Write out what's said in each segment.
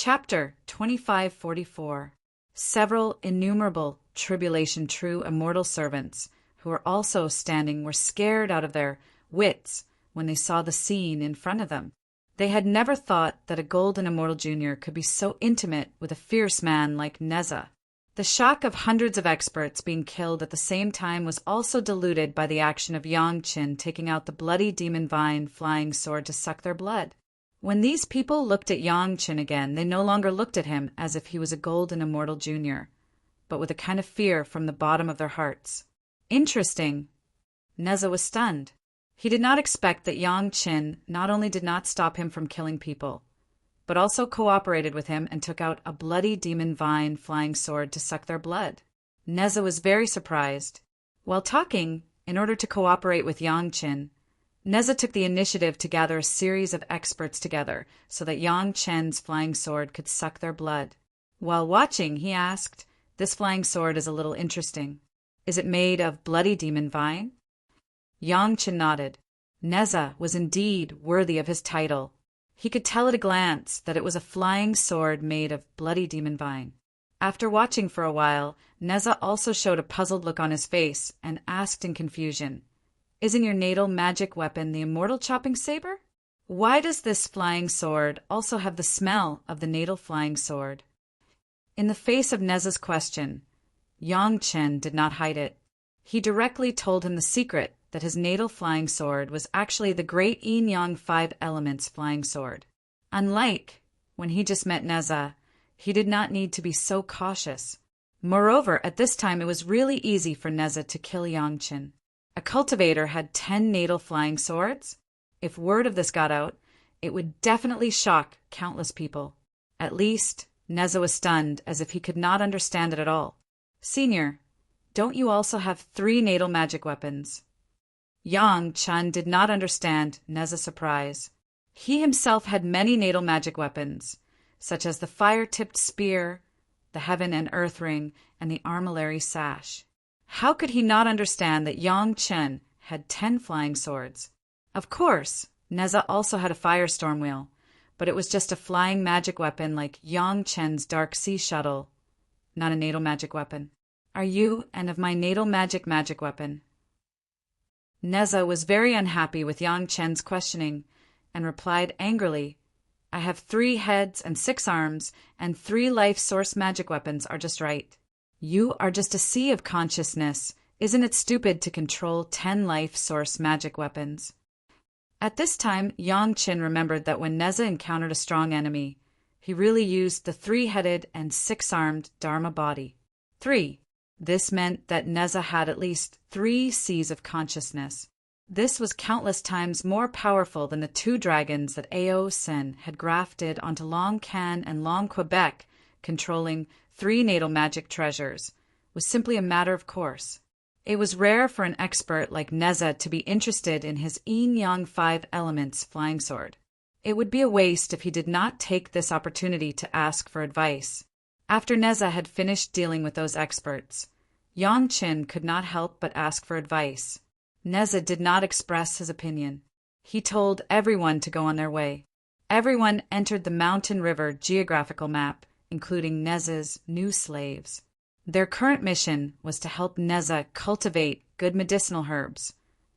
Chapter 2544. Several innumerable tribulation true immortal servants who were also standing were scared out of their wits when they saw the scene in front of them. They had never thought that a golden immortal junior could be so intimate with a fierce man like Neza. The shock of hundreds of experts being killed at the same time was also diluted by the action of Yang Qin taking out the bloody demon vine flying sword to suck their blood. When these people looked at Yang Qin again, they no longer looked at him as if he was a golden immortal junior, but with a kind of fear from the bottom of their hearts. Interesting. Neza was stunned. He did not expect that Yang Qin not only did not stop him from killing people, but also cooperated with him and took out a bloody demon vine flying sword to suck their blood. Neza was very surprised. While talking, in order to cooperate with Yang Qin, Neza took the initiative to gather a series of experts together so that Yang Qin's flying sword could suck their blood. While watching, he asked, "This flying sword is a little interesting. Is it made of bloody demon vine?" Yang Qin nodded. Neza was indeed worthy of his title. He could tell at a glance that it was a flying sword made of bloody demon vine. After watching for a while, Neza also showed a puzzled look on his face and asked in confusion, "Isn't your natal magic weapon the immortal chopping saber? Why does this flying sword also have the smell of the natal flying sword?" In the face of Neza's question, Yang Qin did not hide it. He directly told him the secret that his natal flying sword was actually the great yin-yang 5 elements flying sword. Unlike when he just met Neza, he did not need to be so cautious. Moreover, at this time it was really easy for Neza to kill Yang Qin. A cultivator had 10 natal flying swords. If word of this got out, it would definitely shock countless people. At least, Neza was stunned as if he could not understand it at all. "Senior, don't you also have 3 natal magic weapons?" Yang Qin did not understand Neza's surprise. He himself had many natal magic weapons, such as the fire-tipped spear, the heaven and earth ring, and the armillary sash. How could he not understand that Yang Qin had 10 flying swords? Of course, Neza also had a firestorm wheel, but it was just a flying magic weapon like Yang Qin's dark sea shuttle, not a natal magic weapon. "Are you and of my natal magic weapon?" Neza was very unhappy with Yang Qin's questioning and replied angrily, "I have 3 heads and 6 arms, and 3 life source magic weapons are just right. You are just a sea of consciousness. Isn't it stupid to control 10 life source magic weapons?" At this time, Yang Qin remembered that when Neza encountered a strong enemy, he really used the 3-headed and 6-armed Dharma body. 3. This meant that Neza had at least 3 seas of consciousness. This was countless times more powerful than the 2 dragons that Ao Sin had grafted onto Long Can and Long Quebec, controlling 3 natal magic treasures, was simply a matter of course. It was rare for an expert like Neza to be interested in his yin-yang 5 elements flying sword. It would be a waste if he did not take this opportunity to ask for advice. After Neza had finished dealing with those experts, Yang Qin could not help but ask for advice. Neza did not express his opinion. He told everyone to go on their way. Everyone entered the mountain river geographical map, including Neza's new slaves. Their current mission was to help Neza cultivate good medicinal herbs,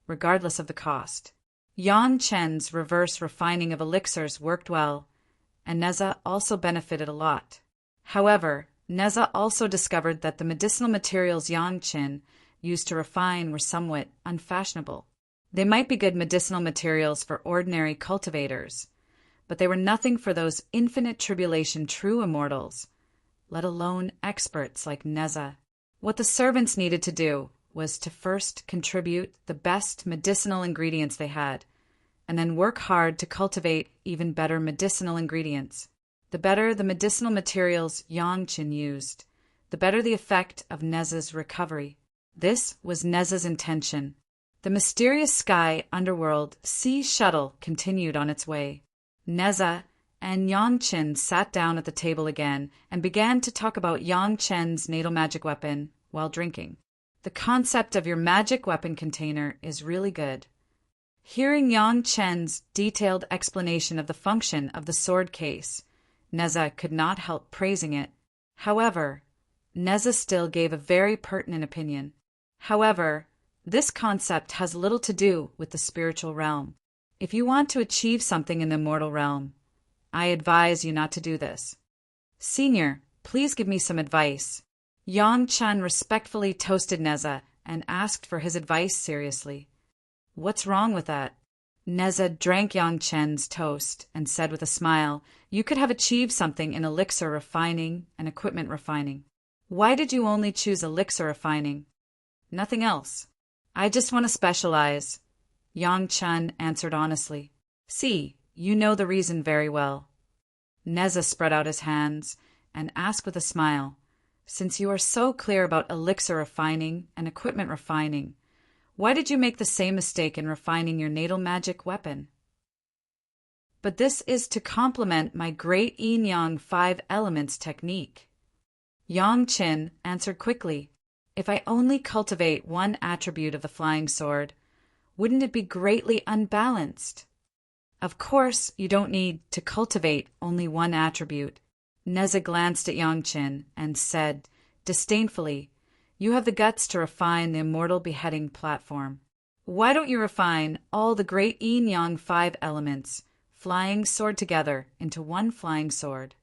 regardless of the cost. Yang Qin's reverse refining of elixirs worked well, and Neza also benefited a lot. However, Neza also discovered that the medicinal materials Yang Qin used to refine were somewhat unfashionable. They might be good medicinal materials for ordinary cultivators, but they were nothing for those infinite tribulation true immortals, let alone experts like Neza. What the servants needed to do was to first contribute the best medicinal ingredients they had, and then work hard to cultivate even better medicinal ingredients. The better the medicinal materials Yang Qin used, the better the effect of Neza's recovery. This was Neza's intention. The mysterious sky underworld sea shuttle continued on its way. Neza and Yang Qin sat down at the table again and began to talk about Yang Qin's natal magic weapon while drinking. The concept of your magic weapon container is really good. Hearing Yang Qin's detailed explanation of the function of the sword case, Neza could not help praising it. However, Neza still gave a very pertinent opinion. However, this concept has little to do with the spiritual realm. If you want to achieve something in the immortal realm, I advise you not to do this. Senior, please give me some advice. Yang Chen respectfully toasted Neza and asked for his advice seriously. What's wrong with that? Neza drank Yang Chen's toast and said with a smile, you could have achieved something in elixir refining and equipment refining. Why did you only choose elixir refining? Nothing else. I just want to specialize. Yang Chen answered honestly. See, you know the reason very well. Neza spread out his hands and asked with a smile, since you are so clear about elixir refining and equipment refining, why did you make the same mistake in refining your natal magic weapon? But this is to complement my great yin-yang 5 elements technique. Yang Chen answered quickly, if I only cultivate one attribute of the flying sword, wouldn't it be greatly unbalanced? Of course, you don't need to cultivate only one attribute. Neza glanced at Yang Chen and said, disdainfully, you have the guts to refine the immortal beheading platform. Why don't you refine all the great yin-yang 5 elements, flying sword together, into one flying sword?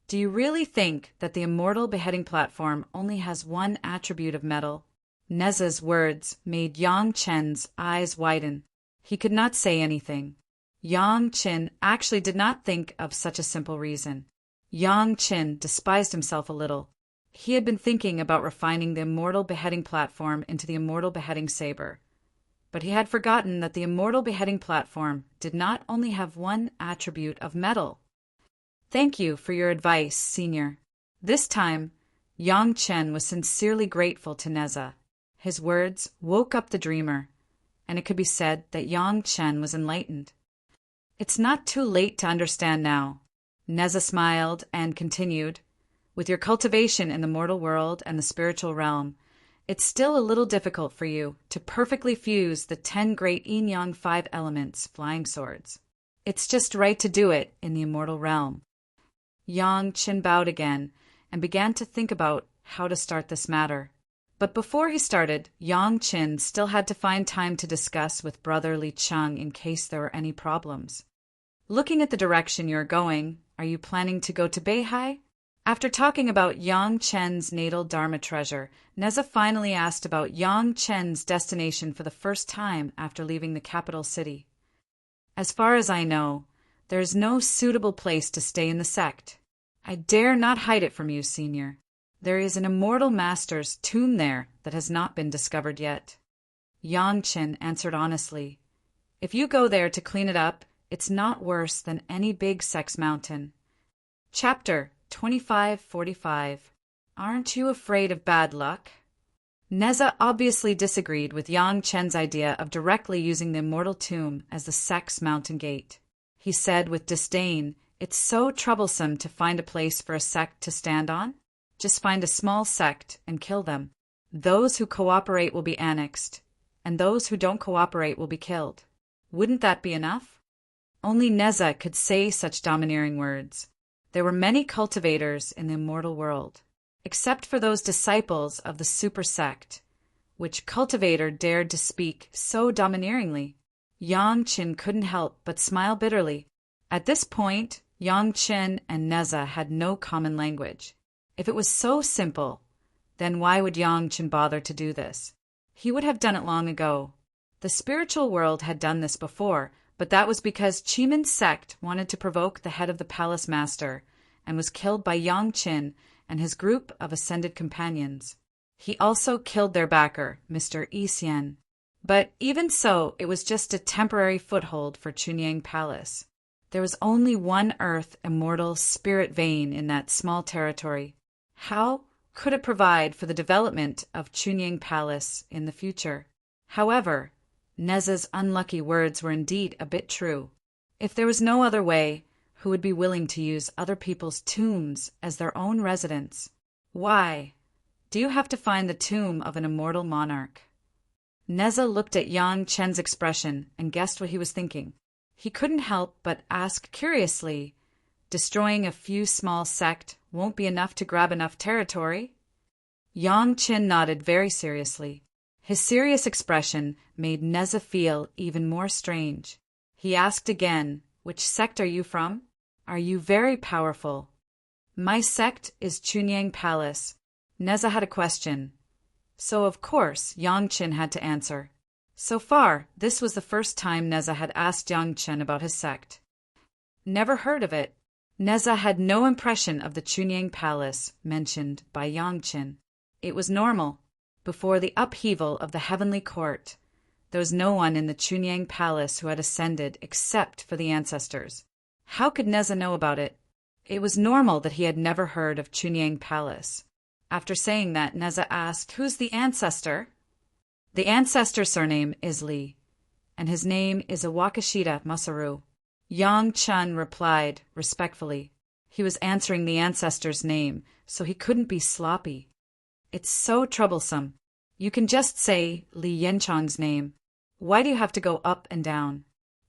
Do you really think that the immortal beheading platform only has one attribute of metal? Neza's words made Yang Chen's eyes widen. He could not say anything. Yang Chen actually did not think of such a simple reason. Yang Chen despised himself a little. He had been thinking about refining the immortal beheading platform into the immortal beheading saber. But he had forgotten that the immortal beheading platform did not only have one attribute of metal. Thank you for your advice, Senior. This time, Yang Chen was sincerely grateful to Neza. His words woke up the dreamer, and it could be said that Yang Chen was enlightened. It's not too late to understand now. Neza smiled and continued, with your cultivation in the mortal world and the spiritual realm, it's still a little difficult for you to perfectly fuse the 10 great yin-yang 5 elements, flying swords. It's just right to do it in the immortal realm. Yang Chen bowed again and began to think about how to start this matter. But before he started, Yang Chen still had to find time to discuss with Brother Li Cheng in case there were any problems. Looking at the direction you're going, are you planning to go to Beihai? After talking about Yang Chen's natal Dharma treasure, Neza finally asked about Yang Chen's destination for the first time after leaving the capital city. As far as I know, there is no suitable place to stay in the sect. I dare not hide it from you, Senior. There is an immortal master's tomb there that has not been discovered yet. Yang Chen answered honestly, if you go there to clean it up, it's not worse than any big sex mountain. Chapter 2545. Aren't you afraid of bad luck? Neza obviously disagreed with Yang Chen's idea of directly using the immortal tomb as the sex mountain gate. He said with disdain, it's so troublesome to find a place for a sect to stand on. Just find a small sect and kill them. Those who cooperate will be annexed, and those who don't cooperate will be killed. Wouldn't that be enough? Only Neza could say such domineering words. There were many cultivators in the immortal world, except for those disciples of the super sect, which cultivator dared to speak so domineeringly. Yang Chen couldn't help but smile bitterly. At this point, Yang Chen and Neza had no common language. If it was so simple, then why would Yang Chen bother to do this? He would have done it long ago. The spiritual world had done this before, but that was because Chimin's sect wanted to provoke the head of the palace master and was killed by Yang Chen and his group of ascended companions. He also killed their backer, Mr. Yixian. But even so, it was just a temporary foothold for Chunyang Palace. There was only one earth immortal spirit vein in that small territory. How could it provide for the development of Chunyang Palace in the future? However, Neza's unlucky words were indeed a bit true. If there was no other way, who would be willing to use other people's tombs as their own residence? Why do you have to find the tomb of an immortal monarch? Neza looked at Yang Chen's expression and guessed what he was thinking. He couldn't help but ask curiously, Destroying a few small sect won't be enough to grab enough territory? Yang Qin nodded very seriously. His serious expression made Neza feel even more strange. He asked again, "Which sect are you from? Are you very powerful?" "My sect is Chunyang Palace." Neza had a question. So, of course, Yang Qin had to answer. So far, this was the first time Neza had asked Yang Qin about his sect. Never heard of it. Neza had no impression of the Chunyang Palace mentioned by Yang Qin. It was normal. Before the upheaval of the heavenly court, there was no one in the Chunyang Palace who had ascended except for the ancestors. How could Neza know about it? It was normal that he had never heard of Chunyang Palace. After saying that, Neza asked, "Who's the ancestor?" "The ancestor's surname is Li, and his name is Wakashita Masaru." Yang Qin replied respectfully. He was answering the ancestor's name, so he couldn't be sloppy. "It's so troublesome. You can just say Li Yanchang's name. Why do you have to go up and down?"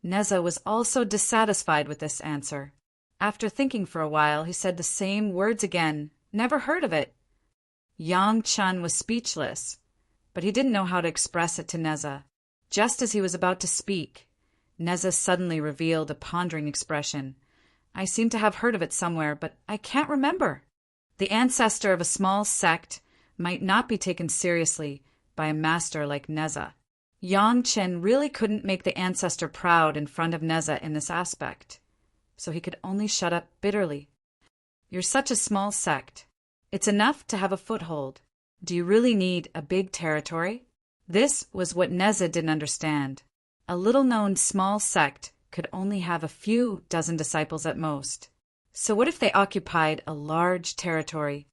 Neza was also dissatisfied with this answer. After thinking for a while, he said the same words again. "Never heard of it." Yang Qin was speechless, but he didn't know how to express it to Neza. Just as he was about to speak, Neza suddenly revealed a pondering expression. "I seem to have heard of it somewhere, but I can't remember." The ancestor of a small sect might not be taken seriously by a master like Neza. Yang Qin really couldn't make the ancestor proud in front of Neza in this aspect, so he could only shut up bitterly. "You're such a small sect. It's enough to have a foothold. Do you really need a big territory?" This was what Neza didn't understand. A little-known small sect could only have a few dozen disciples at most. So what if they occupied a large territory?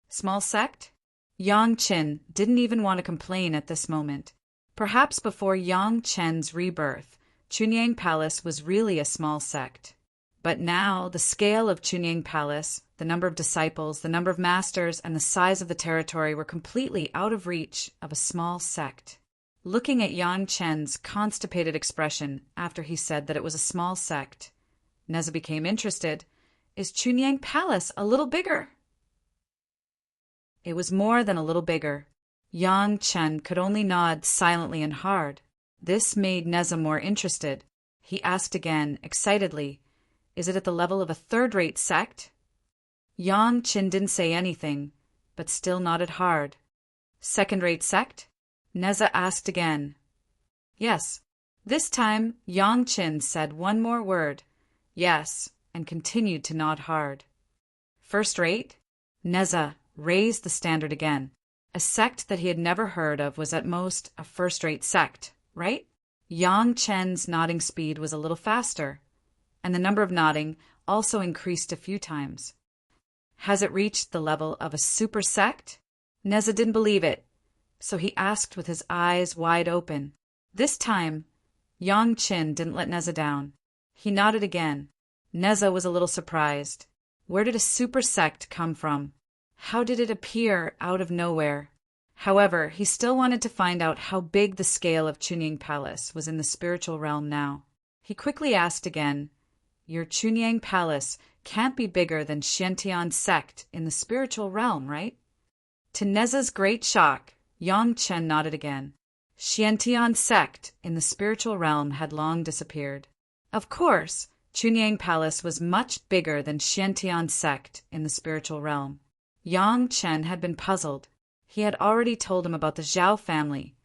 Small sect? Yang Qin didn't even want to complain at this moment. Perhaps before Yang Qin's rebirth, Chunyang Palace was really a small sect. But now the scale of Chunyang Palace, the number of disciples, the number of masters, and the size of the territory were completely out of reach of a small sect. Looking at Yang Qin's constipated expression after he said that it was a small sect, Neza became interested. "Is Chunyang Palace a little bigger?" It was more than a little bigger. Yang Qin could only nod silently and hard. This made Neza more interested. He asked again, excitedly, "Is it at the level of a third-rate sect?" Yang Qin didn't say anything, but still nodded hard. "Second-rate sect?" Neza asked again. "Yes." This time, Yang Qin said one more word, "Yes," and continued to nod hard. "First-rate?" Neza raised the standard again. A sect that he had never heard of was at most a first-rate sect, right? Yang Qin's nodding speed was a little faster, and the number of nodding also increased a few times. "Has it reached the level of a super sect?" Neza didn't believe it, so he asked with his eyes wide open. This time, Yang Qin didn't let Neza down. He nodded again. Neza was a little surprised. Where did a super sect come from? How did it appear out of nowhere? However, he still wanted to find out how big the scale of Chunyang Palace was in the spiritual realm now. He quickly asked again, "Your Chunyang Palace can't be bigger than Xiantian sect in the spiritual realm, right?" To Neza's great shock, Yang Qin nodded again. Xiantian sect in the spiritual realm had long disappeared. Of course, Chunyang Palace was much bigger than Xiantian sect in the spiritual realm. Yang Qin had been puzzled. He had already told him about the Zhao family,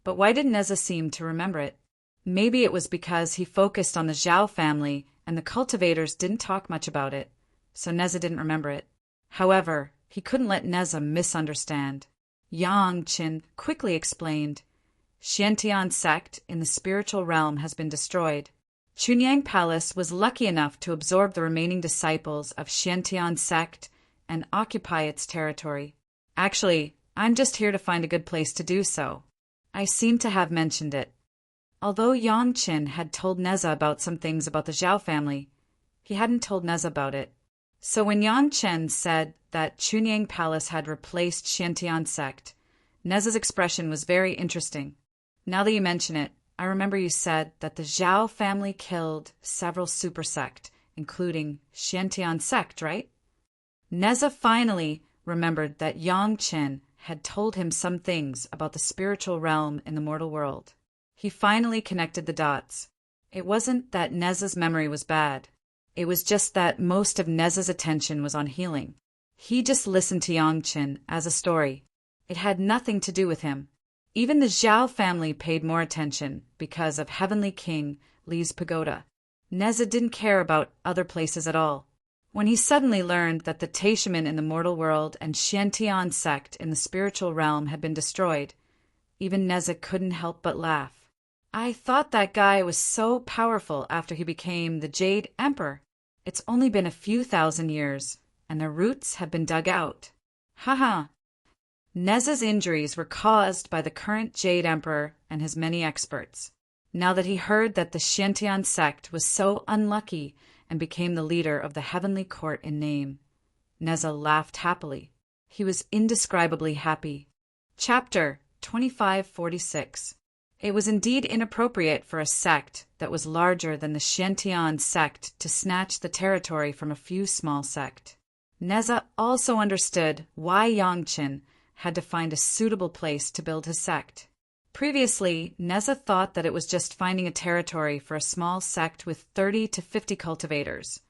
but why didn't Neza seem to remember it? Maybe it was because he focused on the Zhao family and the cultivators didn't talk much about it, so Neza didn't remember it. However, he couldn't let Neza misunderstand. Yang Qin quickly explained, "Xiantian sect in the spiritual realm has been destroyed. Chunyang Palace was lucky enough to absorb the remaining disciples of Xiantian sect and occupy its territory. Actually, I'm just here to find a good place to do so. I seem to have mentioned it." Although Yang Qin had told Neza about some things about the Zhao family, he hadn't told Neza about it. So when Yang Qin said that Chunyang Palace had replaced Xiantian sect, Neza's expression was very interesting. "Now that you mention it, I remember you said that the Zhao family killed several super sect including Shantian sect, right? Neza finally remembered that Yang Chen had told him some things about the spiritual realm in the mortal world. He finally connected the dots. It wasn't that Neza's memory was bad. It was just that most of Neza's attention was on healing. He just listened to Yang Chen as a story. It had nothing to do with him. Even the Zhao family paid more attention because of Heavenly King Li's pagoda. Neza didn't care about other places at all. When he suddenly learned that the Taishaman in the mortal world and Shantian sect in the spiritual realm had been destroyed, even Neza couldn't help but laugh. I thought that guy was so powerful after he became the Jade Emperor. It's only been a few thousand years, and their roots have been dug out. Haha. Neza's injuries were caused by the current Jade Emperor and his many experts. Now that he heard that the Shantian sect was so unlucky and became the leader of the heavenly court in name, Neza laughed happily. He was indescribably happy. Chapter 2546. It was indeed inappropriate for a sect that was larger than the Shantian sect to snatch the territory from a few small sects. Neza also understood why Yang Chen had to find a suitable place to build his sect. Previously, Neza thought that it was just finding a territory for a small sect with 30 to 50 cultivators,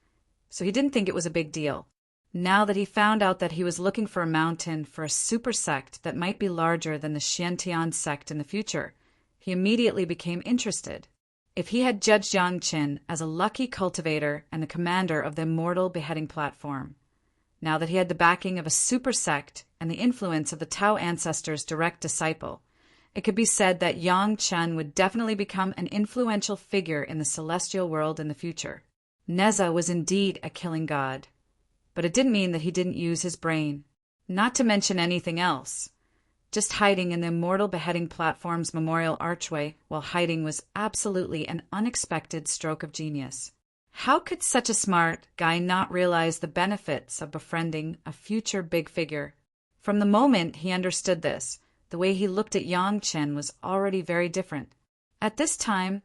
so he didn't think it was a big deal. Now that he found out that he was looking for a mountain for a super sect that might be larger than the Shantian sect in the future, he immediately became interested. If he had judged Yang Chen as a lucky cultivator and the commander of the Immortal beheading platform, now that he had the backing of a super sect and the influence of the Tao ancestors' direct disciple, it could be said that Yang Chen would definitely become an influential figure in the celestial world in the future. Neza was indeed a killing god, but it didn't mean that he didn't use his brain, not to mention anything else. Just hiding in the Immortal beheading platform's memorial archway while hiding was absolutely an unexpected stroke of genius. How could such a smart guy not realize the benefits of befriending a future big figure? From the moment he understood this, the way he looked at Yang Chen was already very different. At this time,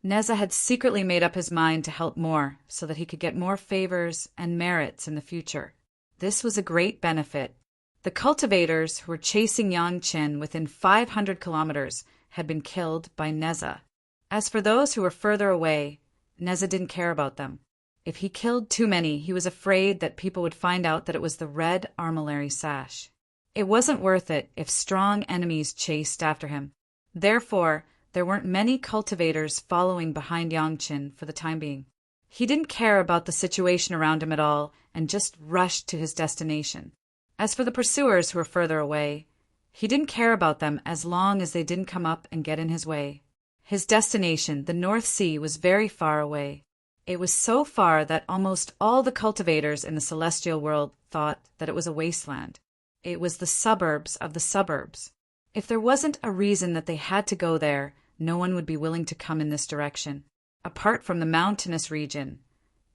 Neza had secretly made up his mind to help more so that he could get more favors and merits in the future. This was a great benefit. The cultivators who were chasing Yang Chen within 500 kilometers had been killed by Neza. As for those who were further away, Neza didn't care about them. If he killed too many, he was afraid that people would find out that it was the red armillary sash. It wasn't worth it if strong enemies chased after him. Therefore, there weren't many cultivators following behind Yang Chen for the time being. He didn't care about the situation around him at all and just rushed to his destination. As for the pursuers who were further away, he didn't care about them as long as they didn't come up and get in his way. His destination, the North Sea, was very far away. It was so far that almost all the cultivators in the celestial world thought that it was a wasteland. It was the suburbs of the suburbs. If there wasn't a reason that they had to go there, no one would be willing to come in this direction. Apart from the mountainous region,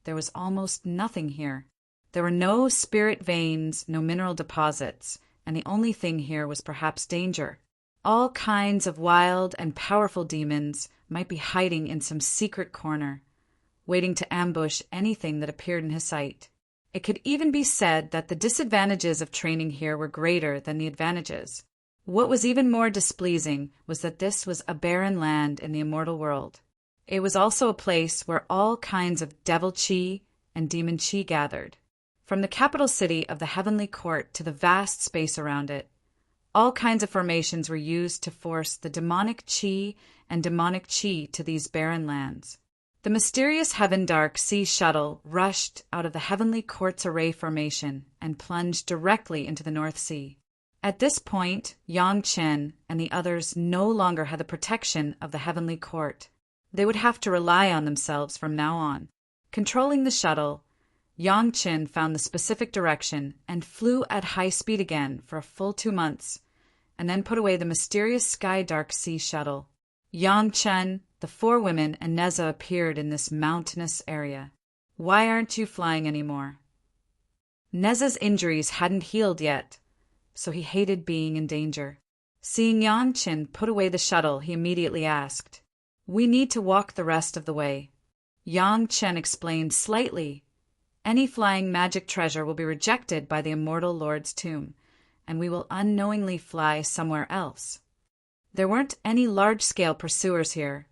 there was almost nothing here. There were no spirit veins, no mineral deposits, and the only thing here was perhaps danger. All kinds of wild and powerful demons might be hiding in some secret corner, waiting to ambush anything that appeared in his sight. It could even be said that the disadvantages of training here were greater than the advantages. What was even more displeasing was that this was a barren land in the immortal world. It was also a place where all kinds of devil chi and demon chi gathered. From the capital city of the heavenly court to the vast space around it, all kinds of formations were used to force the demonic chi and demonic chi to these barren lands. The mysterious Heaven Dark Sea Shuttle rushed out of the heavenly court's array formation and plunged directly into the North Sea. At this point, Yang Chen and the others no longer had the protection of the heavenly court. They would have to rely on themselves from now on. Controlling the shuttle, Yang Chen found the specific direction and flew at high speed again for a full 2 months, and then put away the mysterious Sky Dark Sea Shuttle. Yang Chen, the 4 women, and Neza appeared in this mountainous area. Why aren't you flying anymore? Neza's injuries hadn't healed yet, so he hated being in danger. Seeing Yang Chen put away the shuttle, he immediately asked, "We need to walk the rest of the way. Yang Chen explained slightly. Any flying magic treasure will be rejected by the Immortal Lord's tomb, and we will unknowingly fly somewhere else. There weren't any large-scale pursuers here,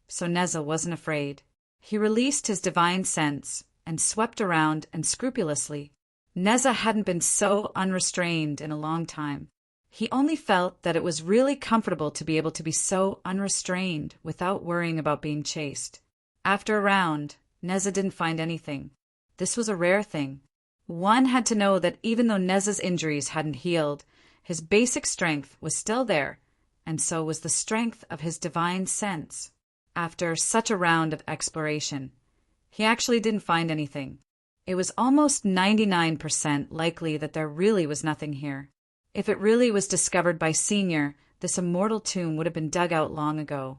so Neza wasn't afraid. He released his divine sense and swept around unscrupulously. Neza hadn't been so unrestrained in a long time. He only felt that it was really comfortable to be able to be so unrestrained without worrying about being chased. After a round, Neza didn't find anything. This was a rare thing. One had to know that even though Neza's injuries hadn't healed, his basic strength was still there, and so was the strength of his divine sense. After such a round of exploration, he actually didn't find anything. It was almost 99% likely that there really was nothing here. If it really was discovered by Senior, this immortal tomb would have been dug out long ago.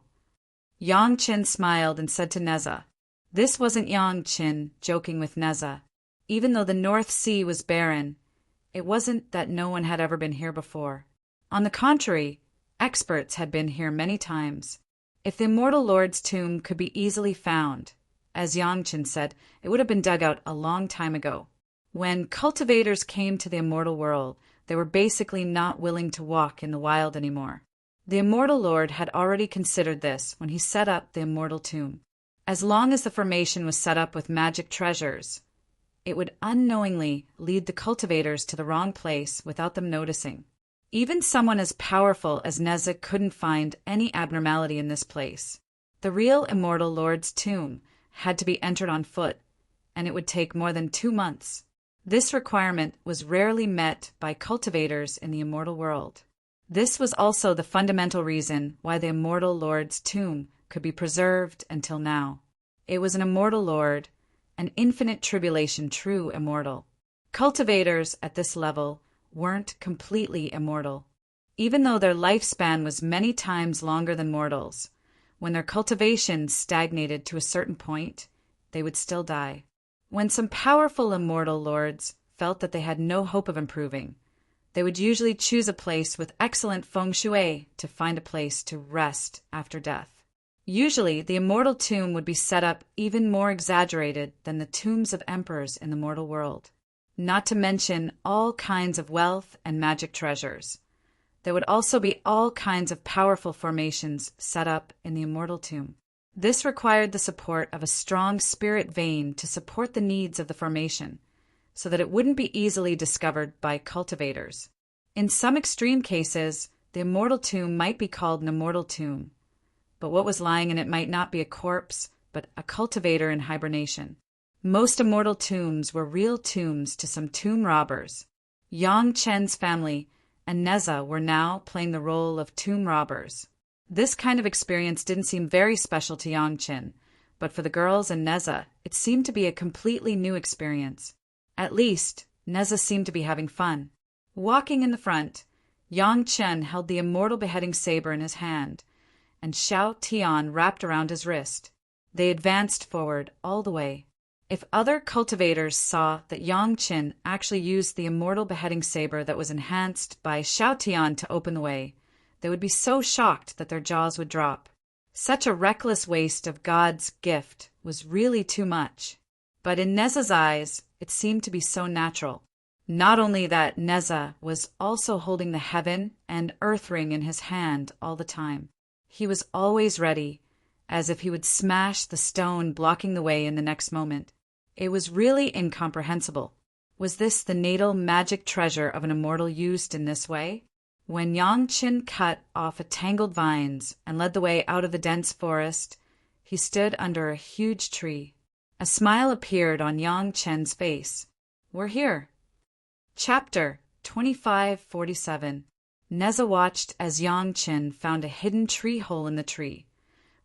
Yang Chen smiled and said to Neza. This wasn't Yang Chen joking with Neza. Even though the North Sea was barren, it wasn't that no one had ever been here before. On the contrary, experts had been here many times. If the Immortal Lord's tomb could be easily found, as Yang Chen said, it would have been dug out a long time ago. When cultivators came to the immortal world, they were basically not willing to walk in the wild anymore. The Immortal Lord had already considered this when he set up the immortal tomb. As long as the formation was set up with magic treasures, it would unknowingly lead the cultivators to the wrong place without them noticing. Even someone as powerful as Neza couldn't find any abnormality in this place. The real Immortal Lord's tomb had to be entered on foot, and it would take more than 2 months. This requirement was rarely met by cultivators in the immortal world. This was also the fundamental reason why the Immortal Lord's tomb could be preserved until now. It was an immortal lord, an infinite tribulation true immortal. Cultivators at this level weren't completely immortal. Even though their lifespan was many times longer than mortals, when their cultivation stagnated to a certain point, they would still die. When some powerful immortal lords felt that they had no hope of improving, they would usually choose a place with excellent feng shui to find a place to rest after death. Usually, the immortal tomb would be set up even more exaggerated than the tombs of emperors in the mortal world, not to mention all kinds of wealth and magic treasures. There would also be all kinds of powerful formations set up in the immortal tomb. This required the support of a strong spirit vein to support the needs of the formation, so that it wouldn't be easily discovered by cultivators. In some extreme cases, the immortal tomb might be called an immortal tomb, but what was lying in it might not be a corpse, but a cultivator in hibernation. Most immortal tombs were real tombs to some tomb robbers. Yang Chen's family and Neza were now playing the role of tomb robbers. This kind of experience didn't seem very special to Yang Chen, but for the girls and Neza, it seemed to be a completely new experience. At least, Neza seemed to be having fun. Walking in the front, Yang Chen held the immortal beheading saber in his hand, and Xiao Tian wrapped around his wrist. They advanced forward all the way. If other cultivators saw that Yang Chen actually used the immortal beheading saber that was enhanced by Xiao Tian to open the way, they would be so shocked that their jaws would drop. Such a reckless waste of God's gift was really too much. But in Neza's eyes, it seemed to be so natural. Not only that, Neza was also holding the heaven and earth ring in his hand all the time. He was always ready, as if he would smash the stone blocking the way in the next moment. It was really incomprehensible. Was this the natal magic treasure of an immortal used in this way? When Yang Chen cut off a tangled vines and led the way out of the dense forest, he stood under a huge tree. A smile appeared on Yang Chen's face. We're here. Chapter 2547. Neza watched as Yang Chen found a hidden tree hole in the tree,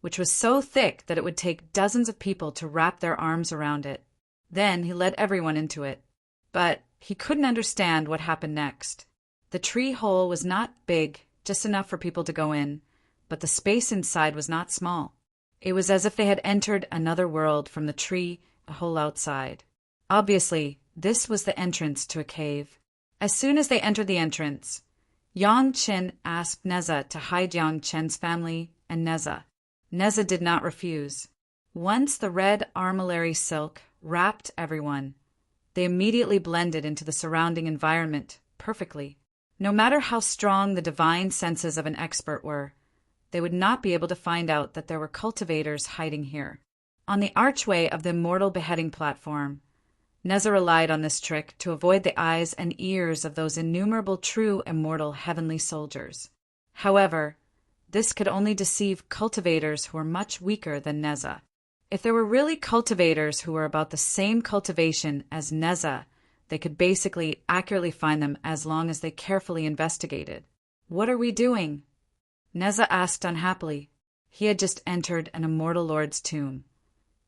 which was so thick that it would take dozens of people to wrap their arms around it. Then he led everyone into it. But he couldn't understand what happened next. The tree hole was not big, just enough for people to go in, but the space inside was not small. It was as if they had entered another world from the tree hole outside. Obviously, this was the entrance to a cave. As soon as they entered the entrance, Yang Chen asked Neza to hide Yang Chen's family and Neza. Neza did not refuse. Once the red armillary silk wrapped everyone, they immediately blended into the surrounding environment perfectly. No matter how strong the divine senses of an expert were, they would not be able to find out that there were cultivators hiding here. On the archway of the Immortal beheading platform, Neza relied on this trick to avoid the eyes and ears of those innumerable true immortal heavenly soldiers. However, this could only deceive cultivators who were much weaker than Neza. If there were really cultivators who were about the same cultivation as Neza, they could basically accurately find them as long as they carefully investigated. "What are we doing?" Neza asked unhappily. He had just entered an immortal lord's tomb.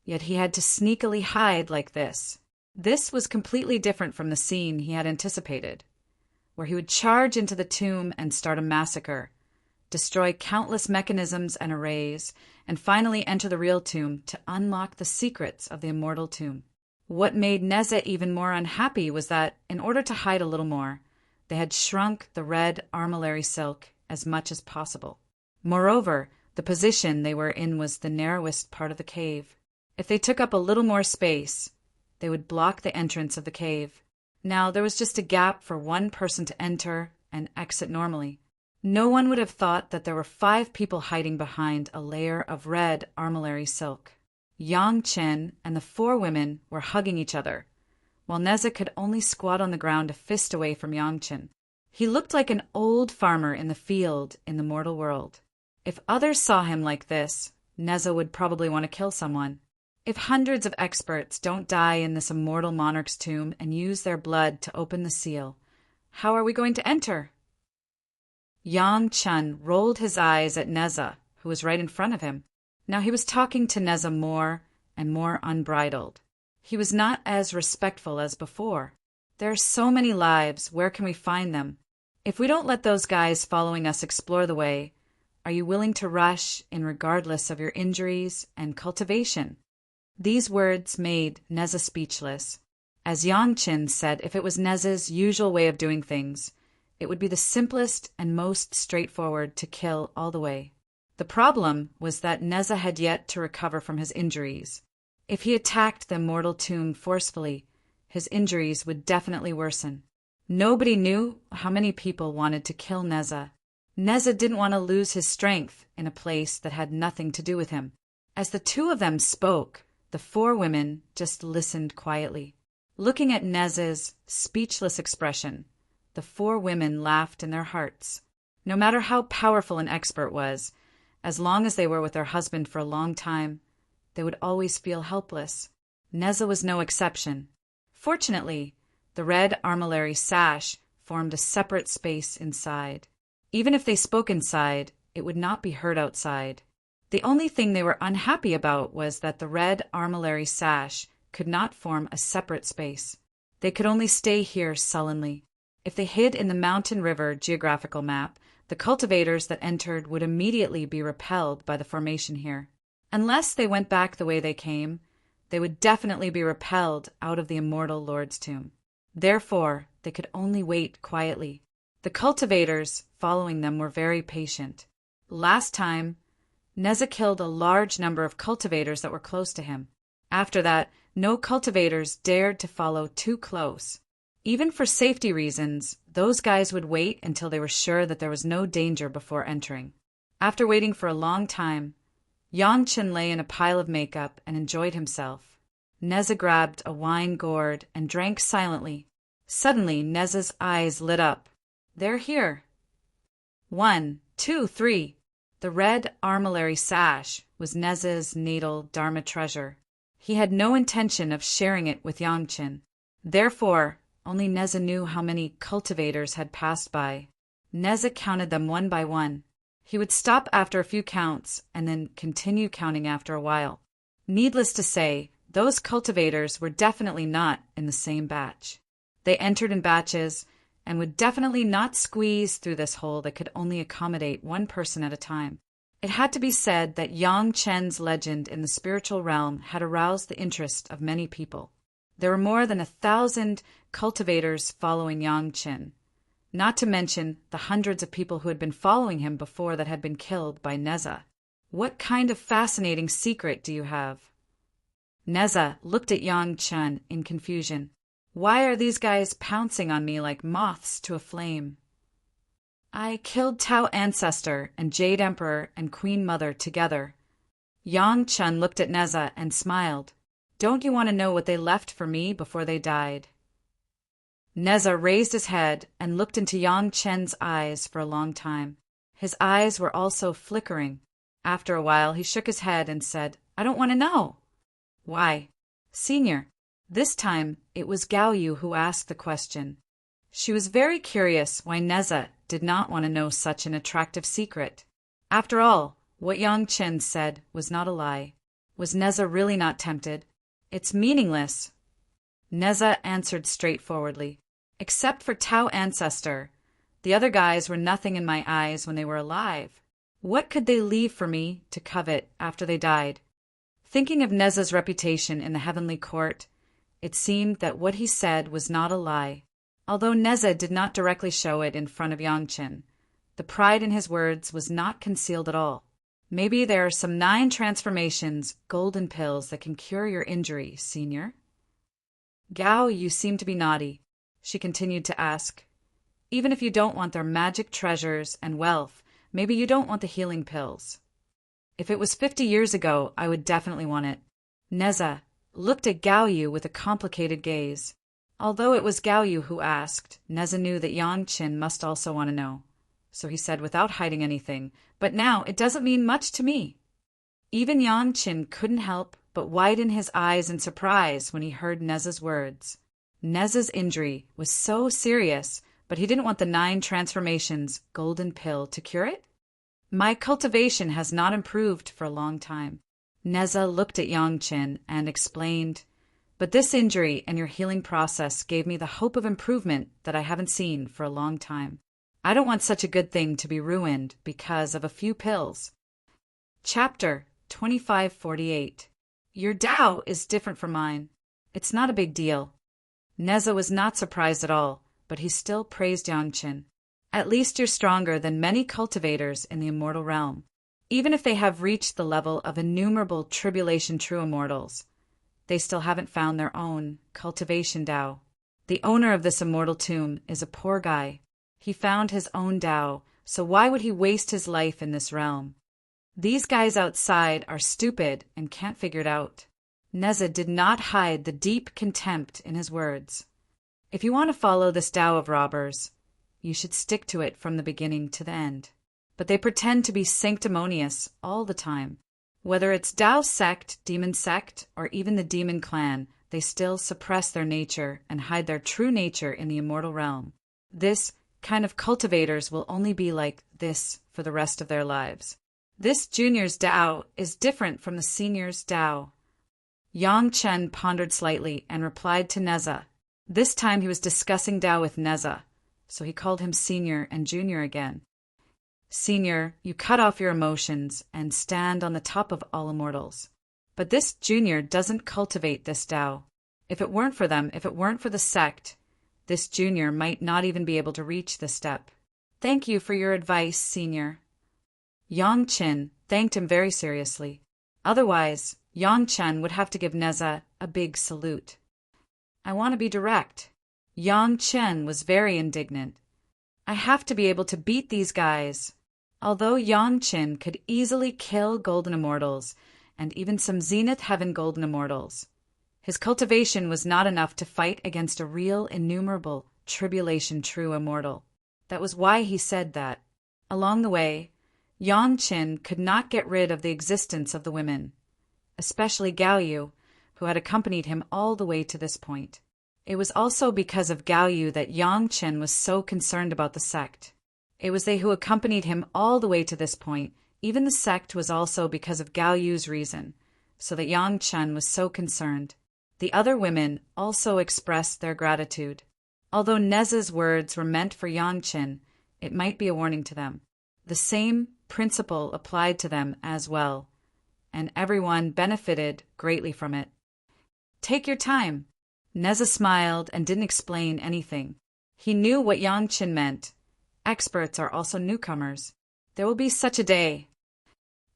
Yet he had to sneakily hide like this. This was completely different from the scene he had anticipated, where he would charge into the tomb and start a massacre, destroy countless mechanisms and arrays, and finally enter the real tomb to unlock the secrets of the immortal tomb. What made Neza even more unhappy was that, in order to hide a little more, they had shrunk the red armillary silk as much as possible. Moreover, the position they were in was the narrowest part of the cave. If they took up a little more space, they would block the entrance of the cave. Now there was just a gap for one person to enter and exit normally. No one would have thought that there were 5 people hiding behind a layer of red armillary silk. Yang Chen and the 4 women were hugging each other, while Neza could only squat on the ground a fist away from Yang Chen. He looked like an old farmer in the field in the mortal world. If others saw him like this, Neza would probably want to kill someone. If hundreds of experts don't die in this immortal monarch's tomb and use their blood to open the seal, how are we going to enter? Yang Chen rolled his eyes at Neza, who was right in front of him. Now he was talking to Neza more and more unbridled. He was not as respectful as before. "There are so many lives, where can we find them? If we don't let those guys following us explore the way, are you willing to rush in regardless of your injuries and cultivation?" These words made Neza speechless. As Yang Chen said, if it was Neza's usual way of doing things, it would be the simplest and most straightforward to kill all the way. The problem was that Neza had yet to recover from his injuries. If he attacked the immortal tomb forcefully, his injuries would definitely worsen. Nobody knew how many people wanted to kill Neza. Neza didn't want to lose his strength in a place that had nothing to do with him. As the 2 of them spoke, the 4 women just listened quietly. Looking at Neza's speechless expression, the 4 women laughed in their hearts. No matter how powerful an expert was, as long as they were with their husband for a long time, they would always feel helpless. Neza was no exception. Fortunately, the red armillary sash formed a separate space inside. Even if they spoke inside, it would not be heard outside. The only thing they were unhappy about was that the red armillary sash could not form a separate space. They could only stay here sullenly. If they hid in the mountain river geographical map, the cultivators that entered would immediately be repelled by the formation here. Unless they went back the way they came, they would definitely be repelled out of the immortal lord's tomb. Therefore, they could only wait quietly. The cultivators following them were very patient. Last time, Neza killed a large number of cultivators that were close to him. After that, no cultivators dared to follow too close. Even for safety reasons, those guys would wait until they were sure that there was no danger before entering. After waiting for a long time, Yang Chen lay in a pile of makeup and enjoyed himself. Neza grabbed a wine gourd and drank silently. Suddenly, Neza's eyes lit up. "They're here." 1, 2, 3. The red armillary sash was Neza's natal Dharma treasure. He had no intention of sharing it with Yang Chen. Therefore, only Neza knew how many cultivators had passed by. Neza counted them one by one. He would stop after a few counts and then continue counting after a while. Needless to say, those cultivators were definitely not in the same batch. They entered in batches and would definitely not squeeze through this hole that could only accommodate one person at a time. It had to be said that Yang Chen's legend in the spiritual realm had aroused the interest of many people. There were more than 1,000 cultivators following Yang Chen, not to mention the hundreds of people who had been following him before that had been killed by Neza. "What kind of fascinating secret do you have?" Neza looked at Yang Chen in confusion. Why are these guys pouncing on me like moths to a flame? I killed Tao Ancestor and Jade Emperor and Queen Mother together. Yang Chen looked at Neza and smiled. Don't you want to know what they left for me before they died? Neza raised his head and looked into Yang Chen's eyes for a long time. His eyes were also flickering. After a while, he shook his head and said, I don't want to know. Why? Senior. This time, it was Gao Yu who asked the question. She was very curious why Neza did not want to know such an attractive secret. After all, what Yang Chen said was not a lie. Was Neza really not tempted? It's meaningless. Neza answered straightforwardly. Except for Tao Ancestor. The other guys were nothing in my eyes when they were alive. What could they leave for me to covet after they died? Thinking of Neza's reputation in the heavenly court, it seemed that what he said was not a lie. Although Neza did not directly show it in front of Yang Chen, the pride in his words was not concealed at all. Maybe there are some 9 transformations, golden pills that can cure your injury, Senior. Gao, you seem to be naughty, she continued to ask. Even if you don't want their magic treasures and wealth, maybe you don't want the healing pills. If it was 50 years ago, I would definitely want it. Neza looked at Gao Yu with a complicated gaze. Although it was Gao Yu who asked, Neza knew that Yang Chen must also want to know. So he said without hiding anything, but now it doesn't mean much to me. Even Yang Chen couldn't help but widen his eyes in surprise when he heard Neza's words. Neza's injury was so serious, but he didn't want the 9 transformations golden pill to cure it? My cultivation has not improved for a long time. Neza looked at Yang Chen and explained, but this injury and your healing process gave me the hope of improvement that I haven't seen for a long time. I don't want such a good thing to be ruined because of a few pills. Chapter 2548. Your Tao is different from mine. It's not a big deal. Neza was not surprised at all, but he still praised Yang Chen. At least you're stronger than many cultivators in the immortal realm, even if they have reached the level of innumerable tribulation true immortals. They still haven't found their own cultivation Tao. The owner of this immortal tomb is a poor guy. He found his own Tao, so why would he waste his life in this realm? These guys outside are stupid and can't figure it out. Neza did not hide the deep contempt in his words. If you want to follow this Tao of robbers, you should stick to it from the beginning to the end. But they pretend to be sanctimonious all the time. Whether it's Tao sect, demon sect, or even the demon clan, they still suppress their nature and hide their true nature in the immortal realm. This kind of cultivators will only be like this for the rest of their lives. This junior's Tao is different from the senior's Tao. Yang Chen pondered slightly and replied to Neza. This time he was discussing Tao with Neza, so he called him senior and junior again. Senior, you cut off your emotions and stand on the top of all immortals. But this junior doesn't cultivate this Tao. If it weren't for them, if it weren't for the sect, this junior might not even be able to reach this step. Thank you for your advice, senior. Yang Chen thanked him very seriously. Otherwise, Yang Chen would have to give Neza a big salute. I want to be direct. Yang Chen was very indignant. I have to be able to beat these guys. Although Yang Chen could easily kill golden immortals, and even some Zenith Heaven golden immortals, his cultivation was not enough to fight against a real innumerable tribulation true immortal. That was why he said that. Along the way, Yang Chen could not get rid of the existence of the women, especially Gao Yu, who had accompanied him all the way to this point. It was also because of Gao Yu that Yang Chen was so concerned about the sect. It was they who accompanied him all the way to this point. Even the sect was also because of Gao Yu's reason, so that Yang Chen was so concerned. The other women also expressed their gratitude. Although Neza's words were meant for Yang Chen, it might be a warning to them. The same principle applied to them as well, and everyone benefited greatly from it. Take your time. Neza smiled and didn't explain anything. He knew what Yang Chen meant. Experts are also newcomers. There will be such a day.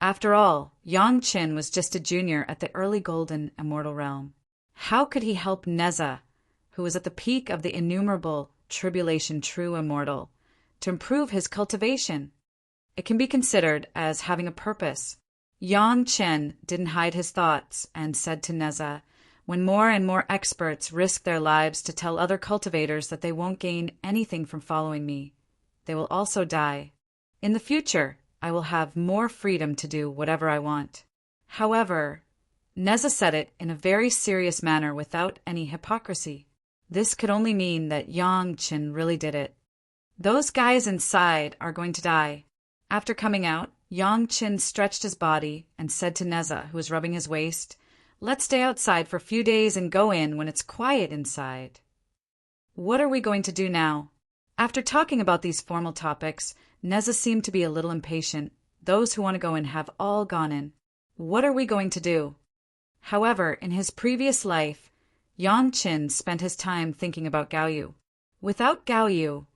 After all, Yang Qin was just a junior at the early golden immortal realm. How could he help Neza, who was at the peak of the innumerable tribulation true immortal, to improve his cultivation? It can be considered as having a purpose. Yang Chen didn't hide his thoughts and said to Neza, when more and more experts risk their lives to tell other cultivators that they won't gain anything from following me, they will also die. In the future, I will have more freedom to do whatever I want. However, Neza said it in a very serious manner without any hypocrisy. This could only mean that Yang Chen really did it. Those guys inside are going to die. After coming out, Yang Chen stretched his body and said to Neza, who was rubbing his waist, "Let's stay outside for a few days and go in when it's quiet inside." What are we going to do now? After talking about these formal topics, Neza seemed to be a little impatient. Those who want to go in have all gone in. What are we going to do? However, in his previous life, Yang Chen spent his time thinking about Gaoyu. Without Gaoyu,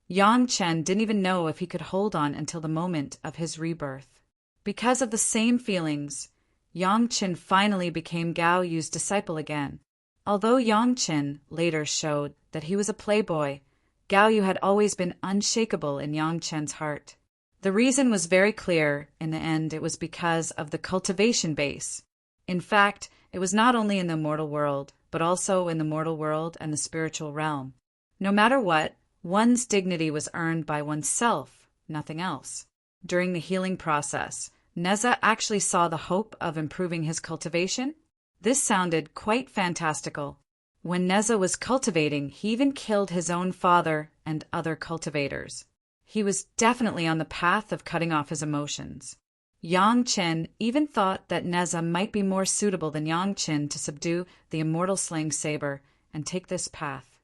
Yang Chen didn't even know if he could hold on until the moment of his rebirth. Because of the same feelings, Yang Chen finally became Gaoyu's disciple again. Although Yang Chen later showed that he was a playboy, Gaoyu had always been unshakable in Yang Chen's heart. The reason was very clear. In the end, it was because of the cultivation base. In fact, it was not only in the mortal world, but also in the mortal world and the spiritual realm. No matter what, one's dignity was earned by oneself, nothing else. During the healing process, Neza actually saw the hope of improving his cultivation. This sounded quite fantastical. When Neza was cultivating, he even killed his own father and other cultivators. He was definitely on the path of cutting off his emotions. Yang Chen even thought that Neza might be more suitable than Yang Chen to subdue the immortal slaying saber and take this path.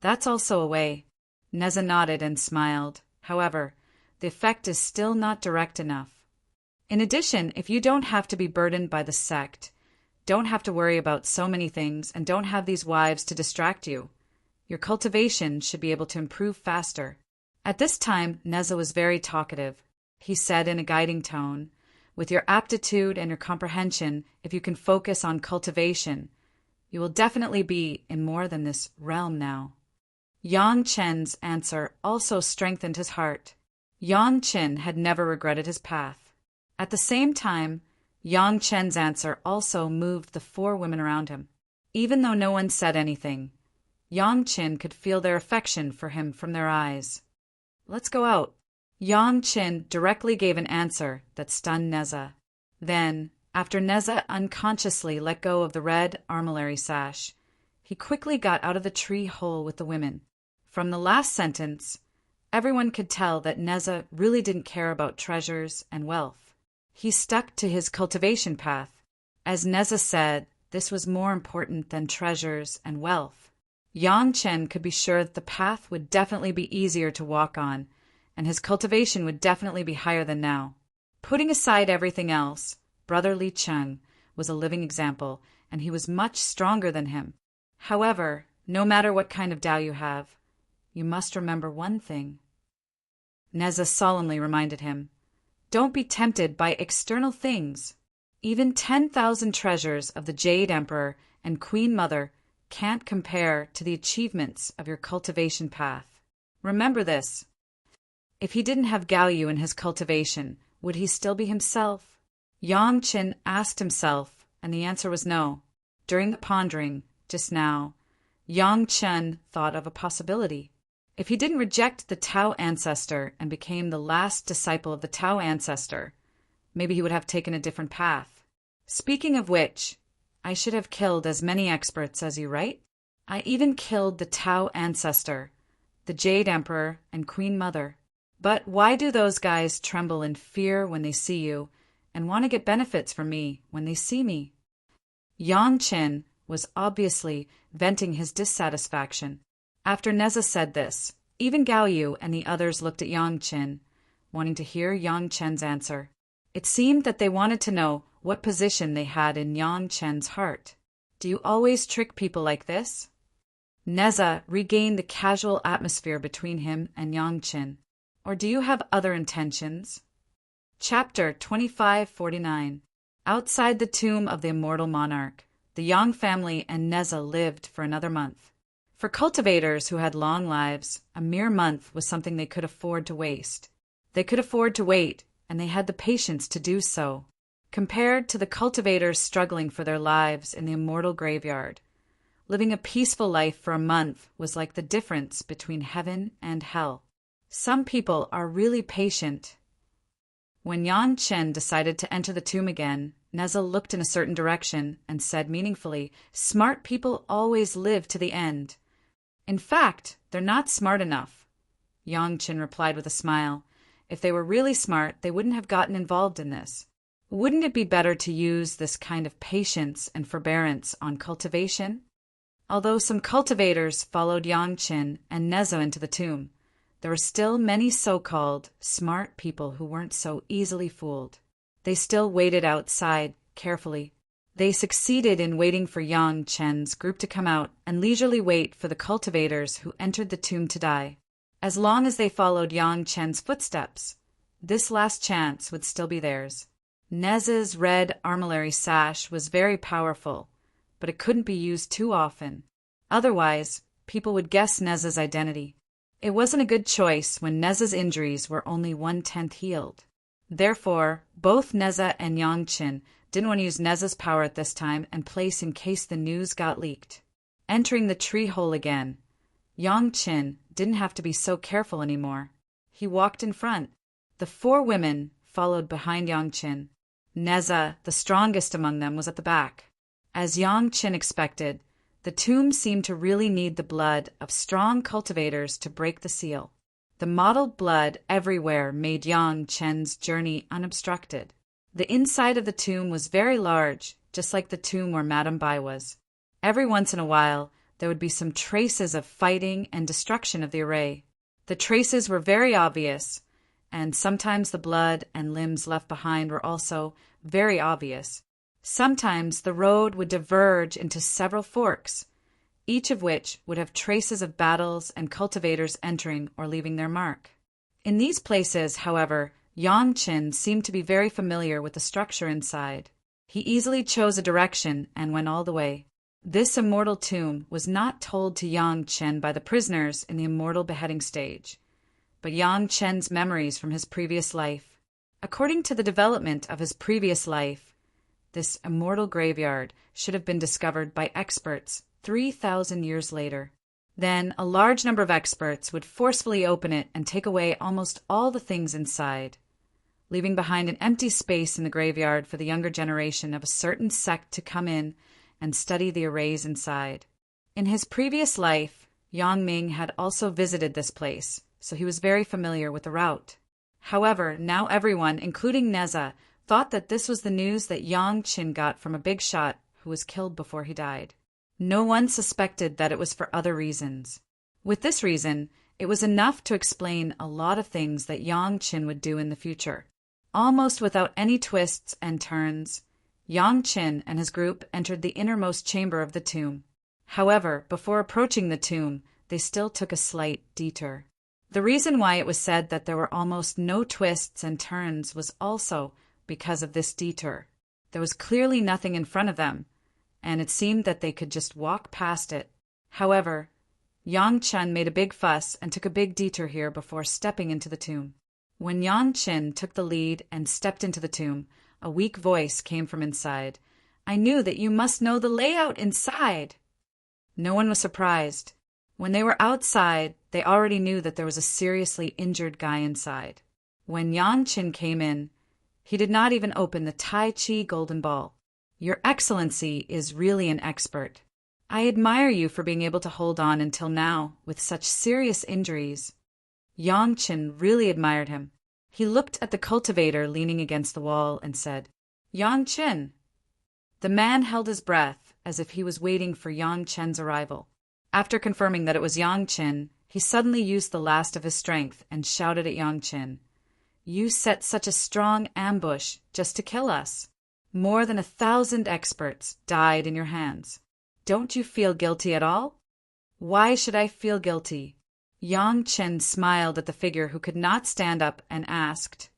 That's also a way. Neza nodded and smiled. However, the effect is still not direct enough. In addition, if you don't have to be burdened by the sect, don't have to worry about so many things, and don't have these wives to distract you, your cultivation should be able to improve faster. At this time, Neza was very talkative. He said in a guiding tone, "With your aptitude and your comprehension, if you can focus on cultivation, you will definitely be in more than this realm now." Yang Chen's answer also strengthened his heart. Yang Chen had never regretted his path. At the same time, Yang Chen's answer also moved the 4 women around him. Even though no one said anything, Yang Chen could feel their affection for him from their eyes. "Let's go out." Yang Chen directly gave an answer that stunned Neza. Then, after Neza unconsciously let go of the red armillary sash, he quickly got out of the tree hole with the women. From the last sentence, everyone could tell that Neza really didn't care about treasures and wealth. He stuck to his cultivation path. As Neza said, this was more important than treasures and wealth. Yang Chen could be sure that the path would definitely be easier to walk on, and his cultivation would definitely be higher than now. Putting aside everything else, Brother Li Cheng was a living example, and he was much stronger than him. However, no matter what kind of Tao you have, you must remember one thing. Neza solemnly reminded him. Don't be tempted by external things. Even 10,000 treasures of the Jade Emperor and Queen Mother can't compare to the achievements of your cultivation path. Remember this. If he didn't have Gaoyu in his cultivation, would he still be himself? Yang Chen asked himself, and the answer was no. During the pondering, just now, Yang Chen thought of a possibility. If he didn't reject the Tao ancestor and became the last disciple of the Tao ancestor, maybe he would have taken a different path. Speaking of which, I should have killed as many experts as you, right? I even killed the Tao ancestor, the Jade Emperor, and Queen Mother. But why do those guys tremble in fear when they see you and want to get benefits from me when they see me? Yang Chen was obviously venting his dissatisfaction. After Neza said this, even Gaoyu and the others looked at Yang Chen, wanting to hear Yang Chen's answer. It seemed that they wanted to know what position they had in Yang Chen's heart. Do you always trick people like this? Neza regained the casual atmosphere between him and Yang Chen. Or do you have other intentions? Chapter 2549. Outside the tomb of the immortal monarch, the Yang family and Neza lived for another month. For cultivators who had long lives, a mere month was something they could afford to waste. They could afford to wait, and they had the patience to do so. Compared to the cultivators struggling for their lives in the immortal graveyard, living a peaceful life for a month was like the difference between heaven and hell. Some people are really patient. When Yan Chen decided to enter the tomb again, Neza looked in a certain direction and said meaningfully, "Smart people always live to the end." "In fact, they're not smart enough," Yang Chen replied with a smile. "If they were really smart, they wouldn't have gotten involved in this. Wouldn't it be better to use this kind of patience and forbearance on cultivation?" Although some cultivators followed Yang Chen and Neza into the tomb, there were still many so-called smart people who weren't so easily fooled. They still waited outside, carefully. They succeeded in waiting for Yang Chen's group to come out and leisurely wait for the cultivators who entered the tomb to die. As long as they followed Yang Chen's footsteps, this last chance would still be theirs. Neza's red armillary sash was very powerful, but it couldn't be used too often. Otherwise, people would guess Neza's identity. It wasn't a good choice when Neza's injuries were only 1/10 healed. Therefore, both Neza and Yang Chen didn't want to use Neza's power at this time and place in case the news got leaked. Entering the tree hole again, Yang Chen didn't have to be so careful anymore. He walked in front. The 4 women followed behind Yang Chen. Neza, the strongest among them, was at the back. As Yang Chen expected, the tomb seemed to really need the blood of strong cultivators to break the seal. The mottled blood everywhere made Yang Chen's journey unobstructed. The inside of the tomb was very large, just like the tomb where Madame Bai was. Every once in a while, there would be some traces of fighting and destruction of the array. The traces were very obvious, and sometimes the blood and limbs left behind were also very obvious. Sometimes the road would diverge into several forks, each of which would have traces of battles and cultivators entering or leaving their mark. In these places, however, Yang Chen seemed to be very familiar with the structure inside. He easily chose a direction and went all the way. This immortal tomb was not told to Yang Chen by the prisoners in the immortal beheading stage, but Yang Chen's memories from his previous life. According to the development of his previous life, this immortal graveyard should have been discovered by experts 3,000 years later. Then a large number of experts would forcefully open it and take away almost all the things inside, leaving behind an empty space in the graveyard for the younger generation of a certain sect to come in and study the arrays inside. In his previous life, Yang Ming had also visited this place, so he was very familiar with the route. However, now everyone, including Neza, thought that this was the news that Yang Chen got from a big shot who was killed before he died. No one suspected that it was for other reasons. With this reason, it was enough to explain a lot of things that Yang Chen would do in the future. Almost without any twists and turns, Yang Chen and his group entered the innermost chamber of the tomb. However, before approaching the tomb, they still took a slight detour. The reason why it was said that there were almost no twists and turns was also because of this detour. There was clearly nothing in front of them, and it seemed that they could just walk past it. However, Yang Chen made a big fuss and took a big detour here before stepping into the tomb. When Yang Chen took the lead and stepped into the tomb, a weak voice came from inside. "I knew that you must know the layout inside." No one was surprised. When they were outside, they already knew that there was a seriously injured guy inside. When Yang Chen came in, he did not even open the Tai Chi golden ball. "Your Excellency is really an expert. I admire you for being able to hold on until now with such serious injuries." Yang Chen really admired him. He looked at the cultivator leaning against the wall and said, "Yang Chen." The man held his breath as if he was waiting for Yang Chen's arrival. After confirming that it was Yang Chen, he suddenly used the last of his strength and shouted at Yang Chen, "You set such a strong ambush just to kill us. More than 1,000 experts died in your hands. Don't you feel guilty at all?" "Why should I feel guilty?" Yang Chen smiled at the figure who could not stand up and asked,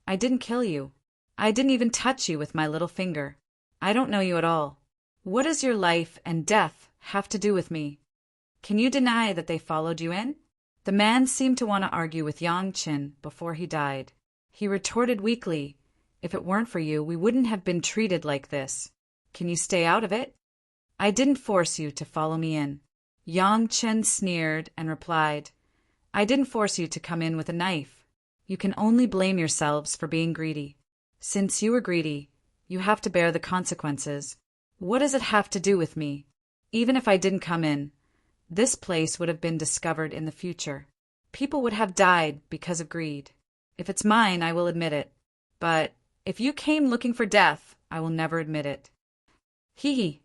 I didn't kill you. I didn't even touch you with my little finger. I don't know you at all. What does your life and death have to do with me? Can you deny that they followed you in?" The man seemed to want to argue with Yang Qin before he died. He retorted weakly, "If it weren't for you, we wouldn't have been treated like this. Can you stay out of it?" "I didn't force you to follow me in." Yang Chen sneered and replied, "I didn't force you to come in with a knife. You can only blame yourselves for being greedy. Since you were greedy, you have to bear the consequences. What does it have to do with me? Even if I didn't come in, this place would have been discovered in the future. People would have died because of greed. If it's mine, I will admit it. But if you came looking for death, I will never admit it." He.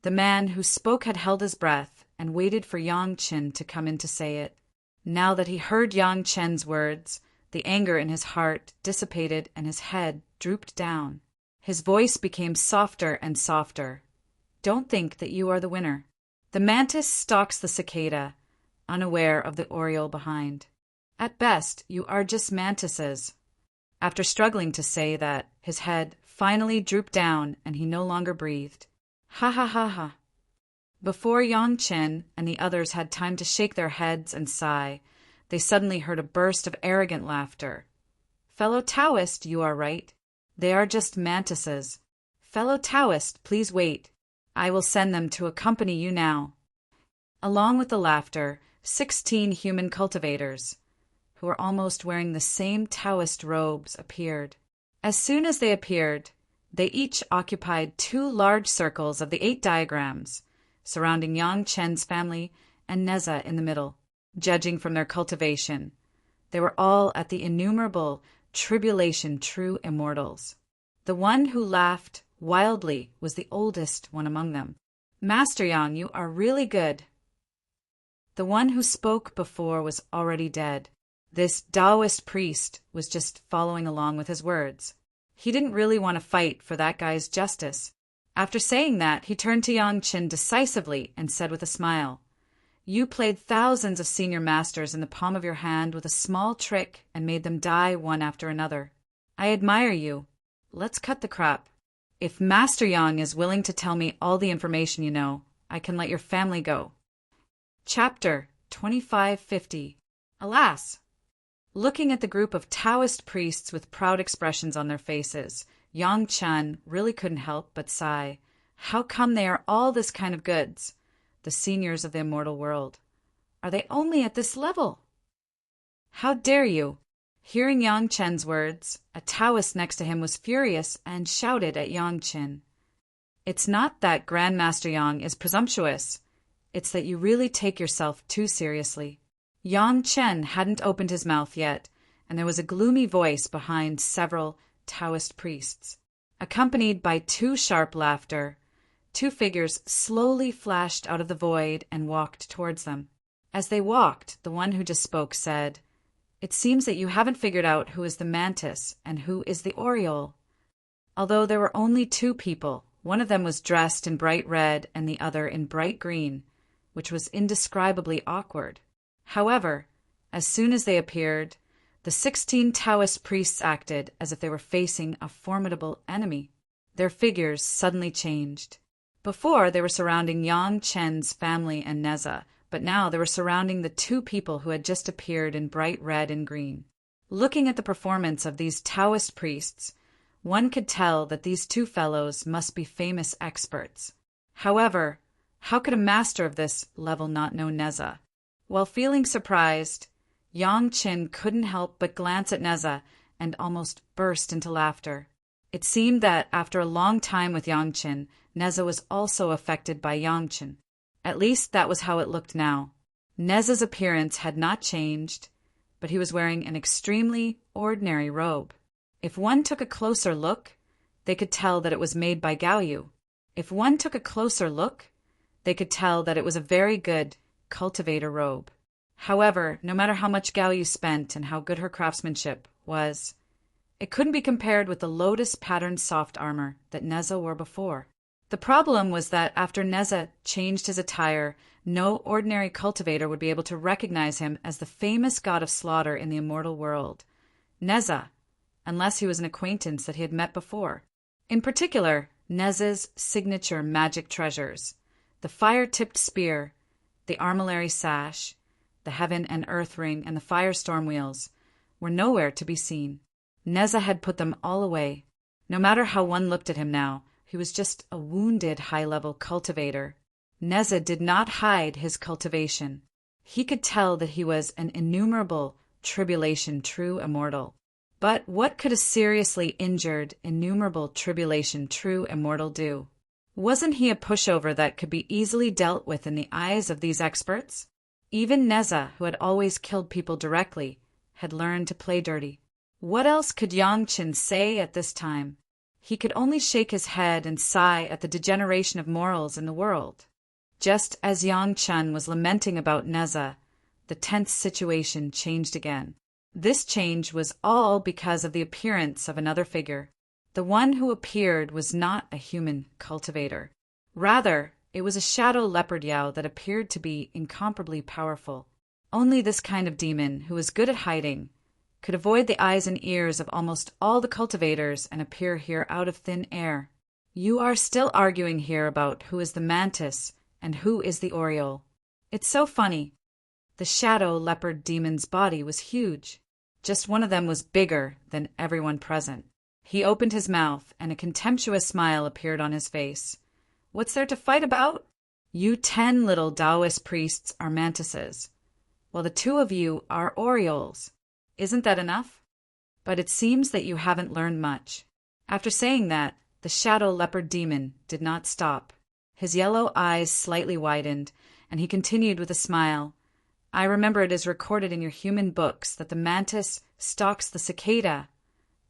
The man who spoke had held his breath and waited for Yang Qin to come in to say it. Now that he heard Yang Chen's words, the anger in his heart dissipated and his head drooped down. His voice became softer and softer. "Don't think that you are the winner. The mantis stalks the cicada, unaware of the oriole behind. At best, you are just mantises." After struggling to say that, his head finally drooped down and he no longer breathed. "Ha ha ha ha." Before Yang Chen and the others had time to shake their heads and sigh, they suddenly heard a burst of arrogant laughter. "Fellow Taoist, you are right. They are just mantises. Fellow Taoist, please wait. I will send them to accompany you now." Along with the laughter, 16 human cultivators, who were almost wearing the same Taoist robes, appeared. As soon as they appeared, they each occupied 2 large circles of the 8 diagrams, surrounding Yang Chen's family and Neza in the middle. Judging from their cultivation, they were all at the innumerable tribulation true immortals. The one who laughed wildly was the oldest one among them. "Master Yang, you are really good." The one who spoke before was already dead. This Taoist priest was just following along with his words. He didn't really want to fight for that guy's justice. After saying that, he turned to Yang Qin decisively and said with a smile, "You played thousands of senior masters in the palm of your hand with a small trick and made them die one after another. I admire you. Let's cut the crap. If Master Yang is willing to tell me all the information you know, I can let your family go." Chapter 2550. Alas! Looking at the group of Taoist priests with proud expressions on their faces, Yang Chen really couldn't help but sigh. How come they are all this kind of goods? The seniors of the immortal world. Are they only at this level? "How dare you!" Hearing Yang Chen's words, a Taoist next to him was furious and shouted at Yang Chen. "It's not that Grandmaster Yang is presumptuous. It's that you really take yourself too seriously." Yang Chen hadn't opened his mouth yet, and there was a gloomy voice behind several Taoist priests. Accompanied by 2 sharp laughter, 2 figures slowly flashed out of the void and walked towards them. As they walked, the one who just spoke said, "It seems that you haven't figured out who is the mantis and who is the oriole." Although there were only 2 people, one of them was dressed in bright red and the other in bright green, which was indescribably awkward. However, as soon as they appeared, the 16 Taoist priests acted as if they were facing a formidable enemy. Their figures suddenly changed. Before, they were surrounding Yang Chen's family and Neza, but now they were surrounding the 2 people who had just appeared in bright red and green. Looking at the performance of these Taoist priests, one could tell that these 2 fellows must be famous experts. However, how could a master of this level not know Neza? While feeling surprised, Yang Chen couldn't help but glance at Neza and almost burst into laughter. It seemed that after a long time with Yang Chen, Neza was also affected by Yang Chen. At least that was how it looked now. Neza's appearance had not changed, but he was wearing an extremely ordinary robe. If one took a closer look, they could tell that it was made by Gaoyu. If one took a closer look, they could tell that it was a very good cultivator robe. However, no matter how much Gaoyu spent and how good her craftsmanship was, it couldn't be compared with the lotus-patterned soft armor that Neza wore before. The problem was that after Neza changed his attire, no ordinary cultivator would be able to recognize him as the famous god of slaughter in the immortal world. Neza, unless he was an acquaintance that he had met before. In particular, Nez's signature magic treasures, the fire-tipped spear, the armillary sash, the heaven and earth ring, and the firestorm wheels, were nowhere to be seen. Neza had put them all away. No matter how one looked at him now, he was just a wounded high-level cultivator. Neza did not hide his cultivation. He could tell that he was an innumerable tribulation true immortal. But what could a seriously injured, innumerable tribulation true immortal do? Wasn't he a pushover that could be easily dealt with in the eyes of these experts? Even Neza, who had always killed people directly, had learned to play dirty. What else could Yang Chen say at this time? He could only shake his head and sigh at the degeneration of morals in the world. Just as Yang Chen was lamenting about Neza, the tense situation changed again. This change was all because of the appearance of another figure. The one who appeared was not a human cultivator. Rather, it was a shadow leopard Yao that appeared to be incomparably powerful. Only this kind of demon, who was good at hiding, could avoid the eyes and ears of almost all the cultivators and appear here out of thin air. You are still arguing here about who is the mantis and who is the oriole. It's so funny. The shadow leopard demon's body was huge. Just one of them was bigger than everyone present. He opened his mouth, and a contemptuous smile appeared on his face. What's there to fight about? You 10 little Taoist priests are mantises, while the 2 of you are orioles. Isn't that enough? But it seems that you haven't learned much. After saying that, the shadow leopard demon did not stop. His yellow eyes slightly widened, and he continued with a smile. I remember it is recorded in your human books that the mantis stalks the cicada,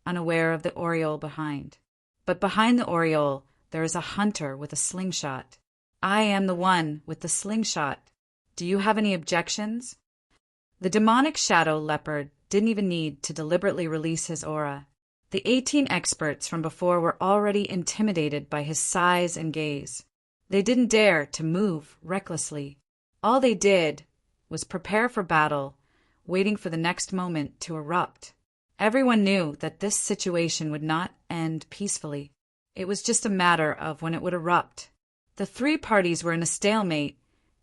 unaware of the oriole behind. But behind the oriole, there is a hunter with a slingshot. I am the one with the slingshot. Do you have any objections? The demonic shadow leopard didn't even need to deliberately release his aura. The 18 experts from before were already intimidated by his size and gaze. They didn't dare to move recklessly. All they did was prepare for battle, waiting for the next moment to erupt. Everyone knew that this situation would not end peacefully. It was just a matter of when it would erupt. The 3 parties were in a stalemate,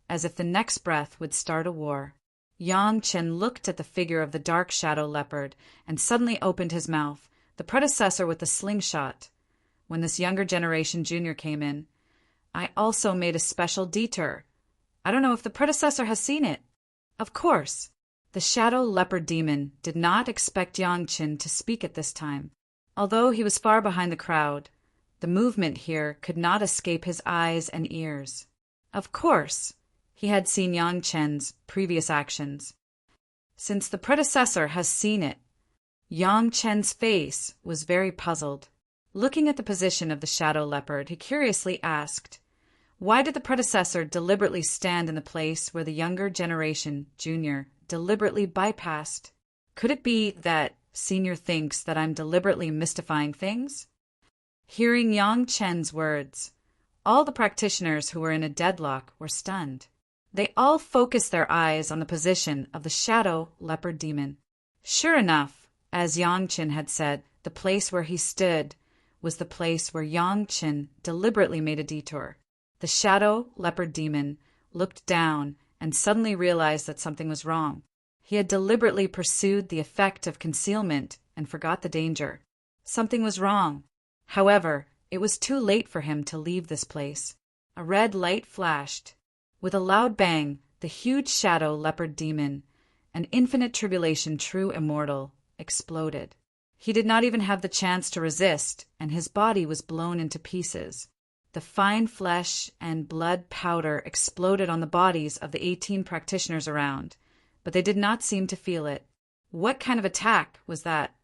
as if the next breath would start a war. Yang Chen looked at the figure of the dark shadow leopard and suddenly opened his mouth, the predecessor with the slingshot. When this younger generation junior came in, I also made a special detour. I don't know if the predecessor has seen it. Of course. The shadow leopard demon did not expect Yang Chen to speak at this time. Although he was far behind the crowd, the movement here could not escape his eyes and ears. Of course, he had seen Yang Chen's previous actions. Since the predecessor has seen it, Yang Chen's face was very puzzled. Looking at the position of the shadow leopard, he curiously asked, why did the predecessor deliberately stand in the place where the younger generation, junior, deliberately bypassed? Could it be that senior thinks that I'm deliberately mystifying things? Hearing Yang Chen's words, all the practitioners who were in a deadlock were stunned. They all focused their eyes on the position of the shadow leopard demon. Sure enough, as Yang Chen had said, the place where he stood was the place where Yang Chen deliberately made a detour. The shadow leopard demon looked down and suddenly realized that something was wrong. He had deliberately pursued the effect of concealment and forgot the danger. Something was wrong. However, it was too late for him to leave this place. A red light flashed. With a loud bang, the huge shadow leopard demon, an infinite tribulation true immortal, exploded. He did not even have the chance to resist, and his body was blown into pieces. The fine flesh and blood powder exploded on the bodies of the 18 practitioners around, but they did not seem to feel it. What kind of attack was that?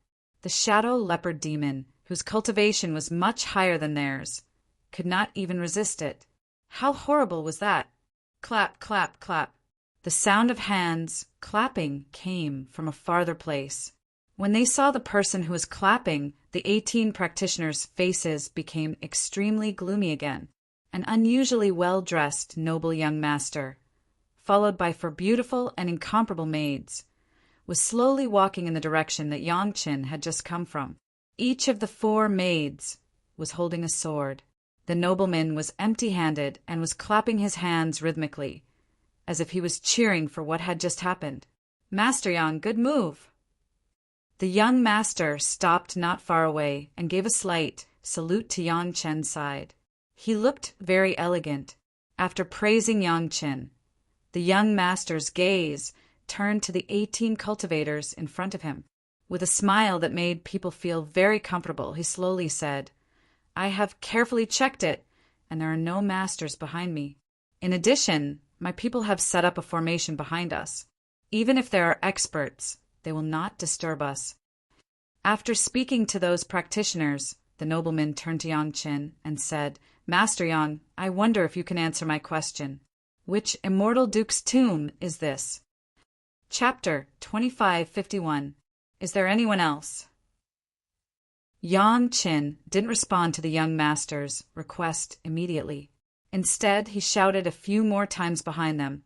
The shadow leopard demon, whose cultivation was much higher than theirs, could not even resist it. How horrible was that? Clap, clap, clap. The sound of hands clapping came from a farther place. When they saw the person who was clapping, the 18 practitioners' faces became extremely gloomy again. An unusually well-dressed, noble young master, followed by 4 beautiful and incomparable maids, was slowly walking in the direction that Yang Chen had just come from. Each of the 4 maids was holding a sword. The nobleman was empty-handed and was clapping his hands rhythmically, as if he was cheering for what had just happened. "Master Yang, good move!" The young master stopped not far away and gave a slight salute to Yang Chen's side. He looked very elegant. After praising Yang Chen, the young master's gaze turned to the 18 cultivators in front of him. With a smile that made people feel very comfortable, he slowly said, "I have carefully checked it, and there are no masters behind me. In addition, my people have set up a formation behind us. Even if there are experts, they will not disturb us." After speaking to those practitioners, the nobleman turned to Yang Chen and said, "Master Yang, I wonder if you can answer my question. Which immortal duke's tomb is this?" Chapter 2551. Is there anyone else? Yang Chen didn't respond to the young master's request immediately. Instead, he shouted a few more times behind them,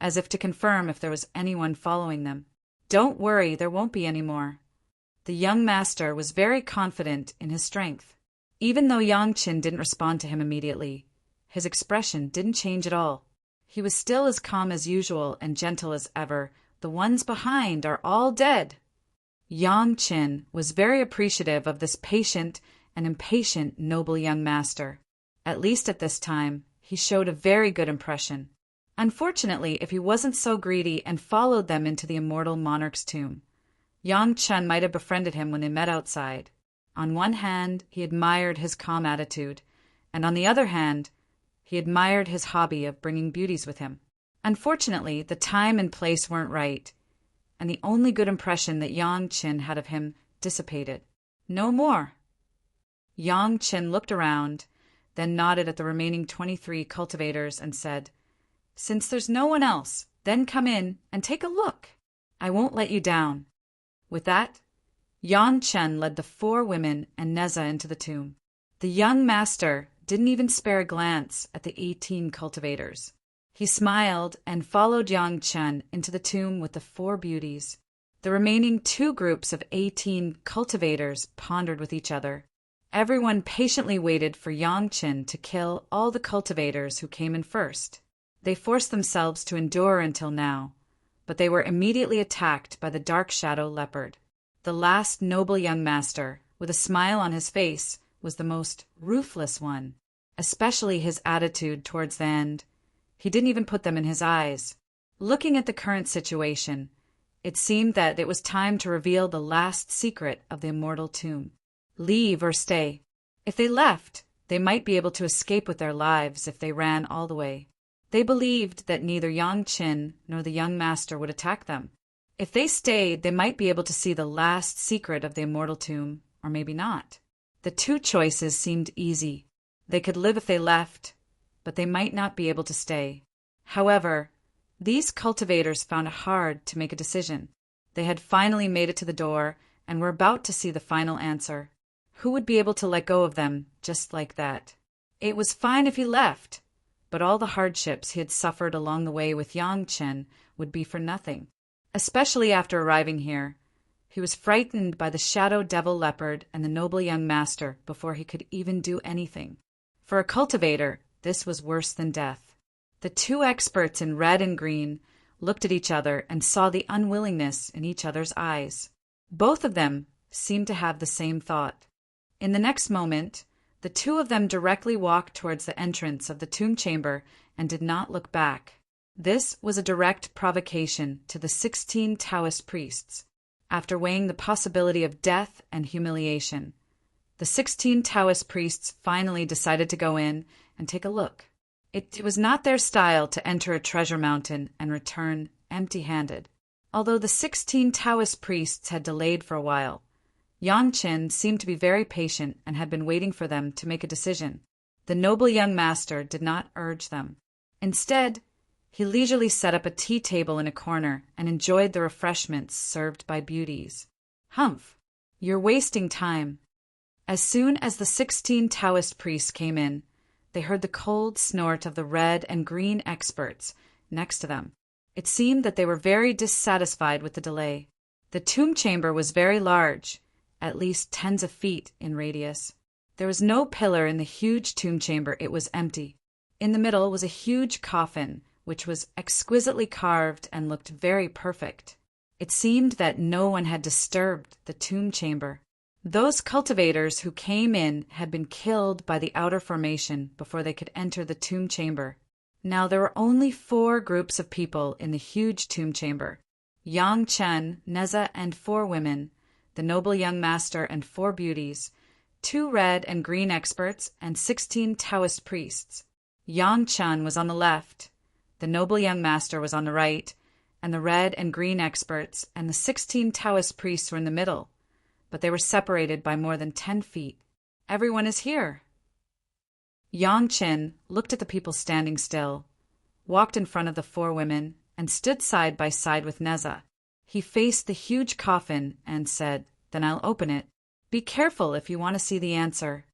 as if to confirm if there was anyone following them. "Don't worry, there won't be any more." The young master was very confident in his strength. Even though Yang Chen didn't respond to him immediately, his expression didn't change at all. He was still as calm as usual and gentle as ever. "The ones behind are all dead." Yang Chen was very appreciative of this patient and impatient noble young master. At least at this time, he showed a very good impression. Unfortunately, if he wasn't so greedy and followed them into the immortal monarch's tomb, Yang Chen might have befriended him when they met outside. On one hand, he admired his calm attitude, and on the other hand, he admired his hobby of bringing beauties with him. Unfortunately, the time and place weren't right, and the only good impression that Yang Chen had of him dissipated. "No more." Yang Chen looked around, then nodded at the remaining 23 cultivators and said, "Since there's no one else, then come in and take a look. I won't let you down." With that, Yang Chen led the 4 women and Neza into the tomb. The young master didn't even spare a glance at the 18 cultivators. He smiled and followed Yang Chen into the tomb with the 4 beauties. The remaining 2 groups of 18 cultivators pondered with each other. Everyone patiently waited for Yang Chen to kill all the cultivators who came in first. They forced themselves to endure until now, but they were immediately attacked by the dark shadow leopard. The last noble young master, with a smile on his face, was the most ruthless one, especially his attitude towards the end. He didn't even put them in his eyes. Looking at the current situation, it seemed that it was time to reveal the last secret of the immortal tomb. Leave or stay. If they left, they might be able to escape with their lives if they ran all the way. They believed that neither Yang Chen nor the young master would attack them. If they stayed, they might be able to see the last secret of the immortal tomb, or maybe not. The 2 choices seemed easy. They could live if they left, but they might not be able to stay. However, these cultivators found it hard to make a decision. They had finally made it to the door and were about to see the final answer. Who would be able to let go of them just like that? It was fine if he left, but all the hardships he had suffered along the way with Yang Chen would be for nothing. Especially after arriving here, he was frightened by the shadow devil leopard and the noble young master before he could even do anything. For a cultivator, this was worse than death. The 2 experts in red and green looked at each other and saw the unwillingness in each other's eyes. Both of them seemed to have the same thought. In the next moment, the 2 of them directly walked towards the entrance of the tomb chamber and did not look back. This was a direct provocation to the 16 Taoist priests. After weighing the possibility of death and humiliation, the 16 Taoist priests finally decided to go in and take a look. It was not their style to enter a treasure mountain and return empty-handed. Although the 16 Taoist priests had delayed for a while, Yang Chen seemed to be very patient and had been waiting for them to make a decision. The noble young master did not urge them. Instead, he leisurely set up a tea table in a corner and enjoyed the refreshments served by beauties. "Humph, you're wasting time." As soon as the 16 Taoist priests came in, they heard the cold snort of the red and green experts next to them. It seemed that they were very dissatisfied with the delay. The tomb chamber was very large, at least tens of feet in radius. There was no pillar in the huge tomb chamber. It was empty. In the middle was a huge coffin, which was exquisitely carved and looked very perfect. It seemed that no one had disturbed the tomb chamber. Those cultivators who came in had been killed by the outer formation before they could enter the tomb chamber. Now there were only 4 groups of people in the huge tomb chamber: Yang Chen, Neza, and 4 women, the noble young master and 4 beauties, 2 red and green experts, and 16 Taoist priests. Yang Chen was on the left, the noble young master was on the right, and the red and green experts and the 16 Taoist priests were in the middle, but they were separated by more than 10 feet. Everyone is here. Yang Chen looked at the people standing still, walked in front of the 4 women, and stood side by side with Neza. He faced the huge coffin and said, "Then I'll open it. Be careful if you want to see the answer."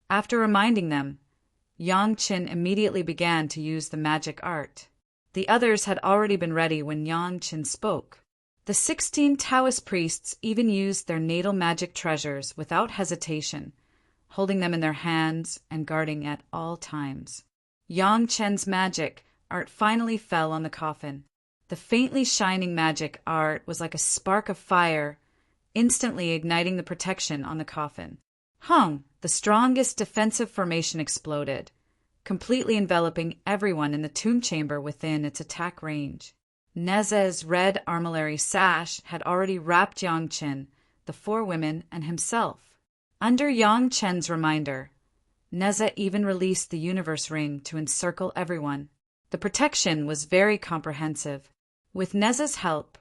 After reminding them, Yang Chen immediately began to use the magic art. The others had already been ready when Yang Chen spoke. The 16 Taoist priests even used their natal magic treasures without hesitation, holding them in their hands and guarding at all times. Yang Chen's magic art finally fell on the coffin. The faintly shining magic art was like a spark of fire, instantly igniting the protection on the coffin. Hung, the strongest defensive formation exploded, completely enveloping everyone in the tomb chamber within its attack range. Neze's red armillary sash had already wrapped Yang Chen, the 4 women, and himself. Under Yang Chen's reminder, Neza even released the universe ring to encircle everyone. The protection was very comprehensive. With Neza's help,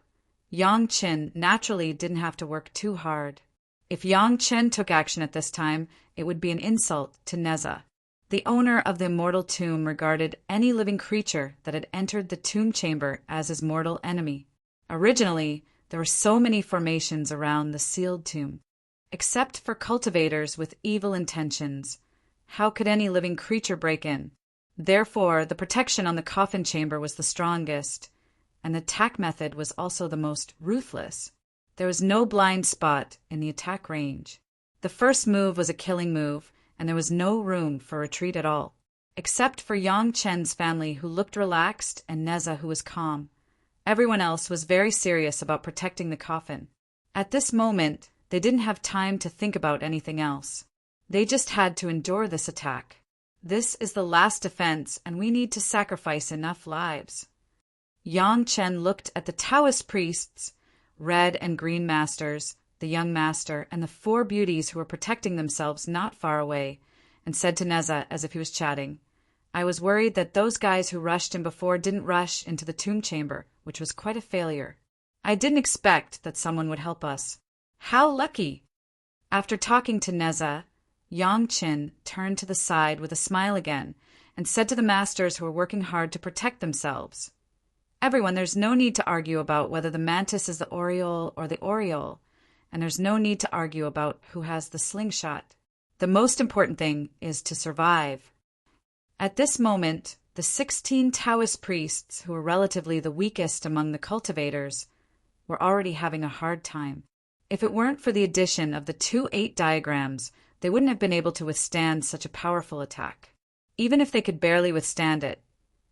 Yang Chen naturally didn't have to work too hard. If Yang Chen took action at this time, it would be an insult to Neza. The owner of the immortal tomb regarded any living creature that had entered the tomb chamber as his mortal enemy. Originally, there were so many formations around the sealed tomb. Except for cultivators with evil intentions, how could any living creature break in? Therefore, the protection on the coffin chamber was the strongest, and the attack method was also the most ruthless. There was no blind spot in the attack range. The first move was a killing move, and there was no room for retreat at all, except for Yang Chen's family, who looked relaxed, and Neza, who was calm. Everyone else was very serious about protecting the coffin. At this moment, they didn't have time to think about anything else. They just had to endure this attack. This is the last defense, and we need to sacrifice enough lives. Yang Chen looked at the Taoist priests, red and green masters, the young master, and the 4 beauties who were protecting themselves not far away, and said to Neza as if he was chatting, "I was worried that those guys who rushed in before didn't rush into the tomb chamber, which was quite a failure. I didn't expect that someone would help us. How lucky!" After talking to Neza, Yang Chen turned to the side with a smile again and said to the masters who were working hard to protect themselves, "Everyone, there's no need to argue about whether the mantis is the oriole or the oriole, and there's no need to argue about who has the slingshot. The most important thing is to survive." At this moment, the 16 Taoist priests, who were relatively the weakest among the cultivators, were already having a hard time. If it weren't for the addition of the 2 8 diagrams, they wouldn't have been able to withstand such a powerful attack. Even if they could barely withstand it,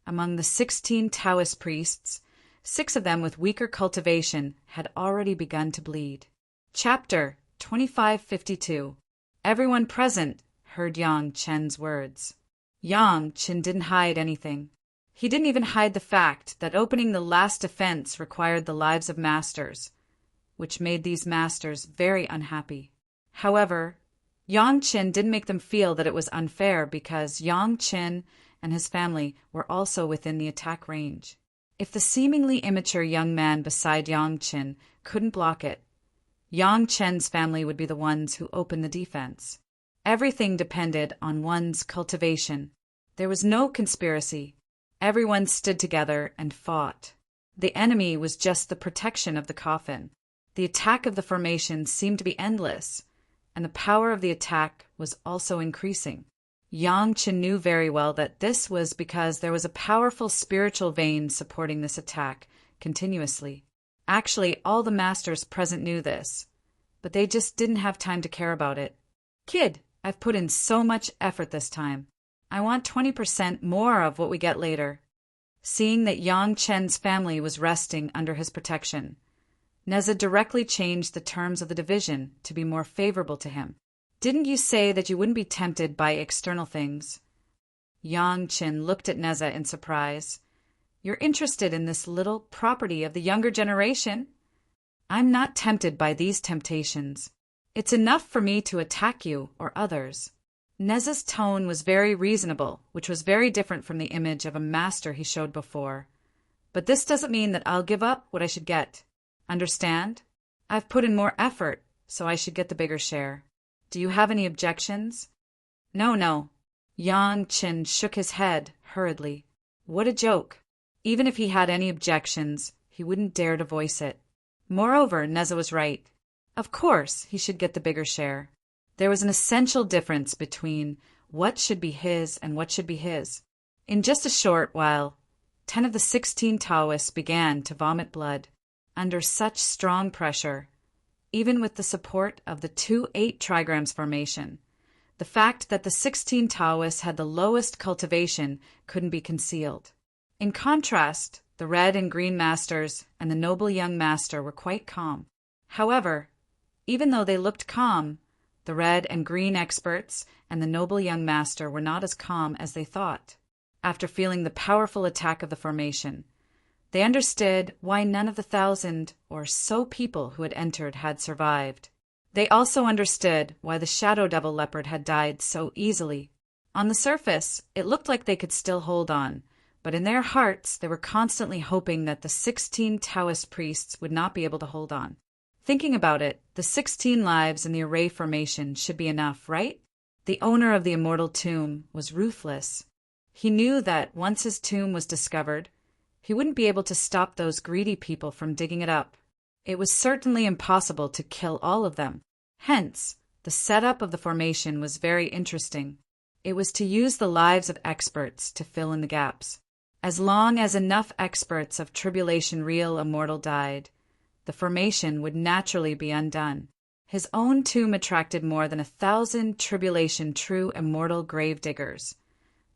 among the 16 Taoist priests, 6 of them with weaker cultivation had already begun to bleed. Chapter 2552. Everyone present heard Yang Chen's words. Yang Chen didn't hide anything. He didn't even hide the fact that opening the last defense required the lives of masters, which made these masters very unhappy. However, Yang Chen didn't make them feel that it was unfair because Yang Chen and his family were also within the attack range. If the seemingly immature young man beside Yang Chen couldn't block it, Yang Chen's family would be the ones who opened the defense. Everything depended on one's cultivation. There was no conspiracy. Everyone stood together and fought. The enemy was just the protection of the coffin. The attack of the formation seemed to be endless, and the power of the attack was also increasing. Yang Chen knew very well that this was because there was a powerful spiritual vein supporting this attack continuously. Actually, all the masters present knew this. but they just didn't have time to care about it. Kid, I've put in so much effort this time. I want 20% more of what we get later. Seeing that Yang Chen's family was resting under his protection, Neza directly changed the terms of the division to be more favorable to him. Didn't you say that you wouldn't be tempted by external things? Yang Chen looked at Neza in surprise. You're interested in this little property of the younger generation? I'm not tempted by these temptations. It's enough for me to attack you or others. Neza's tone was very reasonable, which was very different from the image of a master he showed before. But this doesn't mean that I'll give up what I should get. Understand? I've put in more effort, so I should get the bigger share. Do you have any objections? No. Yang Chen shook his head hurriedly. What a joke. Even if he had any objections, he wouldn't dare to voice it. Moreover, Neza was right. Of course, he should get the bigger share. There was an essential difference between what should be his and what should be his. In just a short while, 10 of the 16 Taoists began to vomit blood under such strong pressure, even with the support of the 2-8 trigrams formation. The fact that the 16 Taoists had the lowest cultivation couldn't be concealed. In contrast, the red and green masters and the noble young master were quite calm. However, even though they looked calm, the red and green experts and the noble young master were not as calm as they thought. After feeling the powerful attack of the formation, they understood why none of the 1,000 or so people who had entered had survived. They also understood why the Shadow Devil Leopard had died so easily. On the surface, it looked like they could still hold on, but in their hearts they were constantly hoping that the 16 Taoist priests would not be able to hold on. Thinking about it, the 16 lives in the array formation should be enough, right? The owner of the Immortal tomb was ruthless. He knew that once his tomb was discovered, he wouldn't be able to stop those greedy people from digging it up. It was certainly impossible to kill all of them. Hence, the setup of the formation was very interesting. It was to use the lives of experts to fill in the gaps. As long as enough experts of Tribulation Real Immortal died, the formation would naturally be undone. His own tomb attracted more than 1,000 Tribulation True Immortal grave diggers.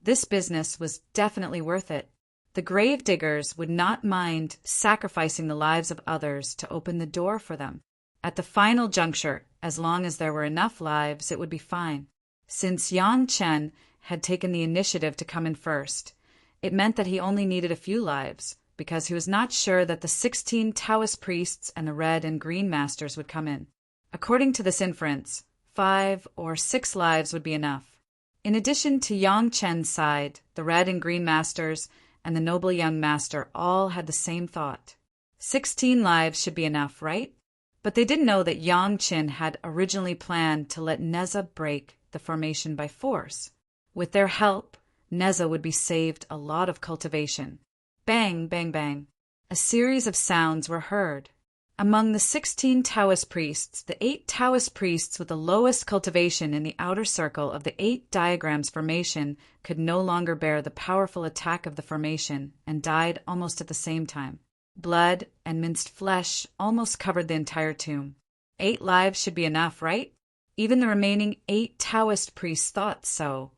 This business was definitely worth it. The grave diggers would not mind sacrificing the lives of others to open the door for them. At the final juncture, as long as there were enough lives, it would be fine. Since Yang Chen had taken the initiative to come in first, it meant that he only needed a few lives, because he was not sure that the 16 Taoist priests and the red and green masters would come in. According to this inference, 5 or 6 lives would be enough. In addition to Yang Chen's side, the red and green masters and the noble young master all had the same thought. 16 lives should be enough, right? But they didn't know that Yang Chen had originally planned to let Neza break the formation by force. With their help, Neza would be saved a lot of cultivation. Bang, bang, bang. A series of sounds were heard. Among the 16 Taoist priests, the 8 Taoist priests with the lowest cultivation in the outer circle of the 8 diagrams formation could no longer bear the powerful attack of the formation and died almost at the same time. Blood and minced flesh almost covered the entire tomb. 8 lives should be enough, right? Even the remaining 8 Taoist priests thought so,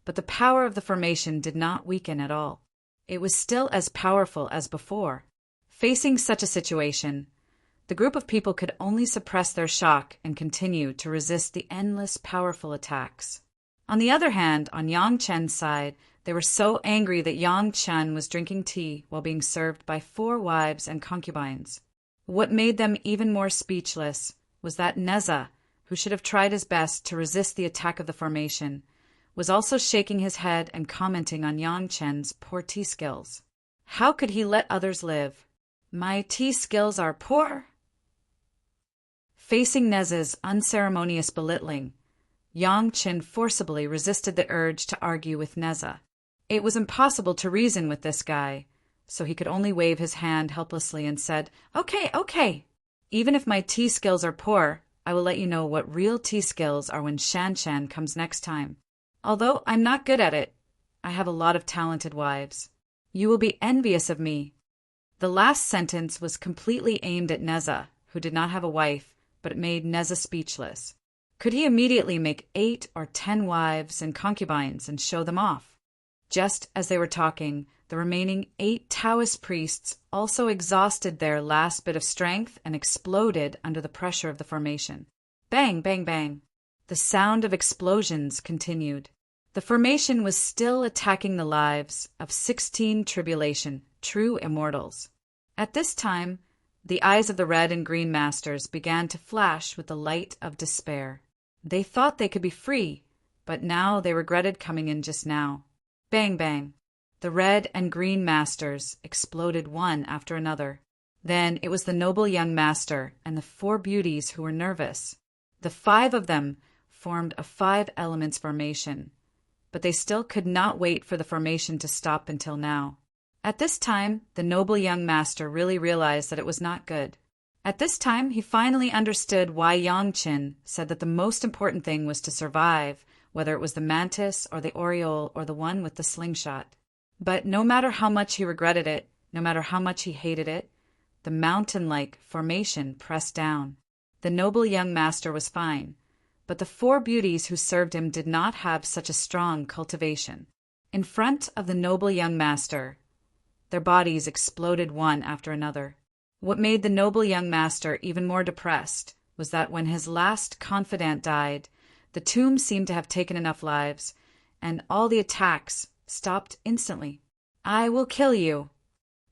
but the power of the formation did not weaken at all. It was still as powerful as before. Facing such a situation, the group of people could only suppress their shock and continue to resist the endless powerful attacks. On the other hand, on Yang Chen's side, they were so angry that Yang Chen was drinking tea while being served by 4 wives and concubines. What made them even more speechless was that Neza, who should have tried his best to resist the attack of the formation, was also shaking his head and commenting on Yang Chen's poor tea skills. How could he let others live? My tea skills are poor. Facing Neza's unceremonious belittling, Yang Chen forcibly resisted the urge to argue with Neza. It was impossible to reason with this guy, so he could only wave his hand helplessly and said, Okay. Even if my tea skills are poor, I will let you know what real tea skills are when Shan comes next time. Although I'm not good at it, I have a lot of talented wives. You will be envious of me. The last sentence was completely aimed at Neza, who did not have a wife, but it made Neza speechless. Could he immediately make 8 or 10 wives and concubines and show them off? Just as they were talking, the remaining 8 Taoist priests also exhausted their last bit of strength and exploded under the pressure of the formation. Bang, bang, bang. The sound of explosions continued. The formation was still attacking the lives of 16 tribulation, true immortals. At this time, the eyes of the red and green masters began to flash with the light of despair. They thought they could be free, but now they regretted coming in just now. Bang, bang. The red and green masters exploded one after another. Then it was the noble young master and the 4 beauties who were nervous. The 5 of them formed a 5 elements formation, but they still could not wait for the formation to stop until now. At this time, the noble young master really realized that it was not good. At this time, he finally understood why Yang Qin said that the most important thing was to survive, whether it was the mantis or the oriole or the one with the slingshot. But no matter how much he regretted it, no matter how much he hated it, the mountain-like formation pressed down. The noble young master was fine, but the 4 beauties who served him did not have such a strong cultivation. In front of the noble young master, their bodies exploded one after another. What made the noble young master even more depressed was that when his last confidant died, the tomb seemed to have taken enough lives, and all the attacks stopped instantly. "I will kill you."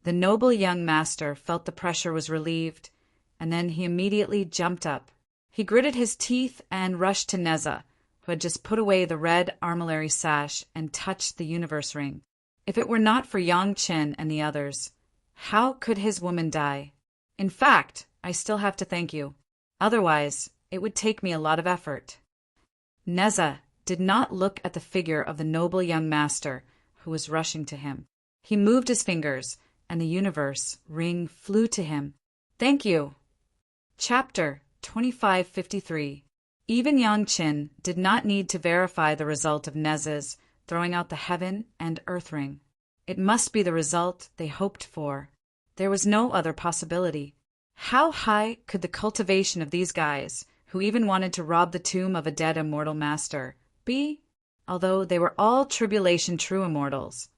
The noble young master felt the pressure was relieved, and then he immediately jumped up. He gritted his teeth and rushed to Neza, who had just put away the red armillary sash and touched the universe ring. If it were not for Yang Qin and the others, how could his woman die? In fact, I still have to thank you. Otherwise, it would take me a lot of effort. Neza did not look at the figure of the noble young master who was rushing to him. He moved his fingers, and the universe ring flew to him. Thank you. Chapter 2553. Even Yang Qin did not need to verify the result of Neza's throwing out the heaven and earth ring. It must be the result they hoped for. There was no other possibility. How high could the cultivation of these guys, who even wanted to rob the tomb of a dead immortal master, be? Although they were all tribulation true immortals,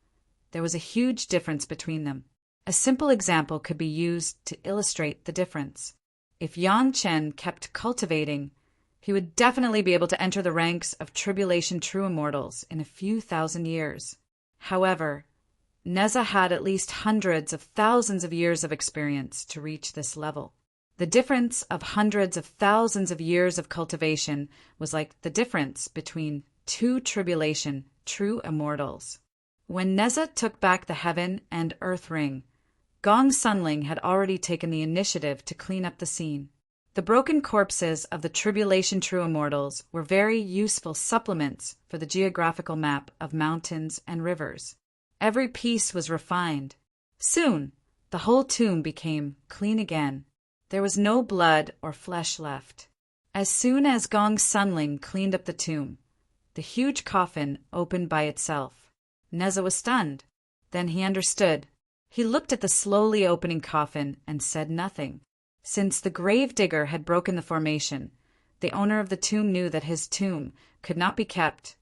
there was a huge difference between them. A simple example could be used to illustrate the difference. If Yang Qin kept cultivating, he would definitely be able to enter the ranks of tribulation true immortals in a few thousand years. However, Neza had at least hundreds of thousands of years of experience to reach this level. The difference of hundreds of thousands of years of cultivation was like the difference between 2 tribulation true immortals. When Neza took back the heaven and earth ring, Gong Sunling had already taken the initiative to clean up the scene. The broken corpses of the tribulation true immortals were very useful supplements for the geographical map of mountains and rivers. Every piece was refined. Soon, the whole tomb became clean again. There was no blood or flesh left. As soon as Gong Sunling cleaned up the tomb, the huge coffin opened by itself. Neza was stunned. Then he understood. He looked at the slowly opening coffin and said nothing. Since the gravedigger had broken the formation, the owner of the tomb knew that his tomb could not be kept,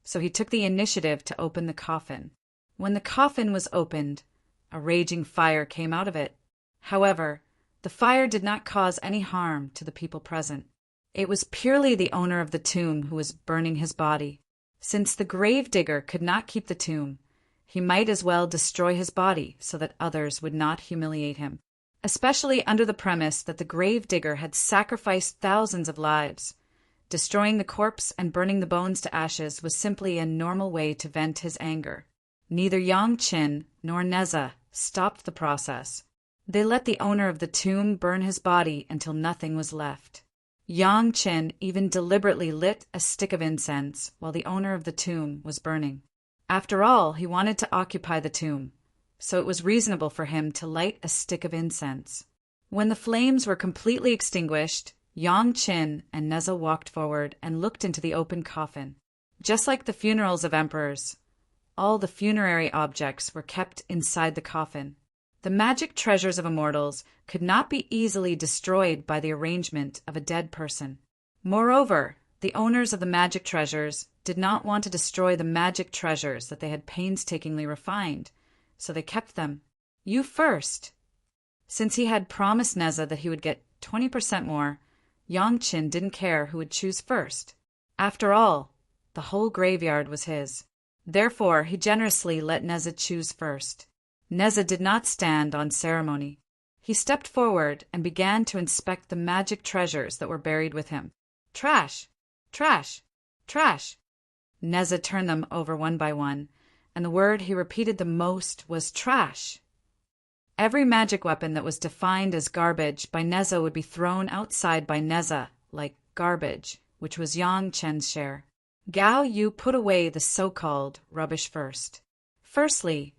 so he took the initiative to open the coffin. When the coffin was opened, a raging fire came out of it. However, the fire did not cause any harm to the people present. It was purely the owner of the tomb who was burning his body. Since the gravedigger could not keep the tomb, he might as well destroy his body so that others would not humiliate him, especially under the premise that the gravedigger had sacrificed thousands of lives. Destroying the corpse and burning the bones to ashes was simply a normal way to vent his anger. Neither Yang Qin nor Neza stopped the process. They let the owner of the tomb burn his body until nothing was left. Yang Qin even deliberately lit a stick of incense while the owner of the tomb was burning. After all, he wanted to occupy the tomb, so it was reasonable for him to light a stick of incense. When the flames were completely extinguished, Yang Qin and Neza walked forward and looked into the open coffin. Just like the funerals of emperors, all the funerary objects were kept inside the coffin. The magic treasures of immortals could not be easily destroyed by the arrangement of a dead person. Moreover, the owners of the magic treasures did not want to destroy the magic treasures that they had painstakingly refined, so they kept them. You first. Since he had promised Neza that he would get 20% more, Yongqin didn't care who would choose first. After all, the whole graveyard was his. Therefore, he generously let Neza choose first. Neza did not stand on ceremony. He stepped forward and began to inspect the magic treasures that were buried with him. Trash! Trash! Trash! Neza turned them over one by one, and the word he repeated the most was trash. Every magic weapon that was defined as garbage by Neza would be thrown outside by Neza like garbage, which was Yongqin's share. Gao Yu put away the so-called rubbish first. Firstly,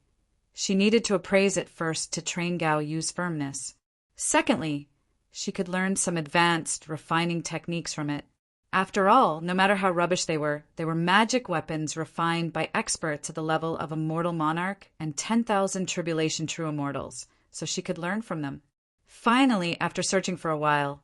she needed to appraise it first to train Gao Yu's firmness. Secondly, she could learn some advanced, refining techniques from it. After all, no matter how rubbish they were magic weapons refined by experts at the level of Immortal Monarch and 10,000 Tribulation True Immortals, so she could learn from them. Finally, after searching for a while,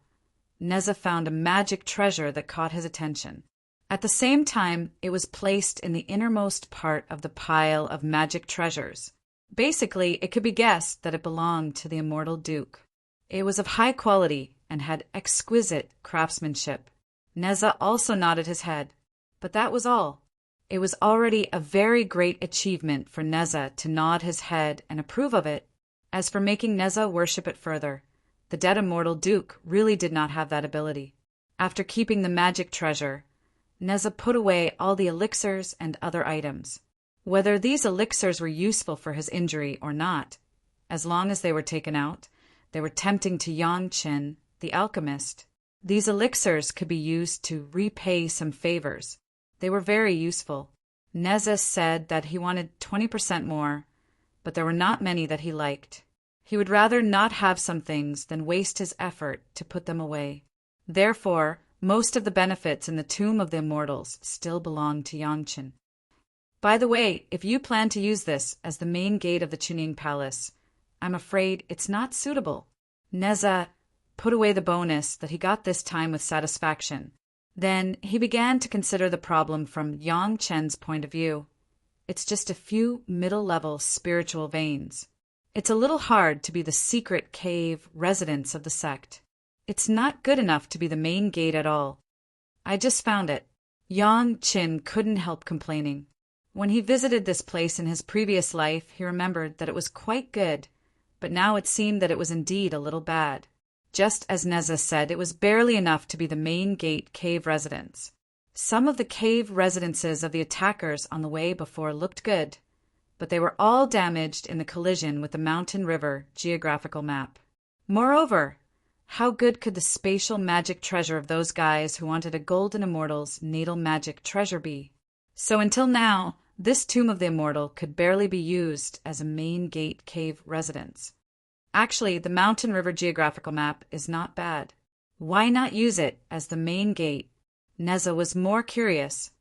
Neza found a magic treasure that caught his attention. At the same time, it was placed in the innermost part of the pile of magic treasures. Basically, it could be guessed that it belonged to the Immortal Duke. It was of high quality and had exquisite craftsmanship. Neza also nodded his head, but that was all. It was already a very great achievement for Neza to nod his head and approve of it. As for making Neza worship it further, the dead Immortal Duke really did not have that ability. After keeping the magic treasure, Neza put away all the elixirs and other items. Whether these elixirs were useful for his injury or not, as long as they were taken out, they were tempting to Yongqin, the alchemist. These elixirs could be used to repay some favors. They were very useful. Neza said that he wanted 20% more, but there were not many that he liked. He would rather not have some things than waste his effort to put them away. Therefore, most of the benefits in the Tomb of the Immortals still belonged to Yongqin. By the way, if you plan to use this as the main gate of the Chuning Palace, I'm afraid it's not suitable. Neza put away the bonus that he got this time with satisfaction. Then he began to consider the problem from Yongqin's point of view. It's just a few middle-level spiritual veins. It's a little hard to be the secret cave residence of the sect. It's not good enough to be the main gate at all. I just found it. Yongqin couldn't help complaining. When he visited this place in his previous life, he remembered that it was quite good, but now it seemed that it was indeed a little bad. Just as Neza said, it was barely enough to be the main gate cave residence. Some of the cave residences of the attackers on the way before looked good, but they were all damaged in the collision with the Mountain River geographical map. Moreover, how good could the spatial magic treasure of those guys who wanted a Golden Immortal's natal magic treasure be? So until now, this Tomb of the Immortal could barely be used as a main gate cave residence. Actually, the Mountain River geographical map is not bad. Why not use it as the main gate? Neza was more curious.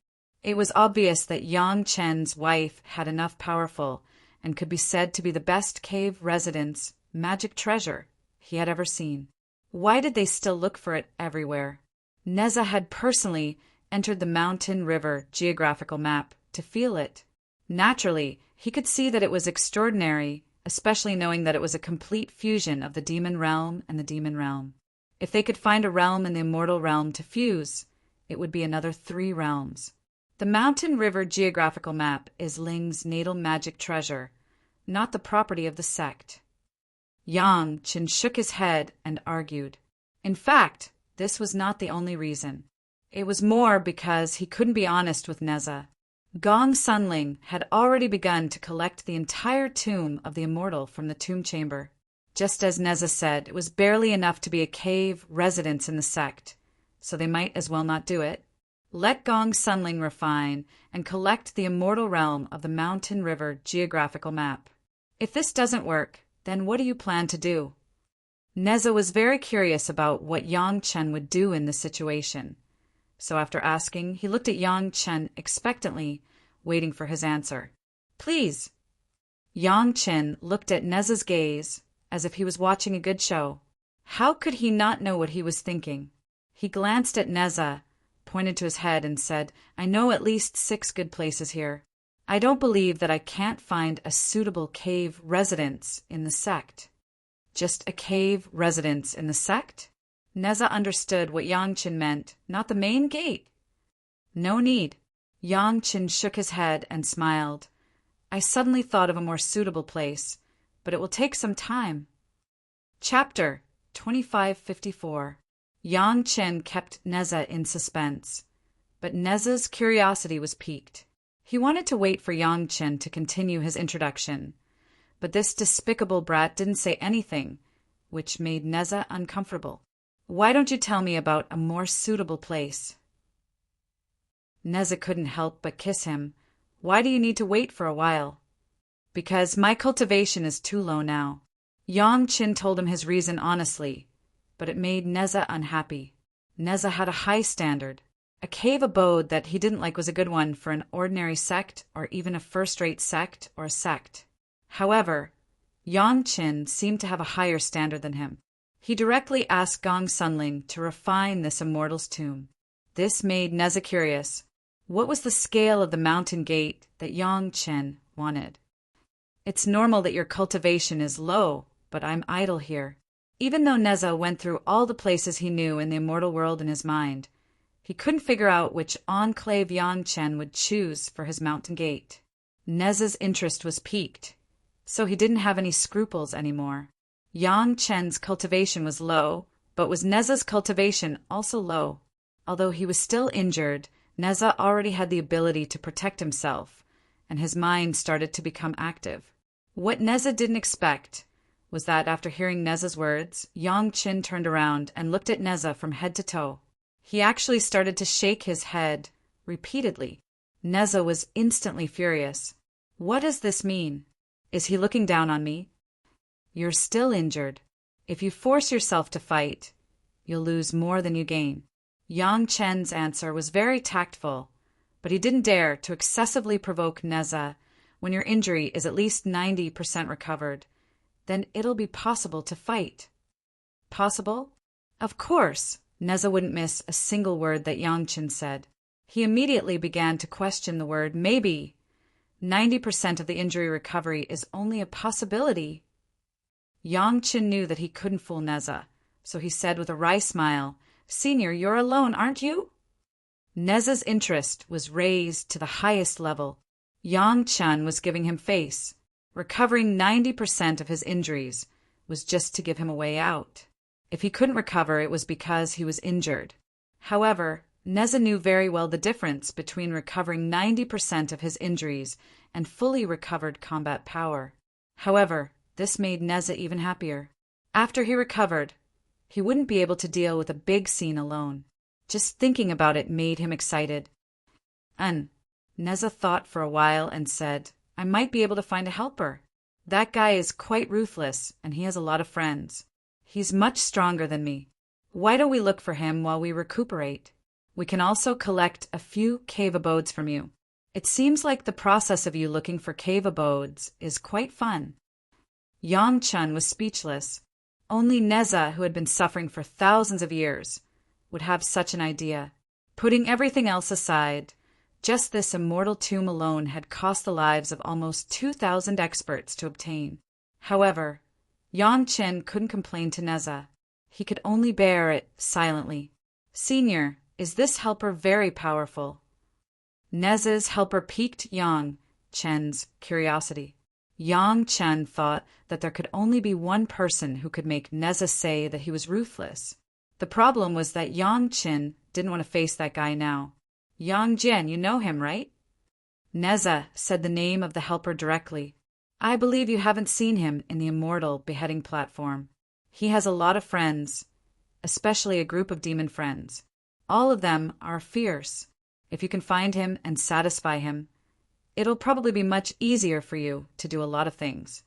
It was obvious that Yongqin's wife had enough powerful and could be said to be the best cave residence magic treasure he had ever seen. Why did they still look for it everywhere? Neza had personally entered the Mountain River geographical map to feel it. Naturally, he could see that it was extraordinary, especially knowing that it was a complete fusion of the demon realm and the demon realm. If they could find a realm in the immortal realm to fuse, it would be another 3 realms. The Mountain River geographical map is Ling's natal magic treasure, not the property of the sect. Yongqin shook his head and argued. In fact, this was not the only reason. It was more because he couldn't be honest with Neza. Gong Sunling had already begun to collect the entire tomb of the immortal from the tomb chamber. Just as Neza said, it was barely enough to be a cave residence in the sect, so they might as well not do it. Let Gong Sunling refine and collect the immortal realm of the Mountain River geographical map. If this doesn't work, then what do you plan to do? Neza was very curious about what Yongqin would do in this situation. So after asking, he looked at Yongqin expectantly, waiting for his answer. Please. Yang Chen looked at Neza's gaze as if he was watching a good show. How could he not know what he was thinking? He glanced at Neza, pointed to his head, and said, "I know at least 6 good places here. I don't believe that I can't find a suitable cave residence in the sect." Just a cave residence in the sect? Neza understood what Yang Chen meant, not the main gate. No need. Yang Chen shook his head and smiled. I suddenly thought of a more suitable place, but it will take some time. Chapter 2554. Yang Chen kept Neza in suspense, but Neza's curiosity was piqued. He wanted to wait for Yang Chen to continue his introduction, but this despicable brat didn't say anything, which made Neza uncomfortable. "Why don't you tell me about a more suitable place?" Neza couldn't help but kiss him. "Why do you need to wait for a while?" "Because my cultivation is too low now." Yang Chen told him his reason honestly, but it made Neza unhappy. Neza had a high standard. A cave abode that he didn't like was a good one for an ordinary sect or even a first-rate sect or sect. However, Yang Chen seemed to have a higher standard than him. He directly asked Gong Sunling to refine this immortal's tomb. This made Neza curious. What was the scale of the mountain gate that Yang Chen wanted? "It's normal that your cultivation is low, but I'm idle here." Even though Neza went through all the places he knew in the immortal world in his mind, he couldn't figure out which enclave Yang Chen would choose for his mountain gate. Neza's interest was piqued, so he didn't have any scruples anymore. Yang Chen's cultivation was low, but was Neza's cultivation also low? Although he was still injured, Neza already had the ability to protect himself, and his mind started to become active. What Neza didn't expect was that after hearing Neza's words, Yang Chen turned around and looked at Neza from head to toe. He actually started to shake his head repeatedly. Neza was instantly furious. What does this mean? Is he looking down on me? You're still injured. If you force yourself to fight, you'll lose more than you gain. Yang Chen's answer was very tactful, but he didn't dare to excessively provoke Neza. When your injury is at least 90% recovered, then it'll be possible to fight. Possible? Of course. Neza wouldn't miss a single word that Yang Chen said. He immediately began to question the word maybe. 90% of the injury recovery is only a possibility. Yang Chen knew that he couldn't fool Neza, so he said with a wry smile, "Senior, you're alone, aren't you?" Neza's interest was raised to the highest level. Yang Chen was giving him face. Recovering 90% of his injuries was just to give him a way out. If he couldn't recover, it was because he was injured. However, Neza knew very well the difference between recovering 90% of his injuries and fully recovered combat power. However, this made Neza even happier. After he recovered, he wouldn't be able to deal with a big scene alone. Just thinking about it made him excited. Neza thought for a while and said, "I might be able to find a helper. That guy is quite ruthless, and he has a lot of friends. He's much stronger than me. Why don't we look for him while we recuperate? We can also collect a few cave abodes from you. It seems like the process of you looking for cave abodes is quite fun." Yang Chen was speechless. Only Neza, who had been suffering for thousands of years, would have such an idea. Putting everything else aside, just this immortal tomb alone had cost the lives of almost 2,000 experts to obtain. However, Yang Chen couldn't complain to Neza. He could only bear it silently. "Senior, is this helper very powerful?" Neza's helper piqued Yang Chen's curiosity. Yang Chen thought that there could only be one person who could make Neza say that he was ruthless. The problem was that Yang Chen didn't want to face that guy now. "Yang Jian, you know him, right?" Neza said the name of the helper directly. "I believe you haven't seen him in the Immortal beheading platform. He has a lot of friends, especially a group of demon friends. All of them are fierce. If you can find him and satisfy him, it'll probably be much easier for you to do a lot of things."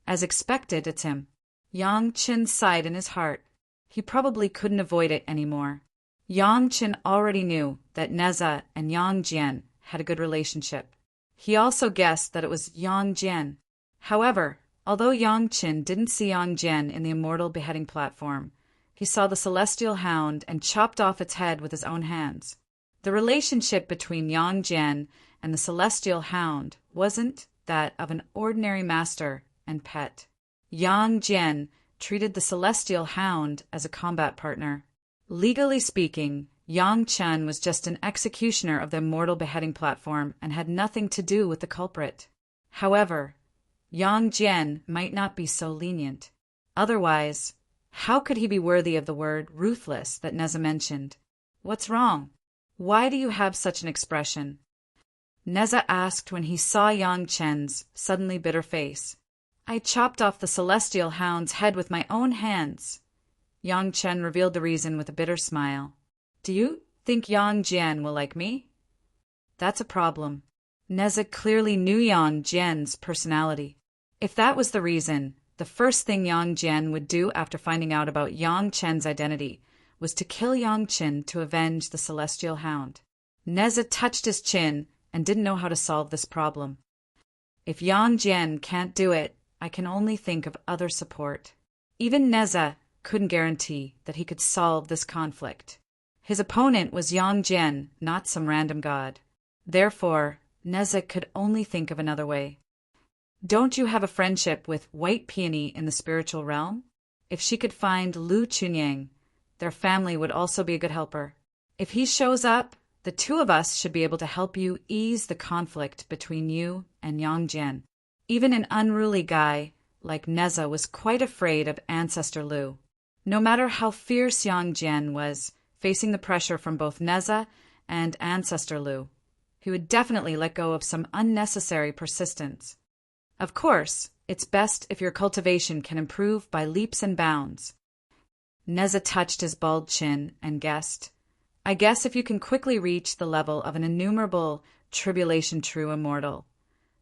As expected, it's him. Yang Chen sighed in his heart. He probably couldn't avoid it anymore. Yang Chen already knew that Neza and Yang Jian had a good relationship. He also guessed that it was Yang Jian. However, although Yang Qin didn't see Yang Jian in the immortal beheading platform, he saw the celestial hound and chopped off its head with his own hands. The relationship between Yang Jian and the celestial hound wasn't that of an ordinary master and pet. Yang Jian treated the celestial hound as a combat partner. Legally speaking, Yang Chen was just an executioner of the immortal beheading platform and had nothing to do with the culprit. However, Yang Jian might not be so lenient. Otherwise, how could he be worthy of the word ruthless that Neza mentioned? What's wrong? Why do you have such an expression? Neza asked when he saw Yang Chen's suddenly bitter face. I chopped off the celestial hound's head with my own hands. Yang Chen revealed the reason with a bitter smile. Do you think Yang Jian will like me? That's a problem. Neza clearly knew Yang Jian's personality. If that was the reason, the first thing Yang Jian would do after finding out about Yang Chen's identity was to kill Yang Chen to avenge the celestial hound. Neza touched his chin and didn't know how to solve this problem. If Yang Jian can't do it, I can only think of other support. Even Neza couldn't guarantee that he could solve this conflict. His opponent was Yang Jian, not some random god. Therefore, Neza could only think of another way. Don't you have a friendship with White Peony in the spiritual realm? If she could find Lu Chunyang, their family would also be a good helper. If he shows up, the two of us should be able to help you ease the conflict between you and Yang Jian. Even an unruly guy like Neza was quite afraid of Ancestor Lu. No matter how fierce Yang Jian was, facing the pressure from both Neza and Ancestor Lu, he would definitely let go of some unnecessary persistence. Of course, it's best if your cultivation can improve by leaps and bounds. Neza touched his bald chin and guessed, I guess if you can quickly reach the level of an innumerable tribulation true immortal,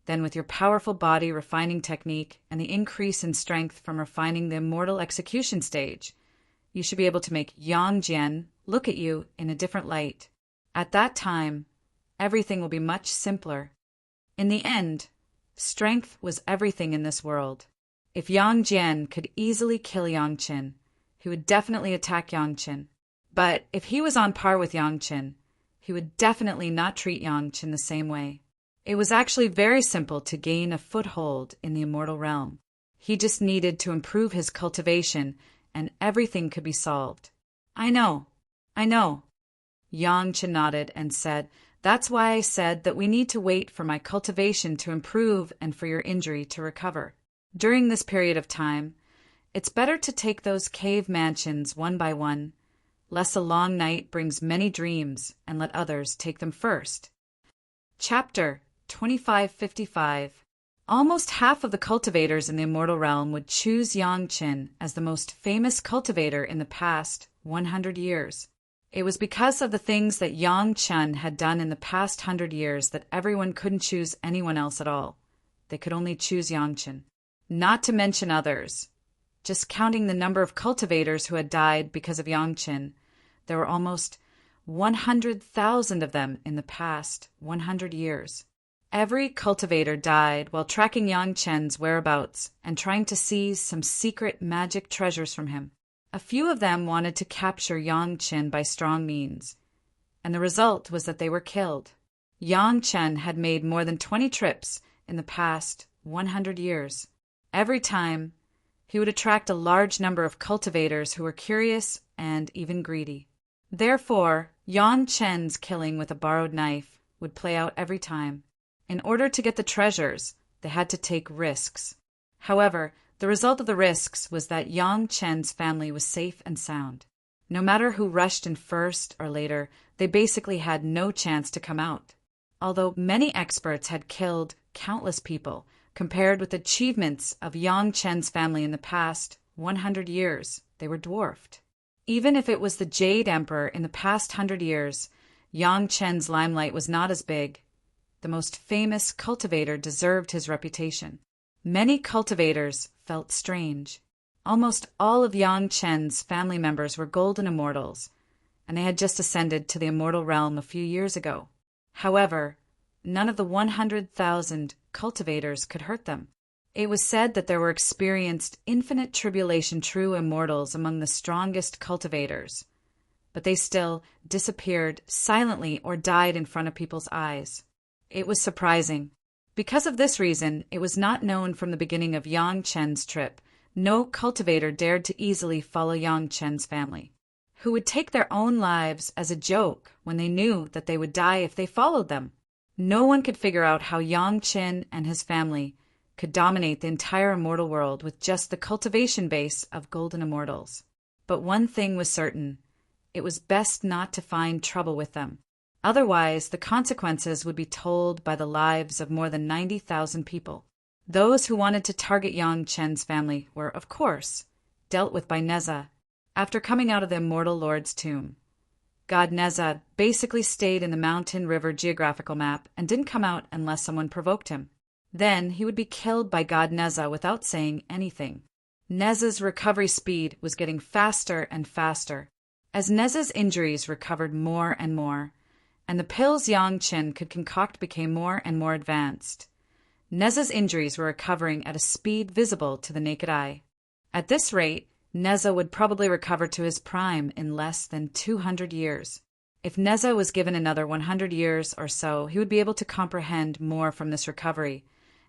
then with your powerful body refining technique and the increase in strength from refining the immortal execution stage, you should be able to make Yang Jian look at you in a different light. At that time, everything will be much simpler. In the end, strength was everything in this world. If Yang Jian could easily kill Yang Qin, he would definitely attack Yang Qin. But if he was on par with Yang Qin, he would definitely not treat Yang Qin the same way. It was actually very simple to gain a foothold in the immortal realm. He just needed to improve his cultivation, and everything could be solved. I know. Yang Qin nodded and said, That's why I said that we need to wait for my cultivation to improve and for your injury to recover. During this period of time, it's better to take those cave mansions one by one, lest a long night brings many dreams, and let others take them first. Chapter 2555. Almost half of the cultivators in the immortal realm would choose Yang Qin as the most famous cultivator in the past 100 years. It was because of the things that Yang Chen had done in the past 100 years that everyone couldn't choose anyone else at all. They could only choose Yang Chen. Not to mention others. Just counting the number of cultivators who had died because of Yang Chen, there were almost 100,000 of them in the past 100 years. Every cultivator died while tracking Yang Chen's whereabouts and trying to seize some secret magic treasures from him. A few of them wanted to capture Yang Chen by strong means, and the result was that they were killed. Yang Chen had made more than 20 trips in the past 100 years. Every time, he would attract a large number of cultivators who were curious and even greedy. Therefore, Yang Chen's killing with a borrowed knife would play out every time. In order to get the treasures, they had to take risks. However, the result of the risks was that Yang Chen's family was safe and sound. No matter who rushed in first or later, they basically had no chance to come out. Although many experts had killed countless people, compared with the achievements of Yang Chen's family in the past 100 years, they were dwarfed. Even if it was the Jade Emperor in the past 100 years, Yang Chen's limelight was not as big. The most famous cultivator deserved his reputation. Many cultivators felt strange. Almost all of Yang Chen's family members were golden immortals, and they had just ascended to the immortal realm a few years ago. However, none of the 100,000 cultivators could hurt them. It was said that there were experienced infinite tribulation true immortals among the strongest cultivators, but they still disappeared silently or died in front of people's eyes. It was surprising. Because of this reason, it was not known from the beginning of Yang Chen's trip. No cultivator dared to easily follow Yang Chen's family, who would take their own lives as a joke when they knew that they would die if they followed them. No one could figure out how Yang Chen and his family could dominate the entire immortal world with just the cultivation base of golden immortals. But one thing was certain. It was best not to find trouble with them. Otherwise, the consequences would be told by the lives of more than 90,000 people. Those who wanted to target Yang Chen's family were, of course, dealt with by Neza. After coming out of the Immortal Lord's tomb, God Neza basically stayed in the mountain river geographical map and didn't come out unless someone provoked him. Then he would be killed by God Neza without saying anything. Neza's recovery speed was getting faster and faster. As Neza's injuries recovered more and more, and the pills Yang Chen could concoct became more and more advanced, Neza's injuries were recovering at a speed visible to the naked eye. At this rate, Neza would probably recover to his prime in less than 200 years. If Neza was given another 100 years or so, he would be able to comprehend more from this recovery,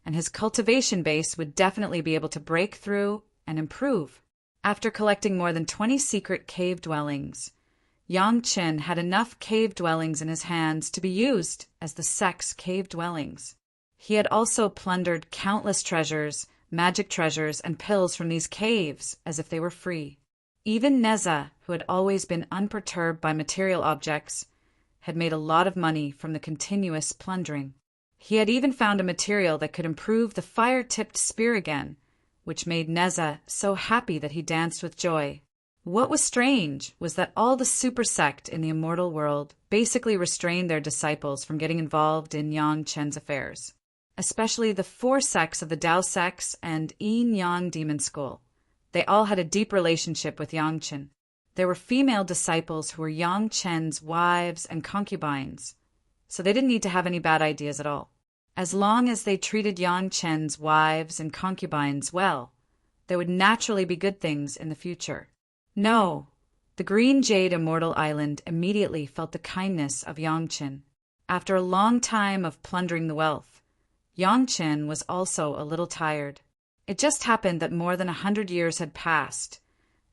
and his cultivation base would definitely be able to break through and improve. After collecting more than 20 secret cave dwellings, Yang Chen had enough cave dwellings in his hands to be used as the sect's cave dwellings. He had also plundered countless treasures, magic treasures, and pills from these caves as if they were free. Even Neza, who had always been unperturbed by material objects, had made a lot of money from the continuous plundering. He had even found a material that could improve the fire-tipped spear again, which made Neza so happy that he danced with joy. What was strange was that all the super sect in the immortal world basically restrained their disciples from getting involved in Yang Chen's affairs, especially the 4 sects of the Dao sects and Yin Yang Demon School. They all had a deep relationship with Yang Chen. There were female disciples who were Yang Chen's wives and concubines, so they didn't need to have any bad ideas at all. As long as they treated Yang Chen's wives and concubines well, there would naturally be good things in the future. No, the Green Jade Immortal Island immediately felt the kindness of Yang Chen. After a long time of plundering the wealth, Yang Chen was also a little tired. It just happened that more than 100 years had passed,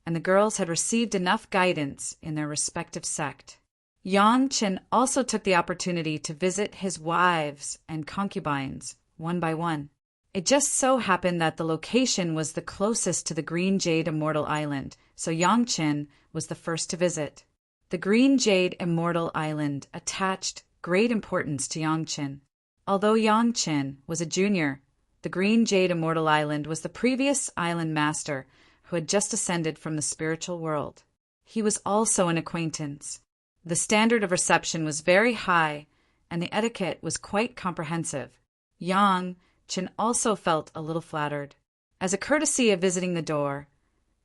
and the girls had received enough guidance in their respective sect. Yang Chen also took the opportunity to visit his wives and concubines one by one. It just so happened that the location was the closest to the Green Jade Immortal Island, so Yang Chen was the first to visit. The Green Jade Immortal Island attached great importance to Yang Chen. Although Yang Chen was a junior, the Green Jade Immortal Island was the previous island master who had just ascended from the spiritual world. He was also an acquaintance. The standard of reception was very high, and the etiquette was quite comprehensive. Yang Chen also felt a little flattered. As a courtesy of visiting the door,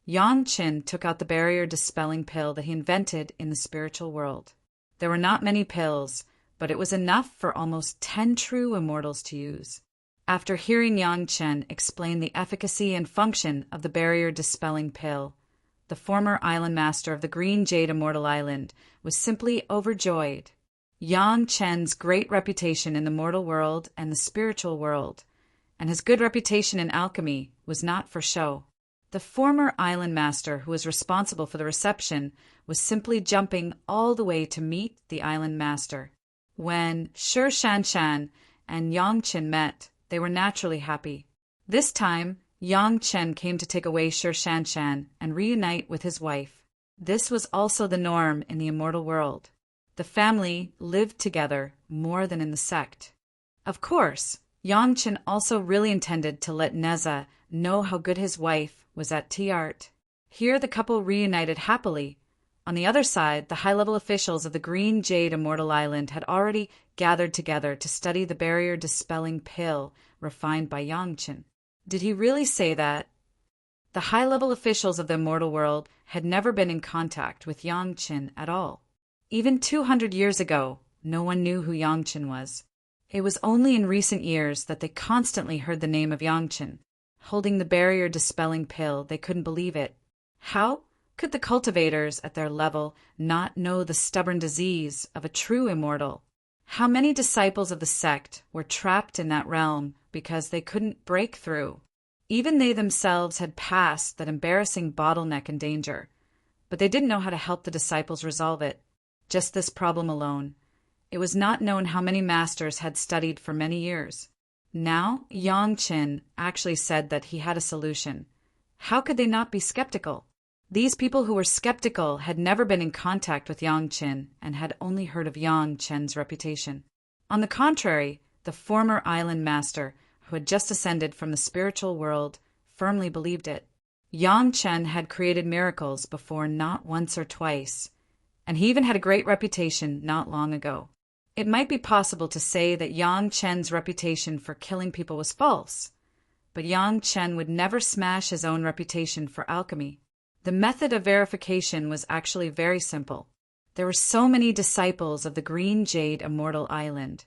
Yang Chen took out the barrier-dispelling pill that he invented in the spiritual world. There were not many pills, but it was enough for almost 10 true immortals to use. After hearing Yang Chen explain the efficacy and function of the barrier-dispelling pill, the former island master of the Green Jade Immortal Island was simply overjoyed. Yang Chen's great reputation in the mortal world and the spiritual world, and his good reputation in alchemy, was not for show. The former island master who was responsible for the reception was simply jumping all the way to meet the island master. When Shi Shanshan and Yang Chen met, they were naturally happy. This time, Yang Chen came to take away Shi Shanshan and reunite with his wife. This was also the norm in the immortal world. The family lived together more than in the sect. Of course, Yang Chen also really intended to let Neza know how good his wife was at tea art. Here the couple reunited happily. On the other side, the high-level officials of the Green Jade Immortal Island had already gathered together to study the barrier-dispelling pill refined by Yang Chen. Did he really say that? The high-level officials of the immortal world had never been in contact with Yang Chen at all. Even 200 years ago, no one knew who Yang Chen was. It was only in recent years that they constantly heard the name of Yang Chen. holding the barrier-dispelling pill. They couldn't believe it. How could the cultivators at their level not know the stubborn disease of a true immortal? How many disciples of the sect were trapped in that realm because they couldn't break through? Even they themselves had passed that embarrassing bottleneck and danger, but they didn't know how to help the disciples resolve it. Just this problem alone. It was not known how many masters had studied for many years. Now, Yang Qin actually said that he had a solution. How could they not be skeptical? These people who were skeptical had never been in contact with Yang Qin and had only heard of Yang Qin's reputation. On the contrary, the former island master, who had just ascended from the spiritual world, firmly believed it. Yang Qin had created miracles before, not once or twice, and he even had a great reputation not long ago. It might be possible to say that Yang Qin's reputation for killing people was false, but Yang Qin would never smash his own reputation for alchemy. The method of verification was actually very simple. There were so many disciples of the Green Jade Immortal Island.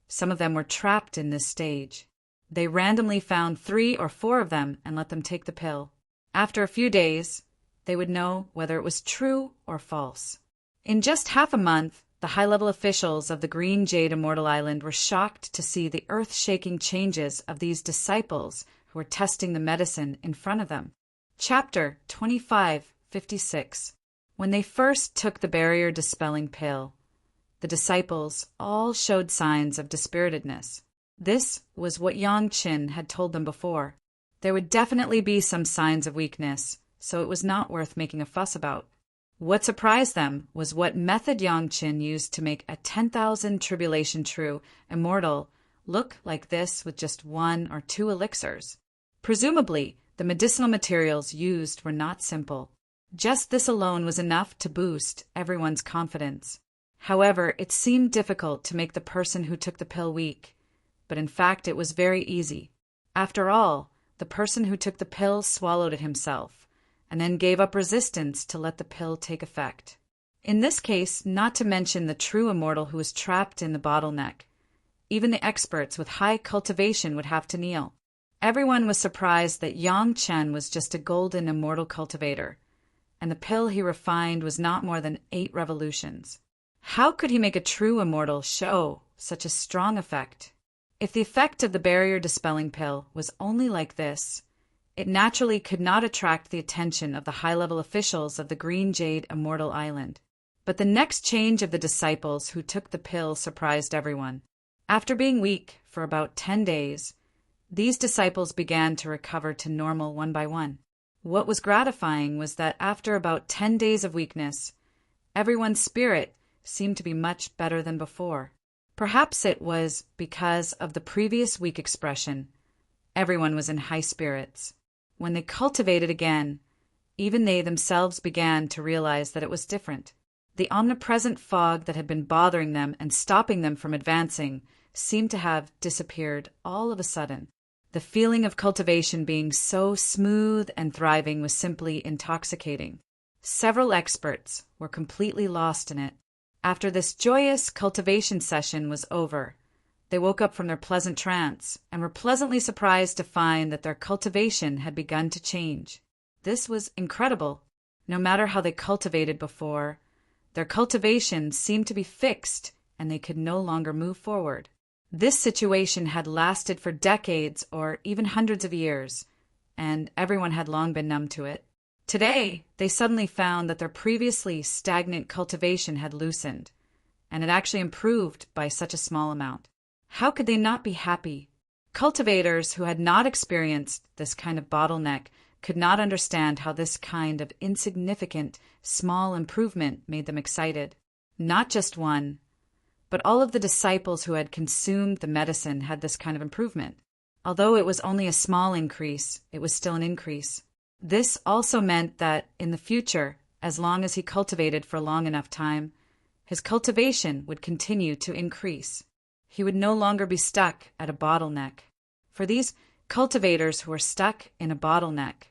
Some of them were trapped in this stage. They randomly found 3 or 4 of them and let them take the pill. After a few days, they would know whether it was true or false. In just half a month, the high-level officials of the Green Jade Immortal Island were shocked to see the earth-shaking changes of these disciples who were testing the medicine in front of them. Chapter 2556. When they first took the barrier-dispelling pill, the disciples all showed signs of dispiritedness. This was what Yang Qin had told them before. There would definitely be some signs of weakness, so it was not worth making a fuss about. What surprised them was what method Yang Qin used to make a 10,000 tribulation true immortal look like this with just 1 or 2 elixirs. Presumably, the medicinal materials used were not simple. Just this alone was enough to boost everyone's confidence. However, it seemed difficult to make the person who took the pill weak, but in fact it was very easy. After all, the person who took the pill swallowed it himself, and then gave up resistance to let the pill take effect. In this case, not to mention the true immortal who was trapped in the bottleneck, even the experts with high cultivation would have to kneel. Everyone was surprised that Yang Qin was just a golden immortal cultivator, and the pill he refined was not more than 8 revolutions. How could he make a true immortal show such a strong effect? If the effect of the barrier-dispelling pill was only like this, it naturally could not attract the attention of the high-level officials of the Green Jade Immortal Island. But the next change of the disciples who took the pill surprised everyone. After being weak for about 10 days, these disciples began to recover to normal one by one. What was gratifying was that after about 10 days of weakness, everyone's spirit seemed to be much better than before. Perhaps it was because of the previous weak expression. Everyone was in high spirits. When they cultivated again, even they themselves began to realize that it was different. The omnipresent fog that had been bothering them and stopping them from advancing seemed to have disappeared all of a sudden. The feeling of cultivation being so smooth and thriving was simply intoxicating. Several experts were completely lost in it. After this joyous cultivation session was over, they woke up from their pleasant trance and were pleasantly surprised to find that their cultivation had begun to change. This was incredible. No matter how they cultivated before, their cultivation seemed to be fixed and they could no longer move forward. This situation had lasted for decades or even hundreds of years, and everyone had long been numb to it. Today, they suddenly found that their previously stagnant cultivation had loosened, and it actually improved by such a small amount. How could they not be happy? Cultivators who had not experienced this kind of bottleneck could not understand how this kind of insignificant, small improvement made them excited. Not just one, but all of the disciples who had consumed the medicine had this kind of improvement. Although it was only a small increase, it was still an increase. This also meant that, in the future, as long as he cultivated for long enough time, his cultivation would continue to increase. He would no longer be stuck at a bottleneck. For these cultivators who were stuck in a bottleneck,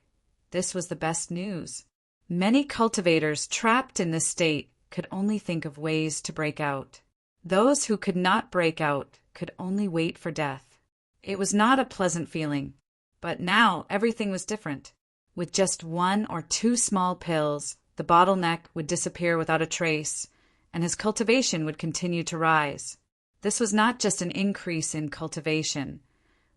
this was the best news. Many cultivators trapped in this state could only think of ways to break out. Those who could not break out could only wait for death. It was not a pleasant feeling, But now everything was different. With just 1 or 2 small pills, the bottleneck would disappear without a trace, and his cultivation would continue to rise. This was not just an increase in cultivation,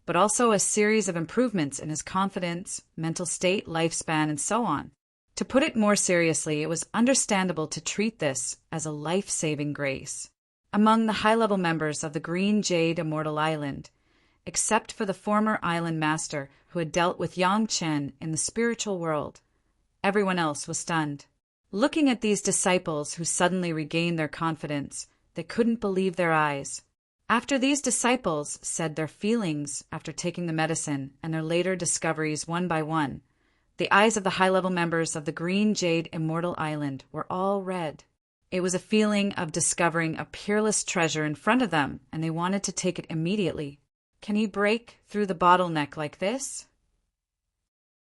but also a series of improvements in his confidence, mental state, lifespan, and so on. To put it more seriously, it was understandable to treat this as a life-saving grace. Among the high-level members of the Green Jade Immortal Island, except for the former island master who had dealt with Yang Chen in the spiritual world, everyone else was stunned. Looking at these disciples who suddenly regained their confidence, they couldn't believe their eyes. After these disciples said their feelings after taking the medicine and their later discoveries one by one, the eyes of the high-level members of the Green Jade Immortal Island were all red. It was a feeling of discovering a peerless treasure in front of them, and they wanted to take it immediately. Can he break through the bottleneck like this?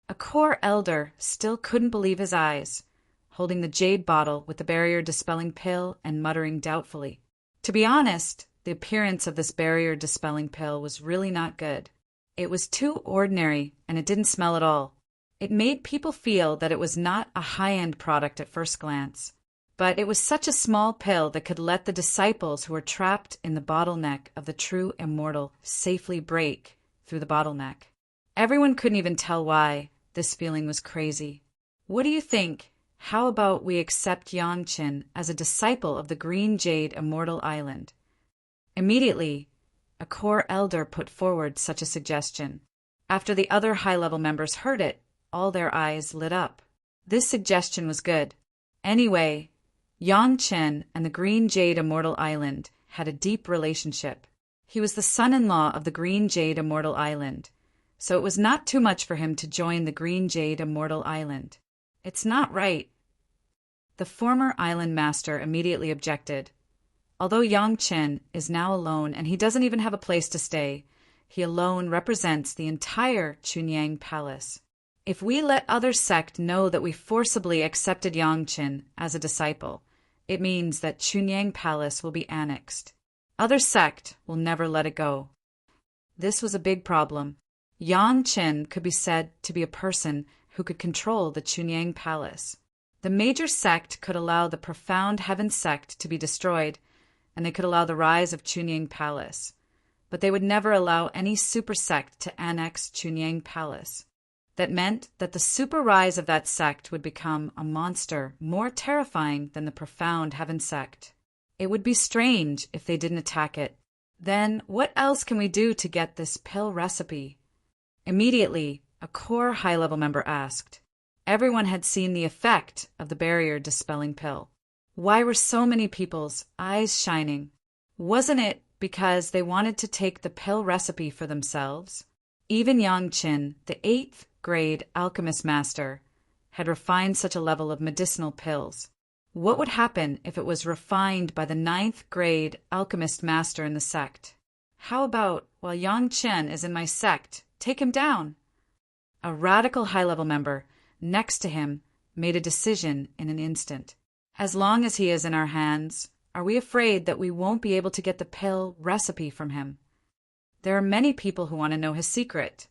A core elder still couldn't believe his eyes, holding the jade bottle with the barrier-dispelling pill and muttering doubtfully. To be honest, the appearance of this barrier-dispelling pill was really not good. It was too ordinary, and it didn't smell at all. It made people feel that it was not a high-end product at first glance. But it was such a small pill that could let the disciples who were trapped in the bottleneck of the true immortal safely break through the bottleneck. Everyone couldn't even tell why. This feeling was crazy. What do you think? How about we accept Yang Chen as a disciple of the Green Jade Immortal Island? Immediately, a core elder put forward such a suggestion. After the other high-level members heard it, all their eyes lit up. This suggestion was good. Anyway, Yang Chen and the Green Jade Immortal Island had a deep relationship. He was the son-in-law of the Green Jade Immortal Island, so it was not too much for him to join the Green Jade Immortal Island. It's not right. The former island master immediately objected. Although Yang Chen is now alone and he doesn't even have a place to stay, he alone represents the entire Chunyang Palace. If we let other sect know that we forcibly accepted Yang Chen as a disciple, it means that Chunyang Palace will be annexed. Other sect will never let it go. This was a big problem. Yang Chen could be said to be a person who could control the Chunyang Palace. The major sect could allow the profound heaven sect to be destroyed, and they could allow the rise of Chunyang Palace. But they would never allow any super sect to annex Chunyang Palace. That meant that the super rise of that sect would become a monster more terrifying than the profound heaven sect. It would be strange if they didn't attack it. Then what else can we do to get this pill recipe? Immediately, a core high-level member asked. Everyone had seen the effect of the barrier-dispelling pill. Why were so many people's eyes shining? Wasn't it because they wanted to take the pill recipe for themselves? Even Yang Chen, the 8th grade alchemist master, had refined such a level of medicinal pills. What would happen if it was refined by the 9th grade alchemist master in the sect? How about, while Yang Chen is in my sect, take him down? A radical high-level member next to him made a decision in an instant. As long as he is in our hands, are we afraid that we won't be able to get the pill recipe from him? There are many people who want to know his secret,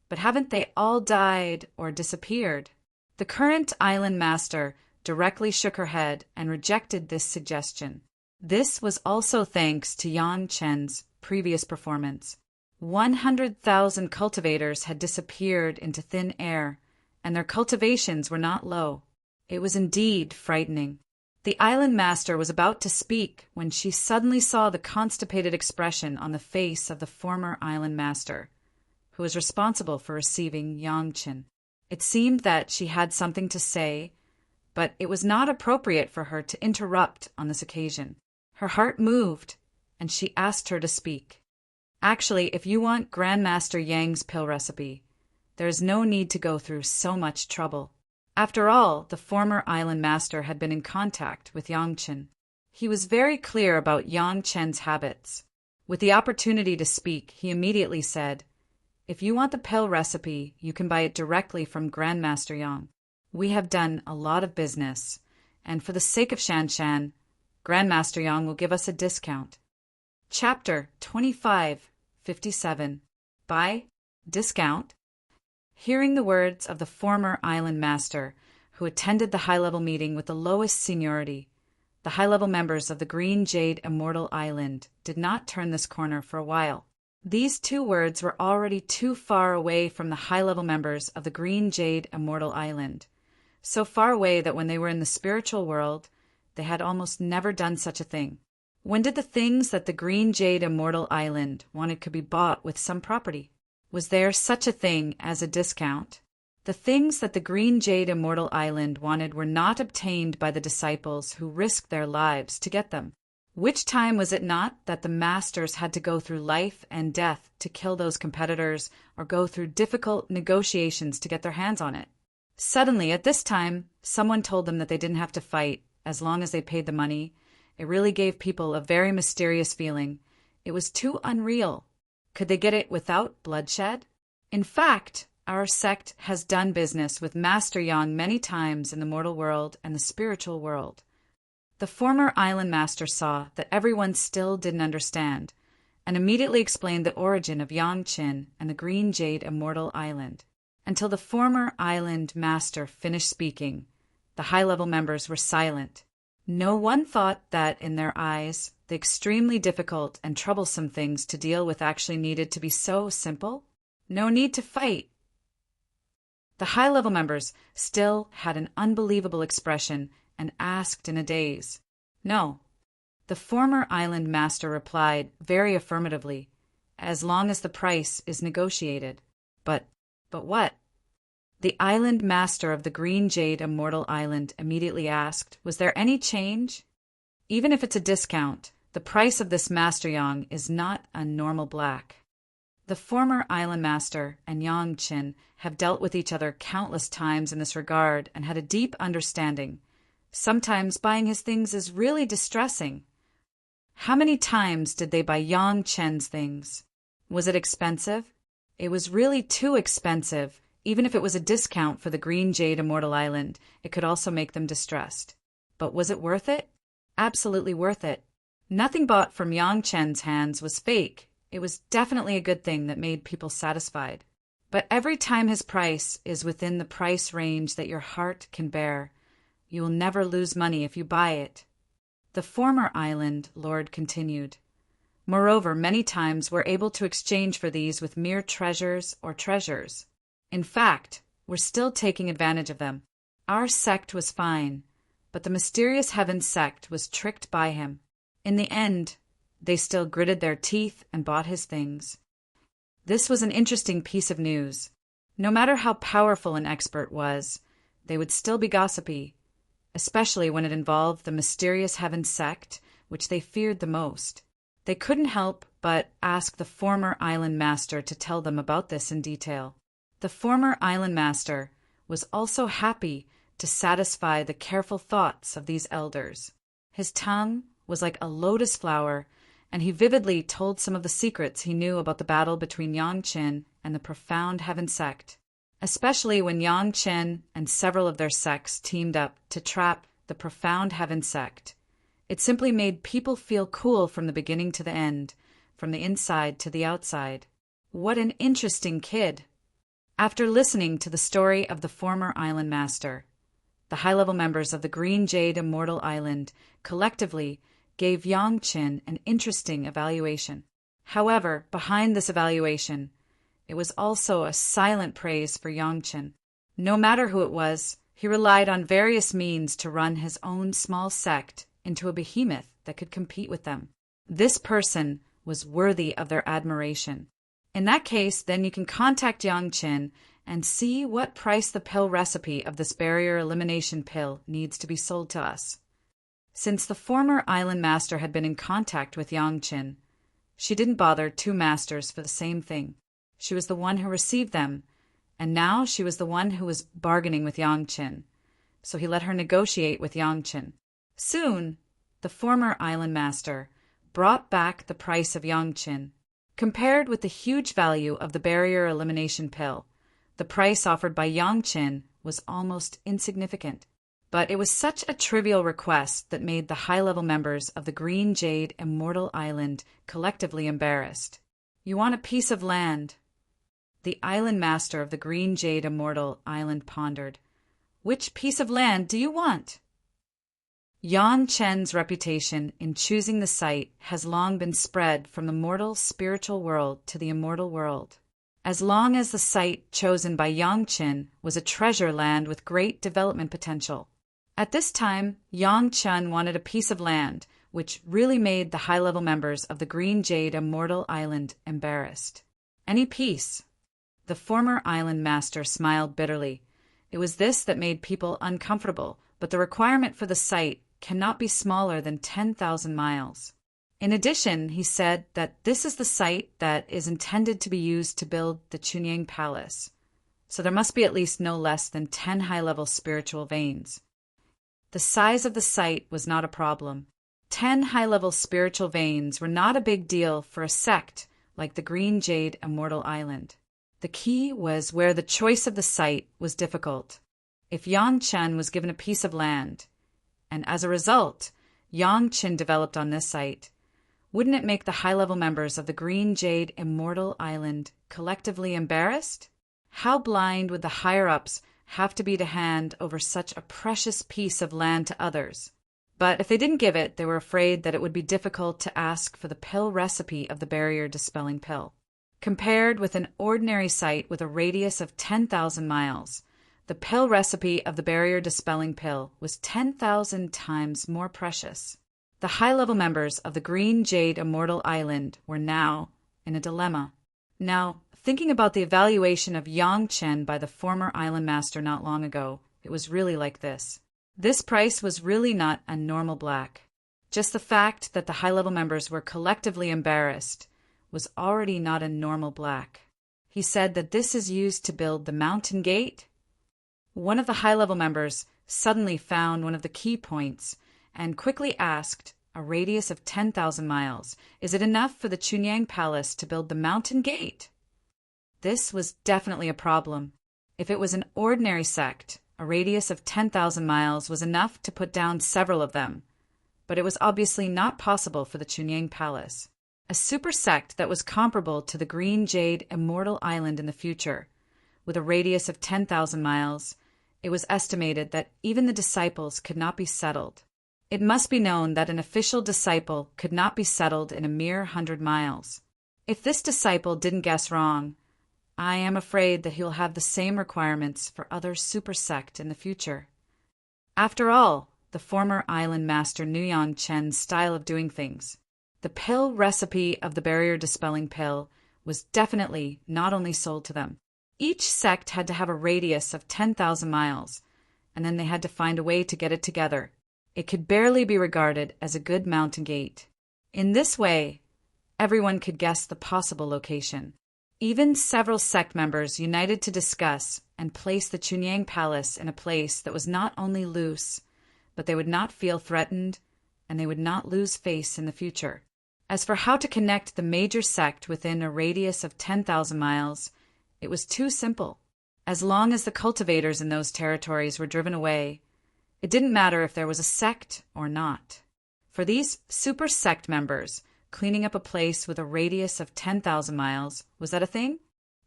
but haven't they all died or disappeared? The current island master directly shook her head and rejected this suggestion. This was also thanks to Yang Chen's previous performance. 100,000 cultivators had disappeared into thin air, and their cultivations were not low. It was indeed frightening. The island master was about to speak when she suddenly saw the constipated expression on the face of the former island master, who was responsible for receiving Yang Chen. It seemed that she had something to say, but it was not appropriate for her to interrupt on this occasion. Her heart moved, and she asked her to speak. Actually, if you want Grandmaster Yang's pill recipe, there is no need to go through so much trouble. After all, the former island master had been in contact with Yang Chen. He was very clear about Yang Chen's habits. With the opportunity to speak, he immediately said, "If you want the pill recipe, you can buy it directly from Grandmaster Yang. We have done a lot of business, and for the sake of Shanshan, Grandmaster Yang will give us a discount." Chapter 2557. Buy? Discount? Hearing the words of the former island master, who attended the high-level meeting with the lowest seniority, the high-level members of the Green Jade Immortal Island did not turn this corner for a while. These two words were already too far away from the high-level members of the Green Jade Immortal Island, so far away that when they were in the spiritual world, they had almost never done such a thing. When did the things that the Green Jade Immortal Island wanted could be bought with some property? Was there such a thing as a discount? The things that the Green Jade Immortal Island wanted were not obtained by the disciples who risked their lives to get them. Which time was it not that the masters had to go through life and death to kill those competitors or go through difficult negotiations to get their hands on it? Suddenly, at this time, someone told them that they didn't have to fight as long as they paid the money. It really gave people a very mysterious feeling. It was too unreal. Could they get it without bloodshed? In fact, our sect has done business with Master Yang many times in the mortal world and the spiritual world. The former island master saw that everyone still didn't understand, and immediately explained the origin of Yang Qin and the Green Jade Immortal Island. Until the former island master finished speaking, the high-level members were silent. No one thought that, in their eyes, the extremely difficult and troublesome things to deal with actually needed to be so simple. No need to fight. The high-level members still had an unbelievable expression and asked in a daze. No. The former island master replied very affirmatively, as long as the price is negotiated. But what? The island master of the Green Jade Immortal Island immediately asked, was there any change? Even if it's a discount, the price of this Master Yang is not a normal black. The former island master and Yang Qin have dealt with each other countless times in this regard and had a deep understanding. Sometimes buying his things is really distressing. How many times did they buy Yang Qin's things? Was it expensive? It was really too expensive. Even if it was a discount for the Green Jade Immortal Island, it could also make them distressed. But was it worth it? Absolutely worth it. Nothing bought from Yang Qin's hands was fake. It was definitely a good thing that made people satisfied. But every time his price is within the price range that your heart can bear, you will never lose money if you buy it. The former island lord continued. Moreover, many times we're able to exchange for these with mere treasures or treasures. In fact, we're still taking advantage of them. Our sect was fine, but the mysterious heaven sect was tricked by him. In the end, they still gritted their teeth and bought his things. This was an interesting piece of news. No matter how powerful an expert was, they would still be gossipy, especially when it involved the mysterious heaven sect, which they feared the most. They couldn't help but ask the former island master to tell them about this in detail. The former island master was also happy to satisfy the careful thoughts of these elders. His tongue was like a lotus flower, and he vividly told some of the secrets he knew about the battle between Yang Qin and the profound heaven sect, especially when Yang Qin and several of their sects teamed up to trap the profound heaven sect. It simply made people feel cool from the beginning to the end, from the inside to the outside. What an interesting kid! After listening to the story of the former island master, the high-level members of the Green Jade Immortal Island collectively gave Yang Qin an interesting evaluation. However, behind this evaluation, it was also a silent praise for Yang Qin. No matter who it was, he relied on various means to run his own small sect into a behemoth that could compete with them. This person was worthy of their admiration. In that case, then you can contact Yang Qin and see what price the pill recipe of this barrier elimination pill needs to be sold to us. Since the former island master had been in contact with Yang Qin, she didn't bother two masters for the same thing. She was the one who received them, and now she was the one who was bargaining with Yang Qin, so he let her negotiate with Yang Qin. Soon, the former island master brought back the price of Yang Qin. Compared with the huge value of the barrier elimination pill, the price offered by Yang Qin was almost insignificant. But it was such a trivial request that made the high-level members of the Green Jade Immortal Island collectively embarrassed. You want a piece of land. The island master of the Green Jade Immortal Island pondered. "Which piece of land do you want?" Yang Chen's reputation in choosing the site has long been spread from the mortal spiritual world to the immortal world. As long as the site chosen by Yang Chen was a treasure land with great development potential. At this time, Yang Chen wanted a piece of land, which really made the high-level members of the Green Jade Immortal Island embarrassed. Any piece? The former island master smiled bitterly. It was this that made people uncomfortable, but the requirement for the site cannot be smaller than 10,000 miles. In addition, he said that this is the site that is intended to be used to build the Chunyang Palace, so there must be at least no less than 10 high-level spiritual veins. The size of the site was not a problem. 10 high-level spiritual veins were not a big deal for a sect like the Green Jade Immortal Island. The key was where the choice of the site was difficult. If Yang Chen was given a piece of land, and as a result, Yang Chen developed on this site, wouldn't it make the high-level members of the Green Jade Immortal Island collectively embarrassed? How blind would the higher-ups have to be to hand over such a precious piece of land to others? But if they didn't give it, they were afraid that it would be difficult to ask for the pill recipe of the barrier-dispelling pill. Compared with an ordinary site with a radius of 10,000 miles, the pill recipe of the barrier-dispelling pill was 10,000 times more precious. The high-level members of the Green Jade Immortal Island were now in a dilemma. Now, thinking about the evaluation of Yang Chen by the former island master not long ago, it was really like this. This price was really not a normal black. Just the fact that the high-level members were collectively embarrassed was already not a normal black. He said that this is used to build the mountain gate. One of the high-level members suddenly found one of the key points and quickly asked, a radius of 10,000 miles, is it enough for the Chunyang Palace to build the mountain gate? This was definitely a problem. If it was an ordinary sect, a radius of 10,000 miles was enough to put down several of them, but it was obviously not possible for the Chunyang Palace. A super sect that was comparable to the Green Jade Immortal Island in the future, with a radius of 10,000 miles, it was estimated that even the disciples could not be settled. It must be known that an official disciple could not be settled in a mere 100 miles. If this disciple didn't guess wrong, I am afraid that he will have the same requirements for other super sect in the future. After all, the former island master knew Yang Chen's style of doing things. The pill recipe of the barrier-dispelling pill was definitely not only sold to them. Each sect had to have a radius of 10,000 miles, and then they had to find a way to get it together. It could barely be regarded as a good mountain gate. In this way, everyone could guess the possible location. Even several sect members united to discuss and place the Chunyang Palace in a place that was not only loose, but they would not feel threatened, and they would not lose face in the future. As for how to connect the major sect within a radius of 10,000 miles, it was too simple. As long as the cultivators in those territories were driven away, it didn't matter if there was a sect or not. For these super sect members, cleaning up a place with a radius of 10,000 miles, was that a thing?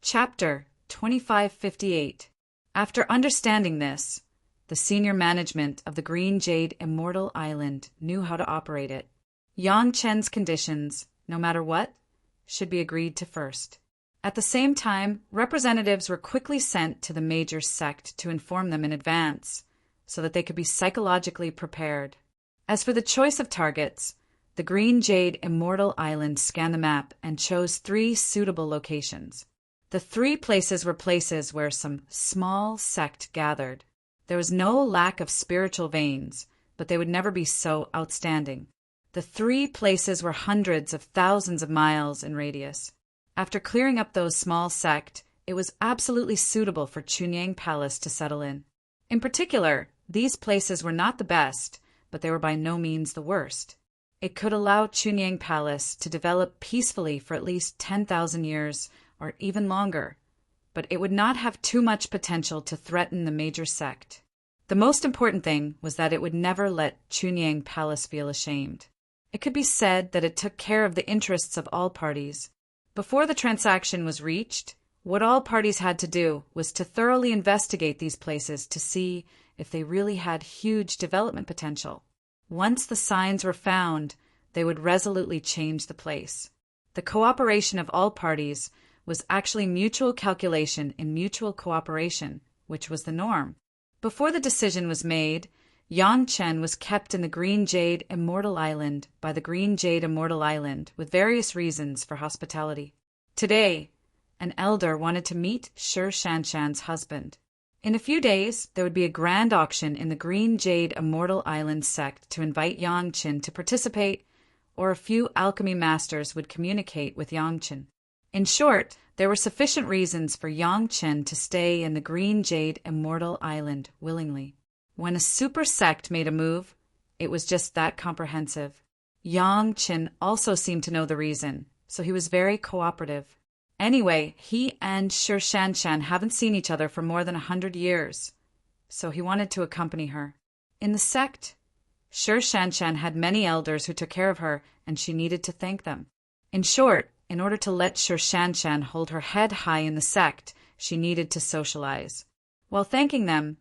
Chapter 2558. After understanding this, the senior management of the Green Jade Immortal Island knew how to operate it. Yang Chen's conditions, no matter what, should be agreed to first. At the same time, representatives were quickly sent to the major sect to inform them in advance, so that they could be psychologically prepared. As for the choice of targets, the Green Jade Immortal Island scanned the map and chose 3 suitable locations. The 3 places were places where some small sect gathered. There was no lack of spiritual veins, but they would never be so outstanding. The 3 places were hundreds of thousands of miles in radius. After clearing up those small sect, it was absolutely suitable for Chunyang Palace to settle in. In particular, these places were not the best, but they were by no means the worst. It could allow Chunyang Palace to develop peacefully for at least 10,000 years or even longer, but it would not have too much potential to threaten the major sect. The most important thing was that it would never let Chunyang Palace feel ashamed. It could be said that it took care of the interests of all parties. Before the transaction was reached, What all parties had to do was to thoroughly investigate these places to see if they really had huge development potential. Once the signs were found, they would resolutely change the place. The cooperation of all parties was actually mutual calculation in mutual cooperation, which was the norm. Before the decision was made, Yang Chen was kept in the Green Jade Immortal Island by the Green Jade Immortal Island with various reasons for hospitality. Today, an elder wanted to meet Shi Shanshan's husband. In a few days, there would be a grand auction in the Green Jade Immortal Island sect to invite Yang Chen to participate, or a few alchemy masters would communicate with Yang Chen. In short, there were sufficient reasons for Yang Chen to stay in the Green Jade Immortal Island willingly. When a super sect made a move, it was just that comprehensive. Yang Chen also seemed to know the reason, so he was very cooperative. Anyway, he and Shi Shanshan haven't seen each other for more than 100 years, so he wanted to accompany her. In the sect, Shi Shanshan had many elders who took care of her, and she needed to thank them. In short, in order to let Shi Shanshan hold her head high in the sect, she needed to socialize. While thanking them,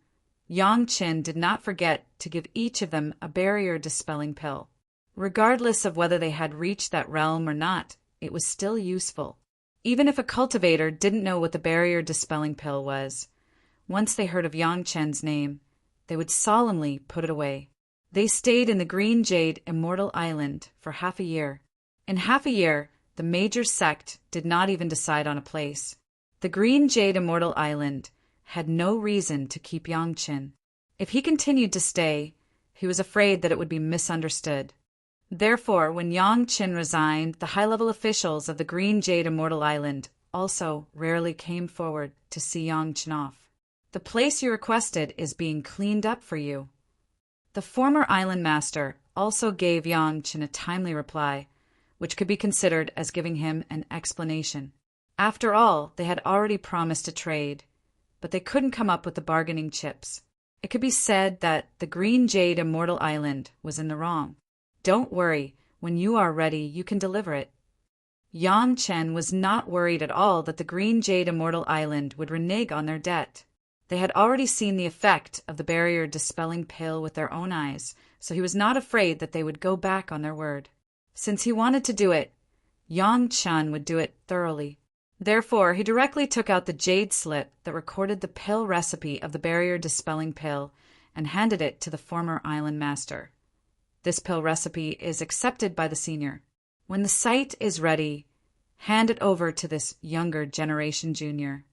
Yang Chen did not forget to give each of them a barrier-dispelling pill. Regardless of whether they had reached that realm or not, it was still useful. Even if a cultivator didn't know what the barrier-dispelling pill was, once they heard of Yang Chen's name, they would solemnly put it away. They stayed in the Green Jade Immortal Island for half a year. In half a year, the major sect did not even decide on a place. The Green Jade Immortal Island had no reason to keep Yang Chen. If he continued to stay, he was afraid that it would be misunderstood. Therefore, when Yang Chen resigned, the high-level officials of the Green Jade Immortal Island also rarely came forward to see Yang Chen off. The place you requested is being cleaned up for you. The former island master also gave Yang Chen a timely reply, which could be considered as giving him an explanation. After all, they had already promised to trade, but they couldn't come up with the bargaining chips. It could be said that the Green Jade Immortal Island was in the wrong. Don't worry, when you are ready, you can deliver it. Yang Chen was not worried at all that the Green Jade Immortal Island would renege on their debt. They had already seen the effect of the barrier-dispelling pill with their own eyes, so he was not afraid that they would go back on their word. Since he wanted to do it, Yang Chen would do it thoroughly. Therefore, he directly took out the jade slip that recorded the pill recipe of the barrier-dispelling pill and handed it to the former island master. This pill recipe is accepted by the senior. When the site is ready, hand it over to this younger generation junior.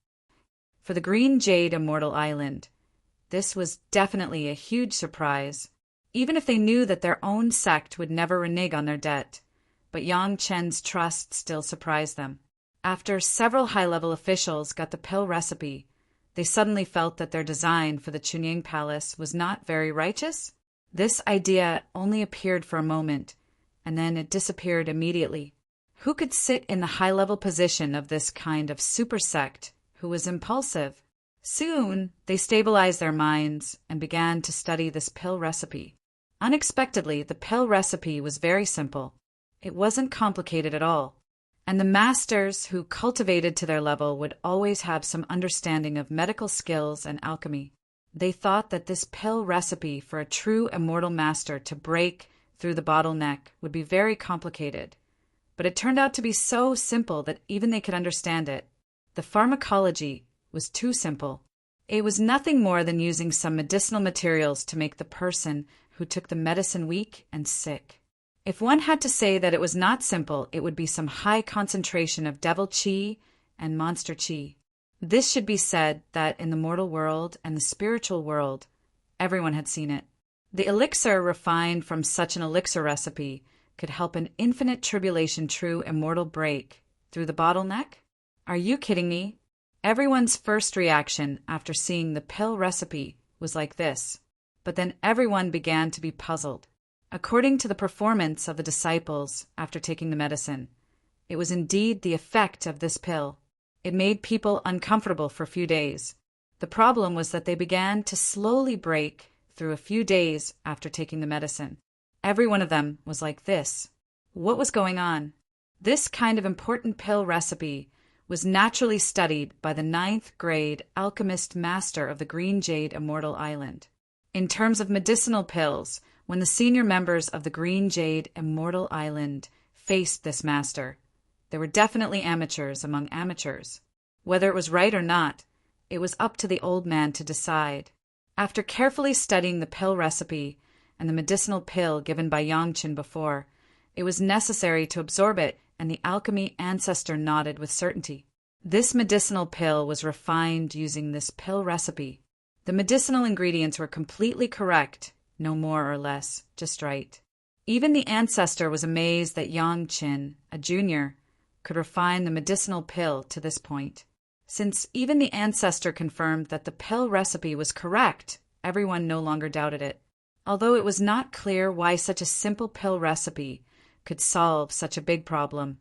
For the Green Jade Immortal Island, this was definitely a huge surprise, even if they knew that their own sect would never renege on their debt. But Yang Chen's trust still surprised them. After several high-level officials got the pill recipe, they suddenly felt that their design for the Chunying Palace was not very righteous. This idea only appeared for a moment, and then it disappeared immediately. Who could sit in the high-level position of this kind of super sect who was impulsive? Soon, they stabilized their minds and began to study this pill recipe. Unexpectedly, the pill recipe was very simple. It wasn't complicated at all. And the masters who cultivated to their level would always have some understanding of medical skills and alchemy. They thought that this pill recipe for a true immortal master to break through the bottleneck would be very complicated. But it turned out to be so simple that even they could understand it. The pharmacology was too simple. It was nothing more than using some medicinal materials to make the person who took the medicine weak and sick. If one had to say that it was not simple, it would be some high concentration of devil chi and monster chi. This should be said that in the mortal world and the spiritual world, everyone had seen it. The elixir refined from such an elixir recipe could help an infinite tribulation true immortal break through the bottleneck? Are you kidding me? Everyone's first reaction after seeing the pill recipe was like this, but then everyone began to be puzzled. According to the performance of the disciples after taking the medicine, it was indeed the effect of this pill. It made people uncomfortable for a few days. The problem was that they began to slowly break through a few days after taking the medicine. Every one of them was like this. What was going on? This kind of important pill recipe was naturally studied by the ninth-grade alchemist master of the Green Jade Immortal Island. In terms of medicinal pills, when the senior members of the Green Jade Immortal Island faced this master, there were definitely amateurs among amateurs. Whether it was right or not, it was up to the old man to decide. After carefully studying the pill recipe and the medicinal pill given by Yangchen before, it was necessary to absorb it, and the alchemy ancestor nodded with certainty. This medicinal pill was refined using this pill recipe. The medicinal ingredients were completely correct, no more or less, just right. Even the ancestor was amazed that Yangchen, a junior, could refine the medicinal pill to this point. Since even the ancestor confirmed that the pill recipe was correct, everyone no longer doubted it. Although it was not clear why such a simple pill recipe could solve such a big problem,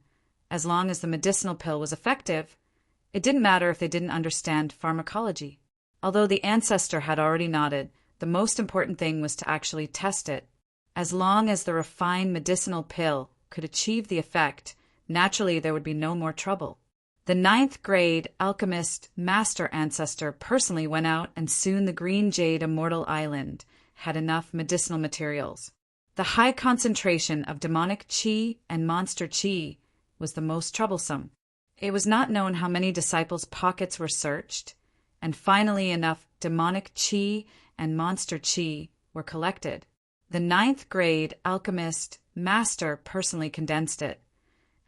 as long as the medicinal pill was effective, it didn't matter if they didn't understand pharmacology. Although the ancestor had already nodded, the most important thing was to actually test it. As long as the refined medicinal pill could achieve the effect, naturally there would be no more trouble. The ninth-grade alchemist master ancestor personally went out, and soon the Green Jade Immortal Island had enough medicinal materials. The high concentration of demonic qi and monster qi was the most troublesome. It was not known how many disciples' pockets were searched, and finally enough demonic qi and monster qi were collected. The ninth-grade alchemist master personally condensed it,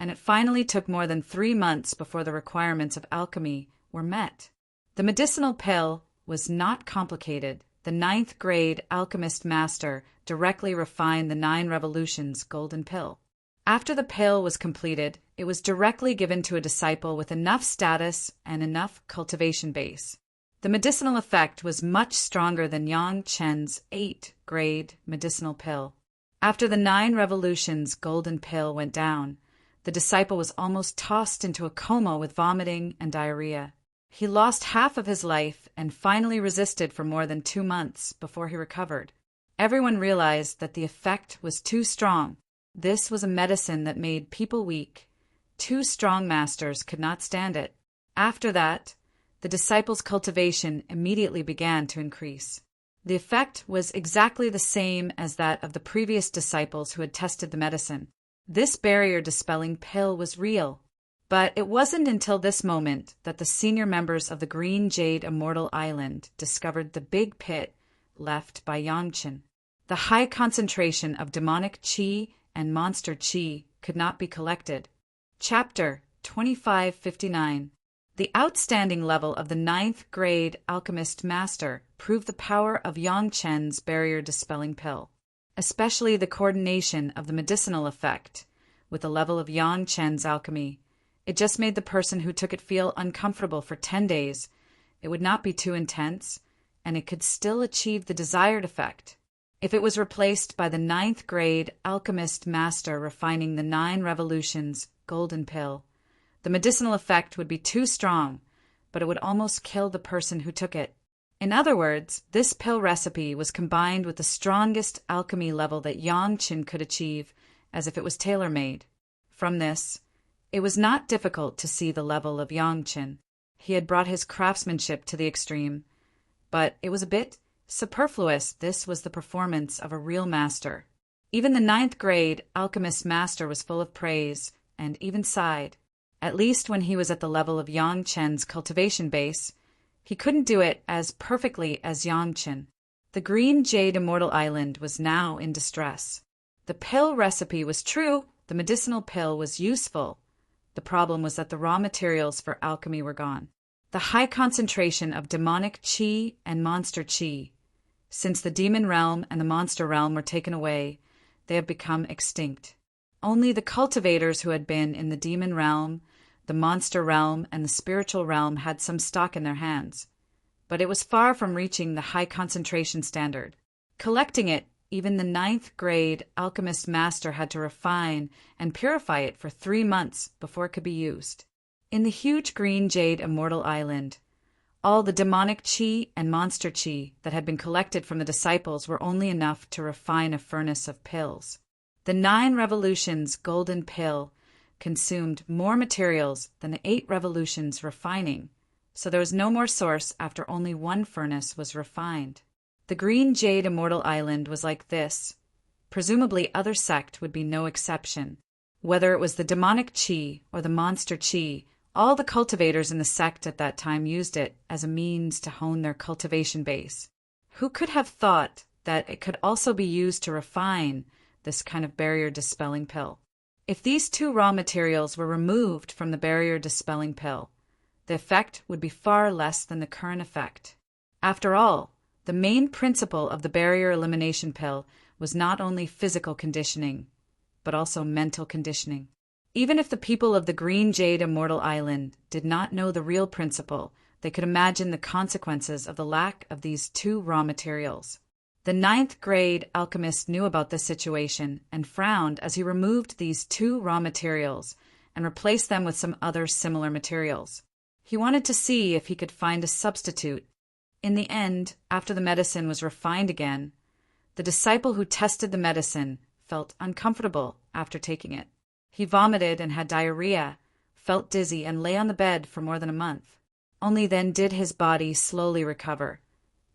and it finally took more than 3 months before the requirements of alchemy were met. The medicinal pill was not complicated. The ninth-grade alchemist master directly refined the 9 revolutions golden pill. After the pill was completed, it was directly given to a disciple with enough status and enough cultivation base. The medicinal effect was much stronger than Yang Chen's 8th-grade medicinal pill. After the 9 revolutions golden pill went down, the disciple was almost tossed into a coma with vomiting and diarrhea. He lost half of his life and finally resisted for more than 2 months before he recovered. Everyone realized that the effect was too strong. This was a medicine that made people weak. 2 strong masters could not stand it. After that, the disciples' cultivation immediately began to increase. The effect was exactly the same as that of the previous disciples who had tested the medicine. This barrier-dispelling pill was real. But it wasn't until this moment that the senior members of the Green Jade Immortal Island discovered the big pit left by Yangchen. The high concentration of demonic qi and monster qi could not be collected. Chapter 2559. The outstanding level of the 9th-grade alchemist master proved the power of Yangchen's barrier-dispelling pill, especially the coordination of the medicinal effect with the level of Yangchen's alchemy. It just made the person who took it feel uncomfortable for 10 days. It would not be too intense, and it could still achieve the desired effect. If it was replaced by the 9th-grade alchemist master refining the 9 revolutions golden pill, the medicinal effect would be too strong, but it would almost kill the person who took it. In other words, this pill recipe was combined with the strongest alchemy level that Yangchen could achieve, as if it was tailor-made. From this, it was not difficult to see the level of Yangchen. He had brought his craftsmanship to the extreme, but it was a bit superfluous. This was the performance of a real master. Even the 9th-grade alchemist master was full of praise and even sighed. At least when he was at the level of Yangchen's cultivation base, he couldn't do it as perfectly as Yangchen. The Green Jade Immortal Island was now in distress. The pill recipe was true. The medicinal pill was useful. The problem was that the raw materials for alchemy were gone. The high concentration of demonic qi and monster qi. Since the demon realm and the monster realm were taken away, they have become extinct. Only the cultivators who had been in the demon realm, the monster realm, and the spiritual realm had some stock in their hands. But it was far from reaching the high concentration standard. Collecting it, even the 9th-grade alchemist master had to refine and purify it for 3 months before it could be used. In the huge Green Jade Immortal Island, all the demonic qi and monster qi that had been collected from the disciples were only enough to refine a furnace of pills. The 9 revolutions golden pill consumed more materials than the 8 revolutions refining, so there was no more source after only one furnace was refined. The green jade Immortal Island was like this. Presumably other sect would be no exception. Whether it was the demonic chi or the monster chi, all the cultivators in the sect at that time used it as a means to hone their cultivation base. Who could have thought that it could also be used to refine this kind of barrier-dispelling pill? If these 2 raw materials were removed from the barrier-dispelling pill, the effect would be far less than the current effect. After all, the main principle of the barrier elimination pill was not only physical conditioning, but also mental conditioning. Even if the people of the Green Jade Immortal Island did not know the real principle, they could imagine the consequences of the lack of these 2 raw materials. The 9th grade alchemist knew about this situation and frowned as he removed these 2 raw materials and replaced them with some other similar materials. He wanted to see if he could find a substitute. In the end, after the medicine was refined again, the disciple who tested the medicine felt uncomfortable after taking it. He vomited and had diarrhea, felt dizzy, and lay on the bed for more than a month. Only then did his body slowly recover,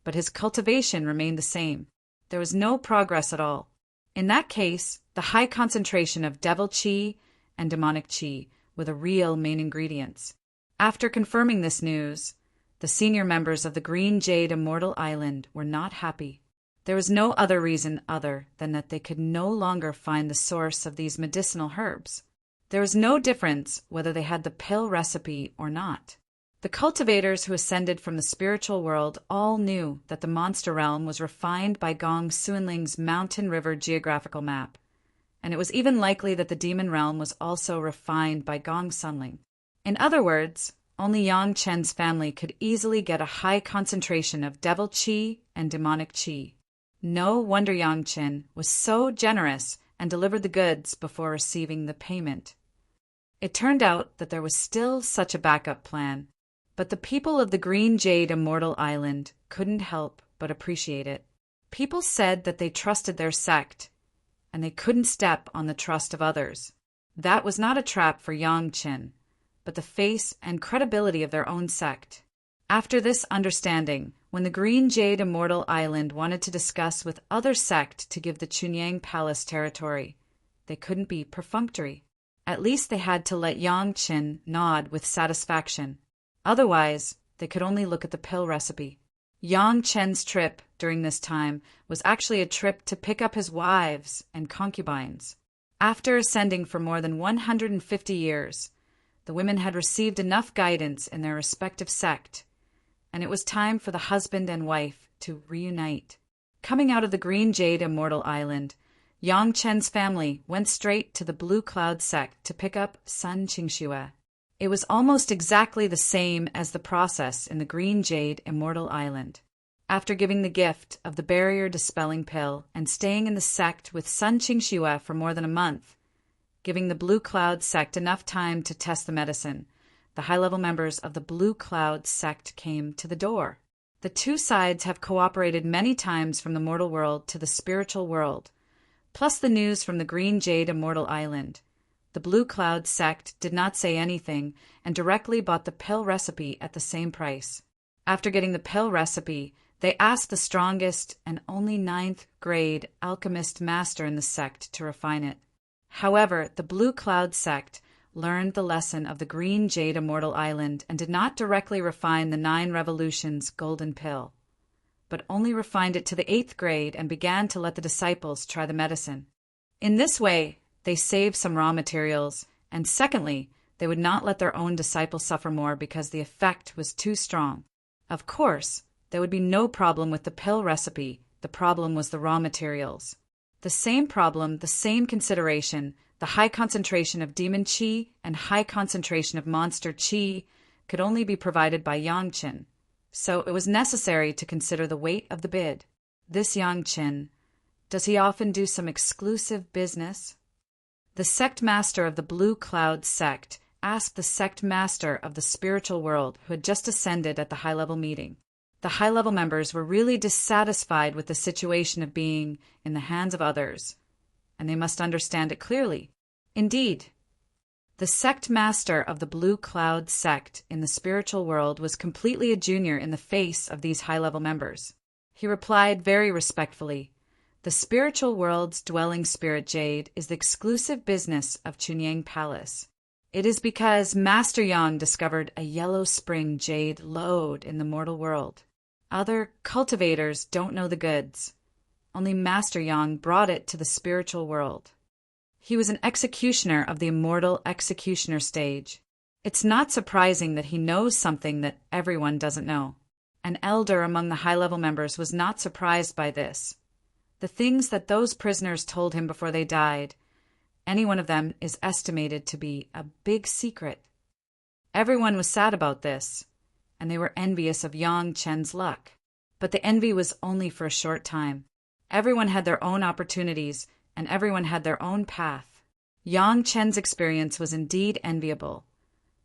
but his cultivation remained the same. There was no progress at all. In that case, the high concentration of devil chi and demonic chi were the real main ingredients. After confirming this news, the senior members of the Green Jade Immortal Island were not happy. There was no other reason other than that they could no longer find the source of these medicinal herbs. There was no difference whether they had the pill recipe or not. The cultivators who ascended from the spiritual world all knew that the monster realm was refined by Gong Suinling's Mountain River geographical map, and it was even likely that the demon realm was also refined by Gong Sunling. In other words, only Yang Chen's family could easily get a high concentration of devil chi and demonic chi. No wonder Yang Chen was so generous and delivered the goods before receiving the payment. It turned out that there was still such a backup plan, but the people of the Green Jade Immortal Island couldn't help but appreciate it. People said that they trusted their sect, and they couldn't step on the trust of others. That was not a trap for Yang Chen, but the face and credibility of their own sect. After this understanding, when the Green Jade Immortal Island wanted to discuss with other sect to give the Chunyang Palace territory, they couldn't be perfunctory. At least they had to let Yang Chen nod with satisfaction. Otherwise, they could only look at the pill recipe. Yang Chen's trip during this time was actually a trip to pick up his wives and concubines. After ascending for more than 150 years, the women had received enough guidance in their respective sect, and it was time for the husband and wife to reunite. Coming out of the Green Jade Immortal Island, Yang Chen's family went straight to the Blue Cloud sect to pick up Sun Qingxue. It was almost exactly the same as the process in the Green Jade Immortal Island. After giving the gift of the barrier-dispelling pill and staying in the sect with Sun Qingxue for more than a month, giving the Blue Cloud sect enough time to test the medicine, the high-level members of the Blue Cloud sect came to the door. The 2 sides have cooperated many times from the mortal world to the spiritual world, plus the news from the Green Jade Immortal Island. The Blue Cloud sect did not say anything and directly bought the pill recipe at the same price. After getting the pill recipe, they asked the strongest and only 9th grade alchemist master in the sect to refine it. However, the Blue Cloud sect learned the lesson of the Green Jade Immortal Island and did not directly refine the 9 revolutions golden pill, but only refined it to the 8th grade and began to let the disciples try the medicine. In this way, they saved some raw materials, and secondly, they would not let their own disciples suffer more because the effect was too strong. Of course, there would be no problem with the pill recipe. The problem was the raw materials. The same problem, the same consideration, the high concentration of demon qi and high concentration of monster qi could only be provided by Yang Chen, so it was necessary to consider the weight of the bid. This Yang Chen, does he often do some exclusive business? The sect master of the Blue Cloud sect asked the sect master of the spiritual world who had just ascended at the high-level meeting. The high-level members were really dissatisfied with the situation of being in the hands of others, and they must understand it clearly. Indeed, The sect master of the Blue Cloud sect in the spiritual world was completely a junior in the face of these high-level members. He replied very respectfully, "The spiritual world's dwelling spirit jade is the exclusive business of Chunyang Palace. It is because Master Yang discovered a yellow spring jade lode in the mortal world. Other cultivators don't know the goods. Only Master Yang brought it to the spiritual world. He was an executioner of the immortal executioner stage. It's not surprising that he knows something that everyone doesn't know." An elder among the high-level members was not surprised by this. The things that those prisoners told him before they died, any one of them is estimated to be a big secret. Everyone was sad about this, and they were envious of Yang Chen's luck. But the envy was only for a short time. Everyone had their own opportunities, and everyone had their own path. Yang Chen's experience was indeed enviable,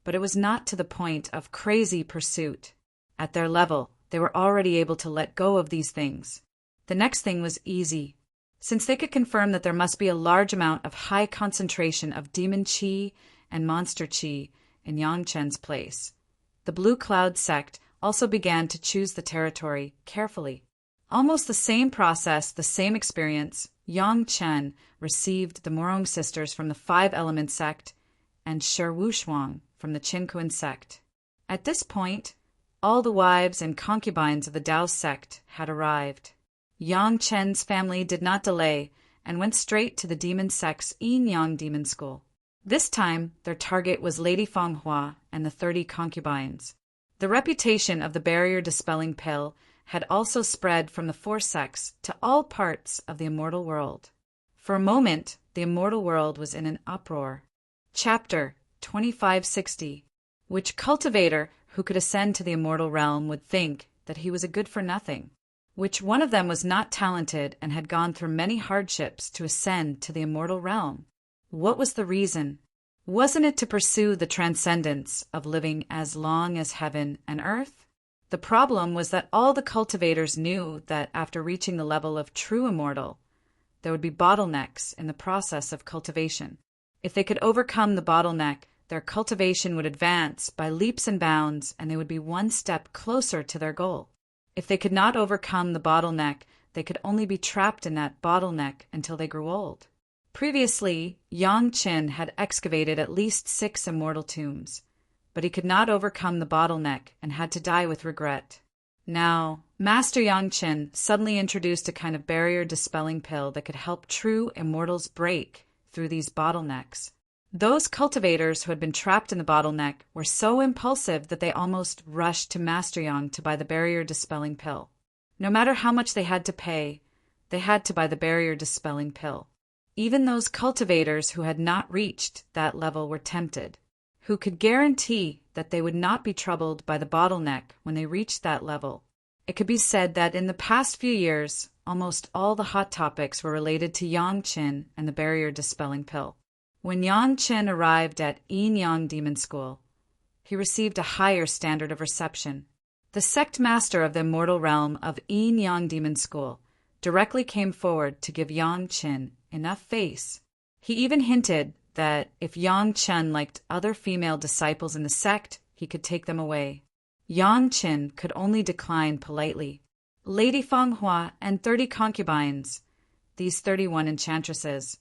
but it was not to the point of crazy pursuit. At their level, they were already able to let go of these things. The next thing was easy, since they could confirm that there must be a large amount of high concentration of demon qi and monster qi in Yang Chen's place. The Blue Cloud sect also began to choose the territory carefully. Almost the same process, the same experience, Yang Chen received the Morong sisters from the Five Element sect and Shi Wushuang from the Qinkuan sect. At this point, all the wives and concubines of the Dao sect had arrived. Yang Chen's family did not delay and went straight to the demon sect's Yin Yang Demon School. This time, their target was Lady Fanghua and the 30 concubines. The reputation of the barrier-dispelling pill had also spread from the four sects to all parts of the immortal world. For a moment, the immortal world was in an uproar. Chapter 2560. Which cultivator who could ascend to the immortal realm would think that he was a good-for-nothing? Which one of them was not talented and had gone through many hardships to ascend to the immortal realm? What was the reason? Wasn't it to pursue the transcendence of living as long as heaven and earth? The problem was that all the cultivators knew that after reaching the level of true immortal, there would be bottlenecks in the process of cultivation. If they could overcome the bottleneck, their cultivation would advance by leaps and bounds, and they would be one step closer to their goal. If they could not overcome the bottleneck, they could only be trapped in that bottleneck until they grew old. Previously, Yang Chen had excavated at least 6 immortal tombs, but he could not overcome the bottleneck and had to die with regret. Now, Master Yang Chen suddenly introduced a kind of barrier-dispelling pill that could help true immortals break through these bottlenecks. Those cultivators who had been trapped in the bottleneck were so impulsive that they almost rushed to Master Yang to buy the barrier-dispelling pill. No matter how much they had to pay, they had to buy the barrier-dispelling pill. Even those cultivators who had not reached that level were tempted. Who could guarantee that they would not be troubled by the bottleneck when they reached that level? It could be said that in the past few years, almost all the hot topics were related to Yang Chen and the barrier-dispelling pill. When Yang Chen arrived at Yin Yang Demon School, he received a higher standard of reception. The sect master of the immortal realm of Yin Yang Demon School directly came forward to give Yang Chen enough face. He even hinted that if Yang Chen liked other female disciples in the sect, he could take them away. Yang Chen could only decline politely. Lady Fanghua and 30 concubines, these 31 enchantresses,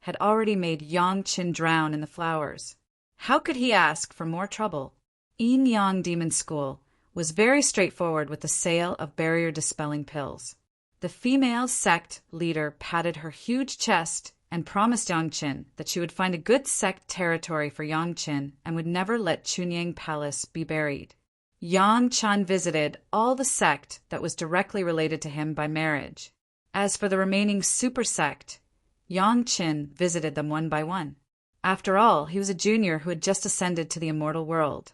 had already made Yang Chen drown in the flowers. How could he ask for more trouble? Yin Yang Demon School was very straightforward with the sale of barrier-dispelling pills. The female sect leader patted her huge chest and promised Yang Chen that she would find a good sect territory for Yang Chen and would never let Chunyang Palace be buried. Yang Chen visited all the sect that was directly related to him by marriage. As for the remaining super sect, Yang Chen visited them one by one. After all, he was a junior who had just ascended to the immortal world,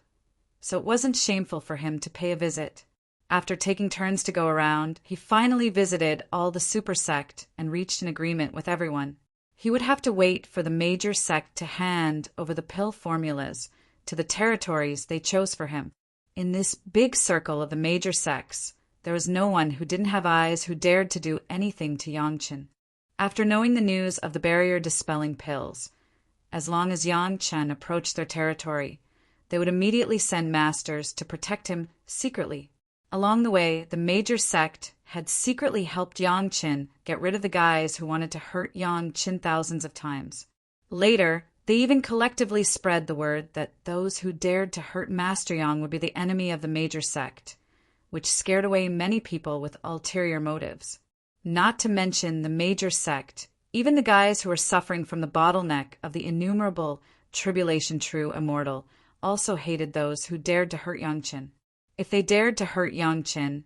so it wasn't shameful for him to pay a visit. After taking turns to go around, he finally visited all the super sect and reached an agreement with everyone. He would have to wait for the major sect to hand over the pill formulas to the territories they chose for him. In this big circle of the major sects, there was no one who didn't have eyes who dared to do anything to Yang Chen. After knowing the news of the barrier-dispelling pills, As long as Yang Chen approached their territory, they would immediately send masters to protect him secretly. Along the way, the major sect had secretly helped Yang Chen get rid of the guys who wanted to hurt Yang Chen thousands of times. Later, they even collectively spread the word that those who dared to hurt Master Yang would be the enemy of the major sect, which scared away many people with ulterior motives. Not to mention the major sect, even the guys who were suffering from the bottleneck of the innumerable tribulation true immortal, also hated those who dared to hurt Yang Chen. If they dared to hurt Yang Chen,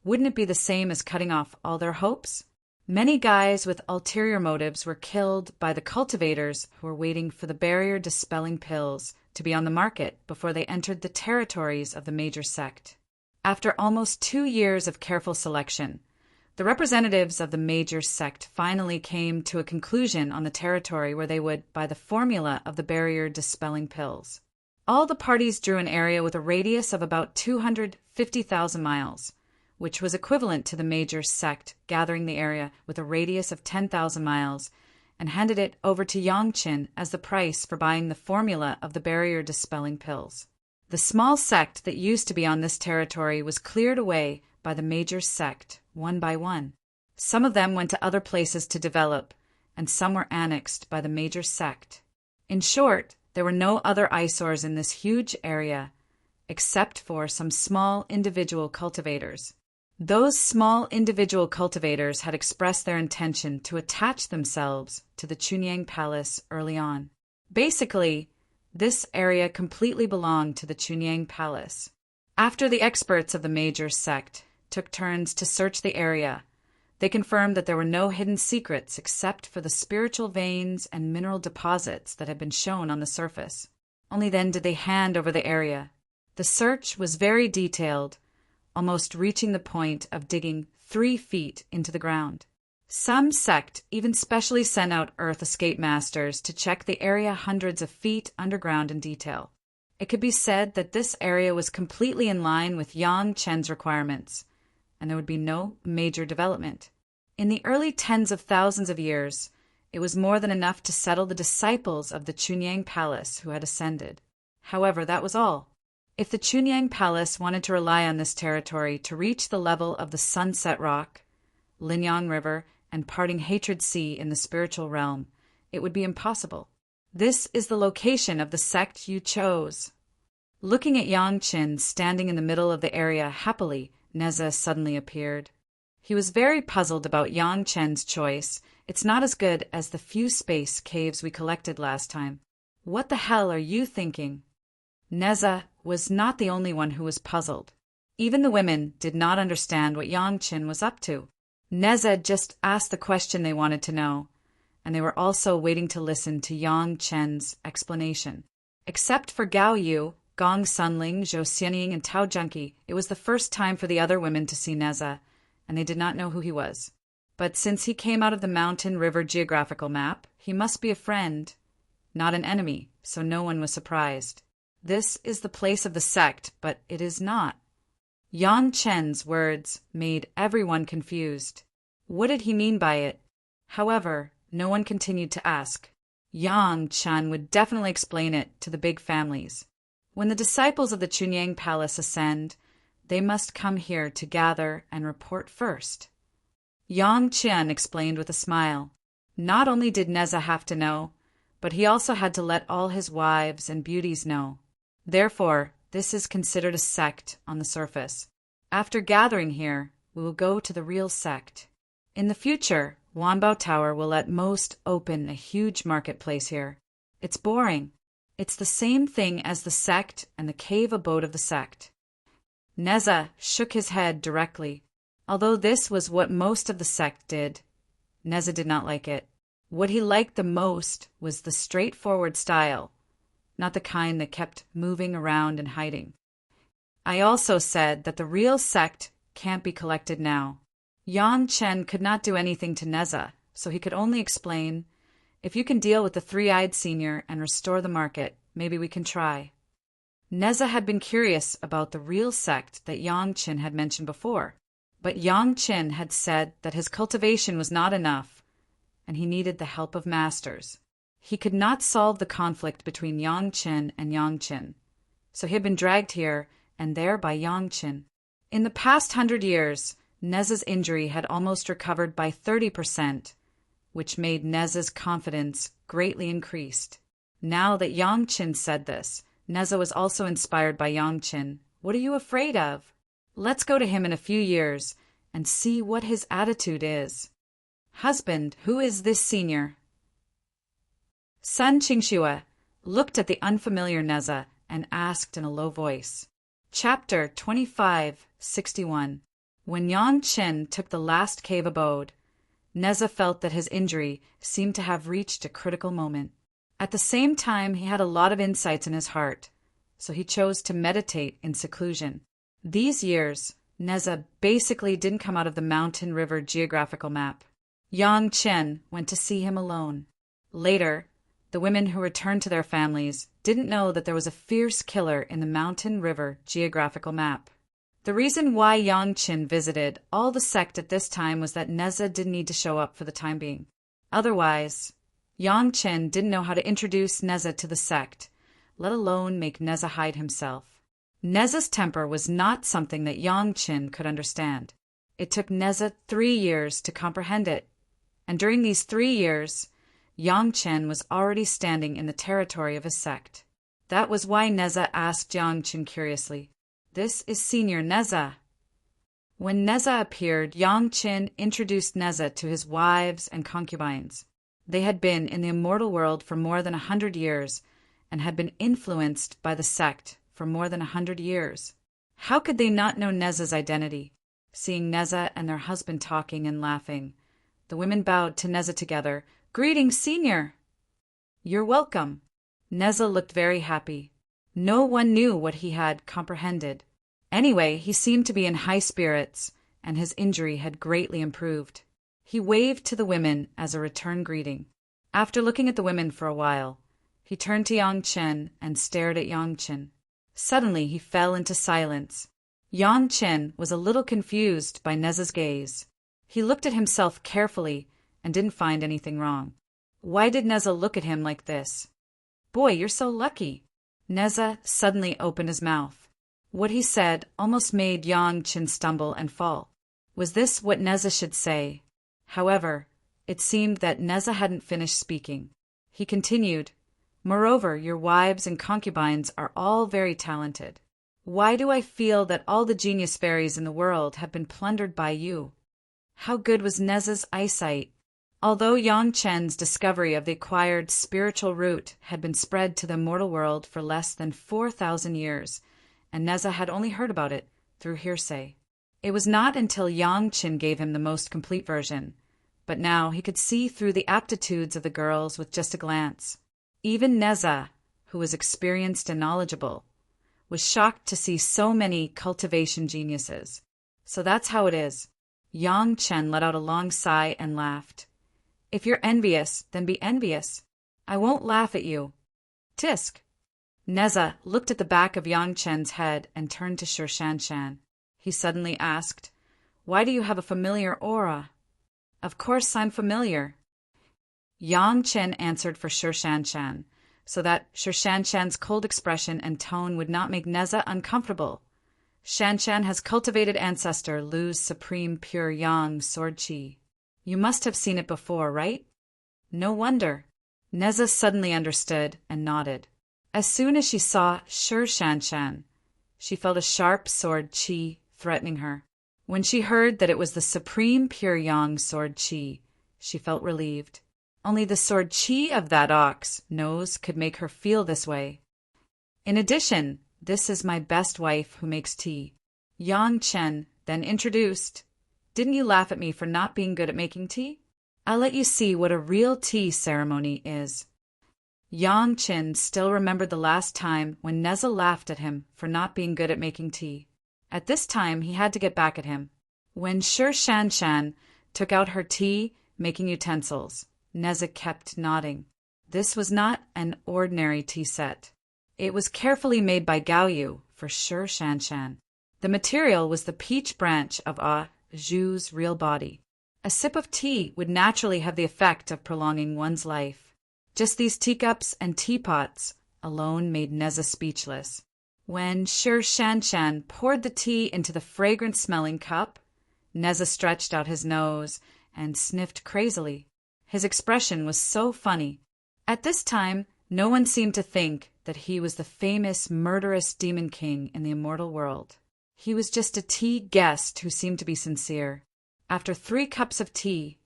wouldn't it be the same as cutting off all their hopes? Many guys with ulterior motives were killed by the cultivators who were waiting for the barrier-dispelling pills to be on the market before they entered the territories of the major sect. After almost 2 years of careful selection, the representatives of the major sect finally came to a conclusion on the territory where they would buy the formula of the barrier-dispelling pills. All the parties drew an area with a radius of about 250,000 miles, which was equivalent to the major sect gathering the area with a radius of 10,000 miles and handed it over to Yang Chen as the price for buying the formula of the barrier-dispelling pills. The small sect that used to be on this territory was cleared away by the major sect, one by one. Some of them went to other places to develop, and some were annexed by the major sect. In short, there were no other eyesores in this huge area, except for some small individual cultivators. Those small individual cultivators had expressed their intention to attach themselves to the Chunyang Palace early on. Basically, this area completely belonged to the Chunyang Palace. After the experts of the major sect took turns to search the area, they confirmed that there were no hidden secrets except for the spiritual veins and mineral deposits that had been shown on the surface. Only then did they hand over the area. The search was very detailed, almost reaching the point of digging 3 feet into the ground. Some sect even specially sent out Earth Escape Masters to check the area hundreds of feet underground in detail. It could be said that this area was completely in line with Yang Chen's requirements, and there would be no major development. In the early tens of thousands of years, it was more than enough to settle the disciples of the Chunyang Palace who had ascended. However, that was all. If the Chunyang Palace wanted to rely on this territory to reach the level of the Sunset Rock, Linyang River, and Parting Hatred Sea in the spiritual realm, it would be impossible. This is the location of the sect you chose. Looking at Yang Chen standing in the middle of the area happily, Neza suddenly appeared. He was very puzzled about Yang Chen's choice. It's not as good as the few space caves we collected last time. What the hell are you thinking? Neza was not the only one who was puzzled. Even the women did not understand what Yang Chen was up to. Neza just asked the question they wanted to know, and they were also waiting to listen to Yang Chen's explanation. Except for Gao Yu, Gong Sunling, Zhou Xianying, and Tao Junki, it was the first time for the other women to see Neza, and they did not know who he was. But since he came out of the mountain river geographical map, he must be a friend, not an enemy, so no one was surprised. This is the place of the sect, but it is not. Yang Chen's words made everyone confused. What did he mean by it? However, no one continued to ask. Yang Chen would definitely explain it to the big families. When the disciples of the Chunyang Palace ascend, they must come here to gather and report first. Yang Chen explained with a smile. Not only did Neza have to know, but he also had to let all his wives and beauties know. Therefore, this is considered a sect on the surface. After gathering here, we will go to the real sect. In the future, Wanbao Tower will at most open a huge marketplace here. It's boring. It's the same thing as the sect and the cave abode of the sect. Neza shook his head directly. Although this was what most of the sect did, Neza did not like it. What he liked the most was the straightforward style, not the kind that kept moving around and hiding. I also said that the real sect can't be collected now. Yang Chen could not do anything to Neza, so he could only explain, if you can deal with the three-eyed senior and restore the market, maybe we can try. Neza had been curious about the real sect that Yang Chen had mentioned before, but Yang Chen had said that his cultivation was not enough, and he needed the help of masters. He could not solve the conflict between Yang Qin and Yang Qin, so he had been dragged here and there by Yang Qin. In the past 100 years, Neza's injury had almost recovered by 30%, which made Neza's confidence greatly increased. Now that Yang Qin said this, Neza was also inspired by Yang Qin. What are you afraid of? Let's go to him in a few years and see what his attitude is. Husband, who is this senior? Sun Qingxue looked at the unfamiliar Neza and asked in a low voice. Chapter 2561. When Yang Qin took the last cave abode, Neza felt that his injury seemed to have reached a critical moment. At the same time, he had a lot of insights in his heart, so he chose to meditate in seclusion. These years, Neza basically didn't come out of the mountain river geographical map. Yang Qin went to see him alone. Later, the women who returned to their families didn't know that there was a fierce killer in the mountain river geographical map. The reason why Yang Qin visited all the sect at this time was that Neza didn't need to show up for the time being. Otherwise, Yang Qin didn't know how to introduce Neza to the sect, let alone make Neza hide himself. Neza's temper was not something that Yang Qin could understand. It took Neza 3 years to comprehend it, and during these 3 years, Yang Qin was already standing in the territory of his sect. That was why Neza asked Yang Qin curiously, "This is Senior Neza." When Neza appeared, Yang Qin introduced Neza to his wives and concubines. They had been in the immortal world for more than 100 years and had been influenced by the sect for more than 100 years. How could they not know Neza's identity? Seeing Neza and their husband talking and laughing, the women bowed to Neza together. "Greetings, Senior." "You're welcome." Neza looked very happy. No one knew what he had comprehended. Anyway, he seemed to be in high spirits, and his injury had greatly improved. He waved to the women as a return greeting. After looking at the women for a while, he turned to Yang Qin and stared at Yang Qin. Suddenly, he fell into silence. Yang Qin was a little confused by Neza's gaze. He looked at himself carefully and didn't find anything wrong. Why did Neza look at him like this? "Boy, you're so lucky." Neza suddenly opened his mouth. What he said almost made Yang Qin stumble and fall. Was this what Neza should say? However, it seemed that Neza hadn't finished speaking. He continued, "Moreover, your wives and concubines are all very talented. Why do I feel that all the genius fairies in the world have been plundered by you?" How good was Neza's eyesight? Although Yang Qin's discovery of the acquired spiritual root had been spread to the immortal world for less than 4,000 years, and Neza had only heard about it through hearsay. It was not until Yang Qin gave him the most complete version, but now he could see through the aptitudes of the girls with just a glance. Even Neza, who was experienced and knowledgeable, was shocked to see so many cultivation geniuses. So that's how it is. Yang Qin let out a long sigh and laughed. "If you're envious, then be envious. I won't laugh at you. Tisk." Neza looked at the back of Yang Qin's head and turned to Shi Shanshan. He suddenly asked, "Why do you have a familiar aura?" "Of course I'm familiar." Yang Qin answered for Shi Shanshan, so that Shi Shanshan's cold expression and tone would not make Neza uncomfortable. "Shanshan has cultivated ancestor Lu's supreme pure yang sword qi. You must have seen it before, right?" "No wonder." Neza suddenly understood and nodded. As soon as she saw Shi Shanshan, she felt a sharp sword qi threatening her. When she heard that it was the supreme pure yang sword qi, she felt relieved. Only the sword qi of that ox nose could make her feel this way. In addition, this is my best wife who makes tea. Yang Qin then introduced, "Didn't you laugh at me for not being good at making tea? I'll let you see what a real tea ceremony is." Yang Qin still remembered the last time when Neza laughed at him for not being good at making tea. At this time, he had to get back at him. When Shi Shanshan took out her tea-making utensils, Neza kept nodding. This was not an ordinary tea set. It was carefully made by Gaoyu for Shi Shanshan. The material was the peach branch of Zhu's real body. A sip of tea would naturally have the effect of prolonging one's life. Just these teacups and teapots alone made Neza speechless. When Sher Shanshan poured the tea into the fragrant-smelling cup, Neza stretched out his nose and sniffed crazily. His expression was so funny. At this time, no one seemed to think that he was the famous murderous demon king in the immortal world. He was just a tea guest who seemed to be sincere. After 3 cups of tea,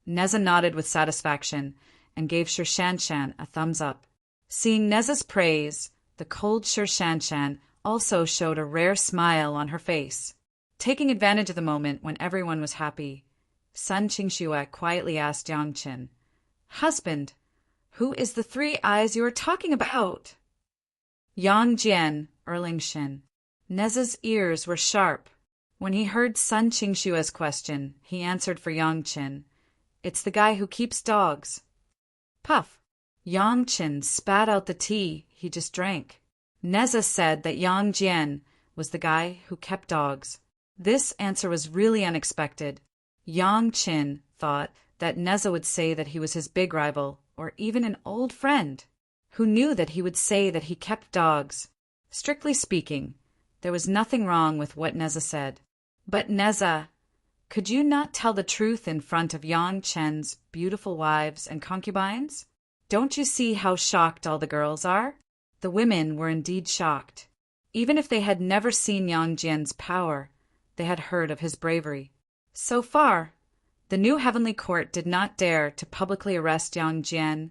Neza nodded with satisfaction and gave Sher Shanshan a thumbs up. Seeing Neza's praise, the cold Sher Shanshan also showed a rare smile on her face. Taking advantage of the moment when everyone was happy, Sun Qingxue quietly asked Yang Qin, "Husband, who is the 3 eyes you are talking about?" Yang Jian, Erling Shin. Neza's ears were sharp. When he heard Sun Qingxue's question, he answered for Yang Qin, "It's the guy who keeps dogs." Puff! Yang Qin spat out the tea he just drank. Neza said that Yang Jian was the guy who kept dogs. This answer was really unexpected. Yang Qin thought that Neza would say that he was his big rival, or even an old friend. Who knew that he would say that he kept dogs? Strictly speaking, there was nothing wrong with what Neza said. But Neza, could you not tell the truth in front of Yang Chen's beautiful wives and concubines? Don't you see how shocked all the girls are? The women were indeed shocked. Even if they had never seen Yang Jian's power, they had heard of his bravery. So far, the new heavenly court did not dare to publicly arrest Yang Jian,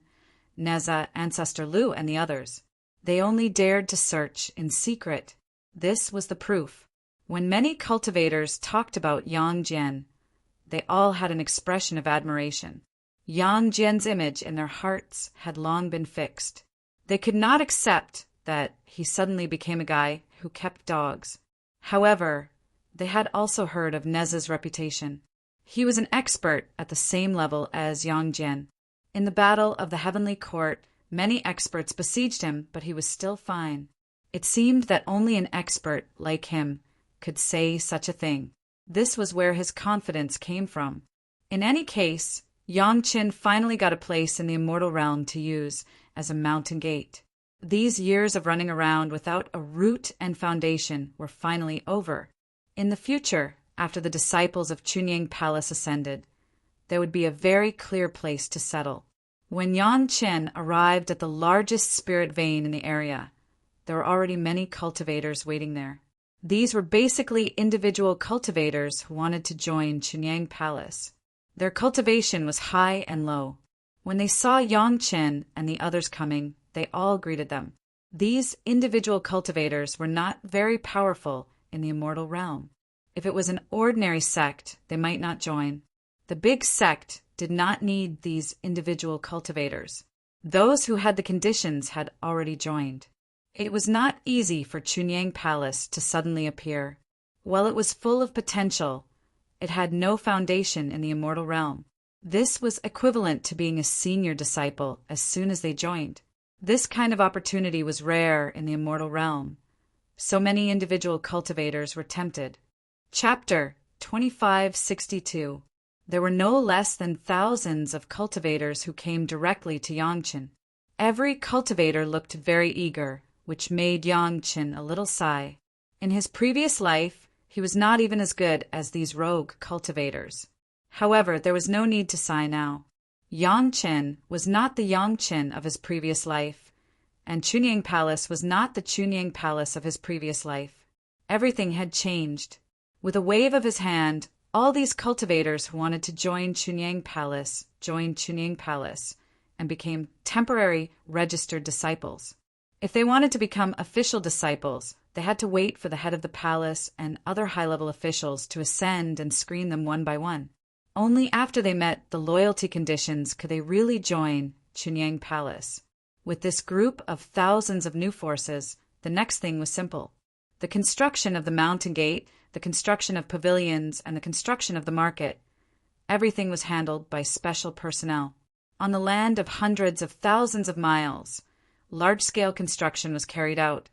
Neza, Ancestor Lu, and the others. They only dared to search in secret. This was the proof. When many cultivators talked about Yang Jian, they all had an expression of admiration. Yang Jian's image in their hearts had long been fixed. They could not accept that he suddenly became a guy who kept dogs. However, they had also heard of Neza's reputation. He was an expert at the same level as Yang Jian. In the battle of the heavenly court, many experts besieged him, but he was still fine. It seemed that only an expert like him could say such a thing. This was where his confidence came from. In any case, Yang Qin finally got a place in the immortal realm to use as a mountain gate. These years of running around without a root and foundation were finally over. In the future, after the disciples of Chunying Palace ascended, there would be a very clear place to settle. When Yang Qin arrived at the largest spirit vein in the area, there were already many cultivators waiting there. These were basically individual cultivators who wanted to join Chunying Palace. Their cultivation was high and low. When they saw Yang Qin and the others coming, they all greeted them. These individual cultivators were not very powerful in the immortal realm. If it was an ordinary sect, they might not join. The big sect did not need these individual cultivators. Those who had the conditions had already joined. It was not easy for Chunying Palace to suddenly appear. While it was full of potential, it had no foundation in the immortal realm. This was equivalent to being a senior disciple as soon as they joined. This kind of opportunity was rare in the immortal realm. So many individual cultivators were tempted. Chapter 2562. There were no less than thousands of cultivators who came directly to Yang Qin. Every cultivator looked very eager, which made Yang Qin a little sigh. In his previous life, he was not even as good as these rogue cultivators. However, there was no need to sigh now. Yang Qin was not the Yang Qin of his previous life, and Chunying Palace was not the Chunying Palace of his previous life. Everything had changed. With a wave of his hand, all these cultivators who wanted to join Chunying Palace joined Chunying Palace and became temporary registered disciples. If they wanted to become official disciples, they had to wait for the head of the palace and other high-level officials to ascend and screen them one by one. Only after they met the loyalty conditions could they really join Chunying Palace. With this group of thousands of new forces, the next thing was simple. The construction of the mountain gate, the construction of pavilions, and the construction of the market. Everything was handled by special personnel. On the land of hundreds of thousands of miles, large-scale construction was carried out,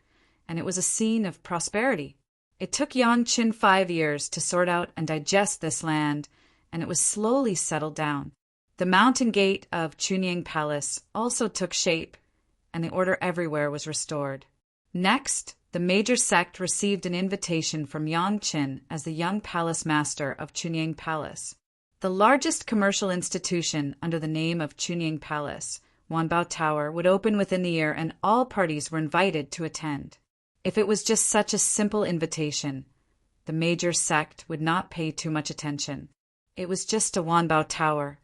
and it was a scene of prosperity. It took Yang Qin 5 years to sort out and digest this land, and it was slowly settled down. The mountain gate of Chunying Palace also took shape, and the order everywhere was restored. Next, the major sect received an invitation from Yangqin as the young palace master of Chunying Palace. The largest commercial institution under the name of Chunying Palace, Wanbao Tower, would open within the year, and all parties were invited to attend. If it was just such a simple invitation, the major sect would not pay too much attention. It was just a Wanbao Tower.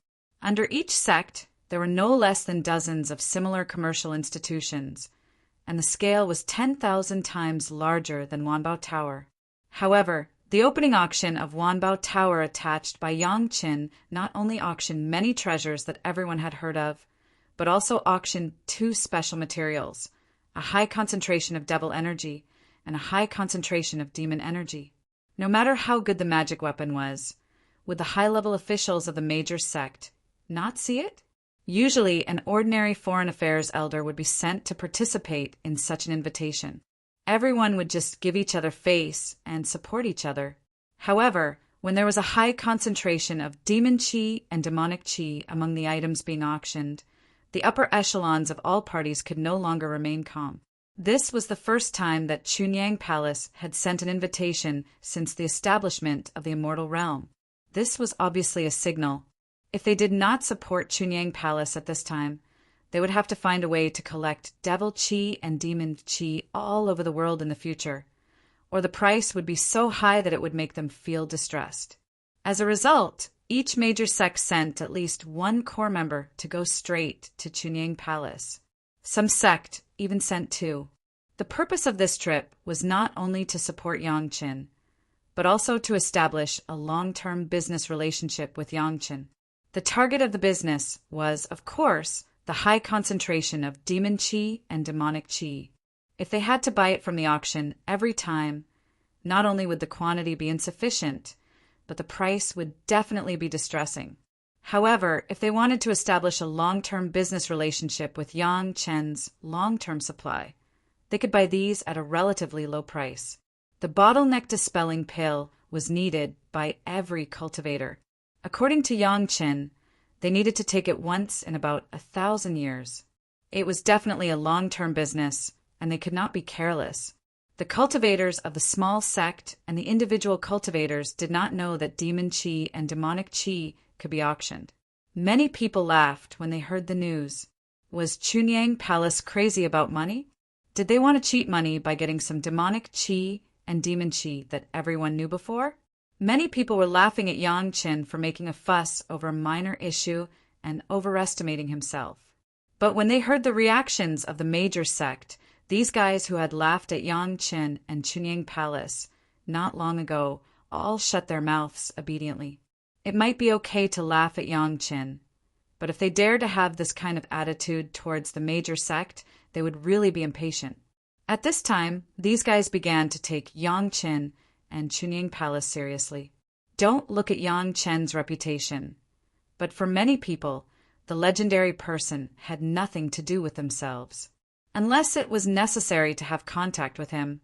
Under each sect, there were no less than dozens of similar commercial institutions, and the scale was 10,000 times larger than Wanbao Tower. However, the opening auction of Wanbao Tower attached by Yangqin not only auctioned many treasures that everyone had heard of, but also auctioned two special materials, a high concentration of devil energy and a high concentration of demon energy. No matter how good the magic weapon was, would the high-level officials of the major sect not see it? Usually, an ordinary foreign affairs elder would be sent to participate in such an invitation. Everyone would just give each other face and support each other. However, when there was a high concentration of demon chi and demonic chi among the items being auctioned, the upper echelons of all parties could no longer remain calm. This was the first time that Chunying Palace had sent an invitation since the establishment of the Immortal Realm. This was obviously a signal. If they did not support Chunying Palace at this time, they would have to find a way to collect devil chi and demon chi all over the world in the future, or the price would be so high that it would make them feel distressed. As a result, each major sect sent at least one core member to go straight to Chunying Palace. Some sect even sent two. The purpose of this trip was not only to support Yangqin, but also to establish a long-term business relationship with Yangqin. The target of the business was, of course, the high concentration of demon chi and demonic chi. If they had to buy it from the auction every time, not only would the quantity be insufficient, but the price would definitely be distressing. However, if they wanted to establish a long-term business relationship with Yangqin's long-term supply, they could buy these at a relatively low price. The bottleneck dispelling pill was needed by every cultivator. According to Yangqin, they needed to take it once in about 1,000 years. It was definitely a long-term business, and they could not be careless. The cultivators of the small sect and the individual cultivators did not know that demon chi and demonic chi could be auctioned. Many people laughed when they heard the news. Was Chunying Palace crazy about money? Did they want to cheat money by getting some demonic chi and demon chi that everyone knew before? Many people were laughing at Yangqin for making a fuss over a minor issue and overestimating himself. But when they heard the reactions of the major sect, these guys who had laughed at Yangqin and Chunying Palace not long ago all shut their mouths obediently. It might be okay to laugh at Yangqin, but if they dared to have this kind of attitude towards the major sect, they would really be impatient. At this time, these guys began to take Yangqin and Chunying Palace seriously. Don't look at Yangqin's reputation, but for many people, the legendary person had nothing to do with themselves. Unless it was necessary to have contact with him,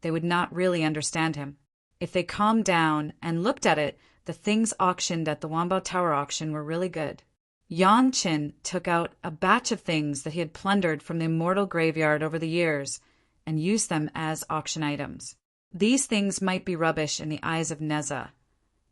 they would not really understand him. If they calmed down and looked at it, the things auctioned at the Wanbao Tower auction were really good. Yangqin took out a batch of things that he had plundered from the Immortal graveyard over the years and used them as auction items. These things might be rubbish in the eyes of Neza,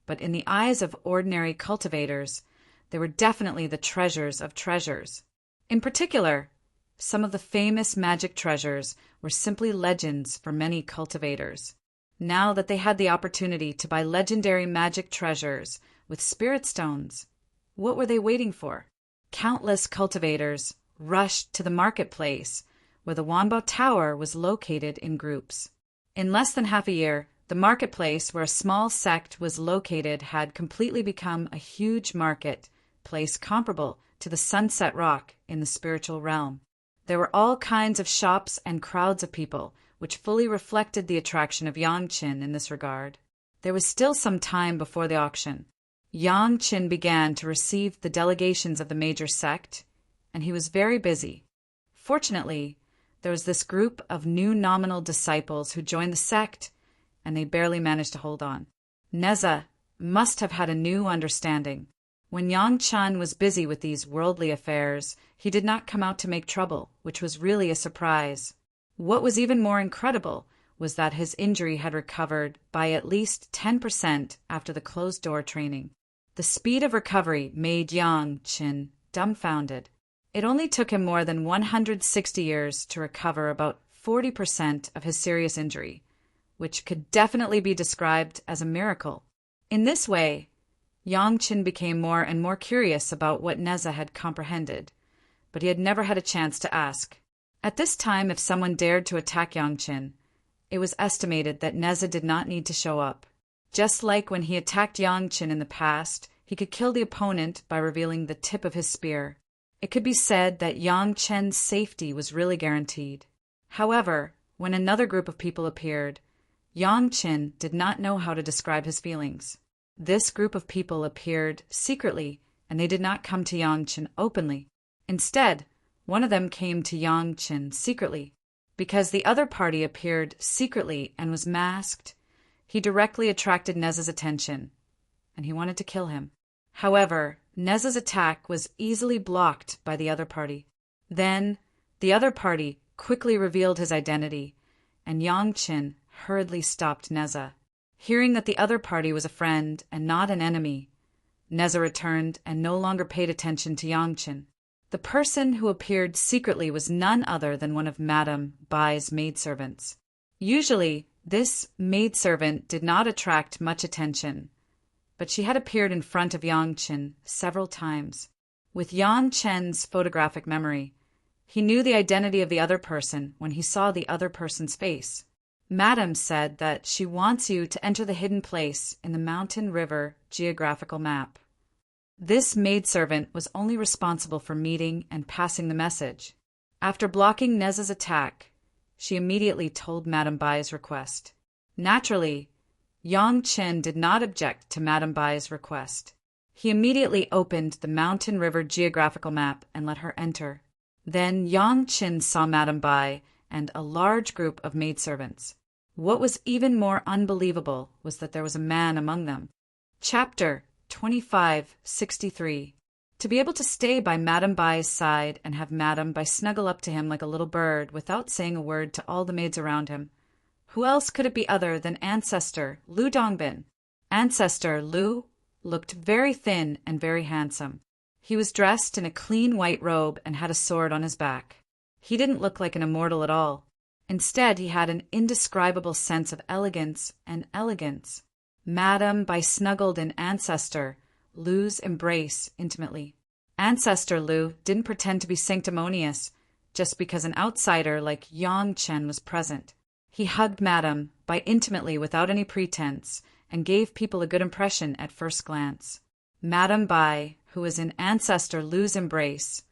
but in the eyes of ordinary cultivators, they were definitely the treasures of treasures. In particular, some of the famous magic treasures were simply legends for many cultivators. Now that they had the opportunity to buy legendary magic treasures with spirit stones, what were they waiting for? Countless cultivators rushed to the marketplace, where the Wanbao Tower was located in groups. In less than half a year, the marketplace where a small sect was located had completely become a huge market place comparable to the Sunset Rock in the spiritual realm. There were all kinds of shops and crowds of people, which fully reflected the attraction of Yangqin in this regard. There was still some time before the auction. Yangqin began to receive the delegations of the major sect, and he was very busy. Fortunately, there was this group of new nominal disciples who joined the sect, and they barely managed to hold on. Neza must have had a new understanding. When Yang Chen was busy with these worldly affairs, he did not come out to make trouble, which was really a surprise. What was even more incredible was that his injury had recovered by at least 10% after the closed-door training. The speed of recovery made Yang Chen dumbfounded. It only took him more than 160 years to recover about 40% of his serious injury, which could definitely be described as a miracle. In this way, Yang Chen became more and more curious about what Neza had comprehended, but he had never had a chance to ask. At this time, if someone dared to attack Yang Chen, it was estimated that Neza did not need to show up. Just like when he attacked Yang Chen in the past, he could kill the opponent by revealing the tip of his spear. It could be said that Yang Chen's safety was really guaranteed. However, when another group of people appeared, Yang Chen did not know how to describe his feelings. This group of people appeared secretly, and they did not come to Yang Chen openly. Instead, one of them came to Yang Chen secretly. Because the other party appeared secretly and was masked, he directly attracted Neza's attention, and he wanted to kill him. However, Neza's attack was easily blocked by the other party. Then, the other party quickly revealed his identity, and Yang Chen hurriedly stopped Neza. Hearing that the other party was a friend and not an enemy, Neza returned and no longer paid attention to Yang Chen. The person who appeared secretly was none other than one of Madame Bai's maidservants. Usually, this maidservant did not attract much attention, but she had appeared in front of Yang Chen several times. With Yang Chen's photographic memory, he knew the identity of the other person when he saw the other person's face. Madame said that she wants you to enter the hidden place in the mountain river geographical map. This maidservant was only responsible for meeting and passing the message. After blocking Neza's attack, she immediately told Madame Bai's request. Naturally, Yang Chen did not object to Madame Bai's request. He immediately opened the mountain river geographical map and let her enter. Then Yang Chen saw Madame Bai and a large group of maidservants. What was even more unbelievable was that there was a man among them. Chapter 2563. To be able to stay by Madame Bai's side and have Madame Bai snuggle up to him like a little bird without saying a word to all the maids around him. Who else could it be other than Ancestor Lu Dongbin? Ancestor Lu looked very thin and very handsome. He was dressed in a clean white robe and had a sword on his back. He didn't look like an immortal at all. Instead, he had an indescribable sense of elegance and elegance. Madame Bai snuggled in Ancestor Lu's embrace intimately. Ancestor Lu didn't pretend to be sanctimonious just because an outsider like Yang Chen was present. He hugged Madame Bai intimately without any pretense and gave people a good impression at first glance. Madame Bai, who was in Ancestor Lu's embrace,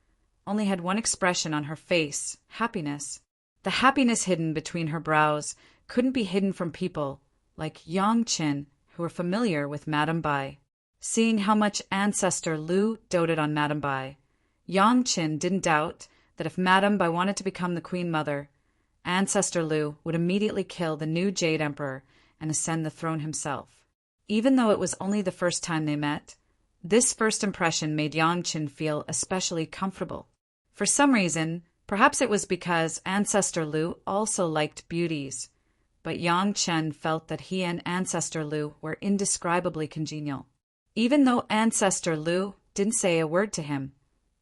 only had one expression on her face, happiness. The happiness hidden between her brows couldn't be hidden from people like Yang Chen, who were familiar with Madame Bai. Seeing how much Ancestor Lu doted on Madame Bai, Yang Chen didn't doubt that if Madame Bai wanted to become the Queen Mother, Ancestor Lu would immediately kill the new Jade Emperor and ascend the throne himself. Even though it was only the first time they met, this first impression made Yang Chen feel especially comfortable. For some reason, perhaps it was because Ancestor Lu also liked beauties, but Yang Chen felt that he and Ancestor Lu were indescribably congenial. Even though Ancestor Lu didn't say a word to him,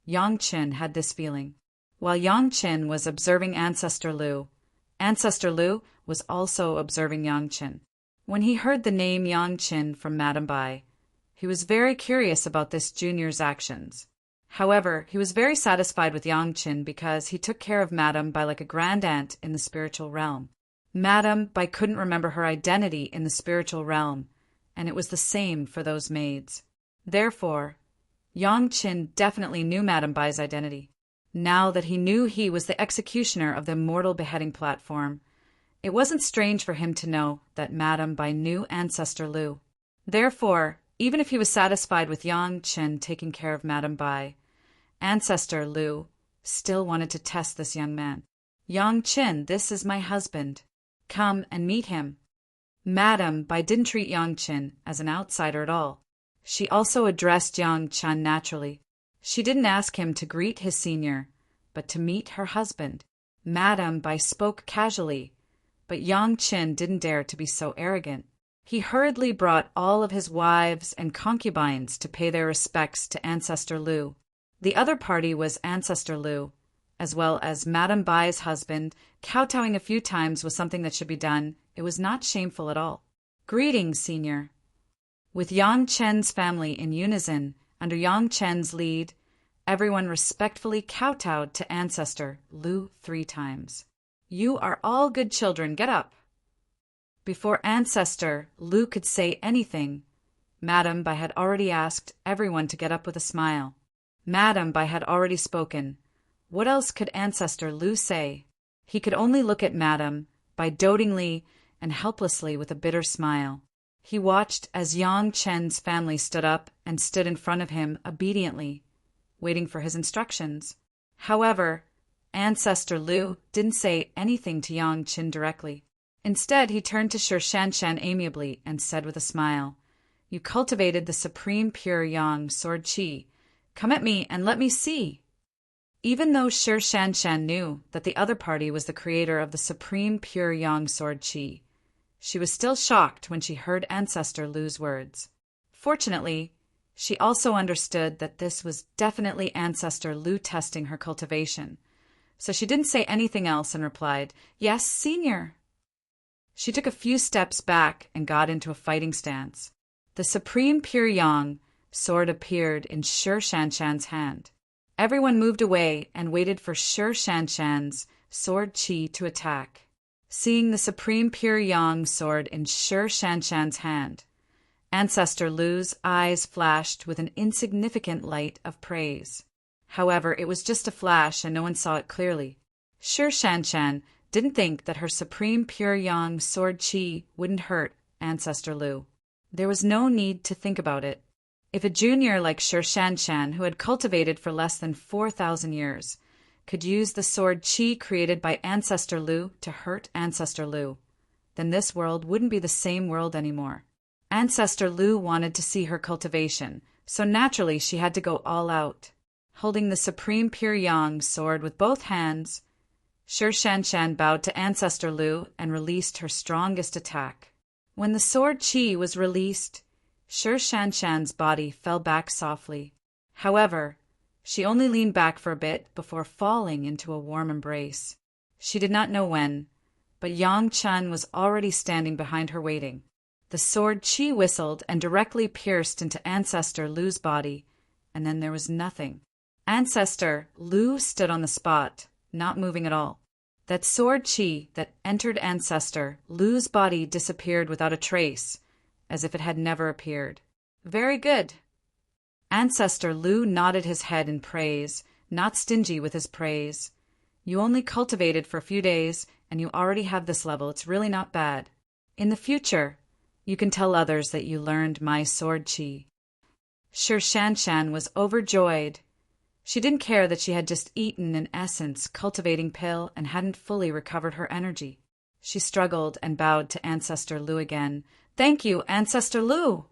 Yang Chen had this feeling. While Yang Chen was observing Ancestor Lu was also observing Yang Chen. When he heard the name Yang Chen from Madame Bai, he was very curious about this junior's actions. However, he was very satisfied with Yang Chen because he took care of Madame Bai like a grand aunt in the spiritual realm. Madame Bai couldn't remember her identity in the spiritual realm, and it was the same for those maids. Therefore, Yang Chen definitely knew Madame Bai's identity. Now that he knew he was the executioner of the Immortal beheading platform, it wasn't strange for him to know that Madame Bai knew Ancestor Lu. Therefore, even if he was satisfied with Yang Chen taking care of Madame Bai, Ancestor Lu still wanted to test this young man. Yang Chen, this is my husband. Come and meet him. Madame Bai didn't treat Yang Chen as an outsider at all. She also addressed Yang Chen naturally. She didn't ask him to greet his senior, but to meet her husband. Madam Bai spoke casually, but Yang Chen didn't dare to be so arrogant. He hurriedly brought all of his wives and concubines to pay their respects to Ancestor Lu. The other party was Ancestor Lu, as well as Madam Bai's husband. Kowtowing a few times was something that should be done. It was not shameful at all. Greetings, senior. With Yang Chen's family in unison, under Yang Chen's lead, everyone respectfully kowtowed to Ancestor Lu 3 times. You are all good children, get up. Before Ancestor Lu could say anything, Madam Bai had already asked everyone to get up with a smile. Madam Bai had already spoken. What else could Ancestor Lu say? He could only look at Madam Bai dotingly and helplessly with a bitter smile. He watched as Yang Chen's family stood up and stood in front of him obediently, waiting for his instructions. However, Ancestor Lu didn't say anything to Yang Chen directly. Instead, he turned to Shi Shanshan amiably and said with a smile, You cultivated the supreme pure Yang sword qi. Come at me and let me see. Even though Shi Shanshan knew that the other party was the creator of the supreme pure Yang sword qi, she was still shocked when she heard Ancestor Lu's words. Fortunately, she also understood that this was definitely Ancestor Lu testing her cultivation, so she didn't say anything else and replied, Yes, senior. She took a few steps back and got into a fighting stance. The supreme pure Yang sword appeared in Shi Shanshan's hand. Everyone moved away and waited for Shi Shanshan's sword qi to attack. Seeing the supreme pure Yang sword in Shi Shanshan's hand, Ancestor Lu's eyes flashed with an insignificant light of praise. However, it was just a flash and no one saw it clearly. Shi Shanshan didn't think that her supreme pure Yang sword qi wouldn't hurt Ancestor Lu. There was no need to think about it. If a junior like Shi Shanshan, who had cultivated for less than 4,000 years, could use the sword qi created by Ancestor Lu to hurt Ancestor Lu, then this world wouldn't be the same world anymore. Ancestor Lu wanted to see her cultivation, so naturally she had to go all out. Holding the supreme pure Yang sword with both hands, Shi Shanshan bowed to Ancestor Lu and released her strongest attack. When the sword qi was released, Shi Shanshan's body fell back softly. However, she only leaned back for a bit before falling into a warm embrace. She did not know when, but Yang Chen was already standing behind her waiting. The sword qi whistled and directly pierced into Ancestor Lu's body, and then there was nothing. Ancestor Lu stood on the spot, not moving at all. That sword qi that entered Ancestor Lu's body disappeared without a trace, as if it had never appeared. Very good. Ancestor Lu nodded his head in praise, not stingy with his praise. You only cultivated for a few days, and you already have this level. It's really not bad. In the future, you can tell others that you learned my sword qi. Shi Shanshan was overjoyed. She didn't care that she had just eaten an essence cultivating pill and hadn't fully recovered her energy. She struggled and bowed to Ancestor Lu again. Thank you, Ancestor Lu!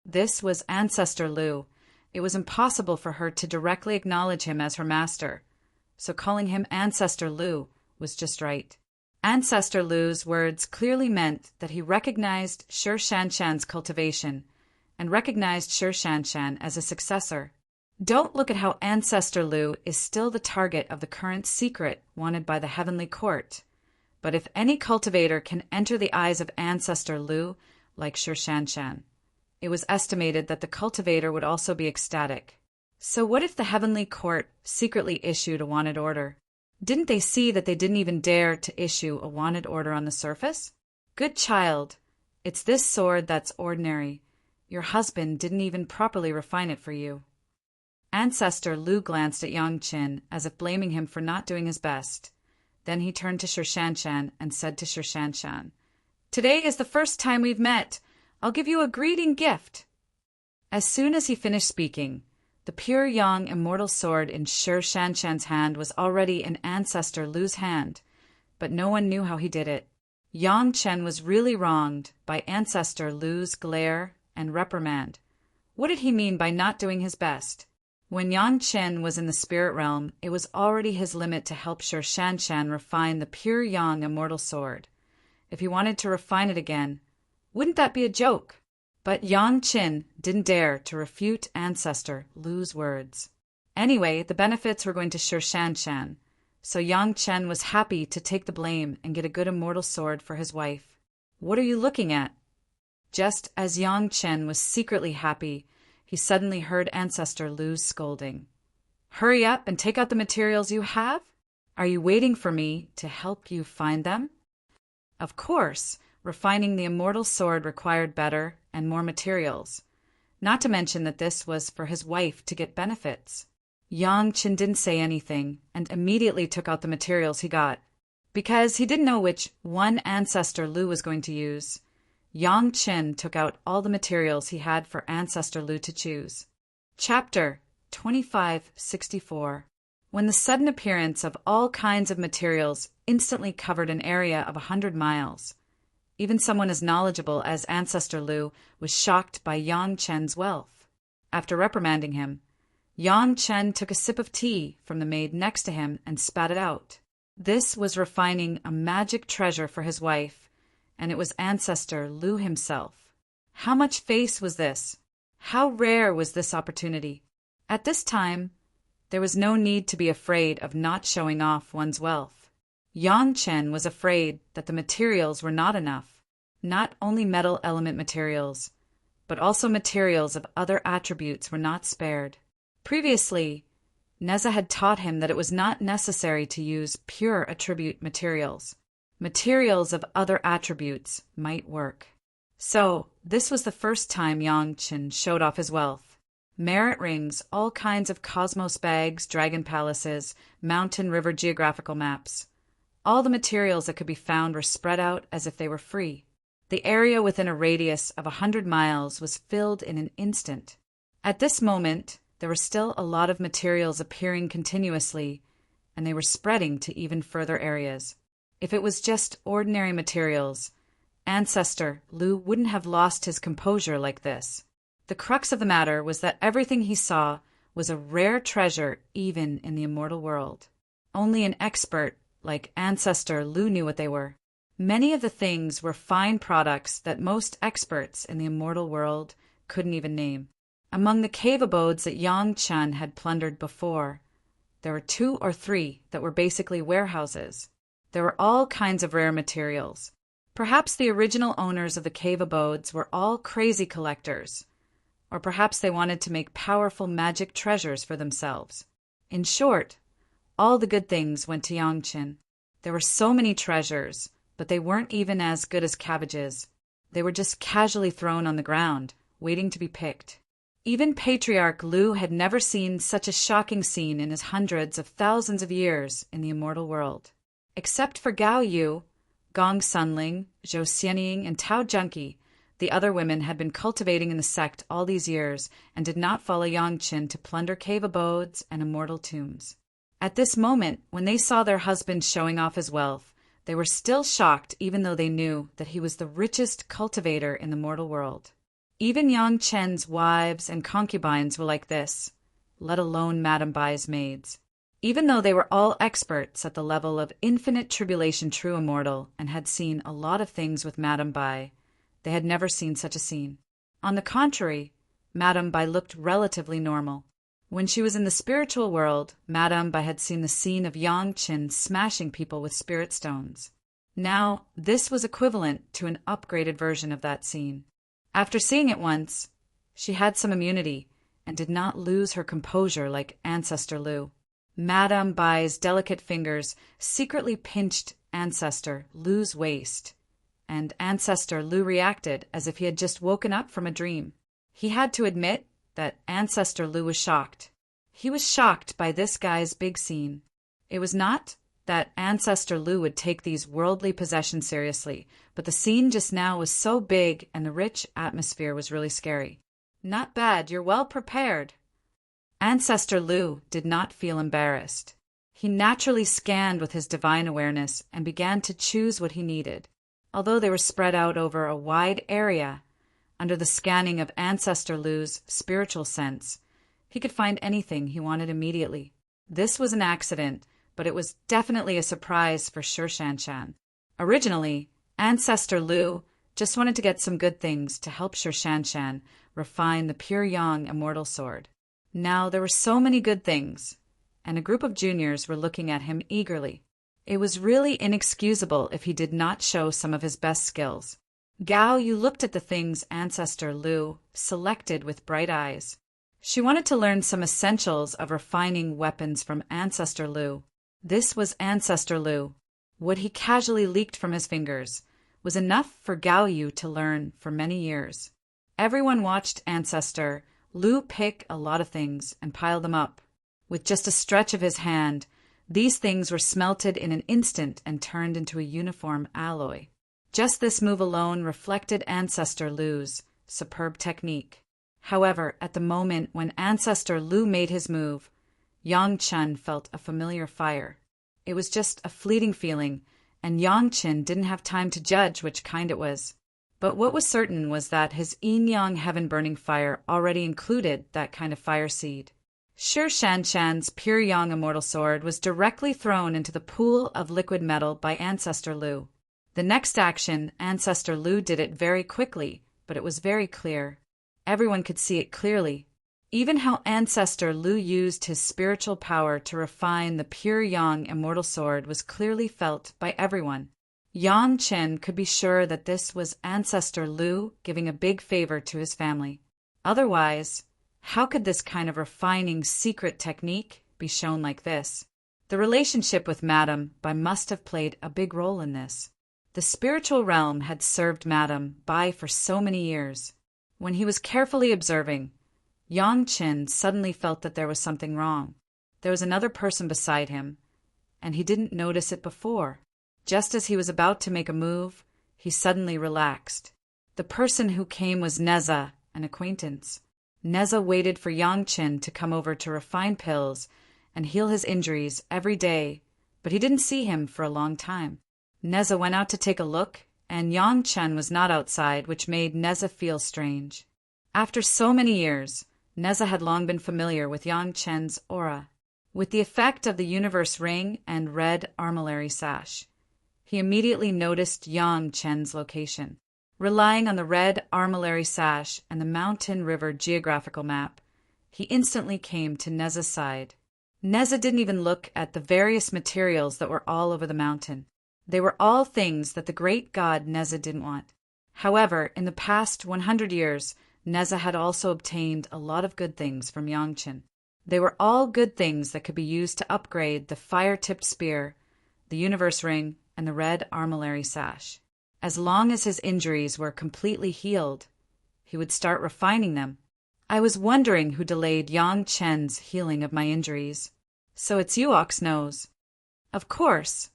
This was Ancestor Lu. It was impossible for her to directly acknowledge him as her master, so calling him Ancestor Lu was just right. Ancestor Lu's words clearly meant that he recognized Shi Shanshan's cultivation and recognized Shi Shanshan as a successor. Don't look at how Ancestor Lu is still the target of the current secret wanted by the Heavenly Court. But if any cultivator can enter the eyes of Ancestor Lu, like Shi Shanshan, it was estimated that the cultivator would also be ecstatic. So what if the Heavenly Court secretly issued a wanted order? Didn't they see that they didn't even dare to issue a wanted order on the surface? Good child, it's this sword that's ordinary. Your husband didn't even properly refine it for you. Ancestor Lu glanced at Yang Qin as if blaming him for not doing his best. Then he turned to Shi Shanshan and said to Shi Shanshan, Today is the first time we've met. I'll give you a greeting gift. As soon as he finished speaking, the pure Yang immortal sword in Shi Shanshan's hand was already in Ancestor Lu's hand, but no one knew how he did it. Yang Chen was really wronged by Ancestor Lu's glare and reprimand. What did he mean by not doing his best? When Yang Chen was in the spirit realm, it was already his limit to help Sir Shanshan refine the pure Yang immortal sword. If he wanted to refine it again, wouldn't that be a joke? But Yang Chen didn't dare to refute Ancestor Lu's words. Anyway, the benefits were going to Sir Shanshan, so Yang Chen was happy to take the blame and get a good immortal sword for his wife. What are you looking at? Just as Yang Chen was secretly happy, he suddenly heard Ancestor Lu's scolding. Hurry up and take out the materials you have? Are you waiting for me to help you find them? Of course, refining the immortal sword required better and more materials, not to mention that this was for his wife to get benefits. Yang Chen didn't say anything and immediately took out the materials he got. Because he didn't know which one Ancestor Lu was going to use, Yang Chen took out all the materials he had for Ancestor Lu to choose. Chapter 2564. When the sudden appearance of all kinds of materials instantly covered an area of 100 miles, even someone as knowledgeable as Ancestor Lu was shocked by Yang Chen's wealth. After reprimanding him, Yang Chen took a sip of tea from the maid next to him and spat it out. This was refining a magic treasure for his wife, and it was Ancestor Lu himself. How much face was this? How rare was this opportunity? At this time, there was no need to be afraid of not showing off one's wealth. Yang Chen was afraid that the materials were not enough, not only metal element materials, but also materials of other attributes were not spared. Previously, Neza had taught him that it was not necessary to use pure attribute materials. Materials of other attributes might work. So, this was the first time Yang Chen showed off his wealth. Merit rings, all kinds of cosmos bags, dragon palaces, mountain river geographical maps. All the materials that could be found were spread out as if they were free. The area within a radius of 100 miles was filled in an instant. At this moment, there were still a lot of materials appearing continuously, and they were spreading to even further areas. If it was just ordinary materials, Ancestor Lu wouldn't have lost his composure like this. The crux of the matter was that everything he saw was a rare treasure even in the immortal world. Only an expert like Ancestor Lu knew what they were. Many of the things were fine products that most experts in the immortal world couldn't even name. Among the cave abodes that Yang Chen had plundered before, there were 2 or 3 that were basically warehouses. There were all kinds of rare materials. Perhaps the original owners of the cave abodes were all crazy collectors, or perhaps they wanted to make powerful magic treasures for themselves. In short, all the good things went to Yang Chen. There were so many treasures, but they weren't even as good as cabbages. They were just casually thrown on the ground, waiting to be picked. Even Patriarch Lu had never seen such a shocking scene in his hundreds of thousands of years in the immortal world. Except for Gao Yu, Gong Sunling, Zhou Xianying, and Tao Junki, the other women had been cultivating in the sect all these years and did not follow Yang Chen to plunder cave abodes and immortal tombs. At this moment, when they saw their husband showing off his wealth, they were still shocked even though they knew that he was the richest cultivator in the mortal world. Even Yang Chen's wives and concubines were like this, let alone Madame Bai's maids. Even though they were all experts at the level of infinite tribulation true immortal and had seen a lot of things with Madame Bai, they had never seen such a scene. On the contrary, Madame Bai looked relatively normal. When she was in the spiritual world, Madame Bai had seen the scene of Yang Chen smashing people with spirit stones. Now, this was equivalent to an upgraded version of that scene. After seeing it once, she had some immunity and did not lose her composure like Ancestor Lu. Madame Bai's delicate fingers secretly pinched Ancestor Lu's waist, and Ancestor Lu reacted as if he had just woken up from a dream. He had to admit that Ancestor Lu was shocked. He was shocked by this guy's big scene. It was not that Ancestor Lu would take these worldly possessions seriously, but the scene just now was so big and the rich atmosphere was really scary. Not bad, you're well prepared. Ancestor Lu did not feel embarrassed. He naturally scanned with his divine awareness and began to choose what he needed. Although they were spread out over a wide area, Under the scanning of Ancestor Lu's spiritual sense, he could find anything he wanted immediately. This was an accident, but it was definitely a surprise for Sure Shanshan. Originally, Ancestor Lu just wanted to get some good things to help Sure Shanshan refine the pure yang immortal sword. Now there were so many good things, and a group of juniors were looking at him eagerly. It was really inexcusable if he did not show some of his best skills. Gao Yu looked at the things Ancestor Lu selected with bright eyes. She wanted to learn some essentials of refining weapons from Ancestor Lu. This was Ancestor Lu. What he casually leaked from his fingers was enough for Gao Yu to learn for many years. Everyone watched Ancestor Lu pick a lot of things and pile them up. With just a stretch of his hand, these things were smelted in an instant and turned into a uniform alloy. Just this move alone reflected Ancestor Lu's superb technique. However, at the moment when Ancestor Lu made his move, Yang Chen felt a familiar fire. It was just a fleeting feeling, and Yang Chen didn't have time to judge which kind it was. But what was certain was that his yin-yang heaven-burning fire already included that kind of fire seed. Sure Shanshan's pure yang immortal sword was directly thrown into the pool of liquid metal by Ancestor Lu. The next action, Ancestor Lu did it very quickly, but it was very clear. Everyone could see it clearly. Even how Ancestor Lu used his spiritual power to refine the pure yang immortal sword was clearly felt by everyone. Yang Chen could be sure that this was Ancestor Lu giving a big favor to his family. Otherwise, how could this kind of refining secret technique be shown like this? The relationship with Madame Bai must have played a big role in this. The spiritual realm had served Madame Bai for so many years. When he was carefully observing, Yang Chen suddenly felt that there was something wrong. There was another person beside him, and he didn't notice it before. Just as he was about to make a move, he suddenly relaxed. The person who came was Neza, an acquaintance. Neza waited for Yang Chen to come over to refine pills and heal his injuries every day, but he didn't see him for a long time. Neza went out to take a look, and Yang Chen was not outside, which made Neza feel strange. After so many years, Neza had long been familiar with Yang Chen's aura. With the effect of the universe ring and red armillary sash, he immediately noticed Yang Chen's location. Relying on the red armillary sash and the mountain river geographical map, he instantly came to Neza's side. Neza didn't even look at the various materials that were all over the mountain. They were all things that the great god Neza didn't want. However, in the past 100 years, Neza had also obtained a lot of good things from Yang Chen. They were all good things that could be used to upgrade the fire-tipped spear, the universe ring, and the red armillary sash. As long as his injuries were completely healed, he would start refining them. I was wondering who delayed Yang Chen's healing of my injuries. So it's you, Oxnose. Of course.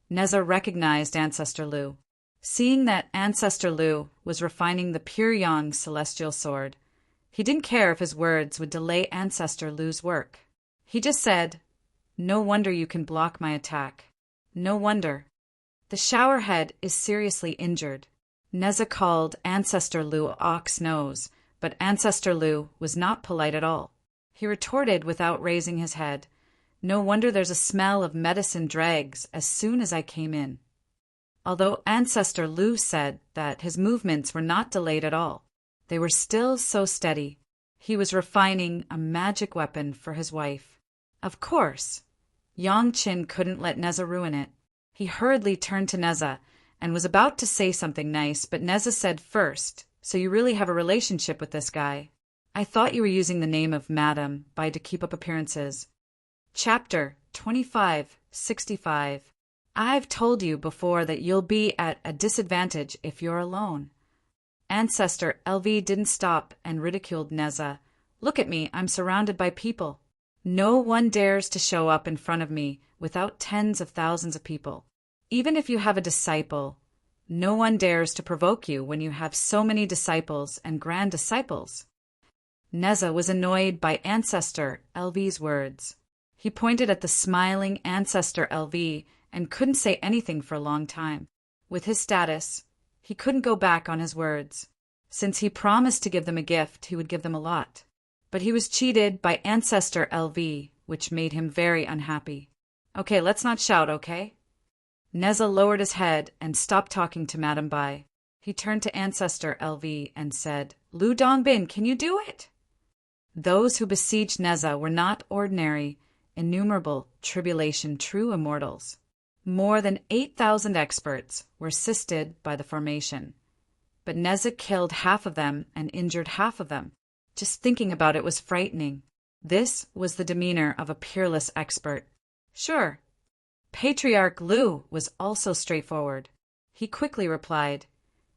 Neza recognized Ancestor Lu. Seeing that Ancestor Lu was refining the pure yang celestial sword, he didn't care if his words would delay Ancestor Lu's work. He just said, "No wonder you can block my attack. No wonder. The showerhead is seriously injured." Neza called Ancestor Lu Ox Nose, but Ancestor Lu was not polite at all. He retorted without raising his head, "No wonder there's a smell of medicine dregs as soon as I came in." Although Ancestor Lu said that his movements were not delayed at all, they were still so steady. He was refining a magic weapon for his wife. Of course, Yang Chen couldn't let Neza ruin it. He hurriedly turned to Neza and was about to say something nice, but Neza said first, "So you really have a relationship with this guy? I thought you were using the name of Madame Bai to keep up appearances." Chapter 2565. I've told you before that you'll be at a disadvantage if you're alone. Ancestor LV didn't stop and ridiculed Neza. "Look at me, I'm surrounded by people. No one dares to show up in front of me without tens of thousands of people. Even if you have a disciple, no one dares to provoke you when you have so many disciples and grand disciples." Neza was annoyed by Ancestor LV's words. He pointed at the smiling Ancestor LV and couldn't say anything for a long time. With his status, he couldn't go back on his words. Since he promised to give them a gift, he would give them a lot. But he was cheated by Ancestor LV, which made him very unhappy. Okay, let's not shout, okay? Neza lowered his head and stopped talking to Madame Bai. He turned to Ancestor LV and said, Lu Dongbin, can you do it? Those who besieged Neza were not ordinary, innumerable, tribulation true immortals. More than 8,000 experts were assisted by the formation. But Neza killed half of them and injured half of them. Just thinking about it was frightening. This was the demeanor of a peerless expert. Sure. Patriarch Lu was also straightforward. He quickly replied,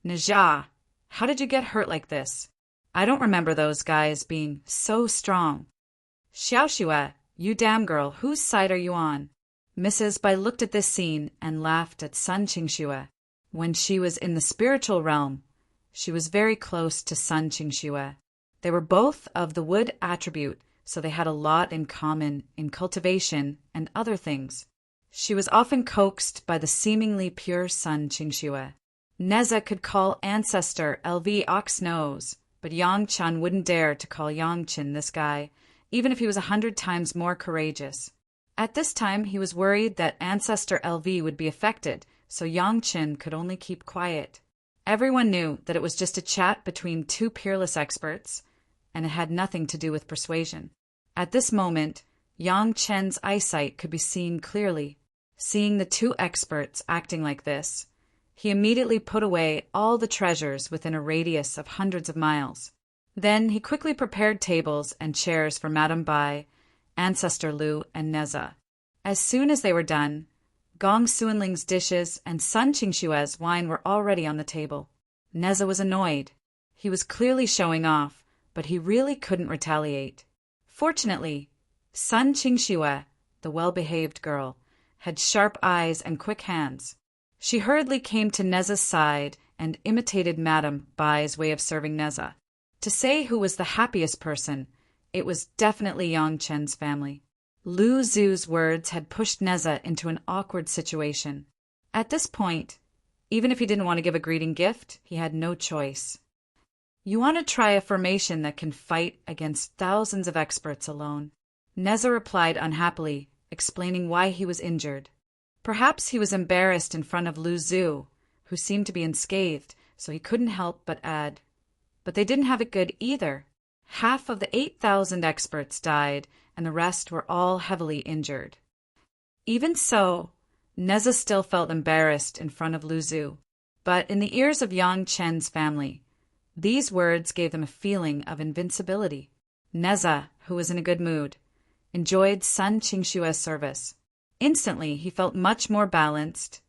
Nja, how did you get hurt like this? I don't remember those guys being so strong. Xiaoxue, you damn girl, whose side are you on? Mrs. Bai looked at this scene and laughed at Sun Qingxue. When she was in the spiritual realm, she was very close to Sun Qingxue. They were both of the wood attribute, so they had a lot in common in cultivation and other things. She was often coaxed by the seemingly pure Sun Qingxue. Neza could call Ancestor LV Ox Nose, but Yang Chen wouldn't dare to call Yang Chen this guy, even if he was 100 times more courageous. At this time, he was worried that Ancestor LV would be affected, so Yang Chen could only keep quiet. Everyone knew that it was just a chat between two peerless experts, and it had nothing to do with persuasion. At this moment, Yang Chen's eyesight could be seen clearly. Seeing the two experts acting like this, he immediately put away all the treasures within a radius of hundreds of miles. Then he quickly prepared tables and chairs for Madame Bai, Ancestor Lu, and Neza. As soon as they were done, Gong Suanling's dishes and Sun Qingxue's wine were already on the table. Neza was annoyed. He was clearly showing off, but he really couldn't retaliate. Fortunately, Sun Qingxue, the well-behaved girl, had sharp eyes and quick hands. She hurriedly came to Neza's side and imitated Madame Bai's way of serving Neza. To say who was the happiest person, it was definitely Yang Chen's family. Lu Zu's words had pushed Neza into an awkward situation. At this point, even if he didn't want to give a greeting gift, he had no choice. You want to try a formation that can fight against thousands of experts alone? Neza replied unhappily, explaining why he was injured. Perhaps he was embarrassed in front of Lu Zu, who seemed to be unscathed, so he couldn't help but add, but they didn't have it good either. Half of the 8,000 experts died, and the rest were all heavily injured. Even so, Neza still felt embarrassed in front of Lu Zu, but in the ears of Yang Chen's family, these words gave them a feeling of invincibility. Neza, who was in a good mood, enjoyed Sun Qingxue's service. Instantly, he felt much more balanced,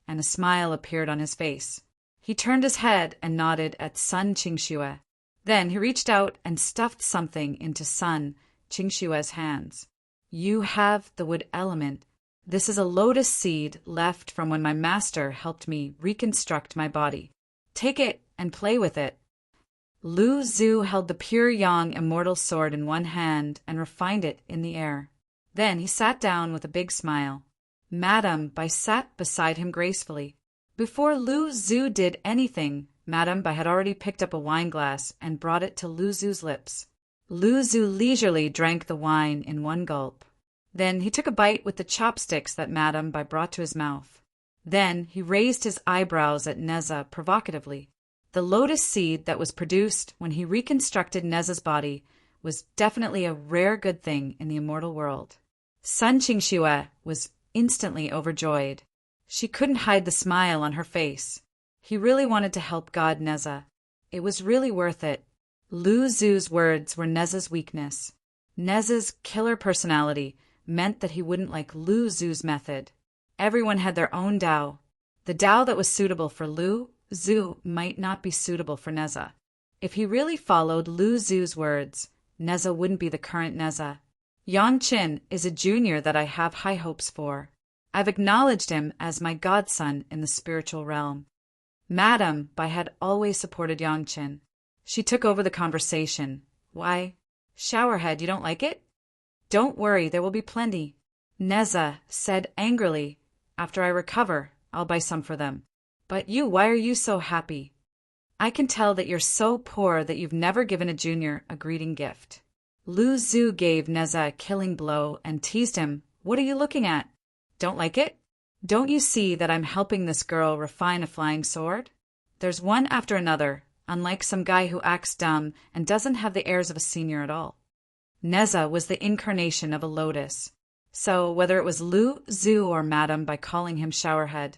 and a smile appeared on his face. He turned his head and nodded at Sun Qingxue. Then he reached out and stuffed something into Sun Qingxue's hands. You have the wood element. This is a lotus seed left from when my master helped me reconstruct my body. Take it and play with it. Lu Zu held the pure yang immortal sword in one hand and refined it in the air. Then he sat down with a big smile. Madame Bai sat beside him gracefully. Before Lu Zu did anything, Madame Bai had already picked up a wine glass and brought it to Lu Zu's lips. Lu Zu leisurely drank the wine in one gulp. Then he took a bite with the chopsticks that Madame Bai brought to his mouth. Then he raised his eyebrows at Neza provocatively. The lotus seed that was produced when he reconstructed Neza's body was definitely a rare good thing in the immortal world. Sun Qingxue was instantly overjoyed. She couldn't hide the smile on her face. He really wanted to help God Neza. It was really worth it. Lu Zu's words were Neza's weakness. Neza's killer personality meant that he wouldn't like Lu Zu's method. Everyone had their own Tao. The Tao that was suitable for Lu Zu might not be suitable for Neza. If he really followed Lu Zu's words, Neza wouldn't be the current Neza. Yang Chen is a junior that I have high hopes for. I've acknowledged him as my godson in the spiritual realm. Madame Bai had always supported Yang Chen. She took over the conversation. Why, showerhead, you don't like it? Don't worry, there will be plenty. Neza said angrily, after I recover, I'll buy some for them. But you, why are you so happy? I can tell that you're so poor that you've never given a junior a greeting gift. Lu Zhu gave Neza a killing blow and teased him. What are you looking at? Don't like it? Don't you see that I'm helping this girl refine a flying sword? There's one after another, unlike some guy who acts dumb and doesn't have the airs of a senior at all. Neza was the incarnation of a lotus. So, whether it was Lu Zhu or Madam by calling him Showerhead,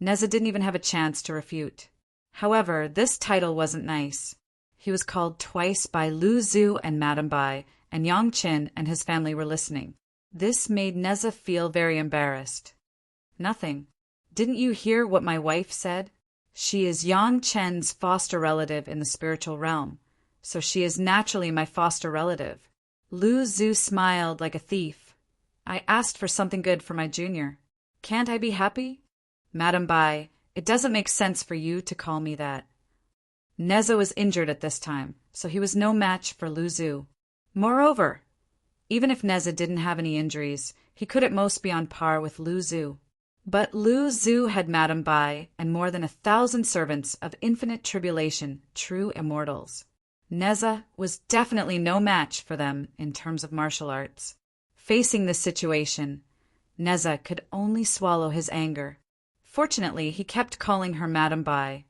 Neza didn't even have a chance to refute. However, this title wasn't nice. He was called twice by Lu Zhu and Madam Bai, and Yang Qin and his family were listening. This made Neza feel very embarrassed. Nothing. Didn't you hear what my wife said? She is Yang Chen's foster relative in the spiritual realm, so she is naturally my foster relative. Lu Zhu smiled like a thief. I asked for something good for my junior. Can't I be happy? Madam Bai, it doesn't make sense for you to call me that. Neza was injured at this time, so he was no match for Lu Zhu. Moreover, even if Neza didn't have any injuries, he could at most be on par with Lu Zhu. But Lu Zhu had Madam Bai and more than 1,000 servants of infinite tribulation, true immortals. Neza was definitely no match for them in terms of martial arts. Facing this situation, Neza could only swallow his anger. Fortunately, he kept calling her Madam Bai,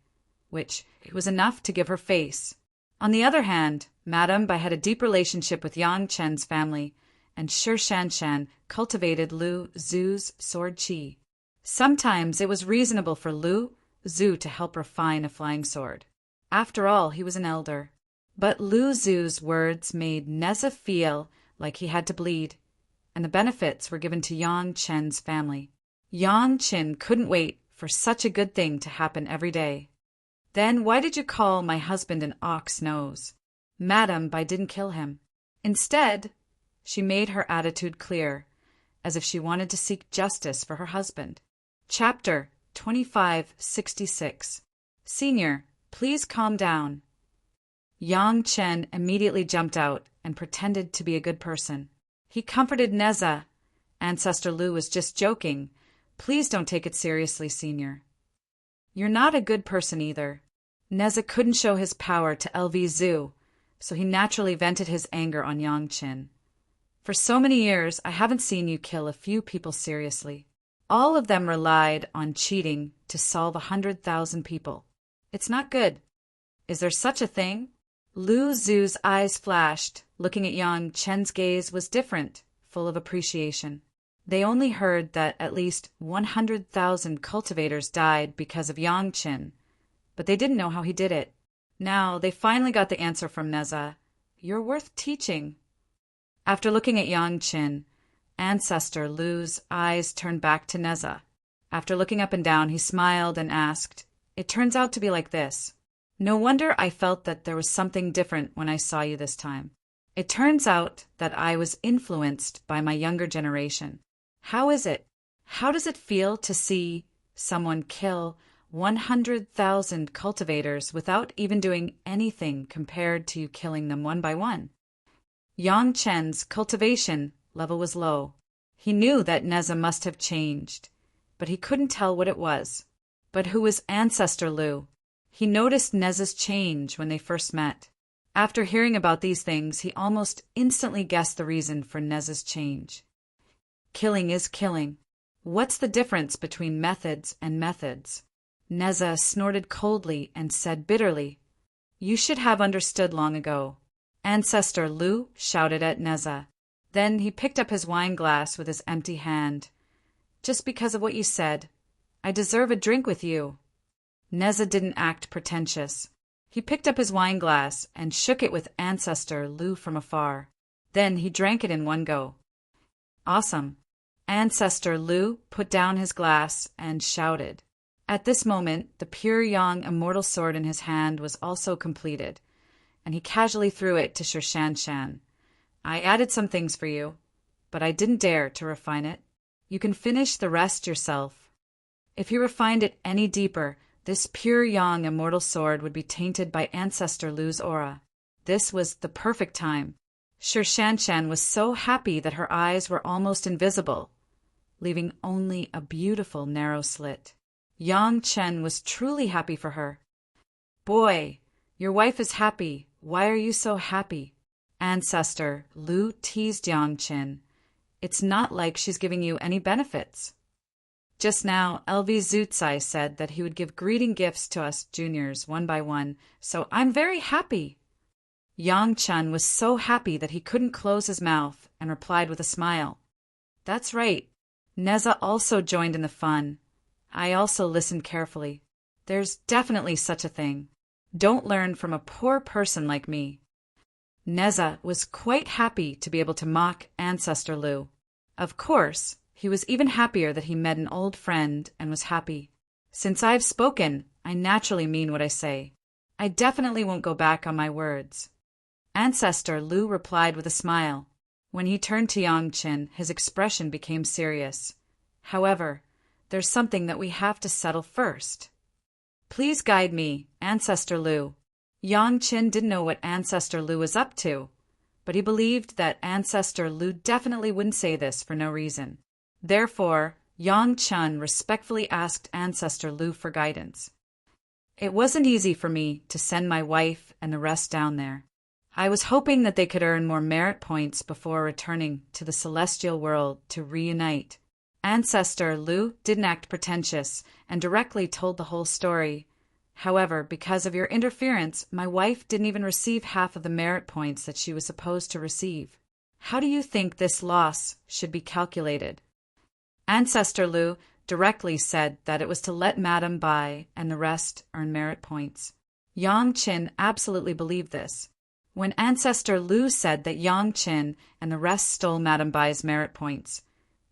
which was enough to give her face. On the other hand, Madam Bai had a deep relationship with Yang Chen's family, and Shi Shanshan cultivated Lu Zhu's sword chi. Sometimes it was reasonable for Lu Zhu to help refine a flying sword. After all, he was an elder. But Lu Zhu's words made Neza feel like he had to bleed, and the benefits were given to Yang Chen's family. Yang Chen couldn't wait for such a good thing to happen every day. Then why did you call my husband an ox nose? Madam Bai didn't kill him. Instead, she made her attitude clear, as if she wanted to seek justice for her husband. Chapter 2566. Senior, please calm down. Yang Chen immediately jumped out and pretended to be a good person. He comforted Neza. Ancestor Lu was just joking. Please don't take it seriously, Senior. You're not a good person either. Neza couldn't show his power to LV Zhu, so he naturally vented his anger on Yang Chen. For so many years, I haven't seen you kill a few people seriously. All of them relied on cheating to solve 100,000 people. It's not good. Is there such a thing? Lu Zhu's eyes flashed. Looking at Yang Chen's gaze was different, full of appreciation. They only heard that at least 100,000 cultivators died because of Yang Chen, but they didn't know how he did it. Now they finally got the answer from Neza. You're worth teaching. After looking at Yang Chen, Ancestor Lu's eyes turned back to Neza. After looking up and down, he smiled and asked, It turns out to be like this. No wonder I felt that there was something different when I saw you this time. It turns out that I was influenced by my younger generation. How is it? How does it feel to see someone kill 100,000 cultivators without even doing anything compared to you killing them one by one? Yang Chen's cultivation level was low. He knew that Neza must have changed, but he couldn't tell what it was. But who was Ancestor Lu? He noticed Neza's change when they first met. After hearing about these things, he almost instantly guessed the reason for Neza's change. Killing is killing. What's the difference between methods and methods? Neza snorted coldly and said bitterly, You should have understood long ago. Ancestor Lu shouted at Neza. Then he picked up his wine glass with his empty hand. Just because of what you said, I deserve a drink with you. Neza didn't act pretentious. He picked up his wine glass and shook it with Ancestor Lu from afar. Then he drank it in one go. Awesome. Ancestor Lu put down his glass and shouted. At this moment, the pure yang immortal sword in his hand was also completed, and he casually threw it to Shi Shanshan. I added some things for you, but I didn't dare to refine it. You can finish the rest yourself. If you refined it any deeper, this pure yang immortal sword would be tainted by Ancestor Lu's aura. This was the perfect time. Shi Shanshan was so happy that her eyes were almost invisible, leaving only a beautiful narrow slit. Yang Chen was truly happy for her. Boy, your wife is happy. Why are you so happy? Ancestor Lu teased Yang Qin. It's not like she's giving you any benefits. Just now, LV Zutsai said that he would give greeting gifts to us juniors one by one, so I'm very happy. Yang Chen was so happy that he couldn't close his mouth and replied with a smile. That's right. Neza also joined in the fun. I also listened carefully. There's definitely such a thing. Don't learn from a poor person like me. Neza was quite happy to be able to mock Ancestor Lu. Of course, he was even happier that he met an old friend and was happy. Since I've spoken, I naturally mean what I say. I definitely won't go back on my words. Ancestor Lu replied with a smile. When he turned to Yang Qin, his expression became serious. However, there's something that we have to settle first. Please guide me, Ancestor Lu. Yang Qin didn't know what Ancestor Lu was up to, but he believed that Ancestor Lu definitely wouldn't say this for no reason. Therefore, Yang Chen respectfully asked Ancestor Lu for guidance. It wasn't easy for me to send my wife and the rest down there. I was hoping that they could earn more merit points before returning to the celestial world to reunite. Ancestor Lu didn't act pretentious and directly told the whole story. However, because of your interference, my wife didn't even receive half of the merit points that she was supposed to receive. How do you think this loss should be calculated? Ancestor Lu directly said that it was to let Madame Bai and the rest earn merit points. Yang Qin absolutely believed this. When Ancestor Lu said that Yang Qin and the rest stole Madame Bai's merit points,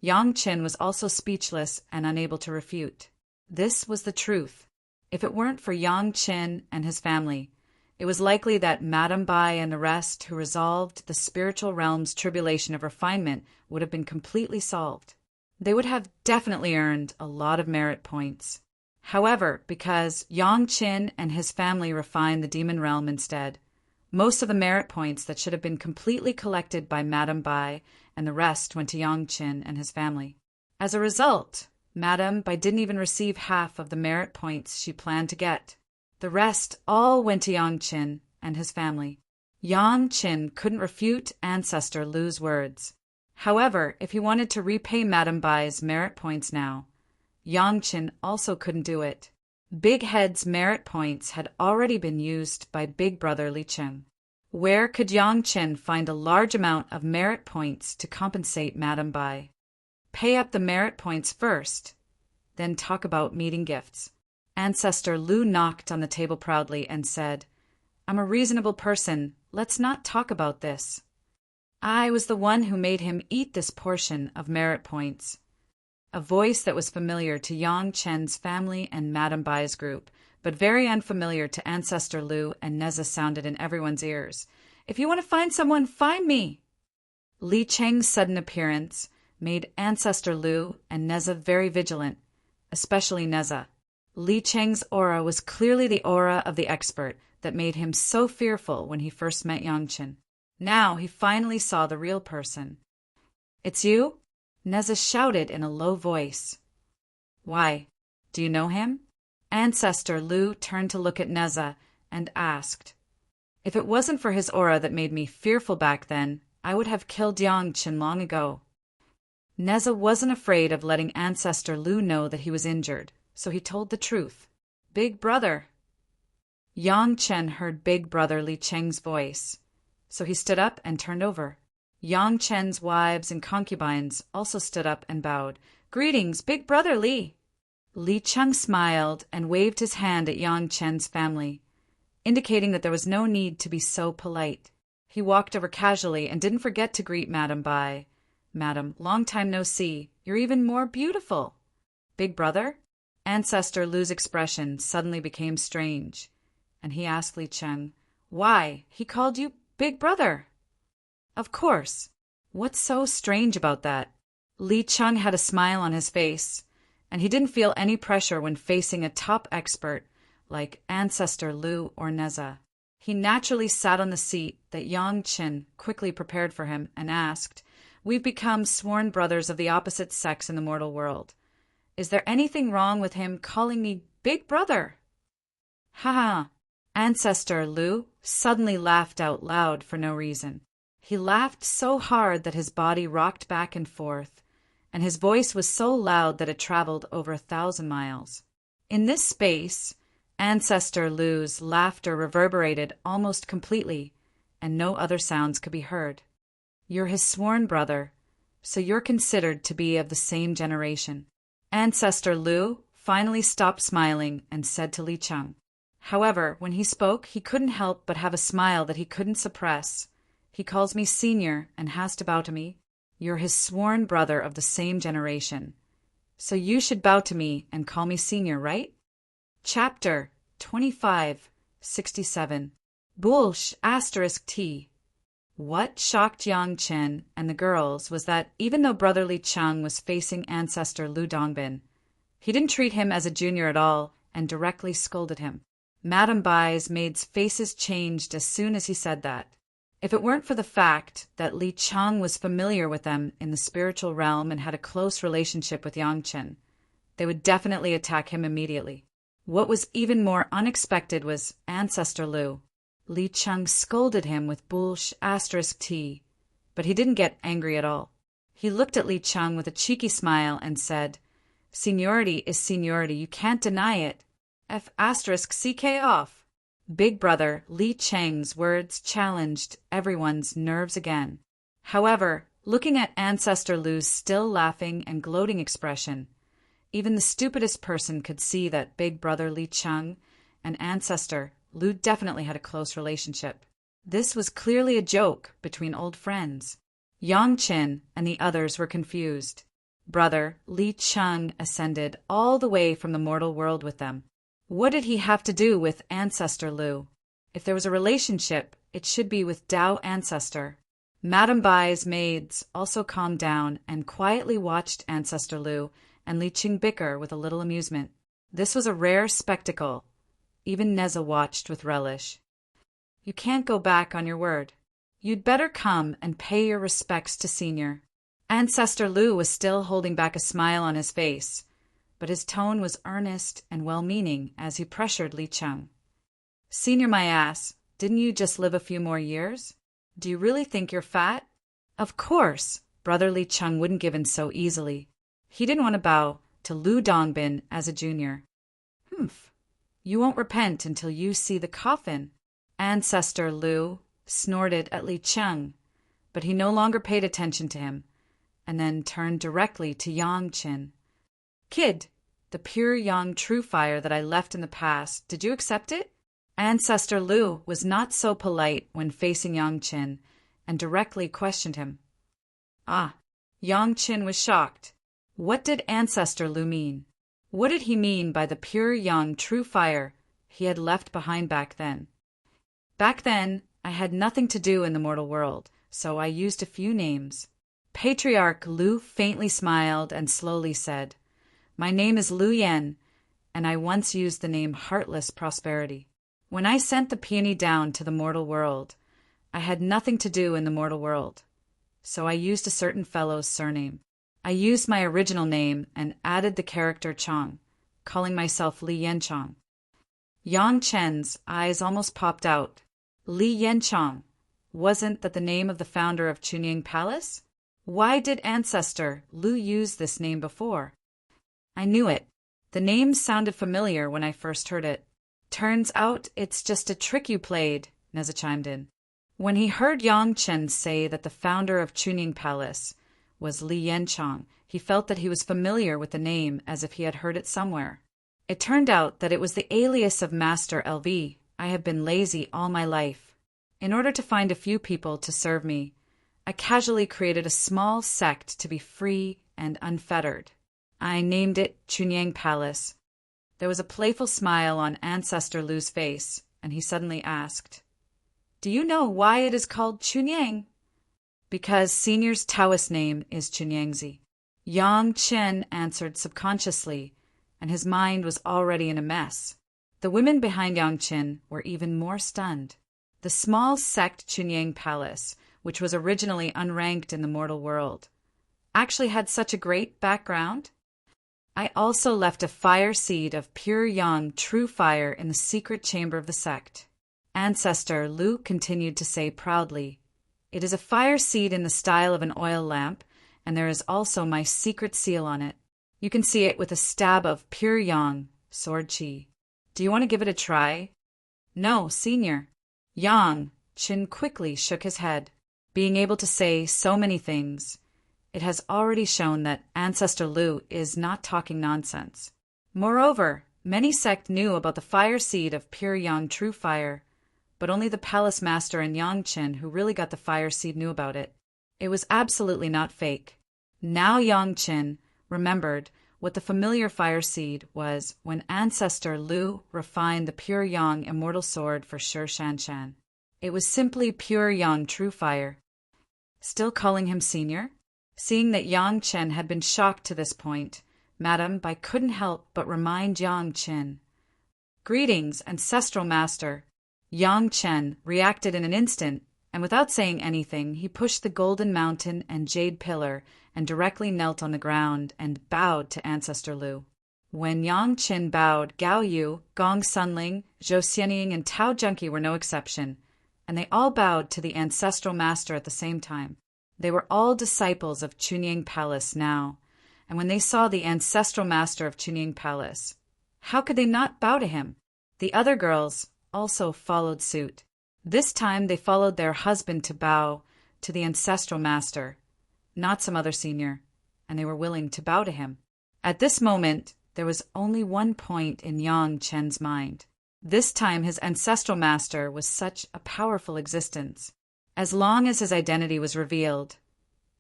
Yang Qin was also speechless and unable to refute. This was the truth. If it weren't for Yang Qin and his family, it was likely that Madame Bai and the rest who resolved the spiritual realm's tribulation of refinement would have been completely solved. They would have definitely earned a lot of merit points. However, because Yang Qin and his family refined the demon realm instead, most of the merit points that should have been completely collected by Madame Bai and the rest went to Yang Qin and his family. As a result, Madame Bai didn't even receive half of the merit points she planned to get. The rest all went to Yang Qin and his family. Yang Qin couldn't refute Ancestor Lu's words. However, if he wanted to repay Madame Bai's merit points now, Yang Qin also couldn't do it. Big Head's merit points had already been used by Big Brother Li Cheng. Where could Yang Qin find a large amount of merit points to compensate Madame Bai? Pay up the merit points first, then talk about meeting gifts. Ancestor Lu knocked on the table proudly and said, I'm a reasonable person. Let's not talk about this. I was the one who made him eat this portion of merit points. A voice that was familiar to Yang Chen's family and Madame Bai's group, but very unfamiliar to Ancestor Lu and Neza sounded in everyone's ears. If you want to find someone, find me! Li Cheng's sudden appearance made Ancestor Lu and Neza very vigilant, especially Neza. Li Cheng's aura was clearly the aura of the expert that made him so fearful when he first met Yang Chen. Now he finally saw the real person. It's you? Neza shouted in a low voice. Why? Do you know him? Ancestor Lu turned to look at Neza and asked. If it wasn't for his aura that made me fearful back then, I would have killed Yang Chen long ago. Neza wasn't afraid of letting Ancestor Lu know that he was injured, so he told the truth. Big brother. Yang Chen heard Big Brother Li Cheng's voice, so he stood up and turned over. Yang Chen's wives and concubines also stood up and bowed. Greetings, Big Brother Li. Li Cheng smiled and waved his hand at Yang Chen's family, indicating that there was no need to be so polite. He walked over casually and didn't forget to greet Madame Bai. Madam, long time no see. You're even more beautiful. Big brother? Ancestor Lu's expression suddenly became strange, and he asked Li Cheng, why, he called you Big Brother. Of course. What's so strange about that? Li Cheng had a smile on his face, and he didn't feel any pressure when facing a top expert like Ancestor Lu or Neza. He naturally sat on the seat that Yang Chen quickly prepared for him and asked, We've become sworn brothers of the opposite sex in the mortal world. Is there anything wrong with him calling me Big Brother? Ha ha. Ancestor Lu suddenly laughed out loud for no reason. He laughed so hard that his body rocked back and forth, and his voice was so loud that it traveled over 1,000 miles. In this space, Ancestor Lu's laughter reverberated almost completely, and no other sounds could be heard. You're his sworn brother, so you're considered to be of the same generation. Ancestor Lu finally stopped smiling and said to Li Cheng. However, when he spoke, he couldn't help but have a smile that he couldn't suppress. He calls me senior and has to bow to me. You're his sworn brother of the same generation. So you should bow to me and call me senior, right? Chapter 2567. Bulsh *T. What shocked Yang Chen and the girls was that even though Brother Li Cheng was facing Ancestor Lu Dongbin, he didn't treat him as a junior at all and directly scolded him. Madame Bai's maids' faces changed as soon as he said that. If it weren't for the fact that Li Cheng was familiar with them in the spiritual realm and had a close relationship with Yang Chen, they would definitely attack him immediately. What was even more unexpected was Ancestor Lu. Li Cheng scolded him with Bulsh *T, but he didn't get angry at all. He looked at Li Cheng with a cheeky smile and said, Seniority is seniority, you can't deny it. F***CK off. Big brother Li Cheng's words challenged everyone's nerves again. However, looking at Ancestor Lu's still laughing and gloating expression, even the stupidest person could see that big brother Li Cheng and Ancestor Lu definitely had a close relationship. This was clearly a joke between old friends. Yang Chen and the others were confused. Brother Li Cheng ascended all the way from the mortal world with them. What did he have to do with Ancestor Lu? If there was a relationship, it should be with Dao Ancestor. Madame Bai's maids also calmed down and quietly watched Ancestor Lu and Li Cheng bicker with a little amusement. This was a rare spectacle. Even Neza watched with relish. You can't go back on your word. You'd better come and pay your respects to Senior. Ancestor Lu was still holding back a smile on his face, but his tone was earnest and well-meaning as he pressured Li Cheng. Senior my ass, didn't you just live a few more years? Do you really think you're fat? Of course, Brother Li Cheng wouldn't give in so easily. He didn't want to bow to Lu Dongbin as a junior. Humph. You won't repent until you see the coffin. Ancestor Lu snorted at Li Cheng, but he no longer paid attention to him, and then turned directly to Yang Chen. Kid, the pure young true fire that I left in the past, did you accept it? Ancestor Lu was not so polite when facing Yang Chen and directly questioned him. Yang Chen was shocked. What did Ancestor Lu mean? What did he mean by the pure young true fire he had left behind back then? Back then, I had nothing to do in the mortal world, so I used a few names. Patriarch Lu faintly smiled and slowly said, My name is Lu Yen, and I once used the name Heartless Prosperity. When I sent the peony down to the mortal world, I had nothing to do in the mortal world, so I used a certain fellow's surname. I used my original name and added the character Chong, calling myself Li Yanchong. Yang Chen's eyes almost popped out. Li Yanchong, wasn't that the name of the founder of Chunying Palace? Why did Ancestor Lu use this name before? I knew it. The name sounded familiar when I first heard it. Turns out it's just a trick you played, Neza chimed in. When he heard Yang Chen say that the founder of Chunying Palace was Li Yanchong, he felt that he was familiar with the name as if he had heard it somewhere. It turned out that it was the alias of Master LV. I have been lazy all my life. In order to find a few people to serve me, I casually created a small sect to be free and unfettered. I named it Chunying Palace. There was a playful smile on Ancestor Lu's face, and he suddenly asked, Do you know why it is called Chunying? Because Senior's Taoist name is Chunyangzi. Yang Chen answered subconsciously, and his mind was already in a mess. The women behind Yang Chen were even more stunned. The small sect Chunying Palace, which was originally unranked in the mortal world, actually had such a great background? I also left a fire seed of pure yang, true fire in the secret chamber of the sect. Ancestor Lu continued to say proudly, "It is a fire seed in the style of an oil lamp, and there is also my secret seal on it. You can see it with a stab of pure yang, sword chi. Do you want to give it a try?" "No, senior." Yang Qin quickly shook his head. Being able to say so many things, it has already shown that Ancestor Lu is not talking nonsense. Moreover, many sect knew about the fire seed of pure yang true fire, but only the palace master and Yang Qin, who really got the fire seed, knew about it. It was absolutely not fake. Now Yang Qin remembered what the familiar fire seed was when Ancestor Lu refined the pure yang immortal sword for Shi Shanshan. It was simply pure yang true fire. Still calling him senior? Seeing that Yang Chen had been shocked to this point, Madame Bai couldn't help but remind Yang Chen. "Greetings, ancestral master." Yang Chen reacted in an instant, and without saying anything, he pushed the golden mountain and jade pillar and directly knelt on the ground and bowed to Ancestor Lu. When Yang Chen bowed, Gao Yu, Gong Sunling, Zhou Xianying, and Tao Junkie were no exception, and they all bowed to the ancestral master at the same time. They were all disciples of Chunying Palace now, and when they saw the ancestral master of Chunying Palace, how could they not bow to him? The other girls also followed suit. This time they followed their husband to bow to the ancestral master, not some other senior, and they were willing to bow to him. At this moment, there was only one point in Yang Chen's mind. This time his ancestral master was such a powerful existence. As long as his identity was revealed,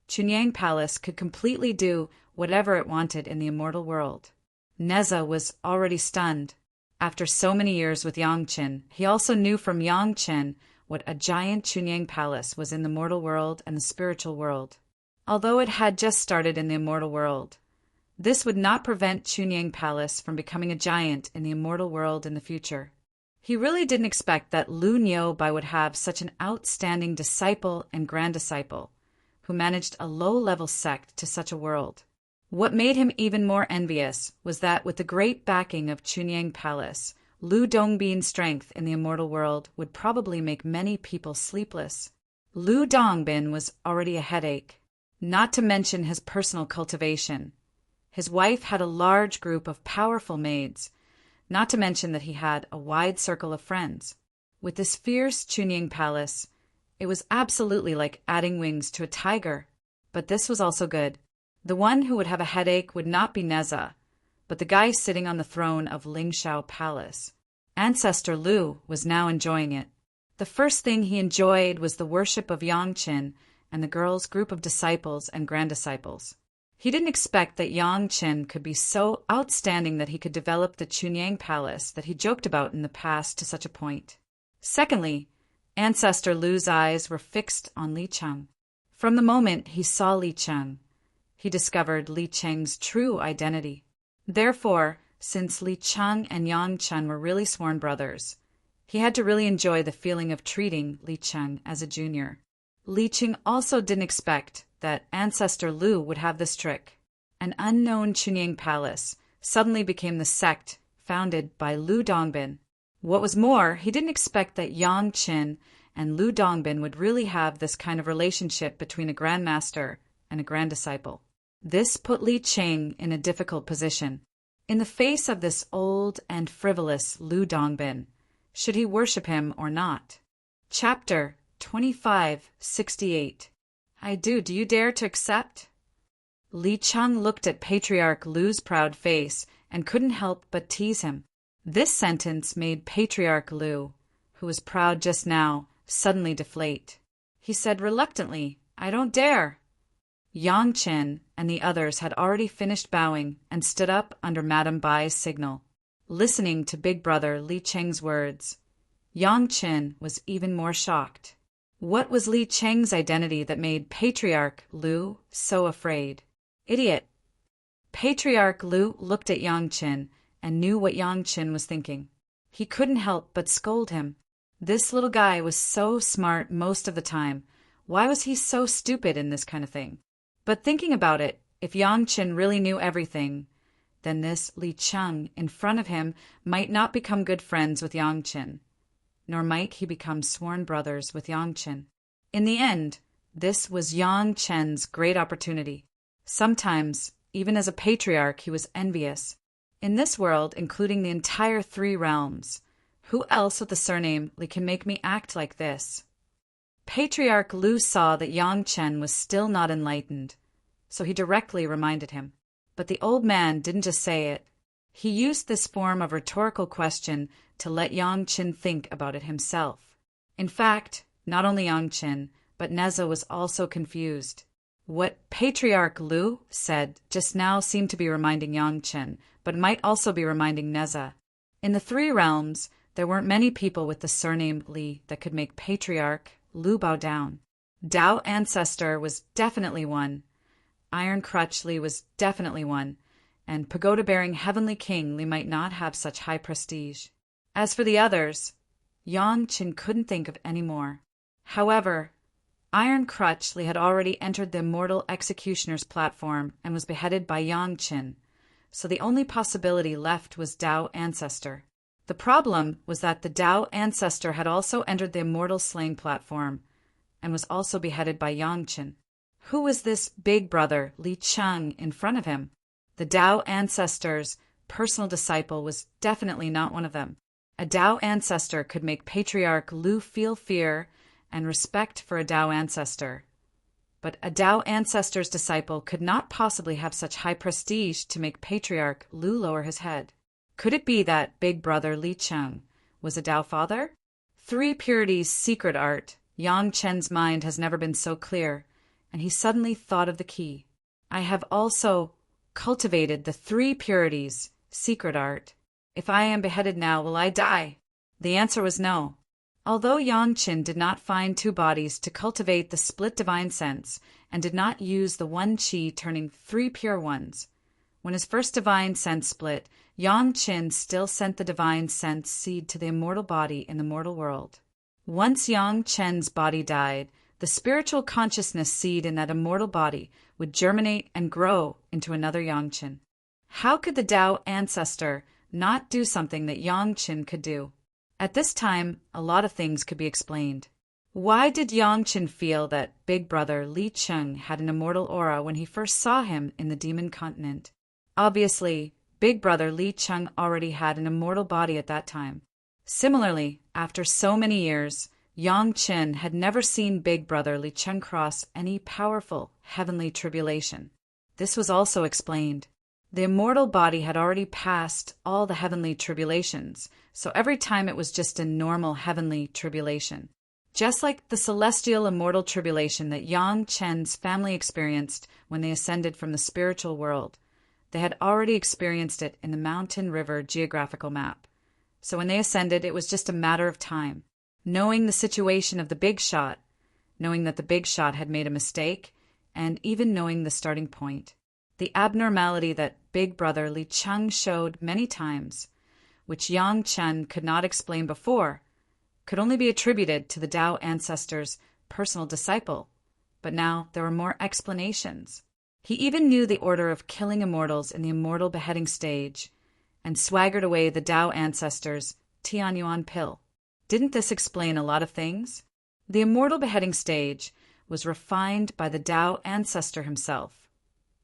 Chunying Palace could completely do whatever it wanted in the immortal world. Neza was already stunned. After so many years with Yang Chen, he also knew from Yang Chen what a giant Chunying Palace was in the mortal world and the spiritual world. Although it had just started in the immortal world, this would not prevent Chunying Palace from becoming a giant in the immortal world in the future. He really didn't expect that Lu Niubai would have such an outstanding disciple and grand disciple, who managed a low-level sect to such a world. What made him even more envious was that with the great backing of Chunying Palace, Lu Dongbin's strength in the immortal world would probably make many people sleepless. Lu Dongbin was already a headache, not to mention his personal cultivation. His wife had a large group of powerful maids, not to mention that he had a wide circle of friends. With this fierce Chunying Palace, it was absolutely like adding wings to a tiger. But this was also good. The one who would have a headache would not be Neza, but the guy sitting on the throne of Lingshao Palace. Ancestor Lu was now enjoying it. The first thing he enjoyed was the worship of Yang Qin and the girls' group of disciples and grand disciples. He didn't expect that Yang Qin could be so outstanding that he could develop the Chunying Palace that he joked about in the past to such a point. Secondly, Ancestor Lu's eyes were fixed on Li Cheng. From the moment he saw Li Cheng, he discovered Li Cheng's true identity. Therefore, since Li Cheng and Yang Chen were really sworn brothers, he had to really enjoy the feeling of treating Li Cheng as a junior. Li Cheng also didn't expect that Ancestor Lu would have this trick. An unknown Chunying Palace suddenly became the sect founded by Lu Dongbin. What was more, he didn't expect that Yang Qin and Lu Dongbin would really have this kind of relationship between a grandmaster and a grand disciple. This put Li Cheng in a difficult position. In the face of this old and frivolous Lu Dongbin, should he worship him or not? Chapter 2568. I do. Do you dare to accept? Li Cheng looked at Patriarch Lu's proud face and couldn't help but tease him. This sentence made Patriarch Lu, who was proud just now, suddenly deflate. He said reluctantly, "I don't dare." Yang Chen and the others had already finished bowing and stood up under Madame Bai's signal. Listening to Big Brother Li Cheng's words, Yang Chen was even more shocked. What was Li Cheng's identity that made Patriarch Lu so afraid? Idiot! Patriarch Lu looked at Yang Chen and knew what Yang Chen was thinking. He couldn't help but scold him. This little guy was so smart most of the time. Why was he so stupid in this kind of thing? But thinking about it, if Yang Chen really knew everything, then this Li Cheng in front of him might not become good friends with Yang Qin, nor might he become sworn brothers with Yang Qin. In the end, this was Yang Chen's great opportunity. Sometimes, even as a patriarch, he was envious. In this world, including the entire 3 realms, who else with the surname Li can make me act like this? Patriarch Lu saw that Yang Chen was still not enlightened, so he directly reminded him. But the old man didn't just say it. He used this form of rhetorical question to let Yang Chen think about it himself. In fact, not only Yang Chen, but Neza was also confused. What Patriarch Lu said just now seemed to be reminding Yang Chen, but might also be reminding Neza. In the 3 realms, there weren't many people with the surname Li that could make Patriarch Lu bow down. Dao Ancestor was definitely one. Iron Crutch Li was definitely one. And pagoda-bearing Heavenly King Li might not have such high prestige. As for the others, Yang Chen couldn't think of any more. However, Iron Crutch Li had already entered the Immortal Executioner's platform and was beheaded by Yang Chen, so the only possibility left was Dao Ancestor. The problem was that the Dao Ancestor had also entered the Immortal Slaying platform and was also beheaded by Yang Chen. Who was this big brother, Li Cheng, in front of him? The Dao Ancestor's personal disciple was definitely not one of them. A Dao Ancestor could make Patriarch Lu feel fear and respect for a Dao Ancestor. But a Dao Ancestor's disciple could not possibly have such high prestige to make Patriarch Lu lower his head. Could it be that big brother Li Cheng was a Dao father? 3 Purities' secret art. Yang Chen's mind has never been so clear, and he suddenly thought of the key. I have also cultivated the 3 Purities' secret art. If I am beheaded now, will I die? The answer was no. Although Yang Chen did not find 2 bodies to cultivate the split divine sense and did not use the 1 Qi turning 3 pure ones, when his first divine sense split, Yang Chen still sent the divine sense seed to the immortal body in the mortal world. Once Yang Chen's body died, the spiritual consciousness seed in that immortal body would germinate and grow into another Yang Chen. How could the Dao Ancestor not do something that Yang Chen could do? At this time, a lot of things could be explained. Why did Yang Chen feel that big brother Li Cheng had an immortal aura when he first saw him in the demon continent? Obviously, big brother Li Cheng already had an immortal body at that time. Similarly, after so many years, Yang Chen had never seen big brother Li Cheng cross any powerful heavenly tribulation. This was also explained. The immortal body had already passed all the heavenly tribulations, so every time it was just a normal heavenly tribulation. Just like the celestial immortal tribulation that Yang Chen's family experienced when they ascended from the spiritual world, they had already experienced it in the Mountain River geographical map. So when they ascended, it was just a matter of time. Knowing the situation of the big shot, knowing that the big shot had made a mistake, and even knowing the starting point. The abnormality that big brother Li Cheng showed many times, which Yang Chen could not explain before, could only be attributed to the Dao Ancestor's personal disciple, but now there were more explanations. He even knew the order of killing immortals in the immortal beheading stage, and swaggered away the Dao Ancestor's Tianyuan pill. Didn't this explain a lot of things? The immortal beheading stage was refined by the Dao Ancestor himself,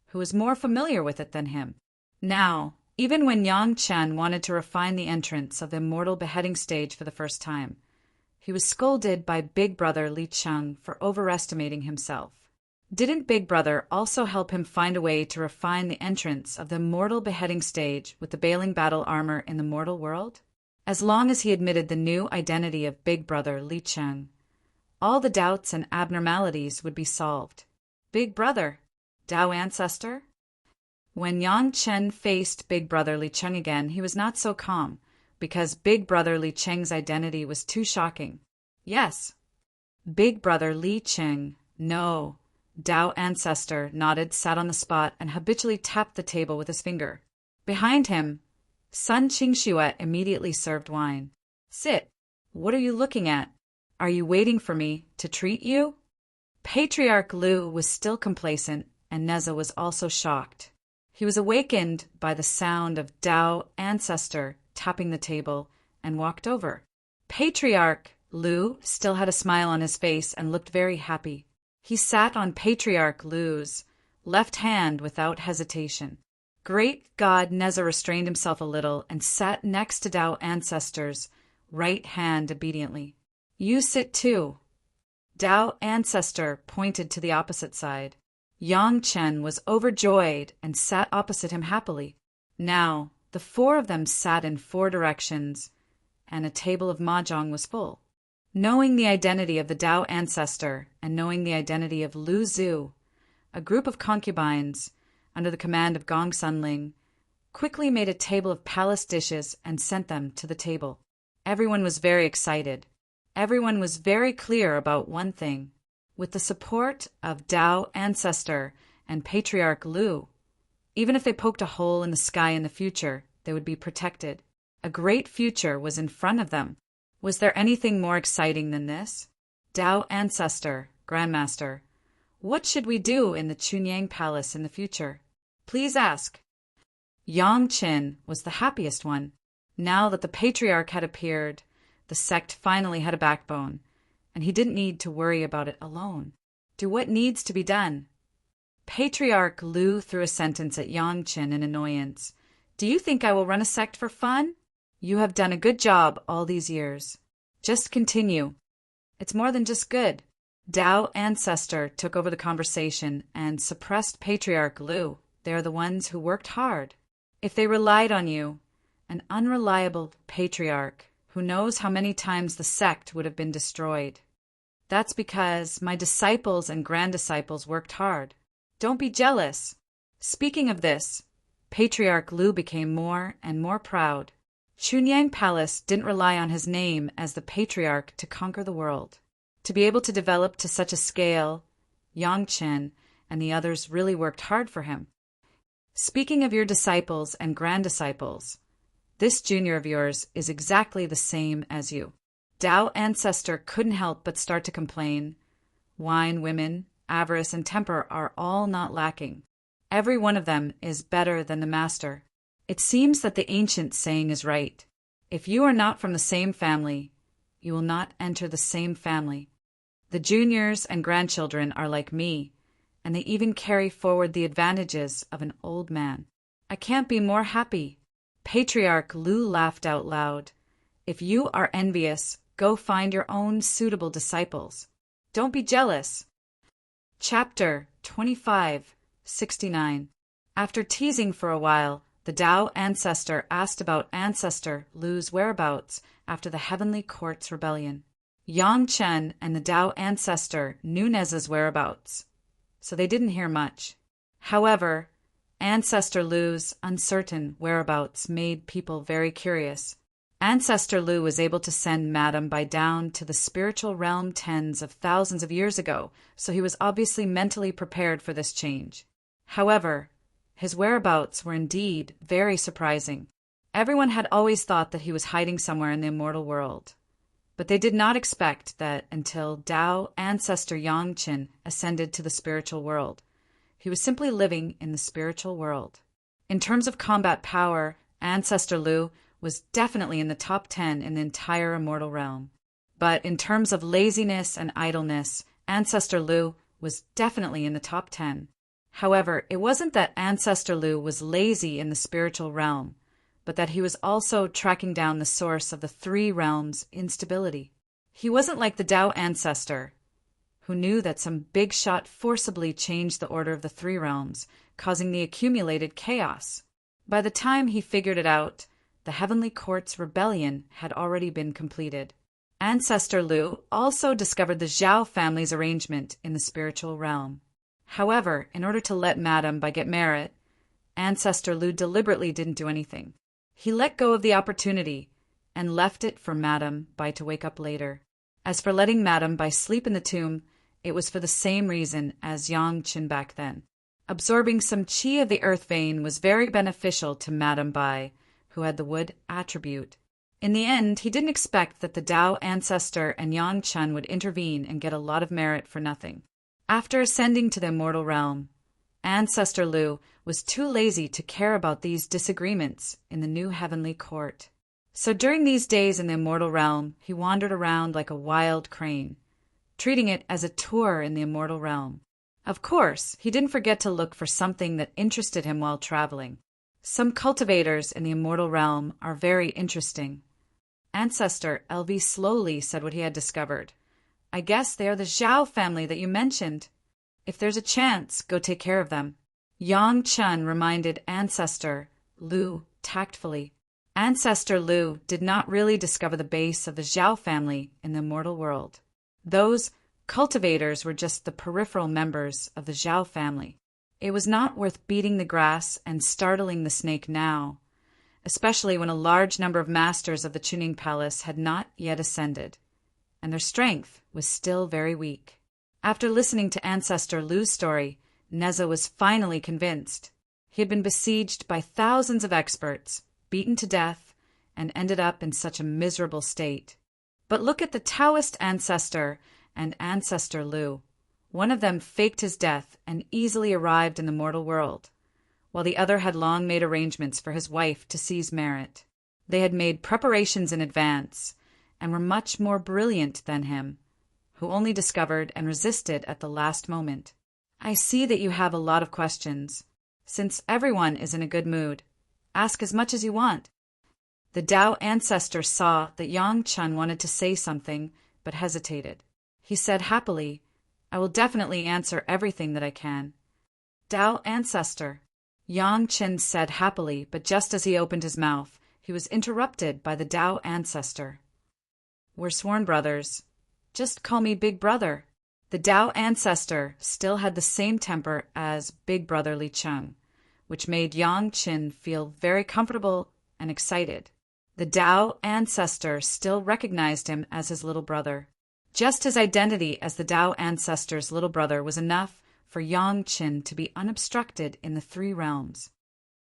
who was more familiar with it than him. Now, even when Yang Chen wanted to refine the entrance of the immortal beheading stage for the first time, he was scolded by big brother Li Cheng for overestimating himself. Didn't big brother also help him find a way to refine the entrance of the immortal beheading stage with the bailing battle armor in the mortal world? As long as he admitted the new identity of big brother Li Cheng, all the doubts and abnormalities would be solved. Big brother, Dao Ancestor? When Yang Chen faced big brother Li Cheng again, he was not so calm, because big brother Li Cheng's identity was too shocking. Yes, big brother Li Cheng, no. Dao Ancestor nodded, sat on the spot, and habitually tapped the table with his finger. Behind him, Sun Qingxuet immediately served wine. Sit. What are you looking at? Are you waiting for me to treat you? Patriarch Lu was still complacent, and Neza was also shocked. He was awakened by the sound of Tao Ancestor tapping the table and walked over. Patriarch Lu still had a smile on his face and looked very happy. He sat on Patriarch Lu's left hand without hesitation. Great God Neza restrained himself a little and sat next to Tao Ancestor's right hand obediently. You sit too. Tao Ancestor pointed to the opposite side. Yang Chen was overjoyed and sat opposite him happily. Now, the four of them sat in four directions, and a table of mahjong was full. Knowing the identity of the Tao Ancestor and knowing the identity of Lu Zhu, a group of concubines, under the command of Gong Sunling, quickly made a table of palace dishes and sent them to the table. Everyone was very excited. Everyone was very clear about one thing. With the support of Tao Ancestor and Patriarch Lu, even if they poked a hole in the sky in the future, they would be protected. A great future was in front of them. Was there anything more exciting than this? Tao Ancestor, Grandmaster, what should we do in the Chunyang Palace in the future? Please ask. Yang Qin was the happiest one. Now that the Patriarch had appeared, the sect finally had a backbone, and he didn't need to worry about it alone. Do what needs to be done. Patriarch Lu threw a sentence at Yang Qin in annoyance. Do you think I will run a sect for fun? You have done a good job all these years. Just continue. It's more than just good. Tao Ancestor took over the conversation and suppressed Patriarch Lu. They are the ones who worked hard. If they relied on you, an unreliable patriarch who knows how many times the sect would have been destroyed. That's because my disciples and granddisciples worked hard. Don't be jealous. Speaking of this, Patriarch Lu became more and more proud. Chunyang Palace didn't rely on his name as the patriarch to conquer the world. To be able to develop to such a scale, Yang Chen and the others really worked hard for him. Speaking of your disciples and granddisciples, this junior of yours is exactly the same as you. Tao Ancestor couldn't help but start to complain. Wine, women, avarice, and temper are all not lacking. Every one of them is better than the master. It seems that the ancient saying is right. If you are not from the same family, you will not enter the same family. The juniors and grandchildren are like me, and they even carry forward the advantages of an old man. I can't be more happy. Patriarch Lu laughed out loud. If you are envious, go find your own suitable disciples. Don't be jealous. Chapter 25:69. After teasing for a while, the Tao Ancestor asked about Ancestor Lu's whereabouts after the Heavenly Court's rebellion. Yang Chen and the Tao Ancestor knew Neza's whereabouts, so they didn't hear much. However, Ancestor Lu's uncertain whereabouts made people very curious. Ancestor Lu was able to send Madame Bai down to the spiritual realm tens of thousands of years ago, so he was obviously mentally prepared for this change. However, his whereabouts were indeed very surprising. Everyone had always thought that he was hiding somewhere in the immortal world, but they did not expect that until Tao Ancestor Yang Qin ascended to the spiritual world. He was simply living in the spiritual world. In terms of combat power, Ancestor Lu was definitely in the top 10 in the entire immortal realm. But in terms of laziness and idleness, Ancestor Lu was definitely in the top 10. However, it wasn't that Ancestor Lu was lazy in the spiritual realm, but that he was also tracking down the source of the three realms' instability. He wasn't like the Tao Ancestor, who knew that some big shot forcibly changed the order of the three realms, causing the accumulated chaos. By the time he figured it out, the Heavenly Court's rebellion had already been completed. Ancestor Lu also discovered the Zhao family's arrangement in the spiritual realm. However, in order to let Madame Bai get merit, Ancestor Lu deliberately didn't do anything. He let go of the opportunity and left it for Madame Bai to wake up later. As for letting Madame Bai sleep in the tomb, it was for the same reason as Yang Qin back then. Absorbing some qi of the earth vein was very beneficial to Madame Bai, who had the wood attribute. In the end, he didn't expect that the Tao Ancestor and Yang Chen would intervene and get a lot of merit for nothing. After ascending to the immortal realm, Ancestor Lu was too lazy to care about these disagreements in the new heavenly court. So during these days in the immortal realm, he wandered around like a wild crane, treating it as a tour in the immortal realm. Of course, he didn't forget to look for something that interested him while traveling. Some cultivators in the immortal realm are very interesting. Ancestor LV slowly said what he had discovered. I guess they are the Zhao family that you mentioned. If there's a chance, go take care of them. Yang Chen reminded Ancestor Lu tactfully. Ancestor Lu did not really discover the base of the Zhao family in the immortal world. Those cultivators were just the peripheral members of the Zhao family. It was not worth beating the grass and startling the snake now, especially when a large number of masters of the tuning palace had not yet ascended, and their strength was still very weak. After listening to Ancestor Lu's story, Neza was finally convinced. He had been besieged by thousands of experts, beaten to death, and ended up in such a miserable state. But look at the Taoist ancestor and Ancestor Lu. One of them faked his death and easily arrived in the mortal world, while the other had long made arrangements for his wife to seize merit. They had made preparations in advance and were much more brilliant than him, who only discovered and resisted at the last moment. I see that you have a lot of questions. Since everyone is in a good mood, ask as much as you want. The Tao ancestor saw that Yang Chen wanted to say something, but hesitated. He said happily, I will definitely answer everything that I can. Tao ancestor. Yang Chen said happily, but just as he opened his mouth, he was interrupted by the Tao ancestor. We're sworn brothers. Just call me Big Brother. The Tao ancestor still had the same temper as Big Brother Li Cheng, which made Yang Chen feel very comfortable and excited. The Tao ancestor still recognized him as his little brother. Just his identity as the Tao ancestor's little brother was enough for Yang Chen to be unobstructed in the three realms.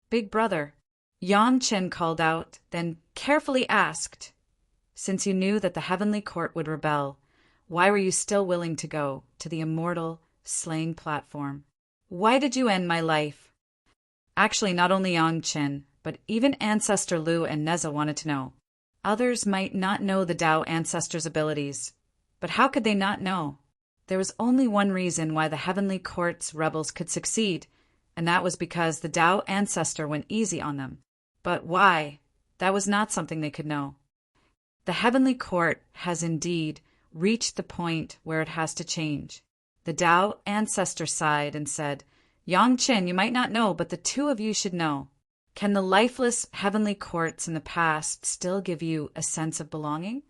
Big Brother, Yang Chen called out, then carefully asked, since you knew that the heavenly court would rebel, why were you still willing to go to the immortal slaying platform? Why did you end my life? Actually, not only Yang Chen, but even Ancestor Lu and Neza wanted to know. Others might not know the Tao ancestor's abilities, but how could they not know? There was only one reason why the heavenly court's rebels could succeed, and that was because the Tao ancestor went easy on them. But why? That was not something they could know. The heavenly court has indeed reached the point where it has to change. The Tao ancestor sighed and said, Yang Chen, you might not know, but the two of you should know. Can the lifeless heavenly courts in the past still give you a sense of belonging?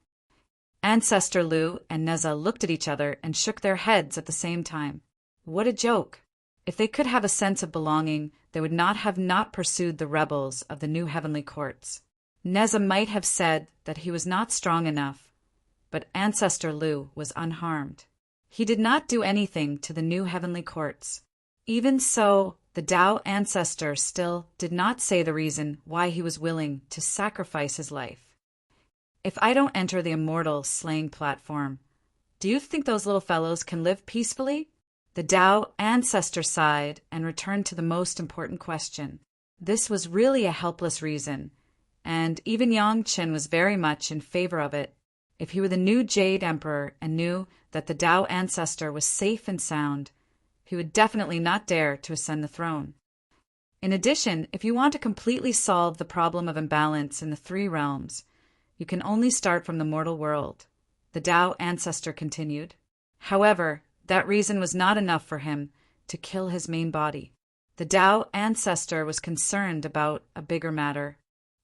Ancestor Lu and Neza looked at each other and shook their heads at the same time. What a joke! If they could have a sense of belonging, they would not have not pursued the rebels of the new heavenly courts. Neza might have said that he was not strong enough, but Ancestor Lu was unharmed. He did not do anything to the new heavenly courts. Even so, the Tao ancestor still did not say the reason why he was willing to sacrifice his life. If I don't enter the immortal slaying platform, do you think those little fellows can live peacefully? The Tao ancestor sighed and returned to the most important question. This was really a helpless reason, and even Yang Chen was very much in favor of it. If he were the new Jade Emperor and knew that the Tao ancestor was safe and sound, he would definitely not dare to ascend the throne. In addition, if you want to completely solve the problem of imbalance in the three realms, you can only start from the mortal world, the Tao ancestor continued. However, that reason was not enough for him to kill his main body. The Tao ancestor was concerned about a bigger matter.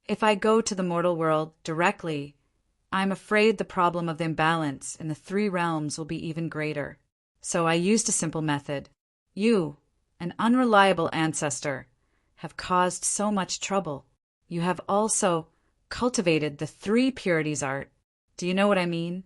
If I go to the mortal world directly, I'm afraid the problem of the imbalance in the three realms will be even greater. So I used a simple method. You, an unreliable ancestor, have caused so much trouble. You have also cultivated the three purities art. Do you know what I mean?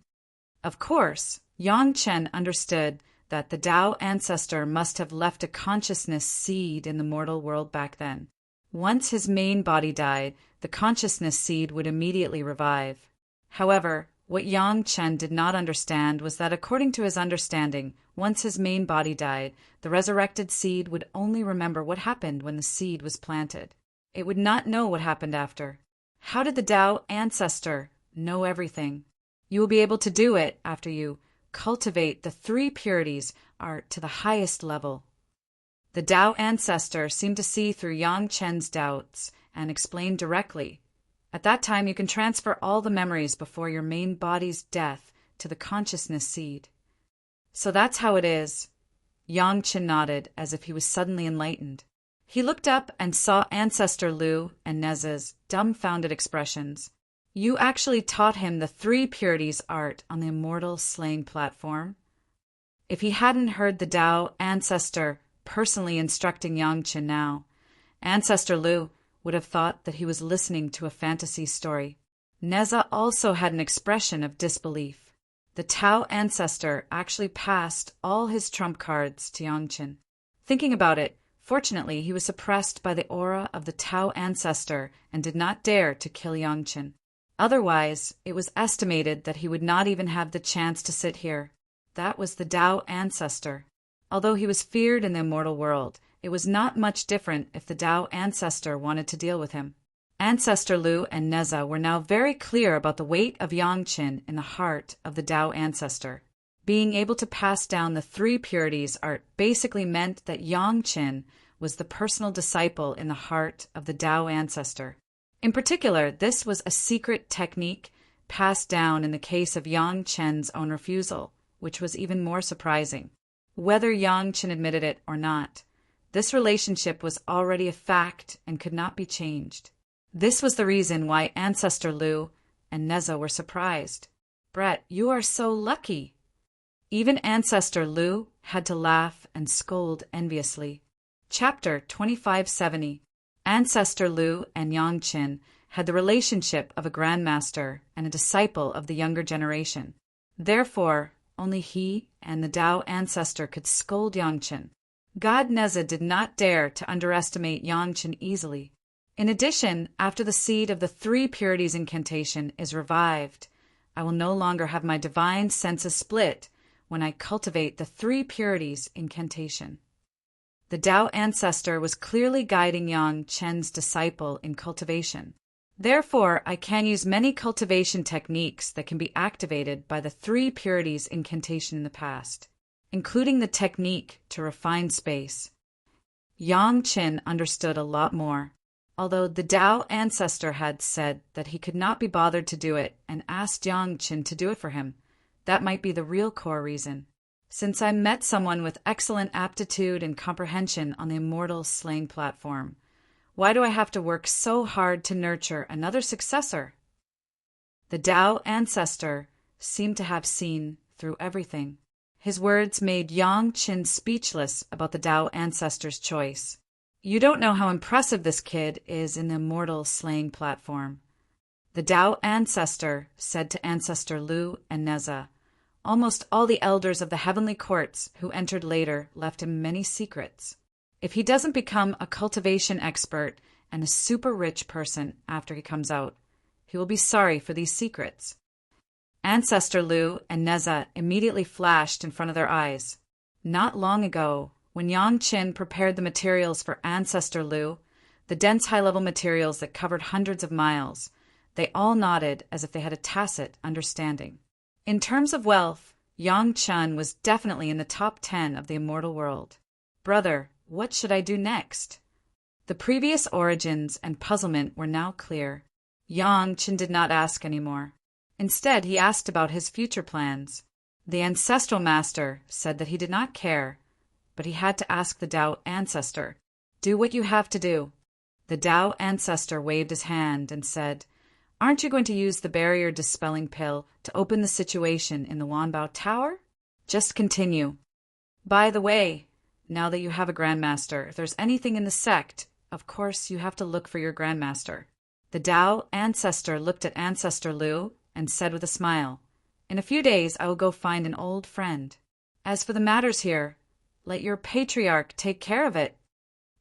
Of course, Yang Chen understood that the Tao ancestor must have left a consciousness seed in the mortal world back then. Once his main body died, the consciousness seed would immediately revive. However, what Yang Chen did not understand was that according to his understanding, Once his main body died, the resurrected seed would only remember what happened when the seed was planted. It would not know what happened after. How did the Tao ancestor know everything? You will be able to do it after you cultivate the three purities art to the highest level. The Tao ancestor seemed to see through Yang Chen's doubts and explained directly. At that time, you can transfer all the memories before your main body's death to the consciousness seed. So that's how it is. Yang Chen nodded as if he was suddenly enlightened. He looked up and saw Ancestor Lu and Neza's dumbfounded expressions. You actually taught him the three purities art on the Immortal slaying platform? If he hadn't heard the Tao ancestor personally instructing Yang Chen now, Ancestor Lu would have thought that he was listening to a fantasy story. Neza also had an expression of disbelief. The Tao ancestor actually passed all his trump cards to Yang Chen. Thinking about it, fortunately he was suppressed by the aura of the Tao ancestor and did not dare to kill Yang Chen. Otherwise, it was estimated that he would not even have the chance to sit here. That was the Tao ancestor. Although he was feared in the immortal world, it was not much different if the Tao ancestor wanted to deal with him. Ancestor Lu and Neza were now very clear about the weight of Yang Chen in the heart of the Tao ancestor. Being able to pass down the three purities art basically meant that Yang Chen was the personal disciple in the heart of the Tao ancestor. In particular, this was a secret technique passed down in the case of Yang Chen's own refusal, which was even more surprising. Whether Yang Chen admitted it or not, this relationship was already a fact and could not be changed. This was the reason why Ancestor Lu and Neza were surprised. Brett, you are so lucky. Even Ancestor Lu had to laugh and scold enviously. Chapter 2570. Ancestor Lu and Yang Chen had the relationship of a grandmaster and a disciple of the younger generation. Therefore, only he and the Tao ancestor could scold Yang Chen. God Neza did not dare to underestimate Yang Chen easily. In addition, after the seed of the three purities incantation is revived, I will no longer have my divine senses split when I cultivate the three purities incantation. The Tao ancestor was clearly guiding Yang Chen's disciple in cultivation. Therefore, I can use many cultivation techniques that can be activated by the three purities incantation in the past, including the technique to refine space. Yang Chen understood a lot more. Although the Tao ancestor had said that he could not be bothered to do it and asked Yang Chen to do it for him, that might be the real core reason. Since I met someone with excellent aptitude and comprehension on the Immortal slaying platform, why do I have to work so hard to nurture another successor? The Tao ancestor seemed to have seen through everything. His words made Yang Chen speechless about the Tao ancestor's choice. You don't know how impressive this kid is in the Immortal slaying platform. The Tao ancestor said to Ancestor Lu and Neza. Almost all the elders of the heavenly courts who entered later left him many secrets. If he doesn't become a cultivation expert and a super rich person after he comes out, he will be sorry for these secrets. Ancestor Lu and Neza immediately flashed in front of their eyes. Not long ago, when Yang Chen prepared the materials for Ancestor Lu, the dense high-level materials that covered hundreds of miles, they all nodded as if they had a tacit understanding. In terms of wealth, Yang Chen was definitely in the top 10 of the immortal world. Brother, what should I do next? The previous origins and puzzlement were now clear. Yang Chen did not ask anymore. Instead, he asked about his future plans. The ancestral master said that he did not care, but he had to ask the Tao ancestor, "Do what you have to do." The Tao ancestor waved his hand and said, "Aren't you going to use the barrier dispelling pill to open the situation in the Wanbao Tower? Just continue. By the way, now that you have a grandmaster, if there's anything in the sect, of course you have to look for your grandmaster." The Tao ancestor looked at Ancestor Lu and said with a smile, "In a few days I will go find an old friend. As for the matters here, let your patriarch take care of it.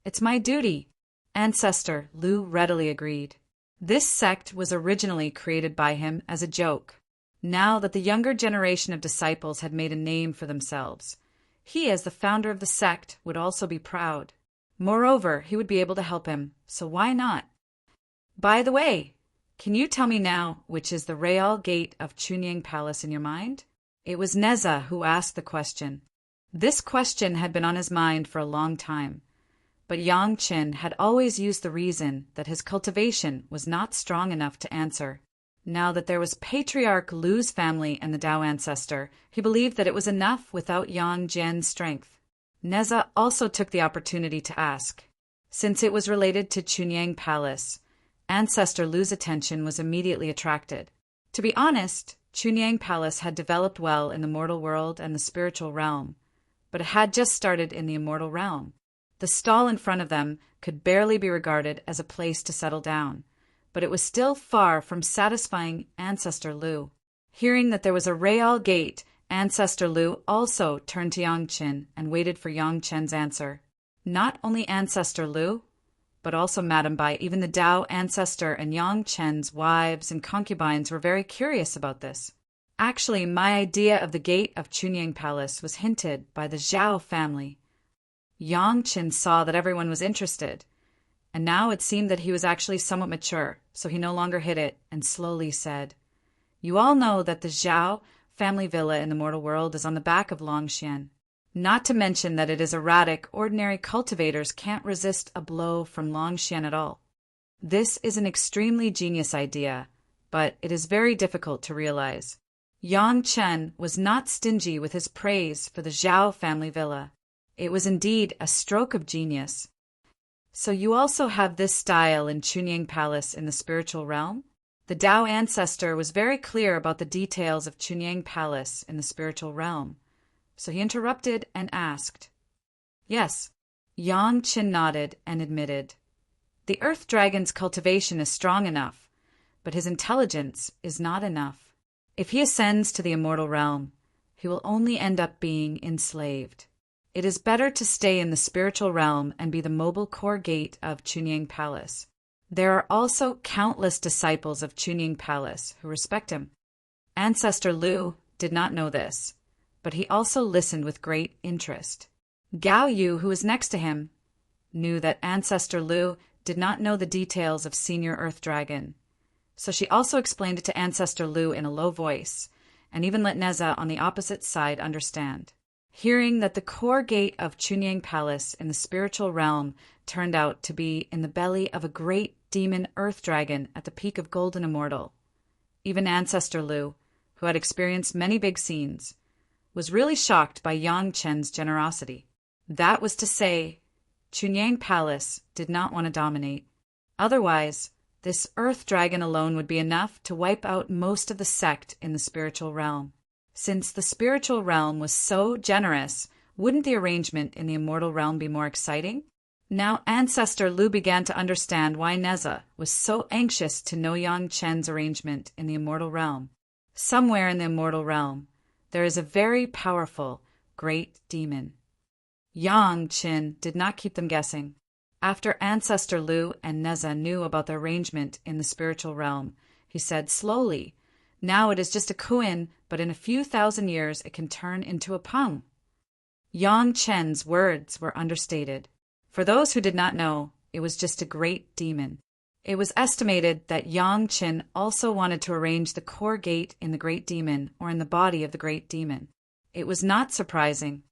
It's my duty." Ancestor Lu readily agreed. This sect was originally created by him as a joke. Now that the younger generation of disciples had made a name for themselves, He, as the founder of the sect, would also be proud. Moreover, he would be able to help him, so why not? By the way, can you tell me now which is the Real Gate of Chunying Palace in your mind? It was Neza who asked the question. This question had been on his mind for a long time, but Yang Qin had always used the reason that his cultivation was not strong enough to answer. Now that there was Patriarch Lu's family and the Tao ancestor, he believed that it was enough without Yang Jian's strength. Neza also took the opportunity to ask. Since it was related to Chunying Palace, Ancestor Lu's attention was immediately attracted. To be honest, Chunying Palace had developed well in the mortal world and the spiritual realm, but it had just started in the immortal realm. The stall in front of them could barely be regarded as a place to settle down, but it was still far from satisfying Ancestor Lu. Hearing that there was a Real Gate, Ancestor Lu also turned to Yang Qin and waited for Yang Chen's answer. Not only Ancestor Lu, but also Madame Bai, even the Tao ancestor and Yang Chen's wives and concubines were very curious about this. Actually, my idea of the gate of Chunying Palace was hinted by the Zhao family. Yang Qin saw that everyone was interested, and now it seemed that he was actually somewhat mature, so he no longer hid it and slowly said, "You all know that the Zhao family villa in the mortal world is on the back of Longxian. Not to mention that it is erratic, ordinary cultivators can't resist a blow from Longxian at all. This is an extremely genius idea, but it is very difficult to realize." Yang Chen was not stingy with his praise for the Zhao family villa. It was indeed a stroke of genius. "So you also have this style in Chunying Palace in the spiritual realm?" The Tao ancestor was very clear about the details of Chunying Palace in the spiritual realm, so he interrupted and asked. "Yes." Yang Qin nodded and admitted. "The Earth Dragon's cultivation is strong enough, but his intelligence is not enough. If he ascends to the immortal realm, he will only end up being enslaved. It is better to stay in the spiritual realm and be the mobile core gate of Chunying Palace. There are also countless disciples of Chunying Palace who respect him." Ancestor Lu did not know this, but he also listened with great interest. Gao Yu, who was next to him, knew that Ancestor Lu did not know the details of Senior Earth Dragon, so she also explained it to Ancestor Lu in a low voice, and even let Neza on the opposite side understand. Hearing that the core gate of Chunying Palace in the spiritual realm turned out to be in the belly of a great demon Earth Dragon at the peak of Golden Immortal, even Ancestor Lu, who had experienced many big scenes, was really shocked by Yang Chen's generosity. That was to say, Chunying Palace did not want to dominate. Otherwise, this Earth Dragon alone would be enough to wipe out most of the sect in the spiritual realm. Since the spiritual realm was so generous, wouldn't the arrangement in the immortal realm be more exciting? Now Ancestor Lu began to understand why Neza was so anxious to know Yang Chen's arrangement in the immortal realm. Somewhere in the immortal realm, there is a very powerful, great demon. Yang Qin did not keep them guessing. After Ancestor Lu and Neza knew about the arrangement in the spiritual realm, he said slowly, "Now it is just a Kuin, but in a few thousand years it can turn into a Peng." Yang Chen's words were understated. For those who did not know, it was just a great demon. It was estimated that Yang Qin also wanted to arrange the core gate in the great demon or in the body of the great demon. It was not surprising.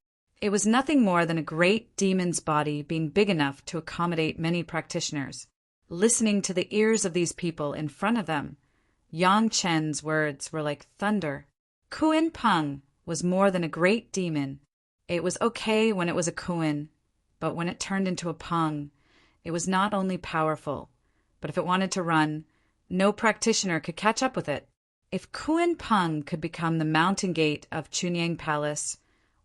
It was nothing more than a great demon's body being big enough to accommodate many practitioners. Listening to the ears of these people in front of them, Yang Chen's words were like thunder. Kuin Peng was more than a great demon. It was okay when it was a Kuin, but when it turned into a Peng, it was not only powerful, but if it wanted to run, no practitioner could catch up with it. If Kuin Peng could become the mountain gate of Chunying Palace,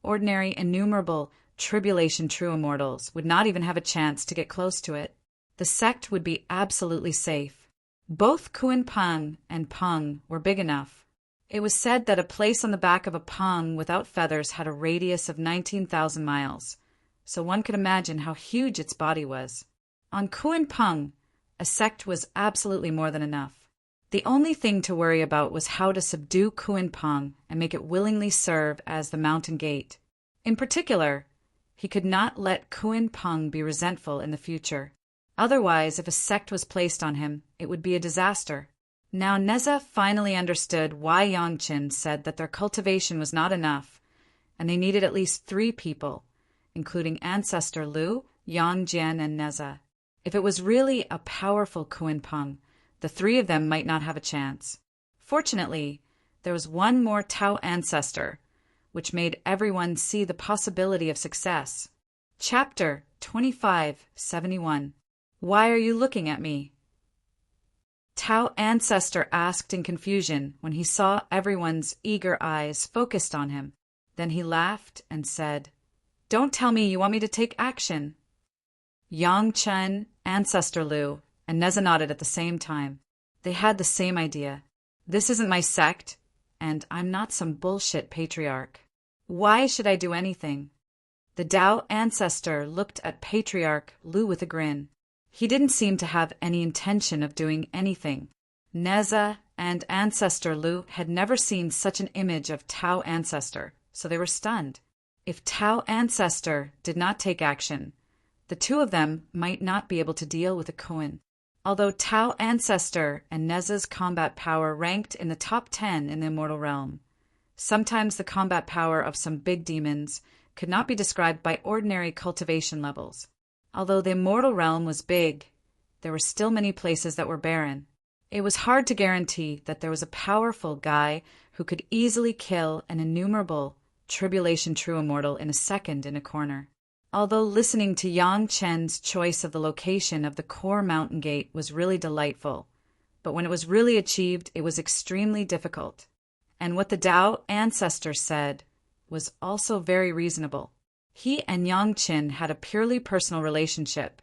ordinary, innumerable, tribulation true immortals would not even have a chance to get close to it. The sect would be absolutely safe. Both Kuin Peng and Peng were big enough. It was said that a place on the back of a Peng without feathers had a radius of 19,000 miles, so one could imagine how huge its body was. On Kuin Peng, a sect was absolutely more than enough. The only thing to worry about was how to subdue Kuin Peng and make it willingly serve as the mountain gate. In particular, he could not let Kuan Peng be resentful in the future. Otherwise, if a sect was placed on him, it would be a disaster. Now Neza finally understood why Yangchen said that their cultivation was not enough, and they needed at least 3 people, including Ancestor Lu, Yangjian, and Neza. If it was really a powerful Kuan Peng, the 3 of them might not have a chance. Fortunately, there was one more Tao ancestor, which made everyone see the possibility of success. Chapter 2571. Why are you looking at me? Tao ancestor asked in confusion when he saw everyone's eager eyes focused on him. Then he laughed and said, "Don't tell me you want me to take action." Yang Chen, Ancestor Lu, and Neza nodded at the same time. They had the same idea. This isn't my sect, and I'm not some bullshit patriarch. Why should I do anything? The Tao ancestor looked at Patriarch Lu with a grin. He didn't seem to have any intention of doing anything. Neza and Ancestor Lu had never seen such an image of Tao ancestor, so they were stunned. If Tao ancestor did not take action, the 2 of them might not be able to deal with a Kuan. Although Tao ancestor and Neza's combat power ranked in the top 10 in the Immortal realm, sometimes the combat power of some big demons could not be described by ordinary cultivation levels. Although the Immortal realm was big, there were still many places that were barren. It was hard to guarantee that there was a powerful guy who could easily kill an innumerable Tribulation True Immortal in a second in a corner. Although listening to Yang Chen's choice of the location of the core mountain gate was really delightful, but when it was really achieved, it was extremely difficult. And what the Tao ancestor said was also very reasonable. He and Yang Chen had a purely personal relationship,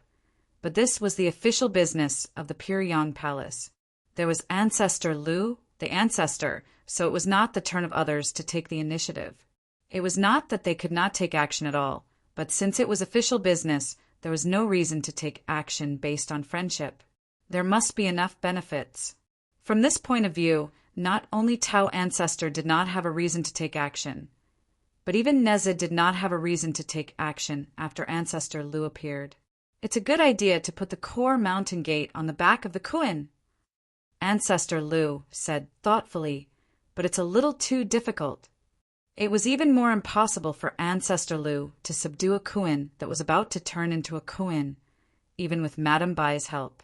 but this was the official business of the Pure Yang Palace. There was Ancestor Lu, the ancestor, so it was not the turn of others to take the initiative. It was not that they could not take action at all, but since it was official business, there was no reason to take action based on friendship. There must be enough benefits. From this point of view, not only Tao ancestor did not have a reason to take action, but even Neza did not have a reason to take action after Ancestor Lu appeared. It's a good idea to put the core mountain gate on the back of the Kuan, Ancestor Lu said thoughtfully, but it's a little too difficult. It was even more impossible for Ancestor Lu to subdue a Kuan that was about to turn into a Kuan, even with Madame Bai's help.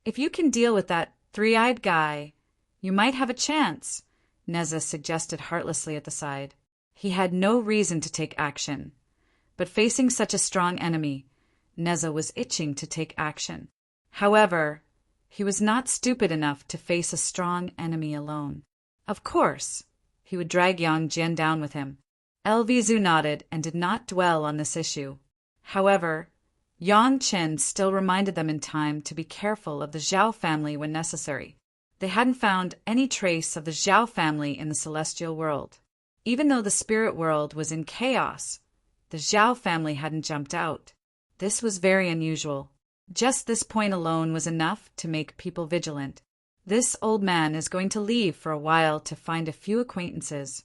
If you can deal with that 3-eyed guy, you might have a chance, Neza suggested heartlessly at the side. He had no reason to take action, but facing such a strong enemy, Neza was itching to take action. However, he was not stupid enough to face a strong enemy alone. Of course, he would drag Yang Jian down with him. Elvizu nodded and did not dwell on this issue. However, Yang Chen still reminded them in time to be careful of the Zhao family when necessary. They hadn't found any trace of the Zhao family in the celestial world. Even though the spirit world was in chaos, the Zhao family hadn't jumped out. This was very unusual. Just this point alone was enough to make people vigilant. This old man is going to leave for a while to find a few acquaintances.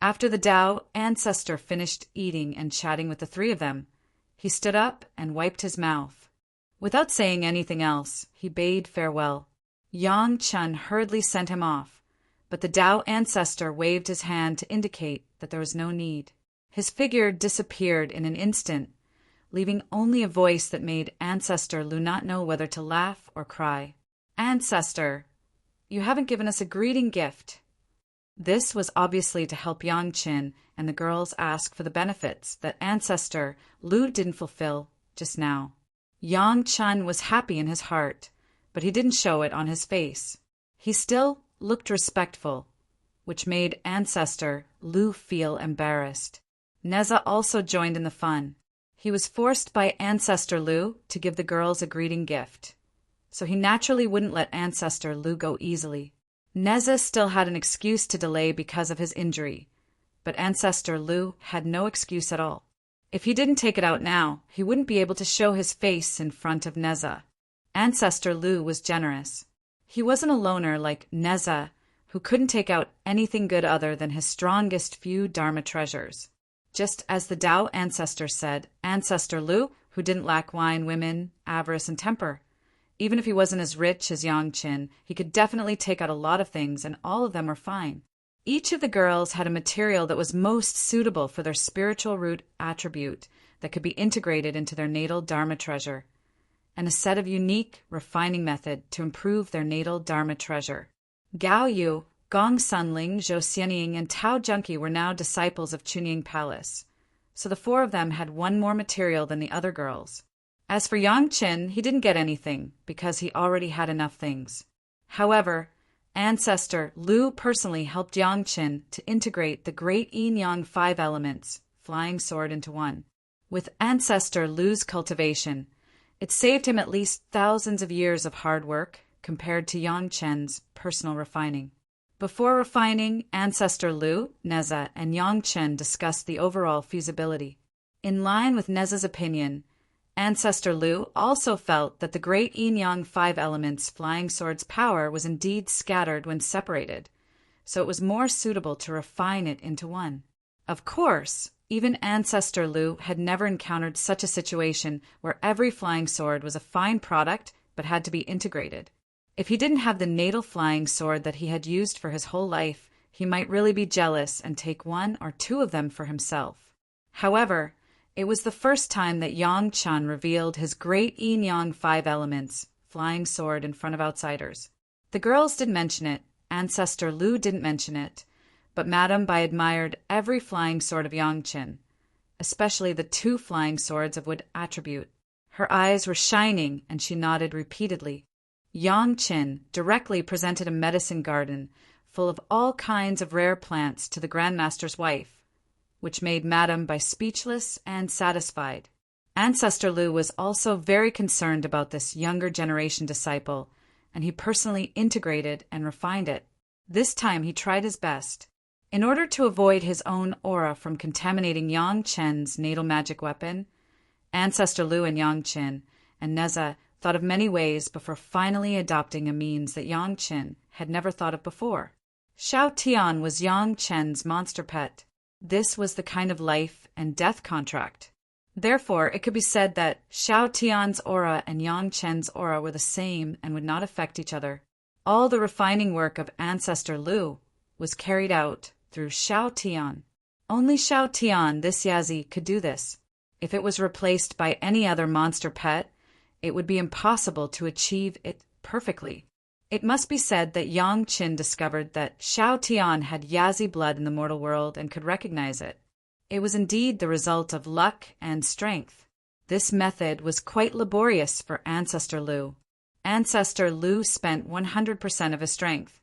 After the Tao ancestor finished eating and chatting with the 3 of them, he stood up and wiped his mouth. Without saying anything else, he bade farewell. Yang Chen hurriedly sent him off, but the Tao ancestor waved his hand to indicate that there was no need. His figure disappeared in an instant, leaving only a voice that made Ancestor Lu not know whether to laugh or cry. "Ancestor, you haven't given us a greeting gift." This was obviously to help Yang Chen and the girls ask for the benefits that Ancestor Lu didn't fulfill just now. Yang Chen was happy in his heart, but he didn't show it on his face. He still looked respectful, which made Ancestor Lu feel embarrassed. Neza also joined in the fun. He was forced by Ancestor Lu to give the girls a greeting gift, so he naturally wouldn't let Ancestor Lu go easily. Neza still had an excuse to delay because of his injury, but Ancestor Lu had no excuse at all. If he didn't take it out now, he wouldn't be able to show his face in front of Neza. Ancestor Lu was generous. He wasn't a loner like Neza, who couldn't take out anything good other than his strongest few Dharma treasures. Just as the Tao ancestors said, Ancestor Lu, who didn't lack wine, women, avarice, and temper. Even if he wasn't as rich as Yang Qin, he could definitely take out a lot of things, and all of them were fine. Each of the girls had a material that was most suitable for their spiritual root attribute that could be integrated into their natal Dharma treasure, and a set of unique refining method to improve their natal Dharma treasure. Gao Yu, Gong Sunling, Zhou Xianying, and Tao Junki were now disciples of Chunying Palace, so the four of them had one more material than the other girls. As for Yang Qin, he didn't get anything because he already had enough things. However, Ancestor Lu personally helped Yang Qin to integrate the great yin-yang 5 elements, flying sword, into one. With Ancestor Lu's cultivation, it saved him at least thousands of years of hard work compared to Yang Qin's personal refining. Before refining, Ancestor Lu, Neza, and Yang Qin discussed the overall feasibility. In line with Neza's opinion, Ancestor Lu also felt that the great yin-yang 5 elements flying sword's power was indeed scattered when separated, so it was more suitable to refine it into one. Of course, even Ancestor Lu had never encountered such a situation where every flying sword was a fine product but had to be integrated. If he didn't have the natal flying sword that he had used for his whole life, he might really be jealous and take 1 or 2 of them for himself. However, it was the first time that Yang Qin revealed his great yin-yang 5 elements, flying sword, in front of outsiders. The girls did mention it, Ancestor Lu didn't mention it, but Madame Bai admired every flying sword of Yang Qin, especially the 2 flying swords of wood attribute. Her eyes were shining and she nodded repeatedly. Yang Qin directly presented a medicine garden full of all kinds of rare plants to the Grand Master's wife, which made Madame Bai speechless and satisfied. Ancestor Lu was also very concerned about this younger generation disciple, and he personally integrated and refined it. This time he tried his best. In order to avoid his own aura from contaminating Yang Qin's natal magic weapon, Ancestor Lu and Yang Qin and Neza thought of many ways before finally adopting a means that Yang Qin had never thought of before. Xiao Tian was Yang Qin's monster pet. This was the kind of life and death contract. Therefore, it could be said that Xiao Tian's aura and Yang Qin's aura were the same and would not affect each other. All the refining work of Ancestor Lu was carried out through Xiao Tian. Only Xiao Tian, this Yazi, could do this. If it was replaced by any other monster pet, it would be impossible to achieve it perfectly. It must be said that Yang Qin discovered that Xiao Tian had Yazi blood in the mortal world and could recognize it. It was indeed the result of luck and strength. This method was quite laborious for Ancestor Lu. Ancestor Lu spent 100% of his strength,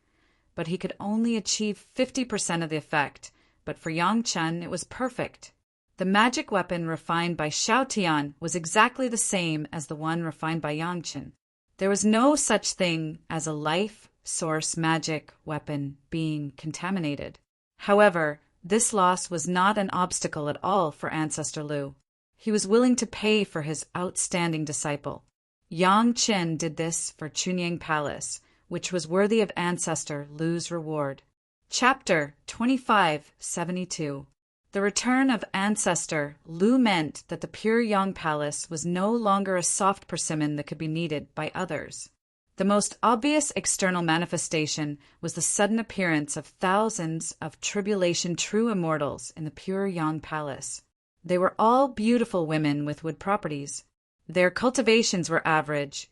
but he could only achieve 50% of the effect, but for Yang Qin it was perfect. The magic weapon refined by Xiao Tian was exactly the same as the one refined by Yang Qin. There was no such thing as a life source magic weapon being contaminated. However, this loss was not an obstacle at all for Ancestor Lu. He was willing to pay for his outstanding disciple. Yang Qin did this for Chunying Palace, which was worthy of Ancestor Lu's reward. Chapter 2572. The return of Ancestor Lu meant that the pure Yang Palace was no longer a soft persimmon that could be kneaded by others. The most obvious external manifestation was the sudden appearance of thousands of tribulation true immortals in the pure Yang Palace. They were all beautiful women with wood properties. Their cultivations were average,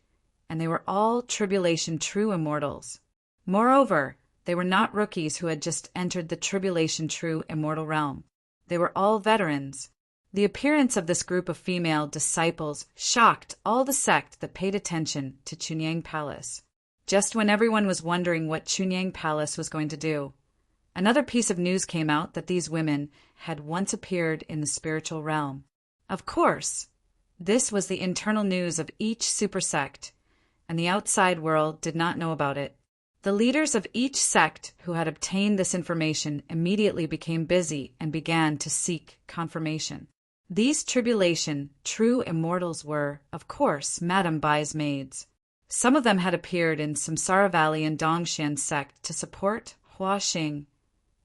and they were all tribulation true immortals. Moreover, they were not rookies who had just entered the tribulation true immortal realm. They were all veterans. The appearance of this group of female disciples shocked all the sect that paid attention to Chunying Palace. Just when everyone was wondering what Chunying Palace was going to do, another piece of news came out that these women had once appeared in the spiritual realm. Of course, this was the internal news of each super sect, and the outside world did not know about it. The leaders of each sect who had obtained this information immediately became busy and began to seek confirmation. These tribulation true immortals were, of course, Madame Bai's maids. Some of them had appeared in Samsara Valley and Dongxian sect to support Hua Xing,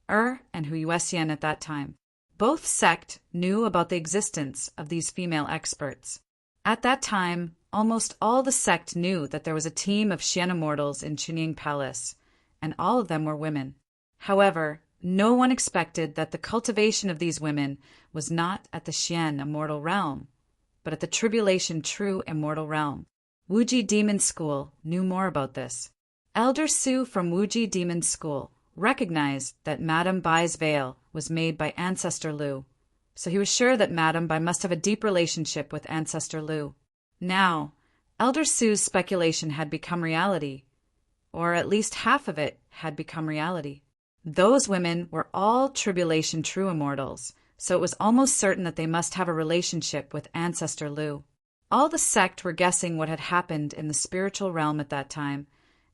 and Hu Yuexian at that time. Both sects knew about the existence of these female experts. At that time, almost all the sect knew that there was a team of Xian immortals in Chunying Palace, and all of them were women. However, no one expected that the cultivation of these women was not at the Xian immortal realm, but at the tribulation true immortal realm. Wuji Demon School knew more about this. Elder Su from Wuji Demon School recognized that Madame Bai's veil was made by Ancestor Lu, so he was sure that Madame Bai must have a deep relationship with Ancestor Lu. Now, Elder Su's speculation had become reality, or at least half of it had become reality. Those women were all tribulation true immortals, so it was almost certain that they must have a relationship with Ancestor Lu. All the sect were guessing what had happened in the spiritual realm at that time,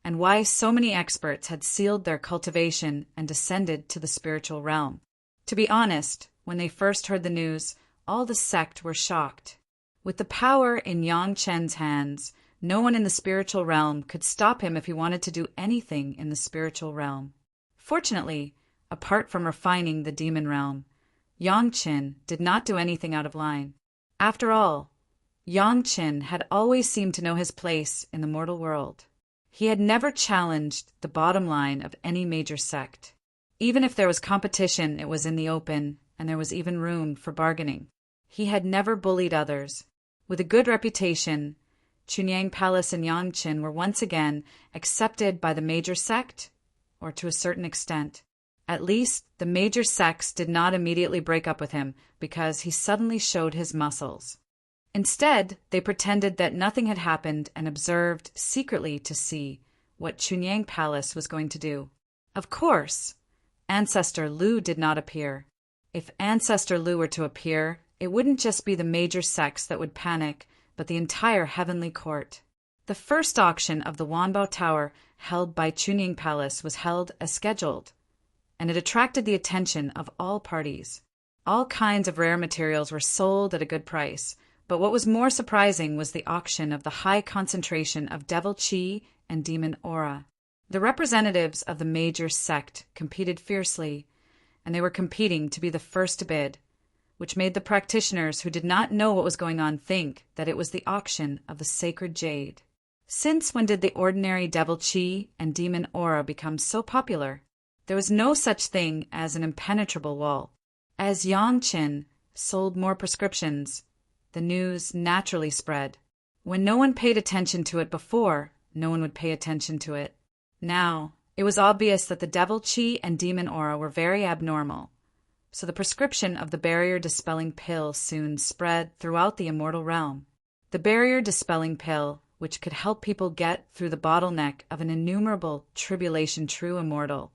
and why so many experts had sealed their cultivation and descended to the spiritual realm. To be honest, when they first heard the news, all the sect were shocked. With the power in Yang Chen's hands, no one in the spiritual realm could stop him if he wanted to do anything in the spiritual realm. Fortunately, apart from refining the demon realm, Yang Chen did not do anything out of line. After all, Yang Chen had always seemed to know his place in the mortal world. He had never challenged the bottom line of any major sect. Even if there was competition, it was in the open, and there was even room for bargaining. He had never bullied others. With a good reputation, Chunying Palace and Yangqin were once again accepted by the major sect, or to a certain extent. At least, the major sects did not immediately break up with him because he suddenly showed his muscles. Instead, they pretended that nothing had happened and observed secretly to see what Chunying Palace was going to do. Of course, Ancestor Lu did not appear. If Ancestor Lu were to appear, it wouldn't just be the major sects that would panic, but the entire heavenly court. The first auction of the Wanbao Tower held by Chunying Palace was held as scheduled, and it attracted the attention of all parties. All kinds of rare materials were sold at a good price, but what was more surprising was the auction of the high concentration of devil chi and demon aura. The representatives of the major sect competed fiercely, and they were competing to be the first to bid, which made the practitioners who did not know what was going on think that it was the auction of the sacred jade. Since when did the ordinary devil chi and demon aura become so popular? There was no such thing as an impenetrable wall. As Yangqin sold more prescriptions, the news naturally spread. When no one paid attention to it before, no one would pay attention to it. Now, it was obvious that the devil chi and demon aura were very abnormal, so the prescription of the barrier-dispelling pill soon spread throughout the immortal realm. The barrier-dispelling pill, which could help people get through the bottleneck of an innumerable tribulation true immortal,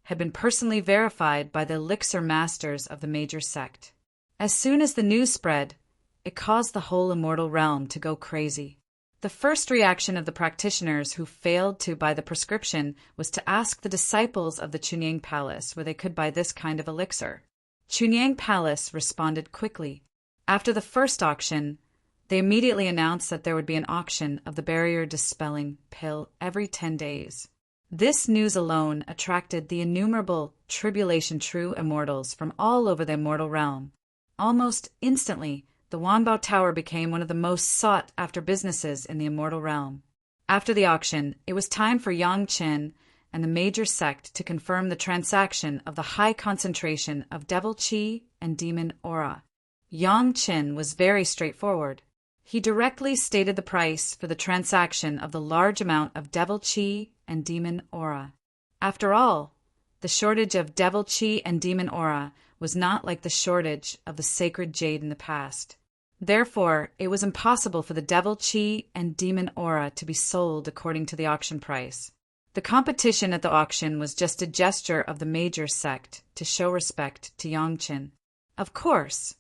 had been personally verified by the elixir masters of the major sect. As soon as the news spread, it caused the whole immortal realm to go crazy. The first reaction of the practitioners who failed to buy the prescription was to ask the disciples of the Chunying Palace where they could buy this kind of elixir. Chunying Palace responded quickly. After the first auction, they immediately announced that there would be an auction of the barrier-dispelling pill every 10 days. This news alone attracted the innumerable tribulation true immortals from all over the immortal realm. Almost instantly, the Wanbao Tower became one of the most sought-after businesses in the immortal realm. After the auction, it was time for Yangqin and the major sect to confirm the transaction of the high concentration of devil chi and demon aura. Yangqin was very straightforward. He directly stated the price for the transaction of the large amount of devil chi and demon aura. After all, the shortage of devil chi and demon aura was not like the shortage of the sacred jade in the past. Therefore, it was impossible for the devil chi and demon aura to be sold according to the auction price. The competition at the auction was just a gesture of the major sect to show respect to Yangqin. Of course,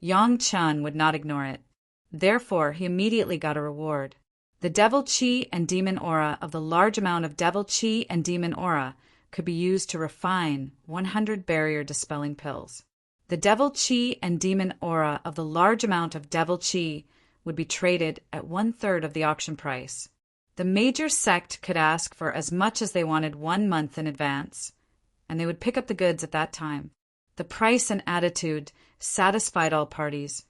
Yangqin would not ignore it. Therefore, he immediately got a reward. The devil chi and demon aura of the large amount of devil chi and demon aura could be used to refine 100 barrier-dispelling pills. The devil chi and demon aura of the large amount of devil chi would be traded at 1/3 of the auction price. The major sect could ask for as much as they wanted 1 month in advance, and they would pick up the goods at that time. The price and attitude satisfied all parties,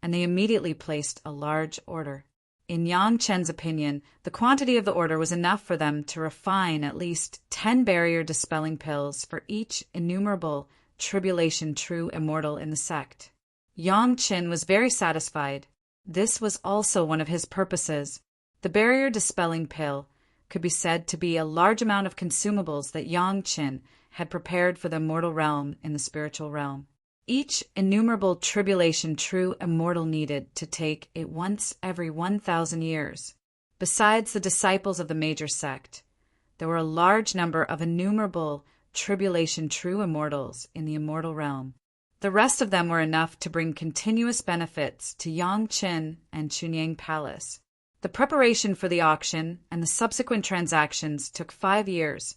and they immediately placed a large order. In Yang Chen's opinion, the quantity of the order was enough for them to refine at least 10 barrier-dispelling pills for each innumerable tribulation true immortal in the sect. Yang Chen was very satisfied. This was also one of his purposes. The barrier-dispelling pill could be said to be a large amount of consumables that Yang Chen had prepared for the mortal realm in the spiritual realm. Each innumerable tribulation true immortal needed to take it once every 1,000 years. Besides the disciples of the major sect, there were a large number of innumerable tribulation true immortals in the immortal realm. The rest of them were enough to bring continuous benefits to Yang Chen and Chunyang Palace. The preparation for the auction and the subsequent transactions took 5 years,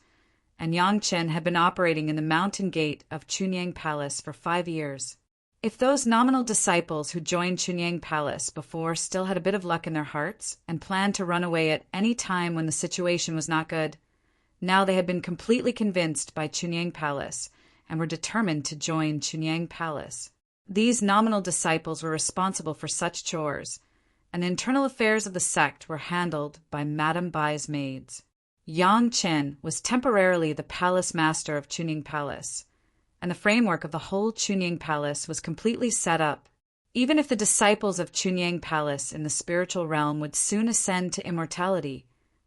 and Yang Chen had been operating in the mountain gate of Chunyang Palace for 5 years. If those nominal disciples who joined Chunyang Palace before still had a bit of luck in their hearts and planned to run away at any time when the situation was not good, now they had been completely convinced by Chunyang Palace and were determined to join Chunyang Palace. These nominal disciples were responsible for such chores, and the internal affairs of the sect were handled by Madame Bai's maids. Yang Chen was temporarily the palace master of Chunyang Palace, and the framework of the whole Chunyang Palace was completely set up. Even if the disciples of Chunyang Palace in the spiritual realm would soon ascend to immortality,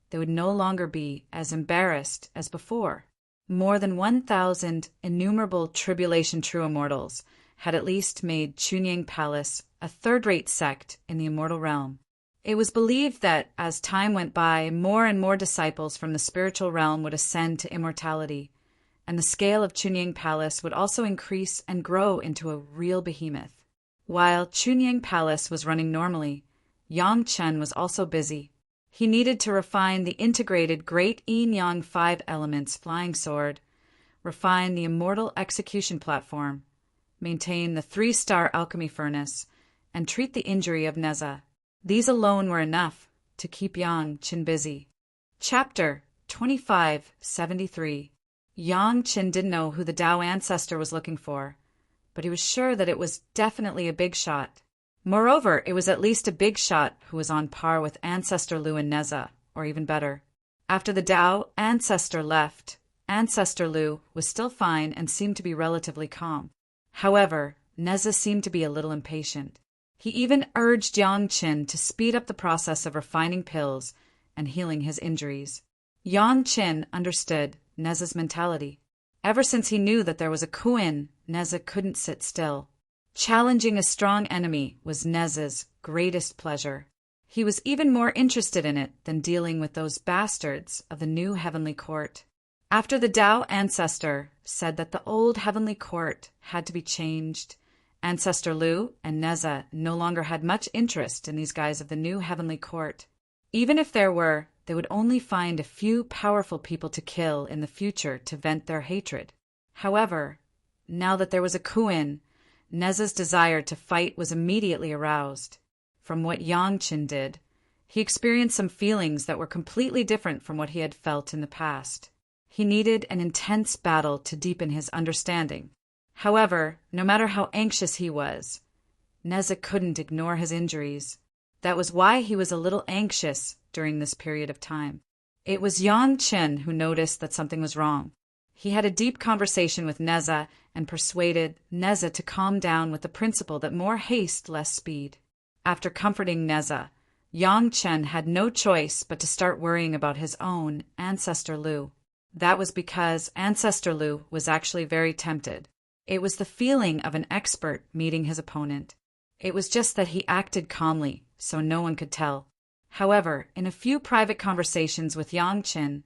they would no longer be as embarrassed as before. More than 1,000 innumerable tribulation true immortals had at least made Chunyang Palace a third-rate sect in the immortal realm. It was believed that, as time went by, more and more disciples from the spiritual realm would ascend to immortality, and the scale of Chunyang Palace would also increase and grow into a real behemoth. While Chunyang Palace was running normally, Yang Chen was also busy. He needed to refine the integrated Great Yin-Yang 5 Elements flying sword, refine the immortal execution platform, maintain the 3-star alchemy furnace, and treat the injury of Neza. These alone were enough to keep Yang Chen busy. Chapter 2573. Yang Chen didn't know who the Tao ancestor was looking for, but he was sure that it was definitely a big shot. Moreover, it was at least a big shot who was on par with Ancestor Lu and Neza, or even better. After the Tao ancestor left, Ancestor Lu was still fine and seemed to be relatively calm. However, Neza seemed to be a little impatient. He even urged Yang Chen to speed up the process of refining pills and healing his injuries. Yang Chen understood Neza's mentality. Ever since he knew that there was a Kuin, Neza couldn't sit still. Challenging a strong enemy was Neza's greatest pleasure. He was even more interested in it than dealing with those bastards of the new heavenly court. After the Tao ancestor said that the old heavenly court had to be changed, Ancestor Lu and Neza no longer had much interest in these guys of the new heavenly court. Even if there were, they would only find a few powerful people to kill in the future to vent their hatred. However, now that there was a Kuin, Neza's desire to fight was immediately aroused. From what Yang Chen did, he experienced some feelings that were completely different from what he had felt in the past. He needed an intense battle to deepen his understanding. However, no matter how anxious he was, Neza couldn't ignore his injuries. That was why he was a little anxious during this period of time. It was Yang Chen who noticed that something was wrong. He had a deep conversation with Neza and persuaded Neza to calm down with the principle that more haste, less speed. After comforting Neza, Yang Chen had no choice but to start worrying about his own Ancestor Lu. That was because Ancestor Lu was actually very tempted. It was the feeling of an expert meeting his opponent. It was just that he acted calmly, so no one could tell. However, in a few private conversations with Yang Chen,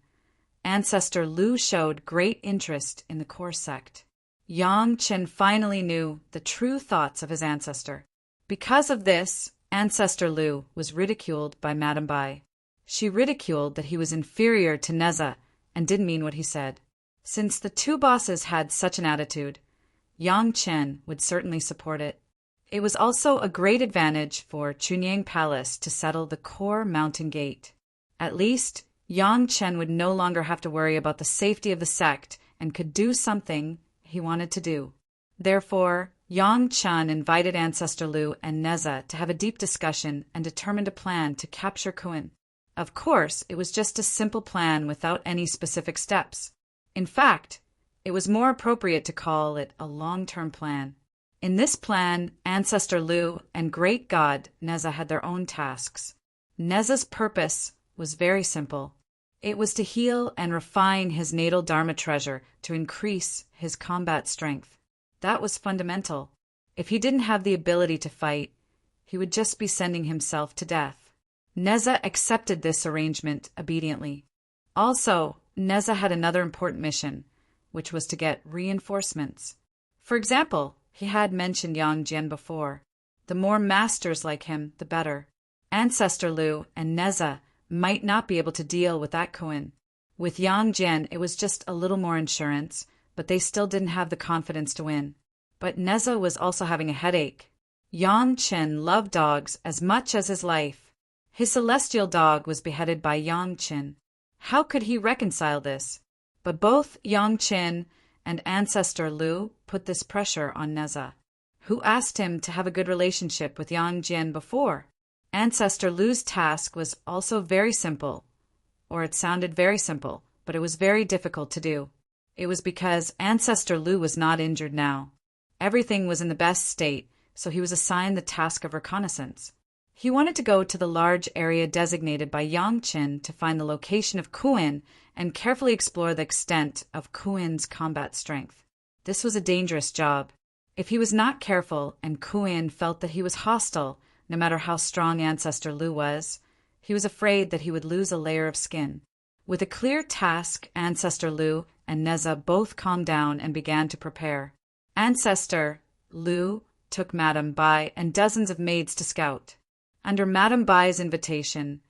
Ancestor Lu showed great interest in the core sect. Yang Chen finally knew the true thoughts of his ancestor. Because of this, Ancestor Lu was ridiculed by Madame Bai. She ridiculed that he was inferior to Neza and didn't mean what he said. Since the two bosses had such an attitude, Yang Chen would certainly support it. It was also a great advantage for Chunyang Palace to settle the core mountain gate. At least, Yang Chen would no longer have to worry about the safety of the sect and could do something he wanted to do. Therefore, Yang Chen invited Ancestor Lu and Neza to have a deep discussion and determined a plan to capture Kuan. Of course, it was just a simple plan without any specific steps. In fact, it was more appropriate to call it a long-term plan. In this plan, Ancestor Lu and Great God Neza had their own tasks. Neza's purpose was very simple. It was to heal and refine his natal Dharma treasure to increase his combat strength. That was fundamental. If he didn't have the ability to fight, he would just be sending himself to death. Neza accepted this arrangement obediently. Also, Neza had another important mission, which was to get reinforcements. For example, he had mentioned Yang Jian before. The more masters like him, the better. Ancestor Lu and Neza might not be able to deal with that Kuan. With Yang Jian, it was just a little more insurance, but they still didn't have the confidence to win. But Neza was also having a headache. Yang Chen loved dogs as much as his life. His celestial dog was beheaded by Yang Chen. How could he reconcile this? But both Yang Chen and Ancestor Lu put this pressure on Neza, who asked him to have a good relationship with Yang Jian before. Ancestor Lu's task was also very simple, or it sounded very simple, but it was very difficult to do. It was because Ancestor Lu was not injured now. Everything was in the best state, so he was assigned the task of reconnaissance. He wanted to go to the large area designated by Yang Chen to find the location of Kuan and carefully explore the extent of Kuan's combat strength. This was a dangerous job. If he was not careful and Kuan felt that he was hostile, no matter how strong Ancestor Lu was, he was afraid that he would lose a layer of skin. With a clear task, Ancestor Lu and Neza both calmed down and began to prepare. Ancestor Lu took Madame Bai and dozens of maids to scout. Under Madame Bai's invitation,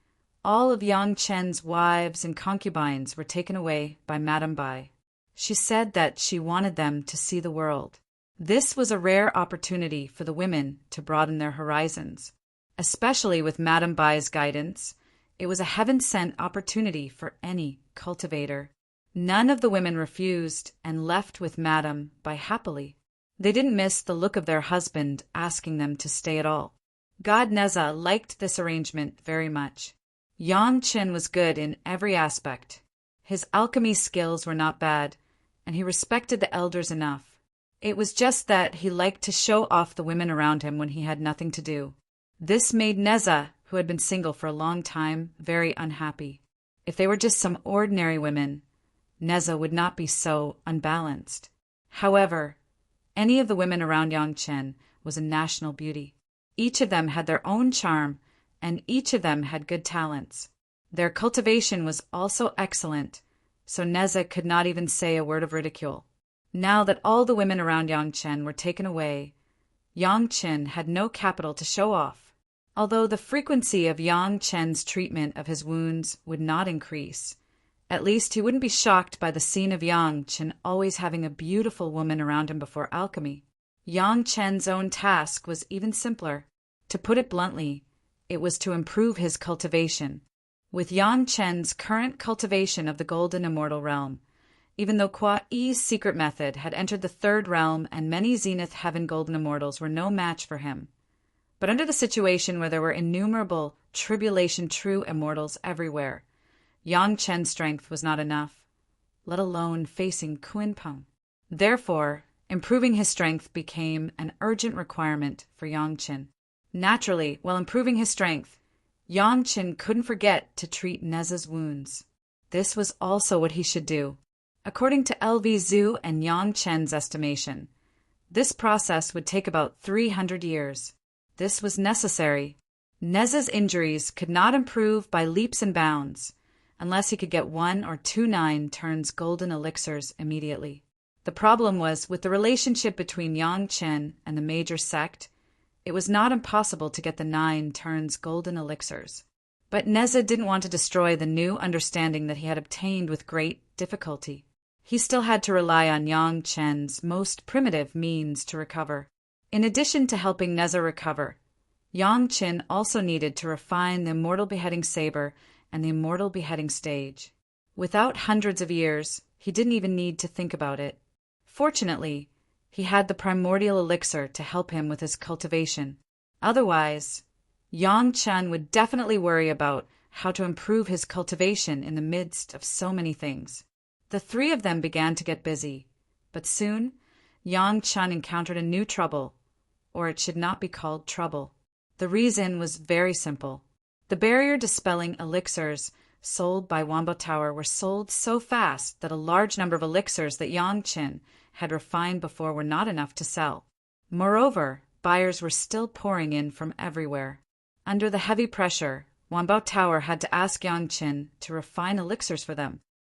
all of Yang Chen's wives and concubines were taken away by Madame Bai. She said that she wanted them to see the world. This was a rare opportunity for the women to broaden their horizons. Especially with Madame Bai's guidance, it was a heaven-sent opportunity for any cultivator. None of the women refused and left with Madame Bai happily. They didn't miss the look of their husband asking them to stay at all. God Neza liked this arrangement very much. Yang Chen was good in every aspect. His alchemy skills were not bad, and he respected the elders enough. It was just that he liked to show off the women around him when he had nothing to do. This made Neza, who had been single for a long time, very unhappy. If they were just some ordinary women, Neza would not be so unbalanced. However, any of the women around Yang Chen was a national beauty. Each of them had their own charm, and each of them had good talents. Their cultivation was also excellent, so Neza could not even say a word of ridicule. Now that all the women around Yang Chen were taken away, Yang Chen had no capital to show off. Although the frequency of Yang Chen's treatment of his wounds would not increase, at least he wouldn't be shocked by the scene of Yang Chen always having a beautiful woman around him before alchemy. Yang Chen's own task was even simpler. To put it bluntly, it was to improve his cultivation. With Yang Chen's current cultivation of the Golden Immortal Realm, even though Kwa Yi's secret method had entered the third realm and many Zenith Heaven Golden Immortals were no match for him, but under the situation where there were innumerable Tribulation True Immortals everywhere, Yang Chen's strength was not enough, let alone facing Kunpeng. Therefore, improving his strength became an urgent requirement for Yang Chen. Naturally, while improving his strength, Yang Chen couldn't forget to treat Neza's wounds. This was also what he should do. According to LV Zhu and Yang Chen's estimation, this process would take about 300 years. This was necessary. Neza's injuries could not improve by leaps and bounds, unless he could get 1 or 2 9 turns golden elixirs immediately. The problem was, with the relationship between Yang Chen and the major sect, it was not impossible to get the 9 turns golden elixirs. But Neza didn't want to destroy the new understanding that he had obtained with great difficulty. He still had to rely on Yang Chen's most primitive means to recover. In addition to helping Neza recover, Yang Chen also needed to refine the Immortal Beheading Saber and the Immortal Beheading Stage. Without hundreds of years, he didn't even need to think about it. Fortunately, He had the primordial elixir to help him with his cultivation. Otherwise, Yang Chen would definitely worry about how to improve his cultivation in the midst of so many things. The three of them began to get busy, but soon Yang Chen encountered a new trouble, or it should not be called trouble. The reason was very simple. The barrier-dispelling elixirs sold by Wambo Tower were sold so fast that a large number of elixirs that Yang Chen had refined before were not enough to sell. Moreover, buyers were still pouring in from everywhere. Under the heavy pressure, Wambo Tower had to ask Yang Chen to refine elixirs for them.